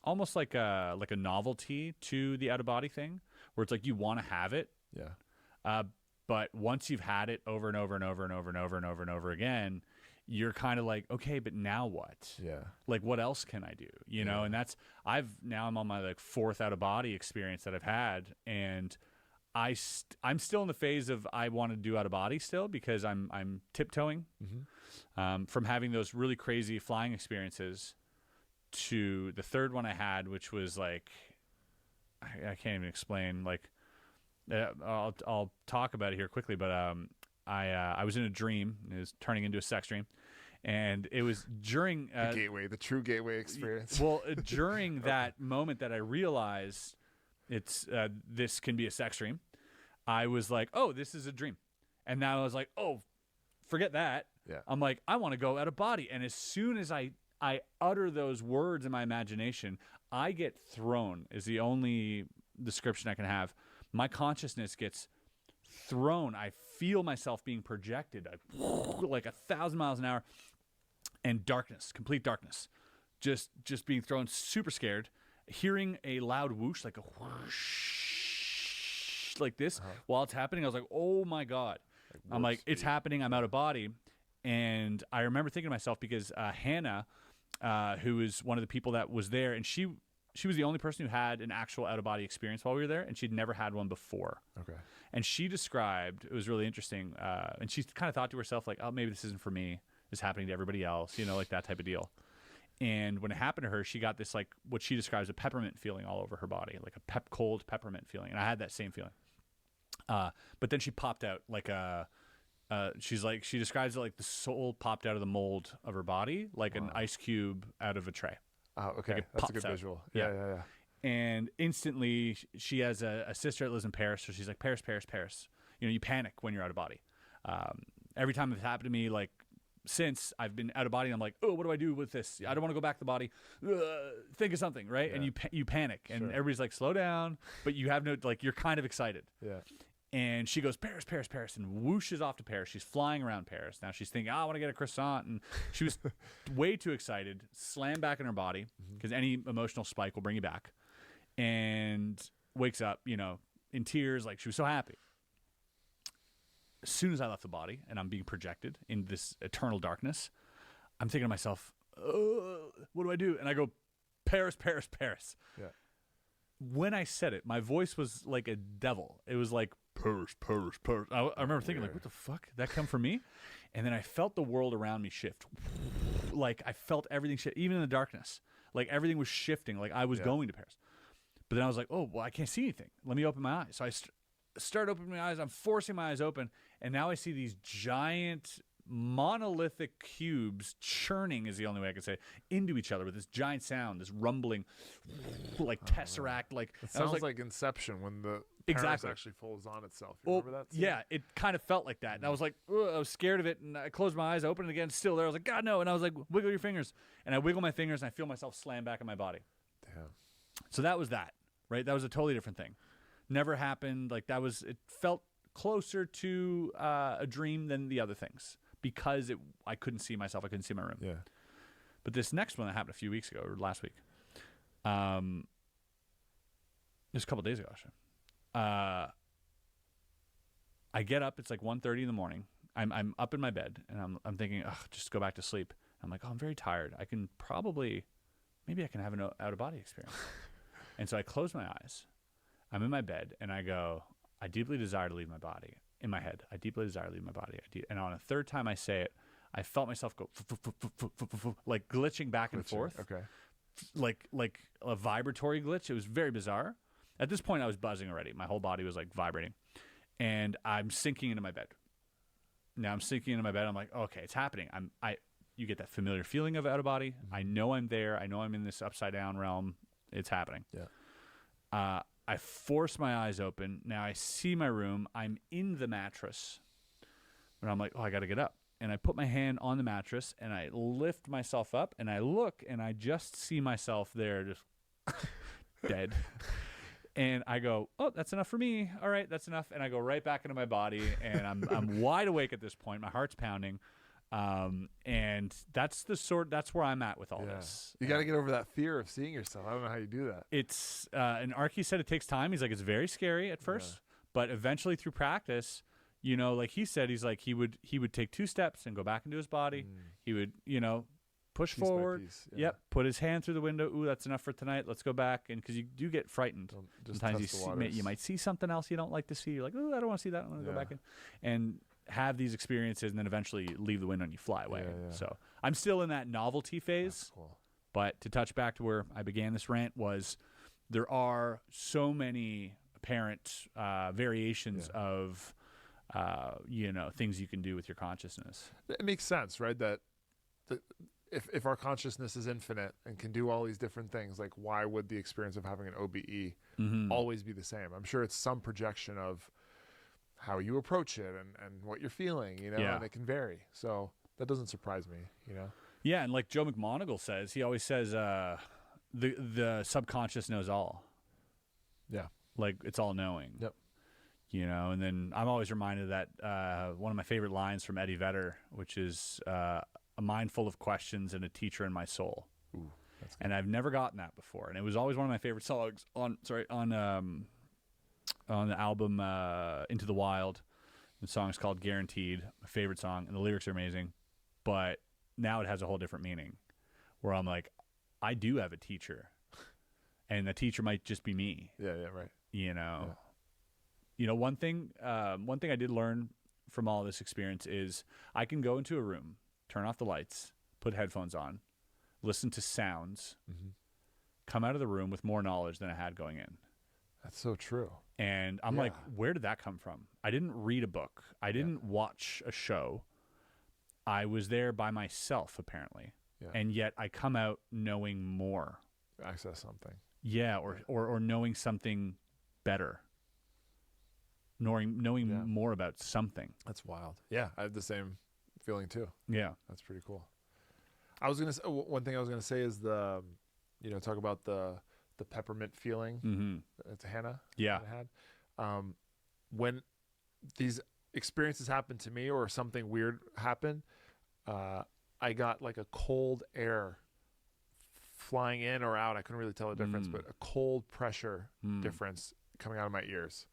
Speaker 15: almost like a novelty to the out of body thing, where it's like you want to have it, but once you've had it over and over and over and over and over and over and over again, you're kind of like, okay, but now what?
Speaker 16: Yeah.
Speaker 15: Like, what else can I do? You know, and that's, I'm on my like fourth out of body experience that I've had. And I'm still in the phase of, I want to do out of body still, because I'm tiptoeing from having those really crazy flying experiences to the third one I had, which was like, I can't even explain, like, I'll talk about it here quickly, but, I was in a dream. It was turning into a sex dream, and it was during
Speaker 16: the true gateway experience.
Speaker 15: Well, during that moment that I realized this can be a sex dream, I was like, oh, this is a dream, and now I was like, oh, forget that.
Speaker 16: Yeah.
Speaker 15: I'm like, I want to go out of body, and as soon as I utter those words in my imagination, I get thrown. Is the only description I can have. My consciousness gets thrown. I feel myself being projected like 1,000 miles an hour, and darkness, complete darkness, just being thrown, super scared, hearing a loud whoosh, like a whoosh like this while it's happening. I was like, oh my God. I'm like, it's happening. I'm out of body. And I remember thinking to myself, because Hannah, who is one of the people that was there, and she was the only person who had an actual out-of-body experience while we were there, and she'd never had one before.
Speaker 16: Okay.
Speaker 15: And she described, it was really interesting, and she kind of thought to herself, like, oh, maybe this isn't for me. It's happening to everybody else, like that type of deal. And when it happened to her, she got this, like, what she describes a peppermint feeling all over her body, like a cold peppermint feeling. And I had that same feeling. But then she popped out like she describes it like the soul popped out of the mold of her body, like an ice cube out of a tray.
Speaker 16: Oh, okay.
Speaker 15: Like
Speaker 16: That's a good visual. Yeah.
Speaker 15: And instantly, she has a sister that lives in Paris, so she's like, Paris, Paris, Paris. You panic when you're out of body. Every time it's happened to me, like, since I've been out of body, I'm like, oh, what do I do with this? I don't want to go back to the body. Think of something, right? Yeah. And you panic, and everybody's like, slow down, but you have no, like, you're kind of excited.
Speaker 16: Yeah.
Speaker 15: And she goes, Paris, Paris, Paris, and whooshes off to Paris. She's flying around Paris. Now she's thinking, I want to get a croissant. And she was way too excited, slammed back in her body, because any emotional spike will bring you back. And wakes up, in tears, like she was so happy. As soon as I left the body and I'm being projected in this eternal darkness, I'm thinking to myself, what do I do? And I go, Paris, Paris, Paris.
Speaker 16: Yeah.
Speaker 15: When I said it, my voice was like a devil. It was like Purse. I remember thinking, like, what the fuck? That come from me? And then I felt the world around me shift. Like, I felt everything shift, even in the darkness. Like, everything was shifting. Like, I was going to Paris. But then I was like, oh, well, I can't see anything. Let me open my eyes. So I start opening my eyes. I'm forcing my eyes open. And now I see these giant monolithic cubes churning, is the only way I can say it, into each other with this giant sound, this rumbling, like tesseract. Like,
Speaker 16: it sounds like Inception when the Paris actually folds on itself. You remember that scene?
Speaker 15: Yeah, it kind of felt like that. And I was like, ugh, I was scared of it. And I closed my eyes, opened it again, still there. I was like, God, no. And I was like, wiggle your fingers. And I wiggle my fingers and I feel myself slam back in my body.
Speaker 16: Damn.
Speaker 15: So that was that, right? That was a totally different thing. Never happened. Like, that was, it felt closer to a dream than the other things because I couldn't see myself. I couldn't see my room.
Speaker 16: Yeah.
Speaker 15: But this next one that happened a few weeks ago or last week, just a couple days ago, actually. I get up. It's like 1:30 in the morning. I'm up in my bed and I'm thinking, ugh, just go back to sleep. I'm like, oh, I'm very tired. I can probably, maybe I can have an out of body experience. And so I close my eyes. I'm in my bed and I go, I deeply desire to leave my body. In my head, I deeply desire to leave my body. And on a third time I say it, I felt myself go like glitching back and forth.
Speaker 16: Okay.
Speaker 15: Like a vibratory glitch. It was very bizarre. At this point, I was buzzing already. My whole body was like vibrating. And I'm sinking into my bed. Now I'm sinking into my bed. I'm like, okay, it's happening. You get that familiar feeling of out of body. Mm-hmm. I know I'm there. I know I'm in this upside down realm. It's happening.
Speaker 16: Yeah.
Speaker 15: I force my eyes open. Now I see my room. I'm in the mattress. And I'm like, oh, I got to get up. And I put my hand on the mattress and I lift myself up and I look and I just see myself there just dead. And I go, oh, that's enough for me. All right, that's enough. And I go right back into my body and I'm wide awake at this point. My heart's pounding. And that's where I'm at with all this.
Speaker 16: You got to get over that fear of seeing yourself. I don't know how you do that.
Speaker 15: It's, and Arky said it takes time. He's like, it's very scary at first, but eventually through practice, you know, like he said, he's like, he would take 2 steps and go back into his body. He would, you know, push
Speaker 16: piece
Speaker 15: forward.
Speaker 16: by piece, yeah.
Speaker 15: Yep. Put his hand through the window. Ooh, that's enough for tonight. Let's go back. And because you do get frightened. Sometimes you might see something else you don't like to see. You're like, oh, I don't want to see that. I'm going to go back in and have these experiences and then eventually leave the window and you fly away. So I'm still in that novelty phase.
Speaker 16: That's cool.
Speaker 15: But to touch back to where I began this rant was there are so many apparent variations of you know, things you can do with your consciousness.
Speaker 16: It makes sense, right? That if our consciousness is infinite and can do all these different things, like why would the experience of having an OBE always be the same? I'm sure it's some projection of how you approach it and what you're feeling, you know, and it can vary. So that doesn't surprise me, you know?
Speaker 15: Yeah, and like Joe McMoneagle says, he always says the subconscious knows all.
Speaker 16: Yeah.
Speaker 15: Like it's all knowing.
Speaker 16: Yep.
Speaker 15: You know, and then I'm always reminded that one of my favorite lines from Eddie Vedder, which is a mind full of questions and a teacher in my soul.
Speaker 16: Ooh, that's good.
Speaker 15: And I've never gotten that before. And it was always one of my favorite songs on the album Into the Wild. The song is called Guaranteed, my favorite song, and the lyrics are amazing. But now it has a whole different meaning where I'm like, I do have a teacher. And the teacher might just be me.
Speaker 16: Yeah, right.
Speaker 15: You know. Yeah. You know, one thing I did learn from all this experience is I can go into a room, turn off the lights, put headphones on, listen to sounds, come out of the room with more knowledge than I had going in.
Speaker 16: That's so true.
Speaker 15: And I'm like, where did that come from? I didn't read a book. I didn't watch a show. I was there by myself, apparently.
Speaker 16: Yeah.
Speaker 15: And yet I come out knowing more.
Speaker 16: Access something.
Speaker 15: Yeah, or knowing something better. Knowing more about something.
Speaker 16: That's wild. Yeah, I have the same feeling too.
Speaker 15: Yeah,
Speaker 16: that's pretty cool. I was gonna say, one thing I was gonna say is talk about the peppermint feeling that Hannah had. When these experiences happen to me or something weird happened, I got like a cold air flying in or out. I couldn't really tell the difference, but a cold pressure difference coming out of my ears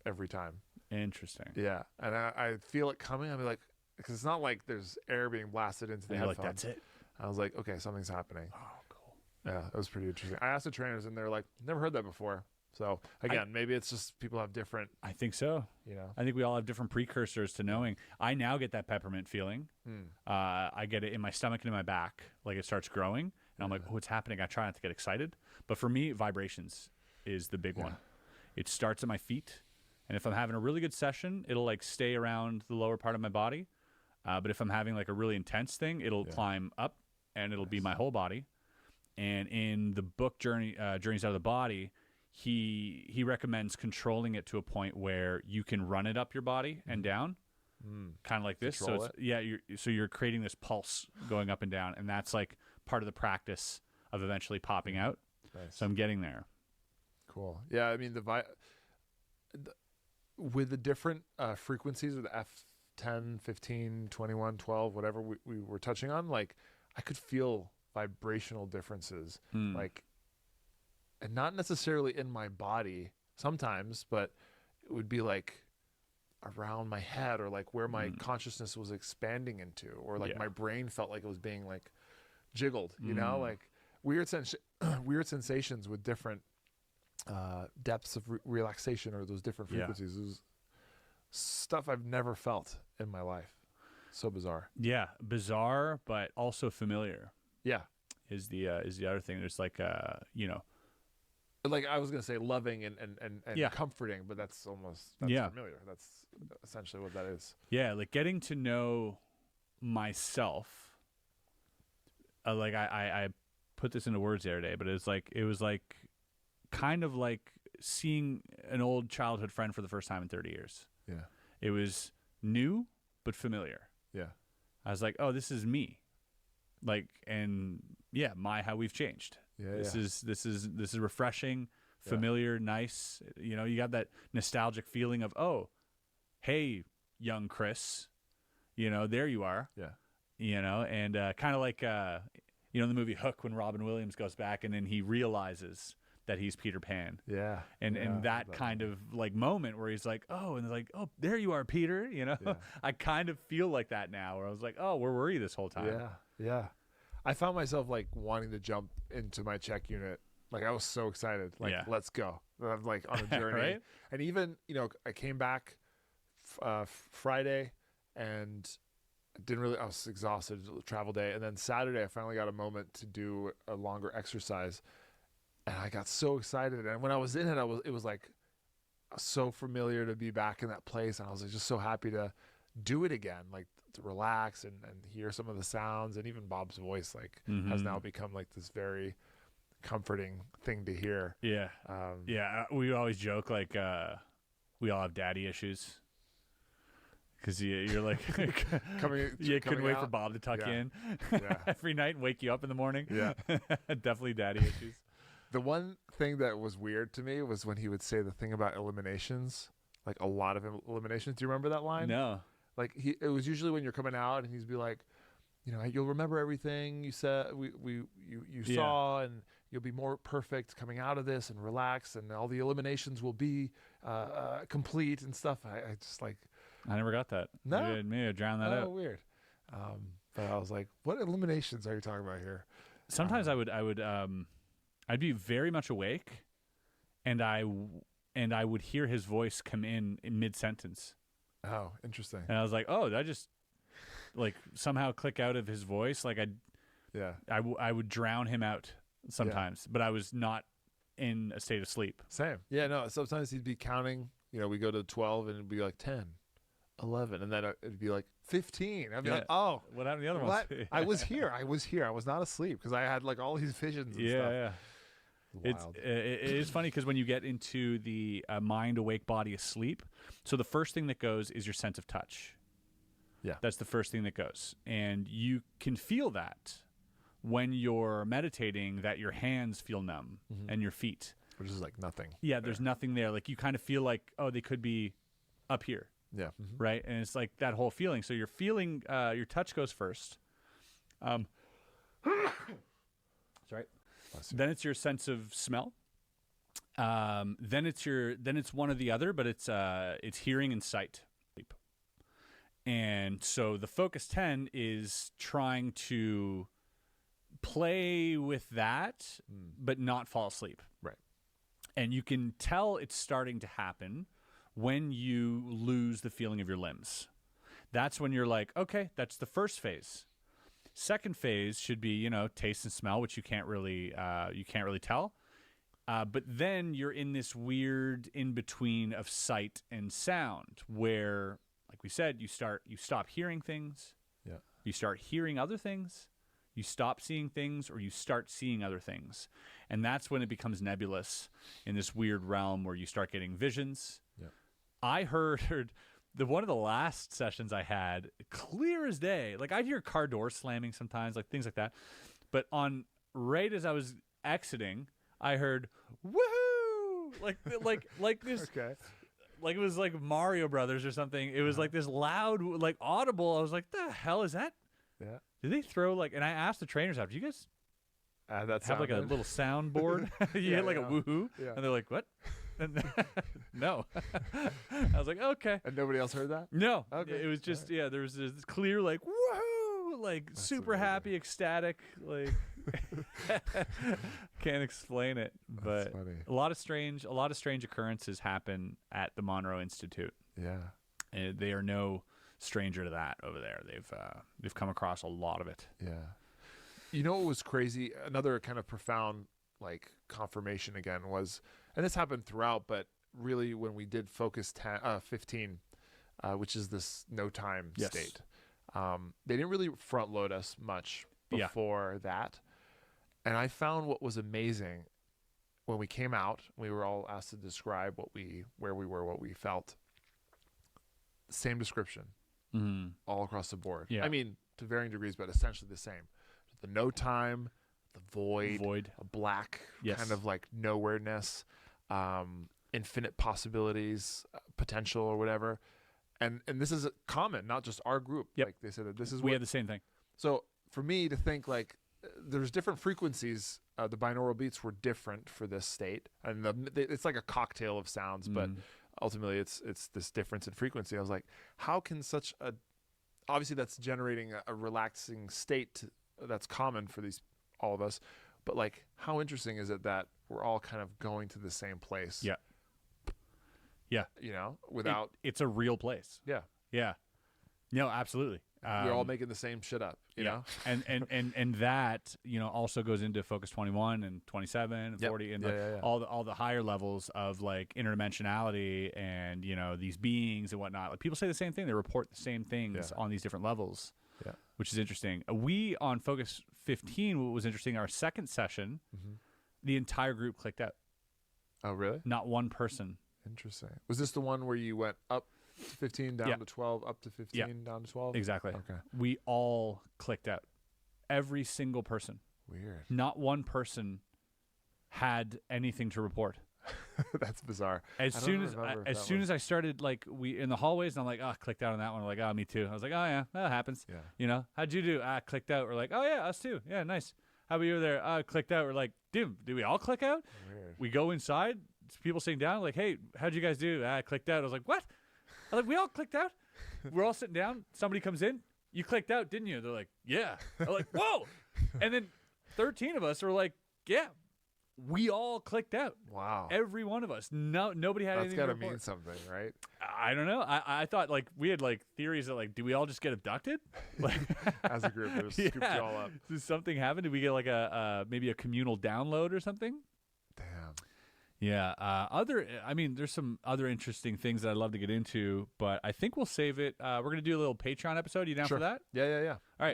Speaker 16: every time.
Speaker 15: Interesting.
Speaker 16: Yeah, and I feel it coming. I'm like, because it's not like there's air being blasted into the headphones.
Speaker 15: Like, that's it.
Speaker 16: I was like, okay, something's happening.
Speaker 15: Oh, cool.
Speaker 16: Yeah, that was pretty interesting. I asked the trainers, and they're like, never heard that before. So again, maybe it's just people have different.
Speaker 15: I think so.
Speaker 16: You know,
Speaker 15: I think we all have different precursors to knowing. I now get that peppermint feeling. I get it in my stomach and in my back, like it starts growing, and I'm like, oh, what's happening? I try not to get excited, but for me, vibrations is the big one. It starts at my feet, and if I'm having a really good session, it'll like stay around the lower part of my body. But if I'm having like a really intense thing, it'll climb up, and it'll be my whole body. And in the book Journeys Out of the Body, he recommends controlling it to a point where you can run it up your body and down, kind of like this.
Speaker 16: Control
Speaker 15: So it's, you're creating this pulse going up and down, and that's like part of the practice of eventually popping out.
Speaker 16: Nice.
Speaker 15: So I'm getting there.
Speaker 16: Cool. Yeah, I mean with the different frequencies of the F10, 15, 21, 12, whatever we were touching on, like I could feel vibrational differences, like, and not necessarily in my body sometimes, but it would be like around my head, or like where my consciousness was expanding into, or like my brain felt like it was being like jiggled, you know, like weird sensations with different depths of relaxation, or those different frequencies. It was stuff I've never felt in my life. So bizarre.
Speaker 15: Yeah, bizarre, but also familiar.
Speaker 16: Yeah,
Speaker 15: is the other thing. There's like
Speaker 16: like I was gonna say loving and comforting, but that's familiar. That's essentially what that is.
Speaker 15: Yeah, like getting to know myself. Like I put this into words the other day, but it was like kind of like seeing an old childhood friend for the first time in 30 years.
Speaker 16: Yeah,
Speaker 15: it was new but familiar.
Speaker 16: Yeah,
Speaker 15: I was like, oh, this is me. Like, and how we've changed. This is refreshing, familiar, nice. You know, you got that nostalgic feeling of, oh, hey, young Chris, you know, there you are.
Speaker 16: Yeah.
Speaker 15: You know, and kind of like, you know, in the movie Hook, when Robin Williams goes back and then he realizes that he's Peter Pan.
Speaker 16: Yeah.
Speaker 15: And that kind of like moment where he's like, oh, and like, oh, there you are, Peter. You know, I kind of feel like that now, where I was like, oh, where were you this whole time?
Speaker 16: Yeah. Yeah. I found myself like wanting to jump into my check unit. Like I was so excited. Like, let's go. I'm like on a journey.
Speaker 15: Right?
Speaker 16: And even, you know, I came back Friday and I was exhausted, travel day. And then Saturday, I finally got a moment to do a longer exercise. And I got so excited. And when I was in it, it was like so familiar to be back in that place. And I was like, just so happy to do it again, like to relax and hear some of the sounds. And even Bob's voice like has now become like this very comforting thing to hear.
Speaker 15: Yeah. We always joke like we all have daddy issues. Because you're like, you couldn't wait for Bob to tuck in every night and wake you up in the morning.
Speaker 16: Yeah.
Speaker 15: Definitely daddy issues.
Speaker 16: The one thing that was weird to me was when he would say the thing about eliminations, like a lot of eliminations. Do you remember that line?
Speaker 15: No.
Speaker 16: Like it was usually when you're coming out and he'd be like, you know, you'll remember everything you said, you saw, and you'll be more perfect coming out of this and relax, and all the eliminations will be complete and stuff. I just like.
Speaker 15: I never got that.
Speaker 16: No,
Speaker 15: maybe I drowned that out.
Speaker 16: Oh, weird. But I was like, what eliminations are you talking about here?
Speaker 15: Sometimes I'd be very much awake, and I would hear his voice come in mid sentence.
Speaker 16: Oh, interesting.
Speaker 15: And I was like, oh, did I just like somehow click out of his voice? Like I would drown him out sometimes, but I was not in a state of sleep.
Speaker 16: Same. Yeah, no. Sometimes he'd be counting. You know, we go to 12 and it'd be like 10. 11, and then it'd be like 15. I'd be like, oh,
Speaker 15: what happened to the other ones?
Speaker 16: I was here. I was not asleep because I had like all these visions and stuff.
Speaker 15: Yeah. It is funny because when you get into the mind awake, body asleep, so the first thing that goes is your sense of touch.
Speaker 16: Yeah.
Speaker 15: That's the first thing that goes. And you can feel that when you're meditating, that your hands feel numb and your feet.
Speaker 16: Which is like nothing.
Speaker 15: Yeah, there's nothing there. Like you kind of feel like, oh, they could be up here.
Speaker 16: Yeah.
Speaker 15: Right. And it's like that whole feeling. So you're feeling, your touch goes first. Sorry. Then it's your sense of smell. Then it's one or the other, but it's hearing and sight. And so the focus 10 is trying to play with that, but not fall asleep.
Speaker 16: Right.
Speaker 15: And you can tell it's starting to happen when you lose the feeling of your limbs. That's when you're like, okay, that's the first phase. Second phase should be, you know, taste and smell, which you can't really tell. But then you're in this weird in between of sight and sound, where, like we said, you stop hearing things, you start hearing other things, you stop seeing things, or you start seeing other things, and that's when it becomes nebulous in this weird realm where you start getting visions. I heard one of the last sessions I had, clear as day. Like, I'd hear car doors slamming sometimes, like things like that. But right as I was exiting, I heard woohoo, like this,
Speaker 16: Okay.
Speaker 15: like it was like Mario Brothers or something. It was like this loud, like audible. I was like, the hell is that?
Speaker 16: Yeah.
Speaker 15: Did they throw like? And I asked the trainers after, do you guys
Speaker 16: that
Speaker 15: have like a
Speaker 16: sounded-
Speaker 15: little soundboard? You
Speaker 16: Yeah,
Speaker 15: hit like
Speaker 16: yeah.
Speaker 15: a woohoo,
Speaker 16: Yeah.
Speaker 15: and they're like, what? And no. I was like, okay.
Speaker 16: And nobody else heard that?
Speaker 15: No.
Speaker 16: Okay.
Speaker 15: It was just there was this clear like woohoo, like super happy, ecstatic, like can't explain it. But
Speaker 16: funny.
Speaker 15: a lot of strange occurrences happen at the Monroe Institute.
Speaker 16: Yeah.
Speaker 15: And they are no stranger to that over there. They've come across a lot of it.
Speaker 16: Yeah. You know what was crazy? Another kind of profound like confirmation again was, and this happened throughout, but really when we did Focus 15, which is this no time state, they didn't really front load us much before that. And I found what was amazing when we came out, we were all asked to describe where we were, what we felt. Same description all across the board.
Speaker 15: Yeah.
Speaker 16: I mean, to varying degrees, but essentially the same. The no time, the void, a black kind of like nowhereness, infinite possibilities, potential or whatever. And this is common, not just our group. Like they said that this is
Speaker 15: we had the same thing.
Speaker 16: So for me to think like there's different frequencies, the binaural beats were different for this state, and it's like a cocktail of sounds, but ultimately it's this difference in frequency. I was like, how can such a, obviously that's generating a relaxing state that's common for all of us, but like how interesting is it that we're all kind of going to the same place?
Speaker 15: Yeah.
Speaker 16: You know, without
Speaker 15: it's a real place. Yeah. No, absolutely.
Speaker 16: You're all making the same shit up, you know?
Speaker 15: And that, you know, also goes into Focus 21 and 27 and 40 and all the higher levels of like interdimensionality and, you know, these beings and whatnot. Like people say the same thing. They report the same things on these different levels, which is interesting. We on Focus 15, what was interesting, our second session, the entire group clicked out.
Speaker 16: Oh, really?
Speaker 15: Not one person.
Speaker 16: Interesting. Was this the one where you went up to 15, down to 12, up to 15, down to 12?
Speaker 15: Exactly.
Speaker 16: Okay.
Speaker 15: We all clicked out. Every single person.
Speaker 16: Weird.
Speaker 15: Not one person had anything to report.
Speaker 16: That's bizarre.
Speaker 15: As soon as I started, like we in the hallways, and I'm like, clicked out on that one. We're like, me too. I was like, oh yeah, that happens.
Speaker 16: Yeah.
Speaker 15: You know, how'd you do? Clicked out. We're like, oh yeah, us too. Yeah, nice. How about you there? Clicked out. We're like, dude, did we all click out?
Speaker 16: Weird.
Speaker 15: We go inside. People sitting down, like, hey, how'd you guys do? Clicked out. I was like, what? I was like, we all clicked out. We're all sitting down. Somebody comes in. You clicked out, didn't you? They're like, yeah. I'm like, whoa. And then 13 of us are like, yeah, we all clicked out.
Speaker 16: Wow.
Speaker 15: Every one of us. No, nobody had anything to report.
Speaker 16: That's got to mean something, right?
Speaker 15: I don't know. I thought like we had like theories that like, do we all just get abducted? Like
Speaker 16: as a group, it was scooped you all up.
Speaker 15: Did something happen? Did we get like maybe a communal download or something?
Speaker 16: Damn.
Speaker 15: Yeah. I mean, there's some other interesting things that I'd love to get into, but I think we'll save it. We're going to do a little Patreon episode. You down for that?
Speaker 16: Yeah.
Speaker 15: All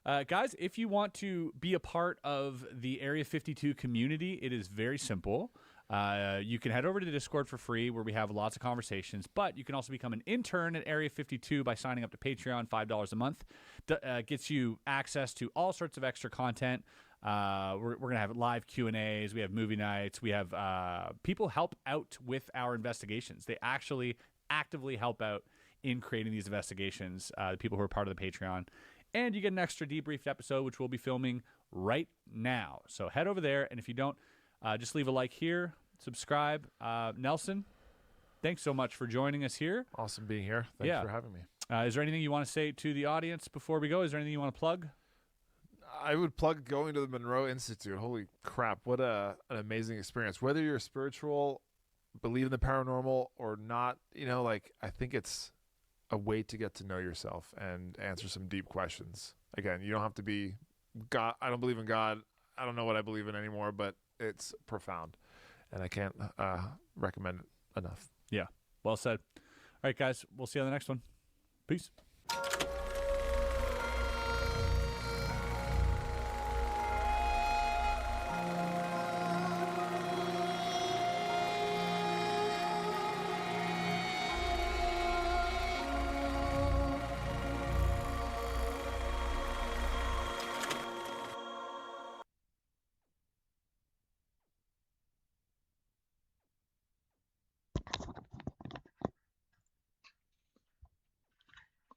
Speaker 15: right. Guys, if you want to be a part of the Area 52 community, it is very simple. You can head over to the Discord for free where we have lots of conversations, but you can also become an intern at Area 52 by signing up to Patreon, $5 a month. Gets you access to all sorts of extra content. We're going to have live Q&As. We have movie nights. We have people help out with our investigations. They actually actively help out in creating these investigations, the people who are part of the Patreon. And you get an extra debriefed episode, which we'll be filming right now. So head over there, and if you don't, just leave a like here, subscribe. Nelson, thanks so much for joining us here.
Speaker 16: Awesome being here. Thanks for having me.
Speaker 15: Is there anything you want to say to the audience before we go? Is there anything you want to plug?
Speaker 16: I would plug going to the Monroe Institute. Holy crap, what an amazing experience. Whether you're spiritual, believe in the paranormal or not, like I think it's a way to get to know yourself and answer some deep questions. Again, you don't have to be God. I don't believe in God. I don't know what I believe in anymore, but it's profound, and I can't recommend it enough.
Speaker 15: Yeah, well said. All right, guys, we'll see you on the next one. Peace.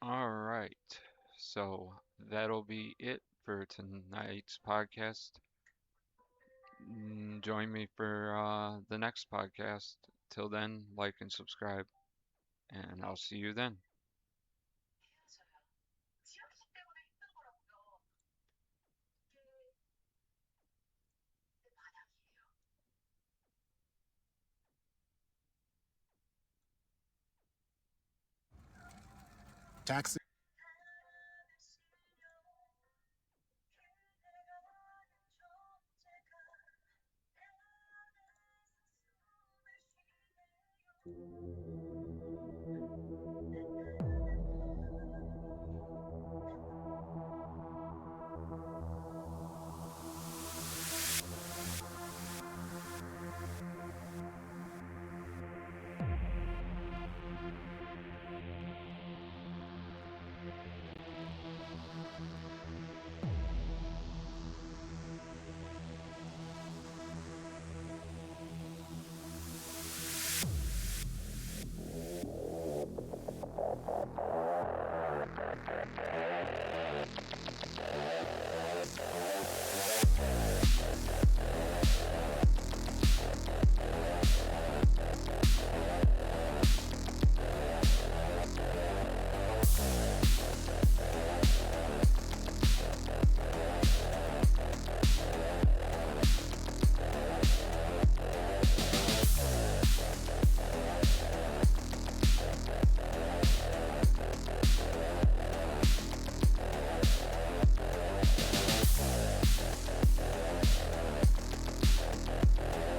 Speaker 1: All right. So that'll be it for tonight's podcast. Join me for the next podcast. Till then, like and subscribe, and I'll see you then.
Speaker 19: Taxi.
Speaker 20: Thank you.